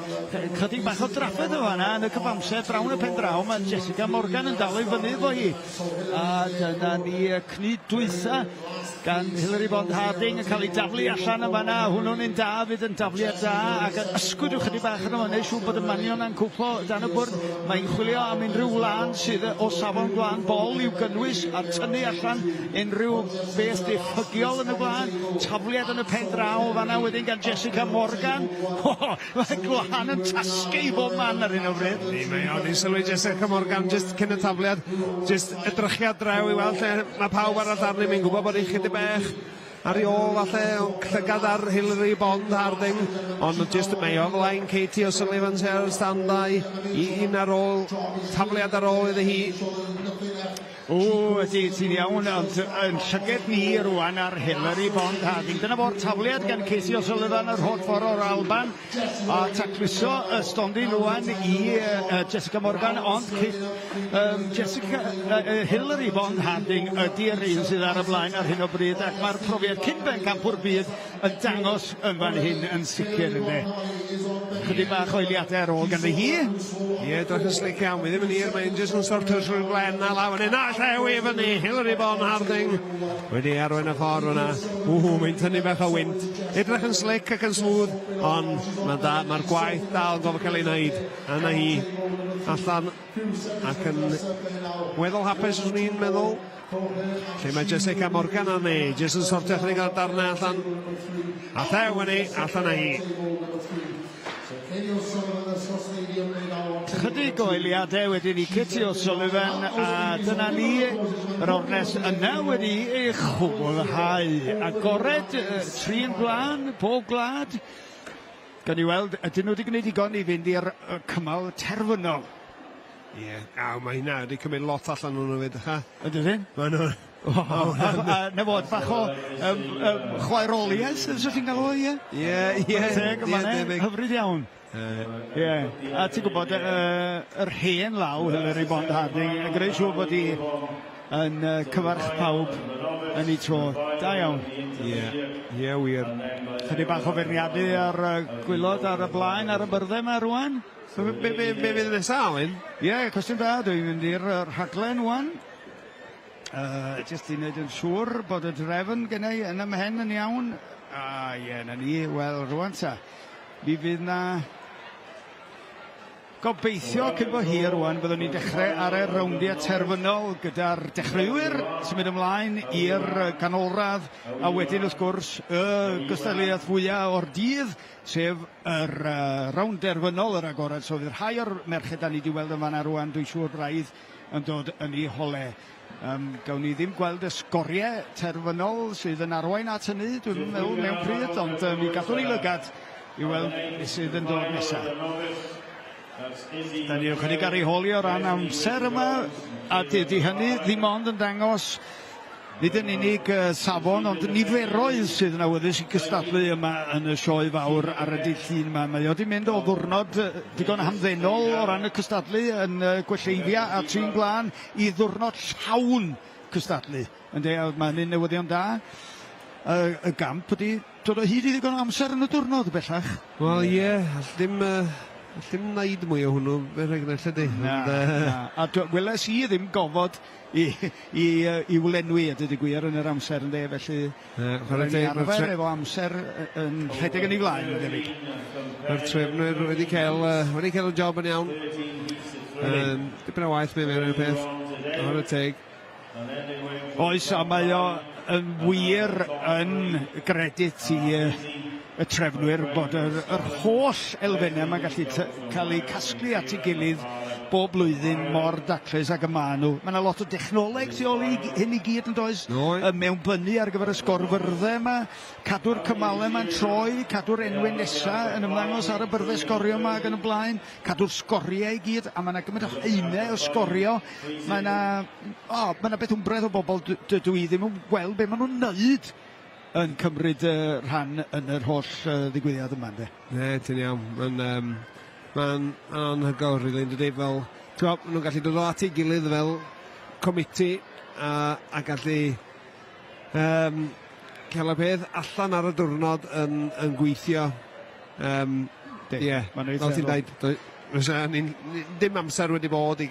Chydig bach o drafod o fanna yn y cyfamser drawn y pen draw. Mae Jessica Morgan yn dal i fyny fo hi. A dyna ni y cni dwytha gan Hilary Bond Harding yn cael ei daflu allan y fanna. Hwnnw'n un da, fydd yn dafliad da. Ac yn ysgwyd yw chydig bach yn o'n siŵr bod y manion yn cwplo dan y bwrdd. Mae'n chwilio am unrhyw wlan sydd o safon gwlan bol i'w gynnwys a tynnu allan unrhyw beth diffygiol yn y blaen. Tafliad yn y pen draw fanna wedyn gan Jessica Morgan. Mae gwlan yn tasgu i bob man ar hyn o bryd. Mae'n sylwi Jessica Morgan just cyn y tafliad, just edrychiad draw i weld lle mae pawb ar y darni, mae'n gwybod bod eich chydig bech ar ei ôl falle llygad ar Hilary Bond Harding, ond just mae o flaen Katie O'Sullivan sy'n ar y standau un ar ôl, tafliad ar ôl iddi hi. Ti'n iawn, ond yn llyged ni rwan ar Hilary Bond Harding. Dyna fo'r tafliad gan Katie O'Sullivan yr holl ffordd o'r Alban. A tacluso y stondin rwan i Jessica Morgan, ond Hilary Bond Harding ydy'r un sydd ar y blaen ar hyn o bryd, ac mae'r profiad cyn ben campwr byd yn dangos yn fan hyn yn sicr ynddo. Chydig bach o eiliadau ar ôl ganddi hi. Ie, dwi'n slic iawn, mi ddim yn hir, mae'n jyst yn sort o trwy'r glen a law yn un. Llewi fyny, Hilary Bond Harding wedi arwain y ffordd hwnna. Mae'n tynnu bach o wynt. Edrych yn slick ac yn smooth, ond mae'r gwaith dal gofod cael ei wneud. Yna hi allan ac yn weddol hapus os ni'n meddwl. Lle mae Jessica Morgan a ni, jyst yn sortio chydig o'r darnau allan. A thew yn ni, allan a hi. Chydig o eiliadau wedi ni Kitty O'Sullivan a dyna ni yr ornes yna wedi ei chwblhau. Agored trin gwlan, pob gwlad. Gan i weld, ydyn nhw wedi gwneud digon i fynd i'r cymal terfynol. Ie, mae hynna wedi cymryd lot allan nhw'n fyd, eich? Ydyn nhw? Mae nhw. Na fod, bach o chwaeroliaeth, ydych chi'n gael o, ie? Ie, hyfryd iawn. A ti'n gwybod, yr hen law, Hilary Bond Harding, yn greu siŵr bod hi yn cyfarch pawb yn ei tro. Da iawn. Ie, wir. Chydig bach o ferniadu ar gwylod ar y blaen, ar y byrddau yma rwan. Be fydd yn nesaf, Alun? Ie, cwestiwn da, dwi'n mynd i'r rhaglen rwan. Jyst i wneud yn siŵr bod y drefn gennau yn ymhen yn iawn. Ie, na ni, wel, rwan ta. Mi fydd na gobeithio cyn bo hir rwan byddwn ni'n dechrau ar y rowndiau terfynol gyda'r dechreuwyr sy'n mynd ymlaen i'r ganolradd a wedyn wrth gwrs y gystadleuaeth fwyaf o'r dydd sef yr rownd derfynol yr agorad. So fydd rhai o'r merched da ni wedi weld yn fanna rwan, dwi'n siŵr braidd yn dod yn ei hole. Gawn ni ddim gweld y sgoriau terfynol sydd yn arwain at hynny, dwi'n meddwl, mewn pryd, ond mi gallwn ni lygad i weld beth sydd yn dod nesaf. Da ni'n chydig ar ei holi o ran amser yma, a dydy hynny ddim ond yn dangos nid yn unig safon, ond niferoedd sydd yn awyddus i gystadlu yma yn y sioe fawr ar y Dydd Llun yma. Mae wedi mynd o ddwrnod digon hamddenol o ran y cystadlu yn Gwelleifia a Trin Glân i ddwrnod llawn cystadlu. Mae hynny'n newyddion da. Y gamp wedi dod o hyd i ddigon amser yn y diwrnod bellach. Wel ie, ddim wneud mwy o hwnnw, fe rhaid lle di. A weles i ddim gofod i wlenwi a dyd i gwir yn yr amser yn de, felly arfer efo amser yn rhedeg yn ei flaen. Mae'r trefnwyr wedi cael y job yn iawn. Dipyn o waith mewn y peth, ar y teg. Oes, a mae o yn wir yn gredit i y trefnwyr bod yr holl elfennau mae'n gallu cael eu casglu at ei gilydd bob blwyddyn mor daclus ac y maen nhw. Mae yna lot o dechnoleg tu ôl i hyn i gyd yn does, mewnbynnu ar gyfer y sgorfyrddau yma, cadw'r cymalau yma'n troi, cadw'r enwau nesaf yn ymddangos ar y byrddau sgorio yma ac yn y blaen, cadw'r sgoriau i gyd, a mae yna gymaint o heimau o sgorio. Mae yna beth wmbredd o bobl dydw i ddim yn gweld be maen nhw'n neud yn cymryd rhan yn yr holl ddigwyddiad yma. Ne, ti'n iawn. Mae'n anhygoel, rili, yn dydi, fel, maen nhw'n gallu dod o at ei gilydd fel comiti a gallu cael y peth allan ar y diwrnod yn gweithio. Ie, fel ti'n dweud, dim amser wedi bod i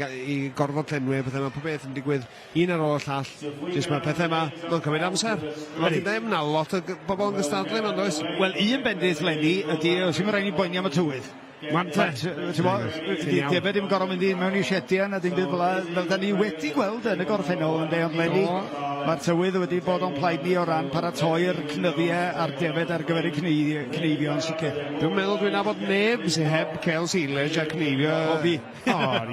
gorfod llenwi pethau yma, pob beth yn digwydd un ar ôl llall, jyst mae'r pethau yma, mae'n cymryd amser. Fel ti'n dweud, yna lot o bobl yn gystadlu yma, does? Wel, un bendith lenni ydy, os yw'n rhaid i boeni am y tywydd. Debed ddim gorau mynd i mewn i siediau na dim byd fel da ni wedi gweld yn y gorffennol yn de, ond lenni mae'r tywydd wedi bod o'n plaid ni o ran paratoi'r cnyddiau a'r defed ar gyfer i Gneifio yn sicr. Dwi'n meddwl dwi'n nabod neb sy'n heb cael silage a Gneifio. O fi.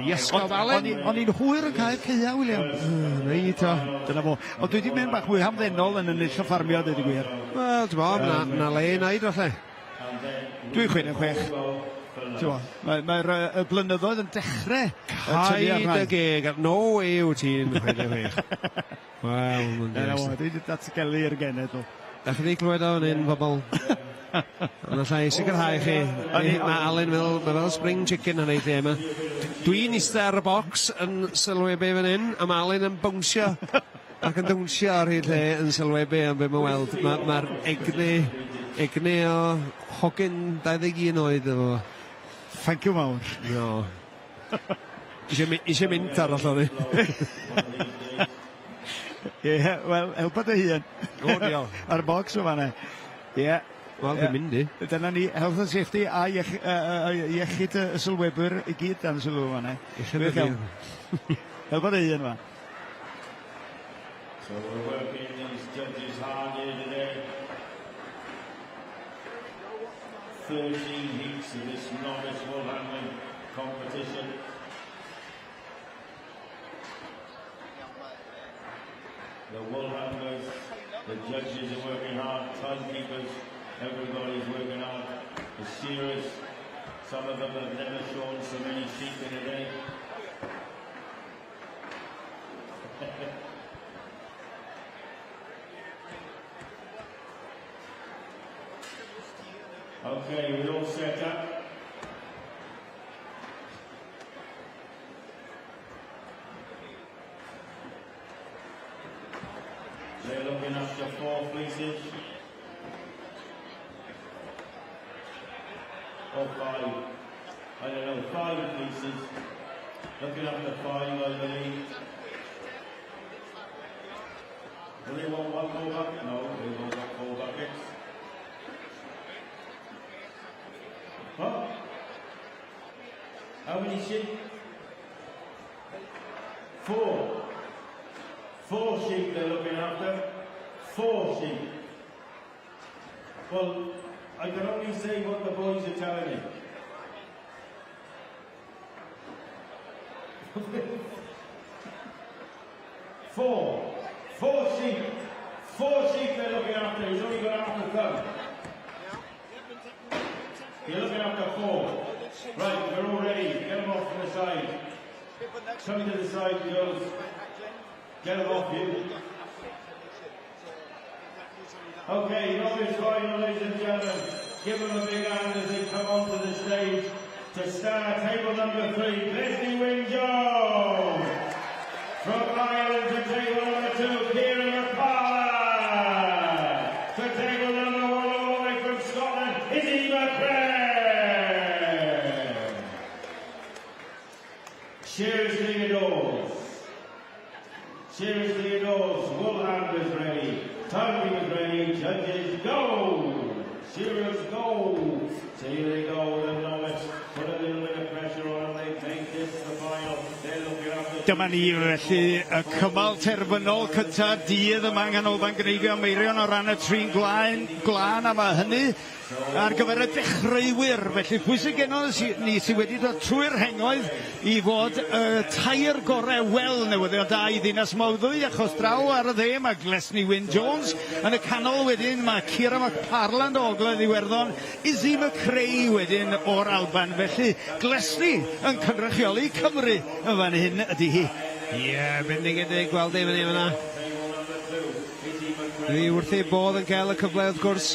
Iesgob Alun. O'n i'n hwyr yn cael ceia, William. Neu to. Dyna fo. Ond dwi wedi mynd bach mwy hamddenol yn y nill o ffarmio, dweud i gwir. Wel, dwi'n bod, na le i wneud falle. Dwi'n 66. Mae'r blynyddoedd yn dechrau Caid y geg, no way wyt ti'n 66. Wel, mae'n dwi'n datgelu i'r genedl. Da chi wedi clywed o'n un bobl. Ond allai sicrhau chi, mae Alun fel spring chicken yn ei lle yma. Dwi'n eistedd ar y bocs yn sylwebu fan hyn, a mae Alun yn bwnsio ac yn dwnsio ar ei lle yn sylwebu am be mae'n weld. Mae'r egni o hogyn 21 oed efo. Thank you mawr. No. Eisiau mynd ar allan ni. Ie, wel, helpa dy hun. O, diolch. Ar y bocs o fanna. Ie. Wel, dwi'n mynd i. Dyna ni, health and safety a iechyd y sylwebwyr i gyd dan sylw fanna. Helpa dy hun fan. So we're working these judges hard here today. 13 heats of this novice wool handling competition. The wool handlers, the judges are working hard, timekeepers, everybody's working hard. The shearers, some of them have never shown so many sheep in a day. Okay, we're all set up. They're looking after 4 fleeces. Or 5. I don't know, 5 fleeces. Looking after 5, I believe. Do they want 1 more bucket? No, they want 4 buckets. Huh? How many sheep? 4. 4 sheep they're looking after. 4 sheep. Well, I can only say what the boys are telling me. Four sheep they're looking after. He's only got half to come. You're looking after 4. Right, we're all ready. Get them off from the side. Coming to the side, girls. Get them off you. Okay, novice final, ladies and gentlemen. Give them a big hand as they come onto the stage to start table number 3. Leslie Wynne Jones. From Ireland to table number 2, Kieran McFarlane. To table number 1, all the way from Scotland, Izzy McCray. Shearing to the doors. Shearing to the doors. Wil Hendreseifion ready. Timing is ready. Judges go. Shearers go. So here they go with a novice. Put a little bit of pressure on them. They make this the final. They're looking after. Dyma ni felly y cymal terfynol cyntaf dydd yma yng Nghanolfan Gneifio Meirion o ran y trin glân a mae hynny ar gyfer y dechreuwyr. Felly pwysig genno ni sydd wedi dod trwy'r hengoedd i fod y tair gorau wel newyddion da i ddinas Mawddwy, achos draw ar y dde mae Leslie Wynne Jones. Yn y canol wedyn mae Kieran McFarlane o Ogledd Iwerddon, Izzy McCray wedyn o'r Alban. Felly Leslie yn cynrychioli Cymru yn fan hyn ydy hi. Ie, bendigedig gweld ei fyny fyna. Dwi wrth ei bodd yn cael y cyfle wrth gwrs.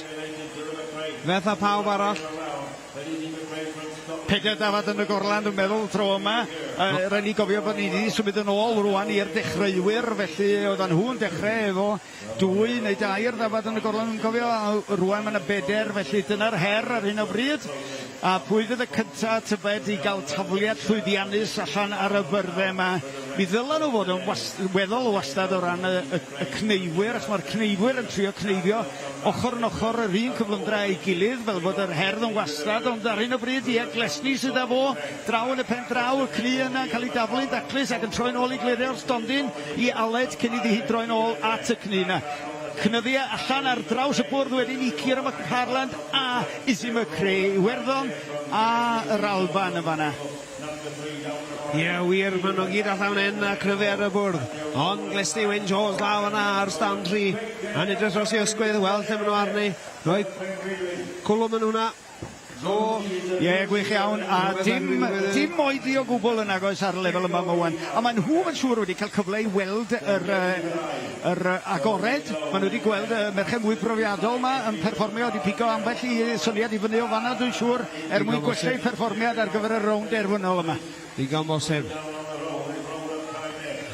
Fetha pawb arall. Pedair dafad yn y gorlan, dwi'n meddwl, tro yma. Rhaid ni gofio bod ni wedi symud yn ôl rwan i'r dechreuwyr, felly oedden nhw'n dechrau efo 2 neu 2 dafad yn y gorlan, dwi'n cofio, a rwan mae'n y 4, felly dyna'r her ar hyn o bryd. A pwy fydd y cyntaf tybed i gael tafliad llwyddiannus allan ar y byrddau yma. Mi ddylan nhw fod yn weddol o wastad o ran y cneiwyr, achos mae'r cneiwyr yn trio cneifio ochr yn ochr yr un cyflymdra ei gilydd, fel bod yr herdd yn wastad, ond ar hyn o bryd, Leslie sydd â fo, draw yn y pen draw, y cni yna yn cael ei daflu'n daclus ac yn troi'n ôl i glirio'r stondin i Aled cyn iddi hi droi'n ôl at y cni yna. Cnyddia allan ar draws y bwrdd wedyn i Kieran McFarlane a Izzy McCray, Iwerddon a yr Alban y fanna. Ie, wir, maen nhw gyd allan hyn a cryfu ar y bwrdd. Ond Leslie Wynne Jones law yna ar stand 3. A'n edrych dros i ysgwydd y weld lle maen nhw arni. Roedd cwlwm yn hwnna. Ie, gwych iawn, a dim oedi o gwbl yn agos ar y lefel yma Mwan. A maen nhw yn siŵr wedi cael cyfle i weld yr agored. Maen nhw wedi gweld y merched mwy profiadol yma yn perfformio, wedi pigo ambell i syniad i fyny o fanna, dwi'n siŵr, mwyn gwellau perfformiad ar gyfer y rownd derfynol yma. Digon bosib.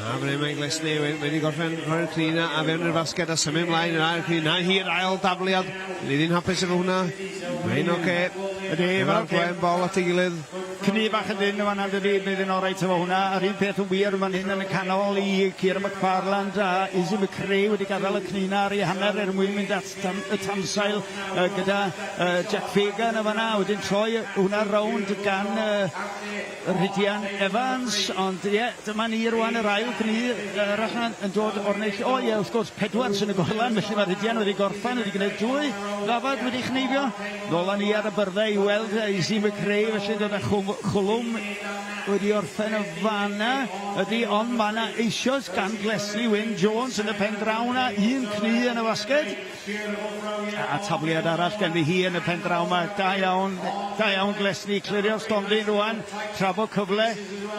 A fan hyn mae Leslie wedi gorffen rhoi'r clean a fewn i'r basged a symud ymlaen yn ail clean. Na hi'r ail dafliad. Ni ddim hapus efo hwnna. Mae'n oce. Ydy, efo'r gwen bol at ei gilydd. Cni bach yn dyn yma nad ydy, bydd yn oreit efo hwnna. Yr un peth yn wir fan hyn yn y canol i Kieran McFarlane a Izzy McCray wedi gadael y cnina ar ei hanner mwyn mynd at y tansail gyda Jack Fagan y fanna. Wedyn troi hwnna rownd gan Rhydian Evans. Ond ie, dyma ni rwan yr ail cni arall yn dod o'r neill. O ie, wrth gwrs, 4 sy'n y gorlan. Felly mae Rhydian wedi gorffan, wedi gwneud 2 ddafad wedi chneifio. Dolan ni ar y byrddau i weld Izzy McCray, felly dod â chwlwm wedi orffen y fanna. Ydy, ond mae yna eisoes gan Leslie Wynne Jones yn y pen draw na, un cni yn y basged. A tafliad arall gen hi yn y pen draw yma. Da iawn Leslie, clirio'r stondin rwan, trafod cyfle.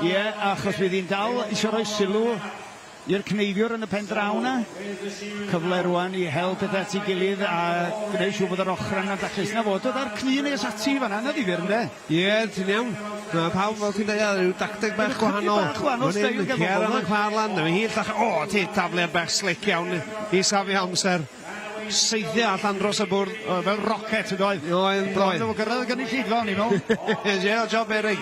Ie, achos bydd hi'n dal eisiau rhoi sylw i'r cneifiwr yn y pen draw na. Cyfle rwan i hel pethau at ei gilydd a gwneud siw bod yr ochran yn daclus na fod. Oedd ar cni nes ati fanna, na ddifyr ynde? Ie, ti'n iawn. Mae pawb fel ti'n dweud, rhyw dacteg bach gwahanol. Kieran McFarlane, dyma hi llach, ti tafliad bach slick iawn i safio amser. Seithio allan dros y bwrdd. Fel rocket yn doedd. Oedd. Oedd gyrraedd y gynulleidfa ni mewn. Ie, job erig.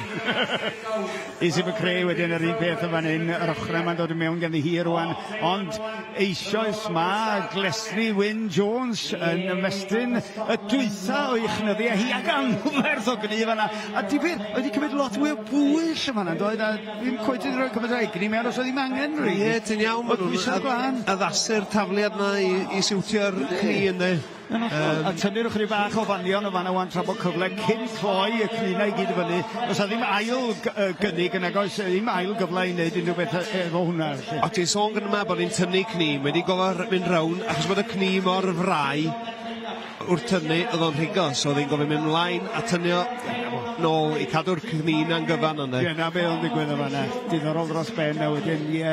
Izzy McCray wedyn yr un peth yn fan hyn, yr ochrau mae'n dod yn mewn gan hi rwan. Ond eisoes mae Leslie Wynne Jones yn ymestyn y dwytha o'i chnyddiau hi ag anwerth o gynnu fanna. A difyr, wedi cymryd lot mwy o bwyll yn fanna, doedd? A ddim coed wedi rhoi cymryd egni mewn os oedd ddim angen. Ie, ti'n iawn. O dwytha glân. Addasu'r tafliad yma i siwtio'r cni ynddi. A tynnu'r chydig bach o fanion o fan wan tra bod cyfle cyn cloi y clinau gyd i fyny. Os a ddim ail gynnig yn agos, ddim ail gyfle i wneud unrhyw beth efo hwnna. O ti'n sôn gyda yma bod ni'n tynnu cni, mae wedi gofio mynd rawn, achos bod y cni mor frai wrth tynnu, oedd o'n rhigo, so oedd hi'n gofio mynd mlaen a tynnu nôl i cadw'r cni'n a'n gyfan yna. Ie, na be o'n digwydd o fanna. Diddorol dros ben a wedyn, ie.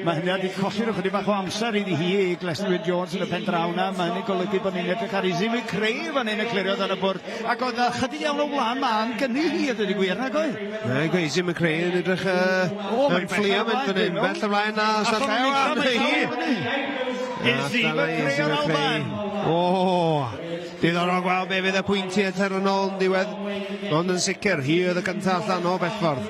Mae hynny wedi colli'r ychydig bach o amser iddi hi i Gleslyn Jones yn y pen draw na. Mae hynny'n golygu bod ni'n edrych ar Izzy McCray fan hyn y clirio dan y bwrdd. Ac oedd chydig iawn o wlan ma'n gynnu hi a dydi gwir nag oedd? Na, Izzy McCray yn edrych yn fflio mynd fan hyn. Bell ymlaen na, sa'n llaw am hi. Izzy McCray o'r Alban. Diddorol gweld be fydd y pwyntiau terynol yn diwedd. Ond yn sicr, hi oedd y gyntaf allan o Bellffordd.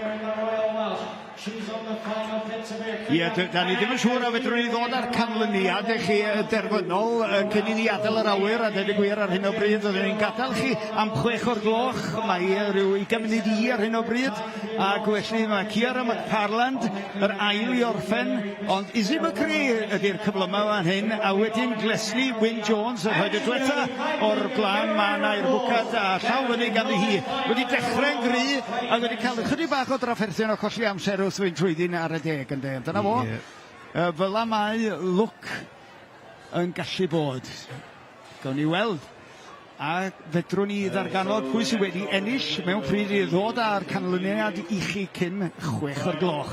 Ie, da ni ddim yn siŵr a fedrwn ni ddod ar canlyniad eich chi derfynol cyn i ni adael yr awyr a dweud y gwir ar hyn o bryd. Oedden ni'n gadael chi am 6 o'r gloch. Mae rhyw 20 munud i ar hyn o bryd. Ac felly mae Ciara McParland, yr ail i orffen. Ond Izzy McCray ydy'r cyflymau fan hyn. A wedyn Gleslyn Wyn Jones, y rhaid y diwetha o'r glan man a'r bwcad a llaw fyny ganddi hi. Wedi dechrau'n gry a wedi cael ychydig bach o drafferthion o colli amser wrth fynd trwyddyn ar y deg yn de. Dyna fo. Fel mae look yn gallu bod. Gawn ni weld. A fedrwn ni ddarganfod pwy sydd wedi ennill mewn pryd i ddod â'r canlyniad i chi cyn 6 o'r gloch.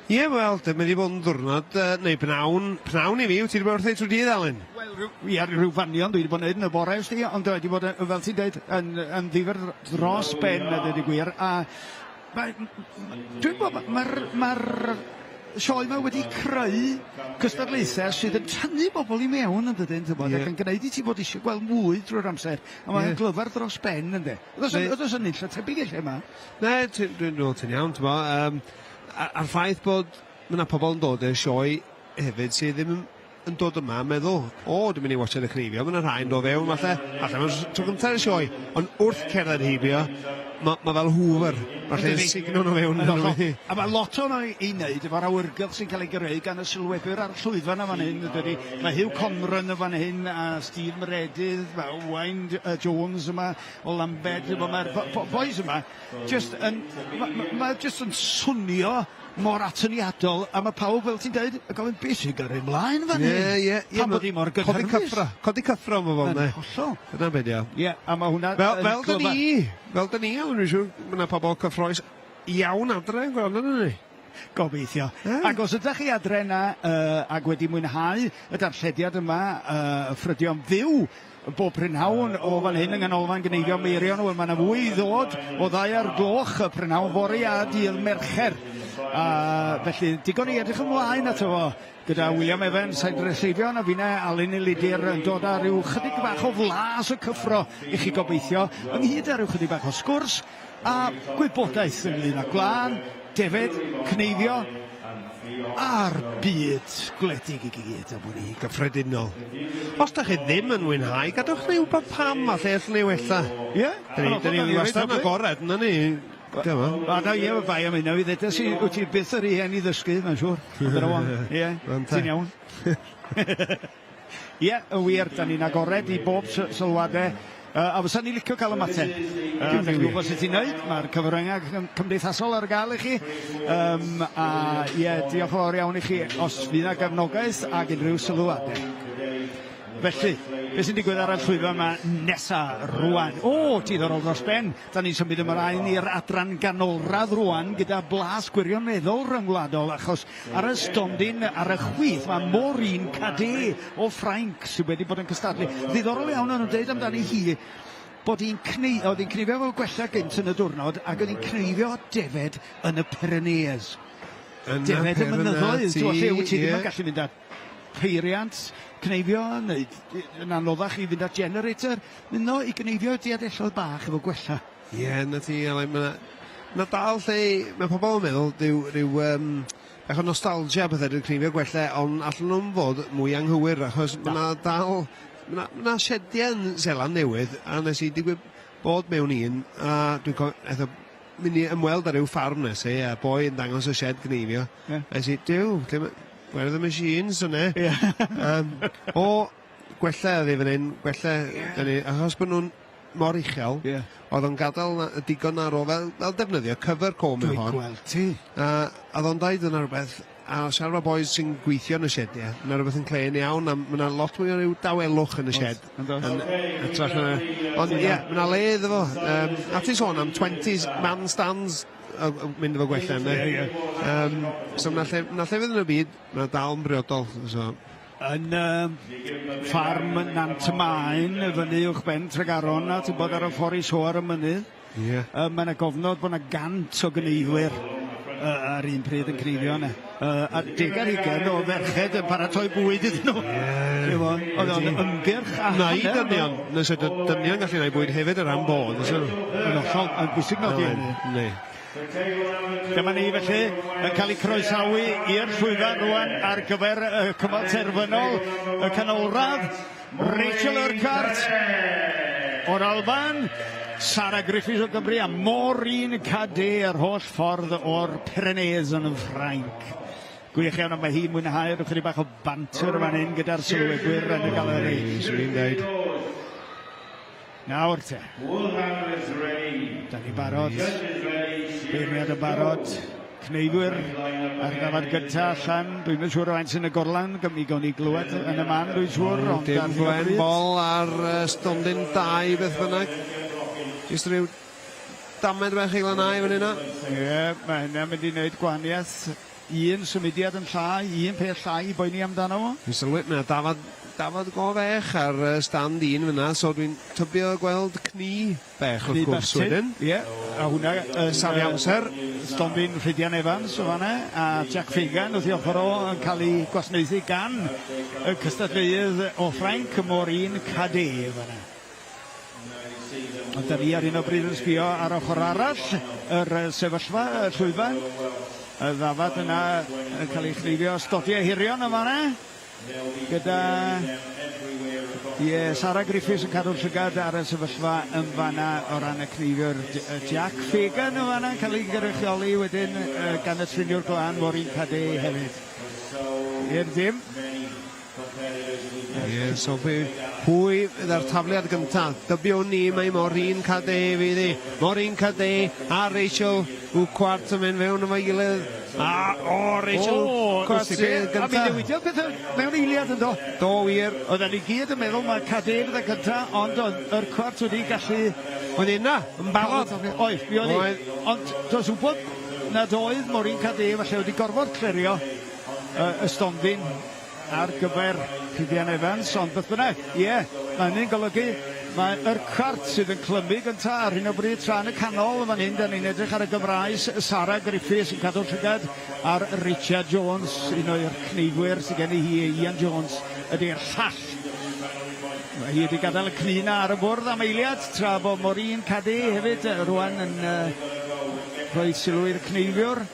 Ie, wel, dyma wedi bod yn ddwrnod, neu pnawn i fi, wyt ti wedi bod wrth ei trwy dydd, Alun? Wel, rhyw fanion dwi wedi bod yn neud yn y bore, ond wedi bod, fel ti'n dweud, yn ddifr dros ben, a dweud y gwir, a dwi'n bod, mae'r sioe yma wedi creu cystadlaethau sydd yn tynnu bobl i mewn yn dydyn, ac yn gwneud i ti bod eisiau gweld mwy drwy'r amser, a mae'n glyfar dros ben yn de. Oedd oes yn nilla tebyg eich ema? Ne, dwi'n dod yn iawn, ti'n bo. A'r ffaith bod yna pobl yn dod i'r sioe hefyd sydd ddim yn dod yma yn meddwl, dwi'n mynd i watchad y Gneifio, mae'n rhaid o fewn, falle mae'n tro gyntaf y sioe, ond wrth cerdded heibio, mae fel hwfr, falle signon o fewn. A mae lot o'n i wneud efo'r awyrgylch sy'n cael ei greu gan y sylwebwyr a'r llwyfan yn fan hyn. Mae Hugh Conran yn fan hyn, a Steve Meredydd, mae Owain Jones yma, o Lambed, mae'r boys yma, mae just yn swnio mor atyniadol, a mae pawb, fel ti'n dweud, y gofyn beth sy'n gyrru ymlaen fan hyn. Ie. Pan bod hi mor gynhyrfus. Codi cyffro am y fel, ne? Hollol. Dyna beth, ia. Ie, a mae hwnna... Fel da ni, Alun, dwi'n siŵr, mae yna pobl cyffroes iawn adre, gweld yna ni. Gobeithio. Ac os ydych chi adre yna ac wedi mwynhau y darllediad yma, ffrydion fyw bob prynhawn o fan hyn yng nghanolfan Gneifio Meirion, wel mae yna fwy i ddod o 2 ar gloch y prynhawn fori a Dydd Mercher. Felly, digon i edrych ymlaen ato fo, gyda William Evans, Hendreseifion, a finne Alun Elidyr yn dod â rhyw chydig bach o flas o cyffro i chi gobeithio, ynghyd â rhyw chydig bach o sgwrs, a gwybodaeth ynglyn â glân, defed, Gneifio, a'r byd gwledig i gyd am hwnni. Gyffredinol. Os da chi ddim yn mwynhau, gadwch ni wybod pam a lle allan ni wella. Ie? Da ni wastad yn agored, yna ni. A da ie, bai am hynna, fi ddeda si, wyt ti byth yr i hen i ddysgu, mae'n siŵr. Ie, ti'n iawn. Ie, y wir, da ni'n agored i bob sylwadau. A fysa ni licio cael ymateb. Dwi'n gwybod sut ti'n neud, mae'r cyfryngau cymdeithasol ar gael i chi. A ie, diolch yn fawr iawn i chi os fydd yna gefnogaeth ac unrhyw sylwadau. Felly, beth sy'n digwydd ar y llwyfan yma nesa rwan? Diddorol dros ben. Da ni'n symud ymlaen i'r adran ganolradd rwan gyda blas gwirioneddol rhyngwladol, achos ar y stondin ar y chwith mae Maureen Cade o Ffrainc sydd wedi bod yn cystadlu. Ddiddorol iawn yn dweud amdani hi bod hi'n cneifio fel gwella gynt yn y diwrnod ac oedd hi'n cneifio defed yn y Pyrenees. Defed y mynyddoedd. Lle wyt ti ddim yn gallu mynd at peiriant, cneifio, neu yn anoddach i fynd at generator, mynd i gneifio diadelloedd bach efo gwella. Ie, na ti, na dal lle, mae pobl yn meddwl, ryw bach o nostalgia bethau dwi'n cneifio gwella, ond allan nhw'n fod mwy anghywir, achos mae dal, mae siediau yn Seland Newydd, a nes i digwydd bod mewn un, a dwi'n cofio, mynd i ymweld ar ryw ffarm nes i, a boi yn dangos y shed gneifio, a nes i, Where are the machines, yna? O gwella ydi fan hyn, gwella, achos bod nhw'n mor uchel, oedd o'n gadael digon ar o fel defnyddio, cyfer com yw hon. Dwi'n gweld ti. A oedd o'n dweud yna rhywbeth, a siarad o boys sy'n gweithio yn y shed, yna rhywbeth yn clean iawn, a mae yna lot mwy o ryw dawelwch yn y shed. Ond ie, mae yna le iddo fo. A ti sôn am 20 man stands mynd efo gwella yna. So mae yna llefydd yn y byd, mae yna dal yn briodol. Yn ffarm Nantmaen, fyny uwch ben Tregaron, a ti'n bod ar y ffordd i soar y mynydd. Mae yna gofnod bod yna 100 o gneifwyr ar un pryd yn cneifio yna. A 10 o ferched yn paratoi bwyd iddyn nhw. Oedd o'n ymgyrch a hanner. Na i dynion. Nes y dynion gallu gwneud bwyd hefyd yr am bod. Yn ollol, yn bwysig nodi hynny. Dyma ni felly yn cael ei croesawu i'r llwyfan rwan ar gyfer y cymal terfynol y canolradd. Rachel Urquhart o'r Alban, Sarah Griffiths o Gymru a Maureen Cadet yr holl ffordd o'r Pyrenees yn Ffrainc. Gwych iawn am mae hi'n mwynhau, rwy'ch chi bach o banter fan hyn gyda'r sylwebwyr yn y galeri. Swy'n dweud. Nawr te. Da ni barod. Beirniad y barod. Cneifwyr ar gyfer gynta allan. Dwi'n mynd siŵr o ein sy'n y gorlan. Mi gawn ni glywed yn y man, dwi'n siŵr. Dim gwen bol ar stondyn 2 beth bynnag. Just rhyw damed bach i glanhau fan hynna. Ie, mae hynna mynd i wneud gwahaniaeth. Un symudiad yn llai, un peth llai i boeni amdano fo. Dwi'n sylwyd na dafod go fech ar stand 1 fyna, so dwi'n tybio gweld cni bech wrth gwrs wedyn. Ie, a hwnna safio amser. Stondyn Rhydian Evans o fanna, a Jack Fagan wrth i ochr o yn cael ei gwasanaethu gan y cystadleuedd o Ffrainc, Maureen Cadet fanna. Ond da ni ar un o bryd yn sbio ar ochr arall, yr sefyllfa, y llwyfan. Y ddafad yna yn cael ei chlifio stodiau hirion yn fanna. Gyda Sarah Griffiths yn cadw'r llygad ar y sefyllfa yn fanna o ran y cnifio'r Jack Fagan yn fanna yn cael ei gyrchioli wedyn gan y triniwr glân Maureen Cadet hefyd. I'r dim. So pwy ydda'r tafliad gyntaf? Dybio ni mae Maureen Cadet fydd i. Maureen Cadet a Rachel Urquhart yn mynd fewn yma gilydd. Rachel Urquhart sy'n gyntaf. A mi newidio pethau mewn eiliad yn do. Do wir. Oedden ni gyd yn meddwl mae Cadet fydd y gyntaf, ond Urquhart wedi gallu... Oedd yna, yn barod. Oedd, mi oedd hi. Ond does wybod nad oedd Maureen Cadet falle wedi gorfod clerio y stondyn ar gyfer Rhydian Evans, ond beth bynnag, mae hynny'n golygu mae Urquhart sydd yn clymu gynta ar hyn o bryd tra yn y canol fan hyn, da ni'n edrych ar y Gymraes, Sarah Griffiths yn cadw'r llygad ar Richard Jones, un o'r cneifwyr sydd gen i hi, Ian Jones ydy'r llall. Mae hi wedi gadael y cnina ar y bwrdd am eiliad, tra bod Maureen Cadet hefyd rwan yn rhoi sylw i'r cneifiwr.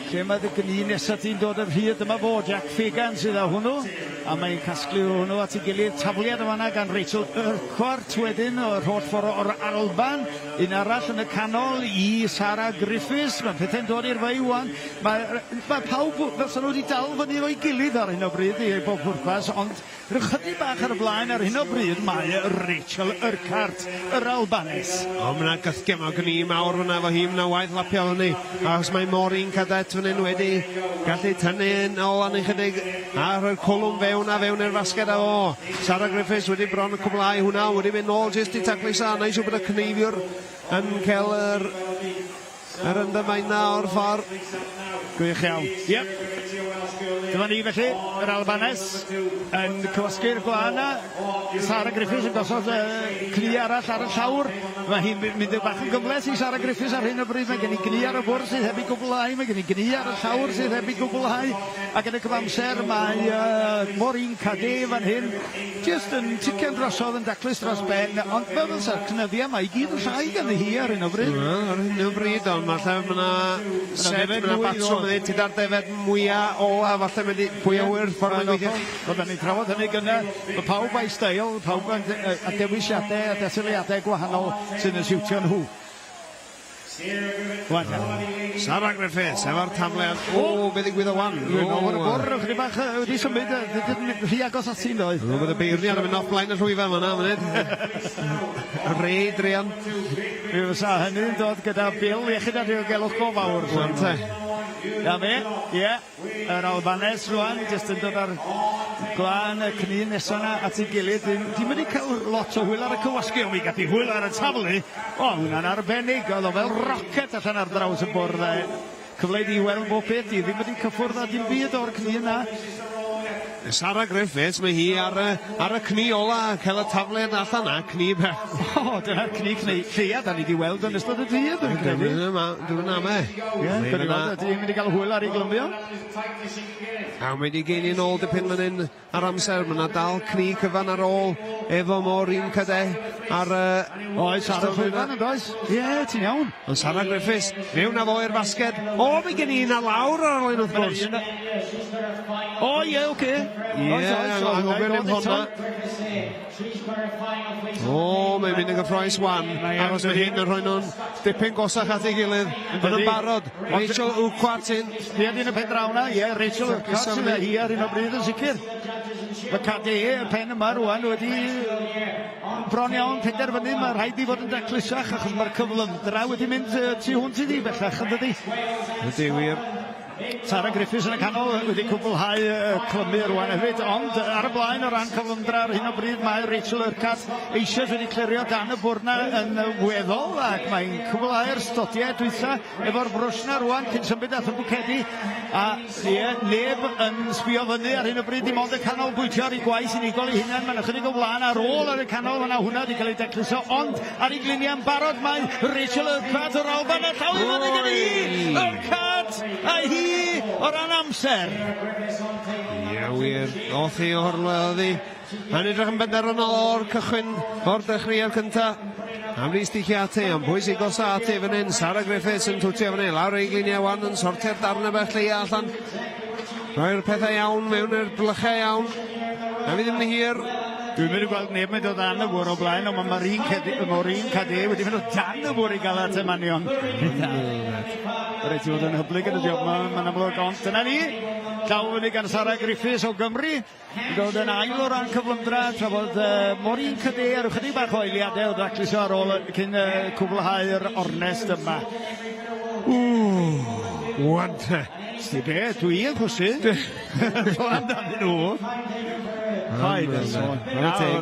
Lle mae'r gni nesaf ti'n dod yn rhyd, dyma fo, Jack Fagan sydd â hwnnw, a mae'n casglu hwnnw at ei gilydd tafliad yma gan Rachel Urquhart wedyn o'r holl ffordd o'r Alban, un arall yn y canol i Sarah Griffiths, mae pethau'n dod i'r fei wan, mae pawb fel sy'n nhw wedi dal fyny o'i gilydd ar hyn o bryd i bob pwrpas, ond rychydig bach ar y blaen ar hyn o bryd mae Rachel Urquhart, yr Albanes. O, mae yna gythgem o gni mawr fyna fo hi, mae yna waith lapio hynny, achos mae Maureen Cadet fan hyn wedi gallu tynnu yn ôl yn ychydig ar y cwlwm fewn a fewn i'r fasged a o. Sarah Griffiths wedi bron y cwblau hwnna, wedi mynd nôl jyst i taclu sana, eisiau bod y cneifiwr yn cael yr yndymaina o'r ffordd. Gwych iawn. Yep. Dyma ni felly, yr Albanes, yn cywasgu'r glana. Sarah Griffiths yn gosod cni arall ar y llawr. Mae hi'n mynd yn bach yn gyfles i Sarah Griffiths ar hyn o bryd. Mae gen i gni ar y bwrdd sydd heb i gwblhau. Mae gen i gni ar y llawr sydd heb i gwblhau. Ac yn y cyfamser mae Maureen Cadet fan hyn. Just yn ticio'n drosodd yn daclus dros ben. Ond fel sa'r cnyddiau mae i gyd yn llai gan hi ar hyn o bryd. Ar hyn o bryd, ond mae lle yna batrwm yn dweud ar defed mwyaf o a falle mynd i pwy o wyr ffordd yn gweithio. Oedden ni'n trafod hynny gynna, mae pawb a'i steil, pawb a dewisiadau a desiliadau gwahanol sydd yn siwtio nhw. Sarah Griffiths, efo'r tamliad. O, be ddigwydd o wan. O'r bwrdd, chydig bach wedi symud, rhy agos ati yn doedd. Bydd y beirniad yn mynd off blaen y rhwyfa yma, mynd. Rei, Drian. Mi fysa hynny'n dod gyda bil iechyd a diogelwch go fawr. Ja fe, ie, yr Albanes rwan, jyst yn dod ar glân y cni nesaf na at ei gilydd. Dim wedi cael lot o hwyl ar y cywasgu, ond mi gati hwyl ar y taflu. O, hwnna'n arbennig, oedd o fel rocket allan ar draws y bwrdd. Cyfle i weld bob beth, i ddim wedi cyffwrdd a dim byd o'r cni yna. Sarah Griffiths, mae hi ar y cni ola, cael y tafliad allan na, cni beth. O, dyna'r cni lleia, da ni wedi weld yn ystod y dydd, yn credu. Dwi'n am e. Ie, ydy wedi cael hwyl ar ei glymio. A mae wedi geini nôl dipyn fan hyn ar amser, mae yna dal cni cyfan ar ôl efo Maureen Cadey ar... Oes, Sarah Llwyfan yn does? Ie, ti'n iawn. Ond Sarah Griffiths, fewn a fo i'r basged. O, mae gen i na lawr ar ôl un wrth gwrs. O, ie, oce. Ie, anghofio am hwnna. O, mae'n mynd yn gyffroes wan. Aros mae hyn yn rhoi nhw'n dipyn gosach at ei gilydd. Yn barod. Rachel Wcwartyn. Ie, di'n y pen draw na. Ie, Rachel Wcwartyn. Hi ar un o bryd yn sicr. Mae Cadei, y pen yma rwan, wedi bron iawn penderfynu. Mae rhaid i fod yn daclusach achos mae'r cyflymdra wedi mynd tu hwnt i ddi bellach, yn dydi? Ydy wir. Sarah Griffiths yn y canol wedi cwblhau clymu rwan hefyd, ond ar y blaen o ran cyflymdra ar hyn o bryd mae Rachel Urquhart eisoes wedi clirio dan y bwrna yn weddol ac mae'n cwblhau'r stodiau dwytha efo'r brwsh na rwan cyn symud at y bwcedi a neb yn sbio fyny ar hyn o bryd dim ond y canol bwytio ar ei gwaith unigol ei hunain. Mae'n ychydig o flaen ar ôl ar y canol fyna hwnna wedi cael ei decluso, ond ar ei gliniau'n barod mae Rachel Urquhart o'r Alban a llaw i fyny gyda hi Urquhart a hi o ran amser. Ie, wir. Oth hi o'r lwyddi. Mae'n edrych yn benderfynol o'r cychwyn o'r dechreu'r cynta. Am rhys dichiatu, am bwysig os ati fan hyn. Sarah Griffiths yn twtio fan hyn. Lawr ei gliniau wan yn sortio'r darnau beth lleia allan. Rhoi'r pethau iawn mewn i'r blychau iawn. A fi ddim yn hir. Dwi'n mynd i gweld neb yn dod dan y bwr o blaen, ond mae Maureen Cadey wedi mynd o dan y bwr i gael at y manion. Rhaid i fod yn hyblyg yn y diog mae'n amlwg, ond dyna ni. Llaw fyny gan Sarah Griffiths o Gymru. Dod yn ail o ran cyflymdra, tra fod Maureen Cadey ar ychydig bach o eiliadau o ddaclusio ar ôl cyn cwblhau'r ornest yma. Wante. Sti be, dwi yn chwysu. Flan dan nhw. Paid yn sôn.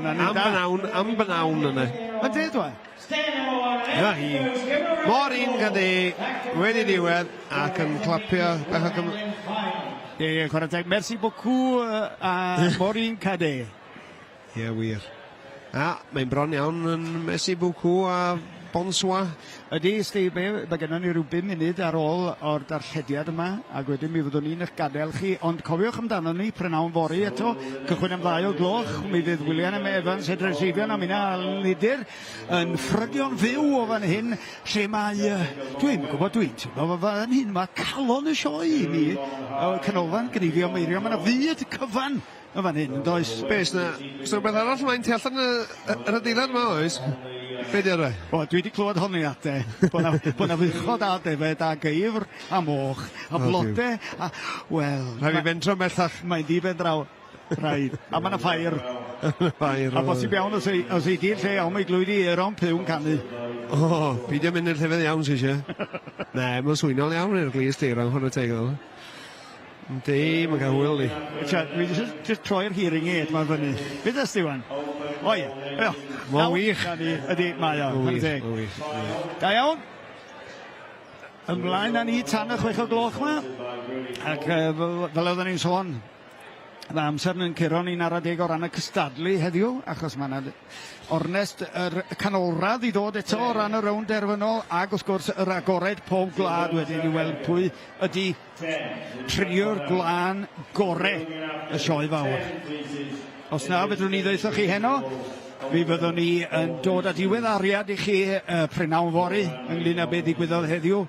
Am bynawn yna. Yn dweud dwi? Yna hi. Maureen Cadey wedi diwedd ac yn clapio bach ac yn... Ie, chwarae teg. Merci beaucoup a Maureen Cadey. Ie, wir. A, mae'n bron iawn yn merci beaucoup a bonsoir. Ydy, Steve, mae gennym ni rhyw 5 munud ar ôl o'r darllediad yma, ac wedyn mi fyddwn ni'n eich gadael chi, ond cofiwch amdano ni, prynawn fori eto, cychwyn am 2 o gloch, mi fydd Wil Hendreseifion a mina Alun Elidyr yn ffrydion fyw o fan hyn, lle mae, dwi'n gwybod dwi'n teimlo, fan hyn, mae calon y sioe i ni, canolfan Gneifio Meirio, mae yna fyd cyfan o fan hyn, yn does? Bes na, so beth arall mae'n tu allan yr adeilad yma, oes? Be di arwe? O, dwi wedi clywed honni ate, bod na fychod a defed a geifr a moch a blode a, wel... Rhaid fi fentro mellach. Mae'n di ben draw, rhaid, a mae yna ffair. Ffair. A bosib iawn os ei di'r lle iawn mae glwyd i eron pyw'n canu. O, pidio mynd i'r llefydd iawn sy'n eisiau. Ne, mae'n swynol iawn i'r glis dir am hwn y tegol. Yndi, mae'n cael hwyl ni. Dwi jyst troi'r hearing aid mae'n fyny. Beth ysdi wan? O ie. Mae'n wych. Ydy, mae o. Da iawn. Ymlaen â ni tan y 6 o gloch yma. Ac fel oedden ni'n sôn, mae amser yn curo ni'n ara deg o ran y cystadlu heddiw, achos mae yna ornest yr canolradd i ddod eto o ran y rownd derfynol, ac wrth gwrs yr agored pob gwlad wedyn i weld pwy ydy trio'r gwlân gore y sioe fawr. Os na, fedrwn ni ddeithoch chi heno, fi fyddwn ni yn dod â diweddariad i chi prynawn fori ynglyn â beth ddigwyddodd heddiw.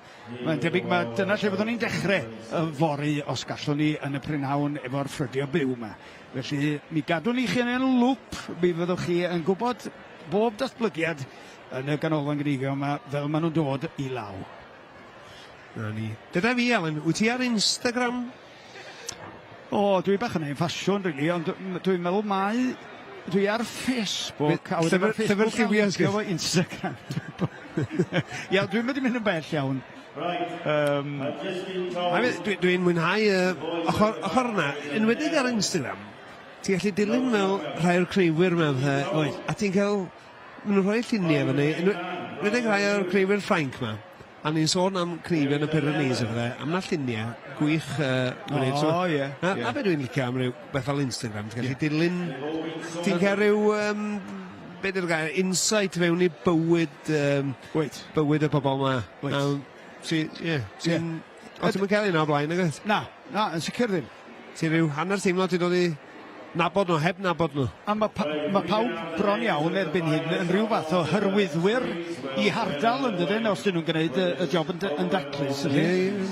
Mae'n debyg dyna lle fyddwn ni'n dechrau y fori os gallwn ni yn y prynawn efo'r ffrydio byw yma. Felly, mi gadwn ni chi yn lwp, mi fyddwch chi yn gwybod bob datblygiad yn y ganolfan Gneifio yma fel maen nhw'n dod i law. Na ni. Dyda fi, Alun, wyt ti ar Instagram? O, dwi bach yn ein ffasiwn, really, ond dwi'n meddwl dwi ar Facebook, a wedyn mae'r llyfr Facebook lliwiau, yn efo Instagram. Ia, dwi'n mynd yn bell iawn. Dwi'n mwynhau ochr yna, enwedig ar Instagram, ti'n gallu dilyn fel rhai o'r creuwyr mewn, a ti'n cael, maen nhw'n rhoi lluniau fyny, enwedig rhai o'r creuwyr Ffrainc ma, a ni'n sôn am creuwyr yn y Pyrenees efo am na lluniau gwych. A be dwi'n licio am ryw beth fel Instagram, ti'n gallu dilyn, ti'n cael ryw, be di'r gair, insight fewn i bywyd y pobol ma. O, ti'n mynd cael un o'r blaen, agos? Na, yn sicr ddim. Ti'n rhyw hanner teimlo ti'n dod i nabod nhw, heb nabod nhw. A mae pawb bron iawn erbyn hyn yn rhyw fath o hyrwyddwyr i hardal yn dydyn, os dyn nhw'n gwneud y job yn daclus.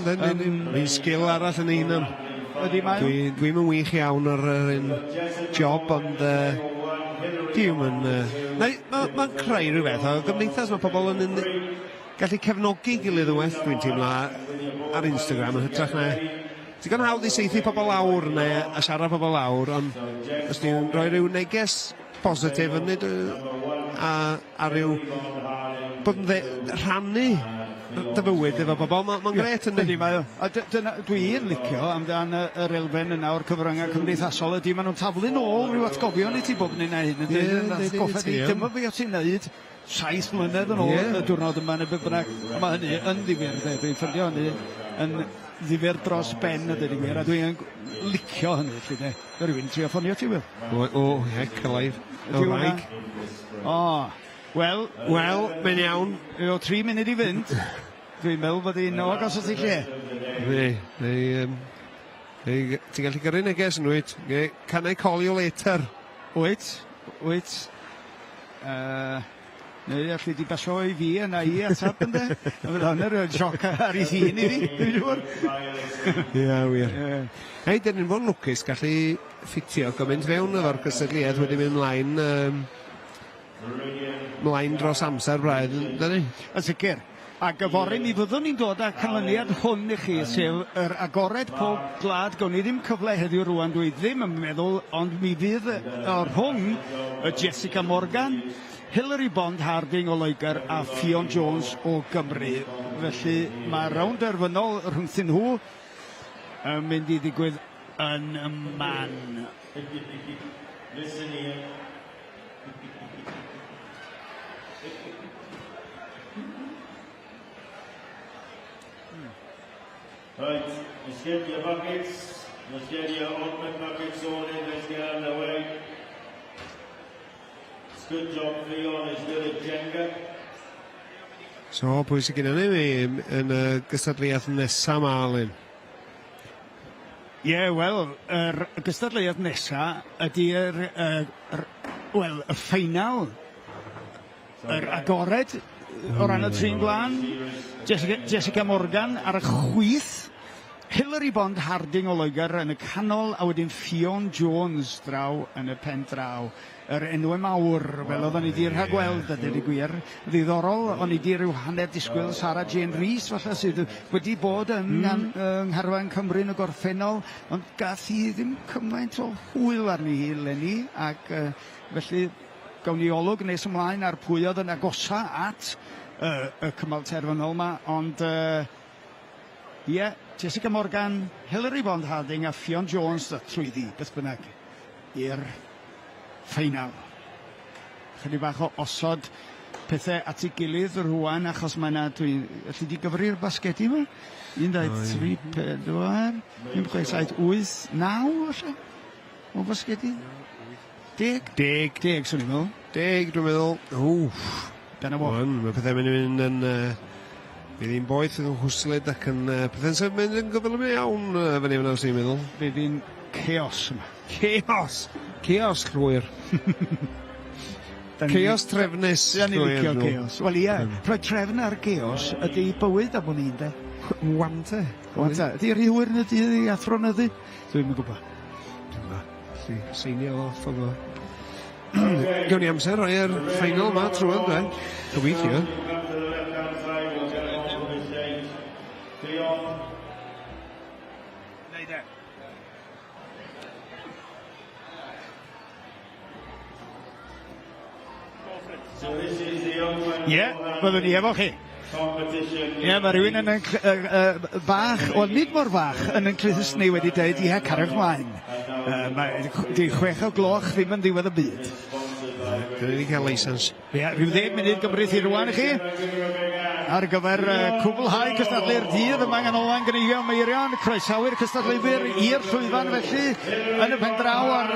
Mae'n sgil arall yn un am. Dwi'n yn wych iawn ar un job, ond diwm yn... Mae'n creu rhywbeth o gymdeithas, mae pobl yn gallu cefnogi gilydd yn well, dwi'n teimlo ar Instagram yn hytrach na... Ti'n gan hawdd i seithi pobl lawr neu a siarad pobl lawr, ond os ti'n rhoi rhyw neges positif yn nid a rhyw bod yn rhannu dy fywyd efo pobl, mae'n gret yn ydy. Dwi'n licio amdan yr elfen yna o'r cyfryngau cymdeithasol ydy, maen nhw'n taflu nôl rhyw atgofion i ti bob yn ei hyn. Dyma fe o ti'n neud 7 mlynedd yn ôl y diwrnod yma neu beth bynnag. Mae hynny yn ddifyr, dwi'n ffyndio hynny yn ddifyr dros ben y dydyn gwir, a dwi'n licio hynny, lle de. Rwy'n trio ffonio ti, Wil. Cylair. O, Raig. Wel, mae'n iawn. O 3 munud i fynd. Dwi'n meddwl bod hi'n o agos o ti lle. Ti'n gallu gyrru neges yn wyt. Can I call you later? Wyt. Neu allu di basio i fi yna i atab ynddo. Fydd hwnna'r sioc ar ei ddyn i fi, dwi'n siŵr. Ia, wir. Hei, dyn ni'n fod yn lwcus gallu ffitio gymaint fewn efo'r gysylltiad wedi mynd mlaen dros amser braidd, dyn ni? Yn sicr. A gyfori mi fyddwn ni'n dod â canlyniad hwn i chi, sef yr agored pob glad. Gawn ni ddim cyfle heddiw rwan, dwi ddim yn meddwl, ond mi fydd o'r hwn y Jessica Morgan, Hilary Bond Harding o Loegr a Fion Jones o Gymru. Felly mae rownd erfynol rhwngthyn nhw yn mynd i ddigwydd yn y man. Right, let's get your buckets, let's get your ultimate buckets sorted, let's get underway. Good job, Leon, is good at Jenga. So, pwy sy'n gyda ni yn y gystadleuaeth nesaf ma, Alun? Wel, yr gystadleuaeth nesaf ydy'r y ffeinal, yr agored o ran y trin blaen. Jessica Morgan ar y chwith, Hilary Bond Harding o Loegr yn y canol, a wedyn Fion Jones draw yn y pen draw. Yr enwau mawr, fel oedden ni di rhagweld, a dweud i gwir, ddiddorol, o'n i di rhyw hanner disgwyl Sarah Jane Rees, falle sydd wedi bod yn ngharfan Cymru yn y gorffennol, ond gath hi ddim cymaint o hwyl arni hi eleni, ac felly gawn ni olwg nes ymlaen ar pwy oedd yn agosa at y cymal terfynol yma, ond Jessica Morgan, Hilary Bond Harding a Fion Jones trwyddi, beth bynnag, i'r ffeinal. Chydig bach o osod pethau at ei gilydd rwan, achos mae yna, allu di gyfri'r basgedi yma? 1, 2, 3, 4, 5, 6, 7, 8, 9, allan? O basgedi? 10? 10, swn i'n meddwl. 10, dwi'n meddwl. Dyna fo. Mae pethau mynd yn... Bydd hi'n boeth yn hwsled ac yn pethau'n sef mynd yn gyflym iawn fyny fyna, sy'n meddwl. Bydd hi'n chaos yma. Chaos llwyr. Chaos trefnus. Da ni'n licio chaos. Wel rhoi trefn ar chaos ydy bywyd am hwn i'n de. Wante. Ydy rhywun yn y dydd i athronyddu? Dwi'n mynd gwybod. Seinio off o fo. Gawn ni amser rhoi ar ffeinal yma trwy'n de. Gobeithio. Ffion. So this is the open byddwn ni efo chi. competition. Mae rhywun yn bach, wel nid mor fach, yn Cluthus ni wedi dweud, carwch mlaen. Di 6:00 ddim yn ddiwedd y byd. Dyn ni wedi cael leisans. Rhyw 10 munud gymryd i rwan i chi. Ar gyfer cwblhau cystadlu'r dydd yma gan Alun Gneifio Meirion, croesawu'r cystadleuwyr i'r llwyfan felly yn y pen draw ar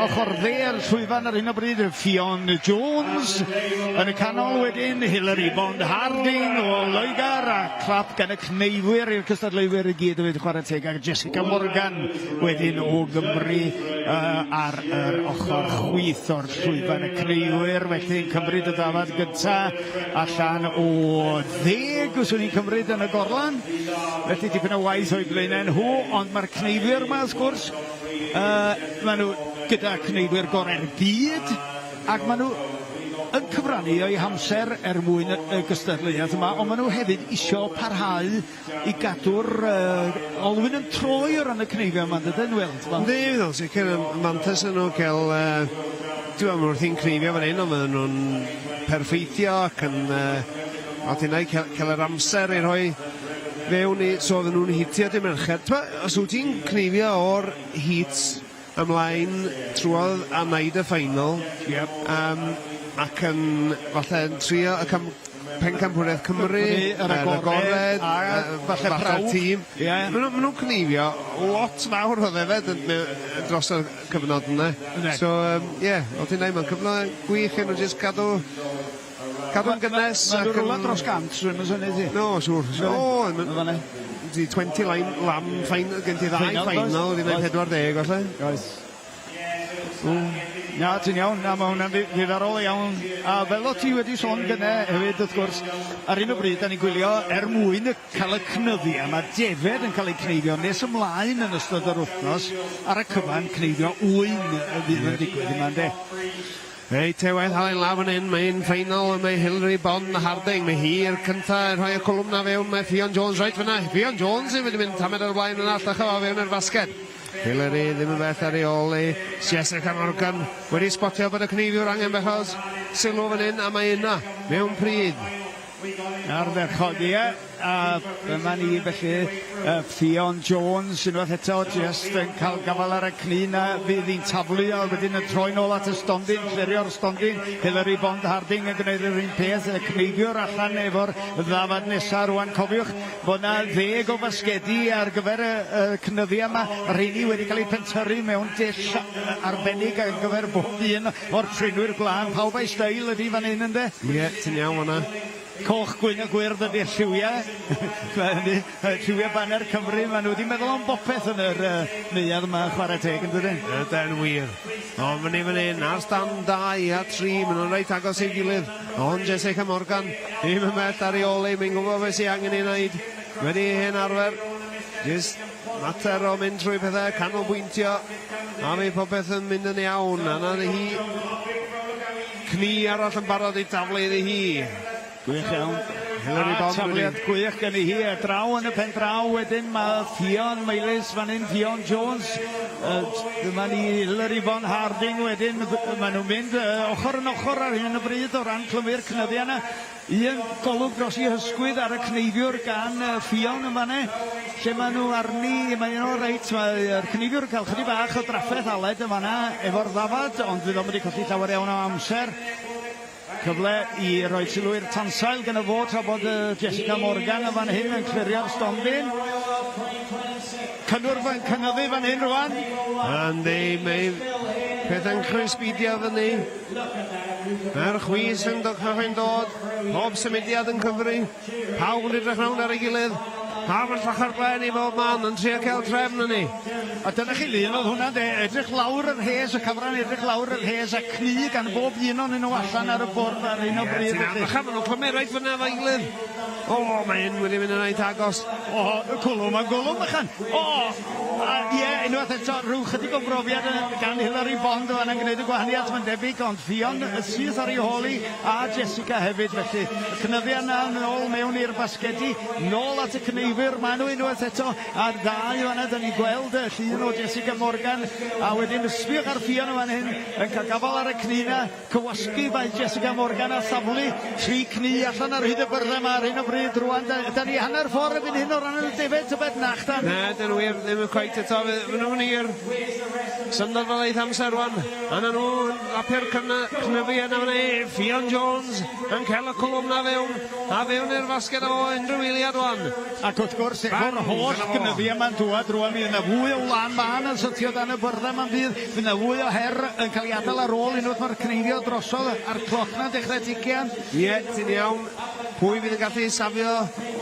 ochr dde'r llwyfan ar hyn o bryd Ffion Jones, yn y canol wedyn Hilary Bond Harding o Loegr a clap gan y cneifwyr i'r cystadleuwyr i gyd wedi chwarae teg ag Jessica Morgan wedyn o Gymru ar yr ochr chwith o'r llwyfan y cneifwyr felly'n cymryd y dafad gyntaf allan o 10 swn i'n cymryd yn y gorlan, felly dipyn o waith o'i blaenau nhw, ond mae'r cneifwyr yma wrth gwrs, maen nhw gyda cneifwyr gorau'r byd, ac maen nhw yn cyfrannu o'i hamser mwyn y gystadleuaeth yma, ond maen nhw hefyd isio parhau i gadw'r olwyn yn troi o ran y cneifio yma, dydyn weld? Ynddi, fel sicr, mantes yn nhw cael, dwi'n meddwl wrth i'n cneifio fan hyn, ond maen nhw'n perfeithio ac yn... A dyna i cael yr amser i roi fewn i, so oedden nhw'n hitio dim merched. Os wyt ti'n cneifio o'r hit ymlaen trwodd a wneud y final, ac yn falle trio y pencampwriaeth Cymru, yn agored, falle tîm. Maen nhw'n cneifio lot fawr o ddefed dros y cyfnod yna. So, o dyna i mae'n cyfnod gwych yn nhw jyst cadw'n gynnes. Mae'n rhywle dros gant, rwy'n mynd syni ti? No, siwr. Di 20 lam gen ti ddau final, di wneud 40 falle. Oes. Ia, ti'n iawn, mae hwnna'n ddiddorol iawn. A fel o ti wedi sôn gyda hefyd, wrth gwrs, ar un o bryd, da ni'n gwylio mwyn cael y cnyddiau. Mae defed yn cael ei cneifio nes ymlaen yn ystod yr wythnos, ar y cyfan cneifio wyn y fydd yn digwydd yma, ynddo? Reit, Tewedd Halen Laf yn un, mae'n final, mae Hilary Bond Harding, mae hi'r cyntaf yn rhoi y cwlwm na fewn, mae Ffion Jones reit fyna. Ffion Jones yn wedi mynd tamed ar blaen yn allach o fewn yr basged. Hilary ddim yn beth ar ei ôl i Jessica Morgan wedi spotio bod y cneifiwr angen bechod sylw fan hyn a mae yna mewn pryd. Ar ddechod, a yma ni felly Ffion Jones unwaith eto just yn cael gafal ar y cnyn a fydd hi'n taflu a wedyn yn troi nôl at y stondin, clerio'r stondin. Hilary Bond Harding yn gwneud yr un peth, y cneifiwr allan efo'r ddafad nesaf rwan. Cofiwch bod na 10 o fasgedi ar gyfer y cnyddiau yma. Rheini wedi cael ei pentyrru mewn dish arbennig ar gyfer bob un o'r trinwyr glân. Pawb ei steil ydi fan hyn ynddo? Ie, ti'n iawn hwnna. Coch gwyn a gwyrdd ydy'r lliwiau. Lliwiau Banner Cymru. Maen nhw wedi meddwl am bopeth yn yr neuadd yma chwarae teg yn dydyn. Ydy'n wir. O, fan hyn, ar stand 2 a 3, maen nhw'n reit agos i'w gilydd. Ond Jessica Morgan, ddim yn mell ar ei ôl ei, mae'n gwybod beth sy'n angen ei wneud. Wedi hyn arfer. Just mater o mynd trwy pethau, canolbwyntio. A mae popeth yn mynd yn iawn. A na hi. Cni arall yn barod i taflu iddi hi. Gwych iawn. Tafliad gwych gen i hi. Draw yn y pen draw wedyn mae Ffion Meilis fan hyn, Ffion Jones. Dyma ni Hilary Bond Harding wedyn. Maen nhw'n mynd ochr yn ochr ar hyn y bryd o ran clymu'r cnyddiau yna. Un golwg dros i hysgwydd ar y cneifiwr gan Ffion yma ne. Lle maen nhw arni, mae'n o reit, mae'r cneifiwr yn cael chydig bach o draffaeth aled yma na efo'r ddafad, ond fydd o'n wedi colli llawer iawn o amser. Cyfle i roi sylw i'r tansail gan y fo tra bod Jessica Morgan yn fan hyn yn clirio'r stondin. Cynnwr fan cynyddu fan hyn rwan. Andi, mae peth yn croesbidio fan ni. Mae'r chwys yn dod, pob symudiad yn cyfri, pawb yn edrych rawn ar ei gilydd. Pawb yn llach ar blaen i bob man yn trio cael trefn yn ni. A dyna chi Lun, oedd hwnna edrych lawr yr hes, y cyfran edrych lawr yr hes a cni gan bob un o'n nhw allan ar y bwrdd ar un o bryd. Ti'n adrych am nhw clymu reit fyna fo'i gilydd. O, mae'n wedi mynd yn rhaid agos. O, Cwlwm a Gwlwm ychan. O, ie, unwaith eto, rhyw chydig o brofiad gan Hilary Bond o'n gwneud y gwahaniaeth mae'n debyg, ond Fion sydd ar ei holi a Jessica hefyd, felly y cynyddiad yna nôl mewn i'r basgedi, nôl at y cneifyr, maen nhw unwaith eto, a'r ddau yna, da ni gweld y llun o Jessica Morgan, a wedyn ysbiwch ar Fion o'n hyn, yn cael gafal ar y cnina, cywasgu bai Jessica Morgan a saflu, 3 cni allan ar hyd y byrddau ar hyn o bryd rwan, da ni hanner ffordd yn hyn o ran y defyd tybed nachdan. Na, dyn nhw ddim yn cweit eto, fy nhw'n hir. Syndod fel eith amser rwan. Anna nhw, apur cnyfu yna fyna Fion Jones yn cael y cwlwm na fewn. A fewn i'r fasged o unrhyw wiliad rwan. Ac wrth gwrs, efo'r holl cynyddu yma'n dŵad rwan, mi yna fwy o wlan man yn sytio dan y byrddau yma'n fydd. Fy yna fwy o her yn cael ei adael ar ôl unwaith mae'r cneifio drosodd a'r cloc na'n dechrau tigian. Ie, ti'n iawn. Pwy fydd yn gallu safio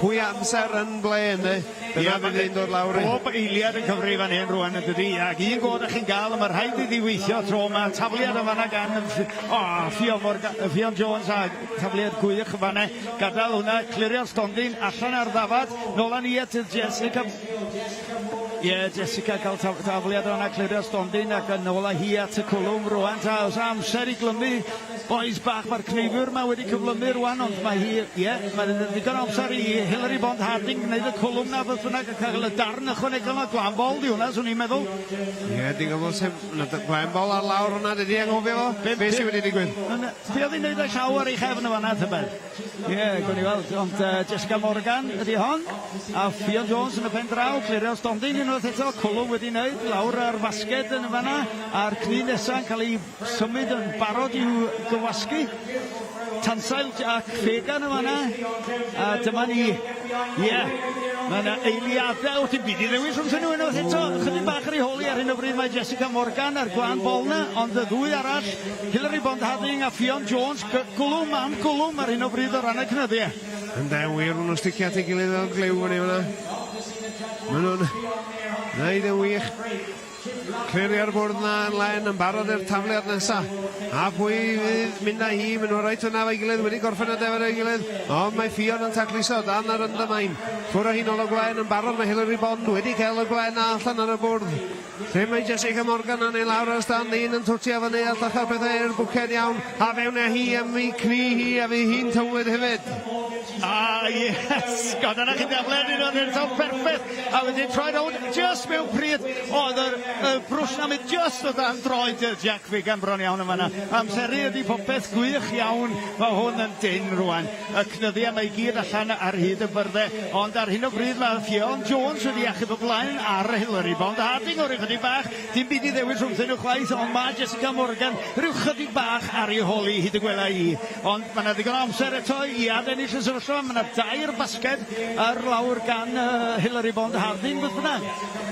pwy amser yn ble yna. Dyna fydd yn dod lawr. Bob eiliad yn cyfri fan hyn rwan yn dydi. Ac un god ych chi'n gael, mae'r rhaid i ddiweithio tro yma. Tafliad yn fanna gan Fion Jones a tafliad Gwyliwch yn fanna. Gadael hwnna, clirio'r stondin allan ar ddafad. Nôl ni at Jessica. Ie, Jessica cael tafliad o'na clirio'r stondin ac yn ôl hi at y cwlwm rwan. Ta, oes amser i glymu. Boes bach, mae'r cneifwr yma wedi cyflymu rwan, ond mae hi, mae'n ddigon amser i Hilary Bond Harding gwneud y cwlwm na beth bynnag a cael y darn ychwanegol na glanbol di hwnna, swn i'n meddwl. Ie, di'n gwybod sef, glanbol ar lawr hwnna, dydi anghofio fo? Be sydd wedi digwydd? Be oedd hi'n neud y llaw ar ei chefn y fanna, tybed? Ie, gwni weld, ond Jessica Morgan ydi hon, a Fion Jones yn y pen draw, clirio stondin unwaith eto, cwlwm wedi wneud, lawr ar fasged yn y fanna, a'r cni nesaf yn cael ei symud yn barod i'w gywasgu. Tansail Jack Fegan yn fanna, a dyma ni, mae yna eiliadau o ti'n byd i ddewis rhwng nhw unwaith eto, chydig bach ar ei holi ar hyn o bryd mae Jessica Morgan ar glan bol na, ond y ddwy arall, Hilary Bond Harding a Fion Jones, gwlwm am gwlwm ar hyn o bryd o ran y cynyddiau. Ynddo, wir, nhw'n sticio at ei gilydd fel glew yn ei fanna. Maen nhw'n wneud yn wych. Clirio'r bwrdd na yn len yn barod i'r tafliad nesaf. A pwy fydd mynd â hi, maen nhw reit hwnna fe'i gilydd, wedi gorffen y defod ei gilydd. O, mae Fion yn tacluso, dan ar yndymain. Ffwr o hi'n ôl o gwen yn barod, mae Hilary Bond wedi cael y gwen allan ar y bwrdd. Lle mae Jessica Morgan yn ei lawr ar stand, un yn twtio fyny a llachar pethau i'r bwced iawn. A fewn e hi am ei cni hi a fi hi'n tywyd hefyd. Ah, yes! God, yna chi daflen un o'n eto perffaith. A wedyn troi rownd, just mewn pryd, oedd y brwys na mynd just o dan droed Jack Fegan bron iawn yn fanna. Amseru ydi popeth gwych iawn, mae hwn yn dyn rwan. Y cnyddiau mae gyd allan ar hyd y byrddau, ond ar hyn o bryd mae Fion Jones wedi achub y blaen ar Hilary Bond Harding o'r chydig bach. Dim byd i ddewis rhwngthyn nhw chwaith, ond mae Jessica Morgan rhyw chydig bach ar ei holi hyd y gwela i. Ond mae yna ddigon amser eto i adennill y sefyllfa. Mae yna 2 basged ar lawr gan Hilary Bond Harding, beth bynnag.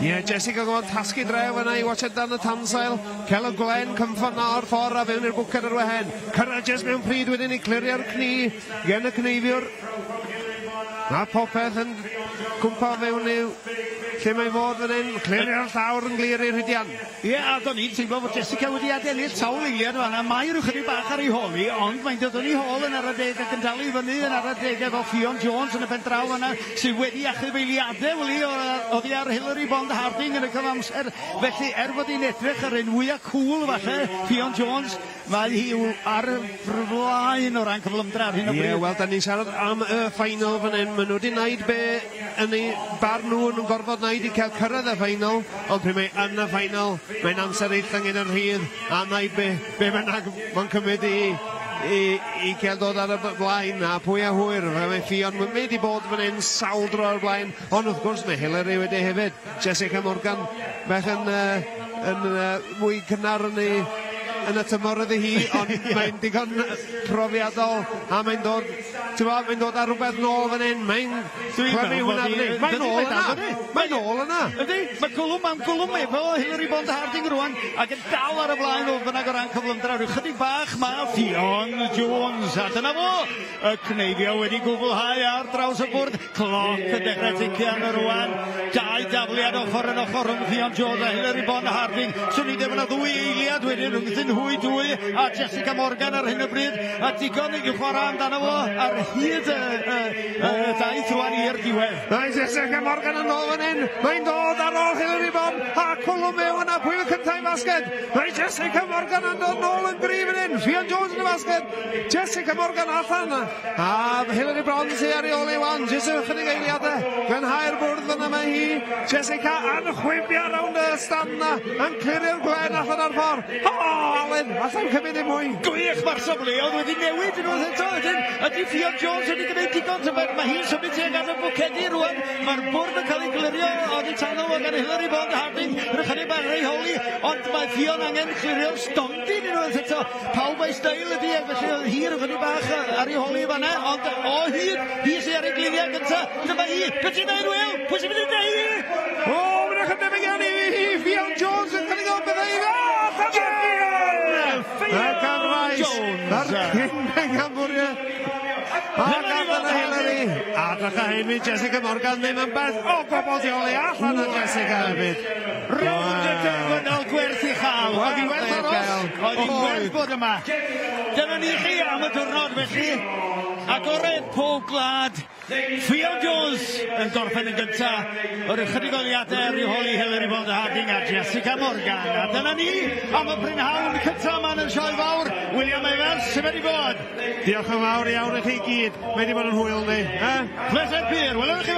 Ie, Jessica gwybod tasgu drew yna i watched dan y tansail. Cael y glen cymffon na o'r ffordd a fewn i'r bwced ar wehen. Cyrrages mewn pryd wedyn i clirio'r cni gen y cneifiwr. A popeth yn gwmpa fewn i'w lle mae fod fan hyn, clirio'r llawr yn glir i'r hydian. Ie, a do'n i'n teimlo fod Jessica wedi adennill sawl eiliad fanna. Mae rhyw chydig bach ar ei holi, ond mae'n dod o'n ei hol yn ar y deg ac yn dal i fyny yn ar y deg efo Fion Jones yn y pen draw fanna, sydd wedi achub eiliadau, weli, oddi ar Hilary Bond Harding yn y cyfamser. Felly, fod hi'n edrych ar un fwyaf cool falle, Fion Jones, mae hi ar y flaen o ran cyflymdra ar hyn o bryd. Ie, wel, da ni'n siarad am y final fan hyn. Maen nhw wedi gwneud be yn ei bar nhw yn gorfod wneud i cael cyrraedd y final, ond pryd mae yn y final, mae'n amser eithang yn yr rhydd a wneud be mae'n cymryd i cael dod ar y blaen a pwy a hwyr. Mae Fion wedi bod fan hyn sawl dro ar blaen, ond wrth gwrs mae Hilary wedi hefyd. Jessica Morgan beth yn mwy cynnar yn y tymor ydy hi, ond mae'n digon profiadol a mae'n dod ar rhywbeth nôl fan hyn. Mae'n nôl yna. Ydy, mae gwlwm am gwlwm efo Hilary Bond Harding rwan ac yn dal ar y blaen o fynnag o ran cyflymdra. Rhyw chydig bach mae Fion Jones a dyna fo. Y cneifio wedi gwblhau ar draws y bwrdd. Cloc yn dechrau tician y rwan. 2 dafliad ochr yn ochr rhwng Fion Jones a Hilary Bond Harding. Swn i ddim yn 2 eiliad wedyn rhwngthyn hwy dwy a Jessica Morgan ar hyn o bryd a digon i chwarae amdano fo ar ar hyd y daith rwan i'r diwedd. Mae Jessica Morgan yn ôl fan hyn. Mae'n dod ar ôl Hillary Bond. A cwlwm mewn a pwy yn cyntaf i basged. Mae Jessica Morgan yn dod nôl yn gryf yn hyn. Ffion Jones yn y basged. Jessica Morgan allan. A Hillary Bond sy'n ar ei ôl i wan. Jessica chydig eiliadau. Gwenhau'r bwrdd yna mae hi. Jessica yn chwibio rownd y stand na. Yn clirio'r gwen allan ar ffordd. O, Alun, allan cymryd i mwy. Gwych mae'r safleoedd wedi newid yn oes eto. Ydy Ffion Jones wedi gwneud digon tybed. Mae hi'n symud tuag at y bwcedi rwan. Mae'r bwrdd yn cael ei glirio oddi tanol o gan Hillary Bond Harding yn ychydig bach rei holi, ond mae Ffion angen clirio'r stondin yn oes eto. Pawb ei stael ydi, felly hir ychydig bach ar ei holi fanna, ond o hyd, hi sy'n ar ei gliriau gyntaf. Dyma hi, beth sy'n neud, Wil? Pwy sy'n mynd i neud? O, mae'n ychydig bach iawn i hi. Ffion Jones yn cael ei ddod beth ei Ac ar faes, ar cyn gambwriau. Ac allan y Hillary. A drych a hyn Jessica Morgan ddim yn beth o bobl dioli allan y Jessica hefyd. Rownd y derfynol gwerth i chael. Oedd hi'n werth aros. Oedd hi'n werth bod yma. Dyna ni chi am y diwrnod felly. Agored pob glad. Ffion Jones yn gorffen yn gyntaf. O'r ychydig oliadau ar ei holi Hillary Bond Harding a Jessica Morgan. A dyna ni am y brynhawn cyntaf man yn sioe fawr. William Evans, sy'n wedi bod? Diolch yn fawr iawn i chi gyd. Mae wedi bod yn hwyl ni. Pleser pyr, welwn chi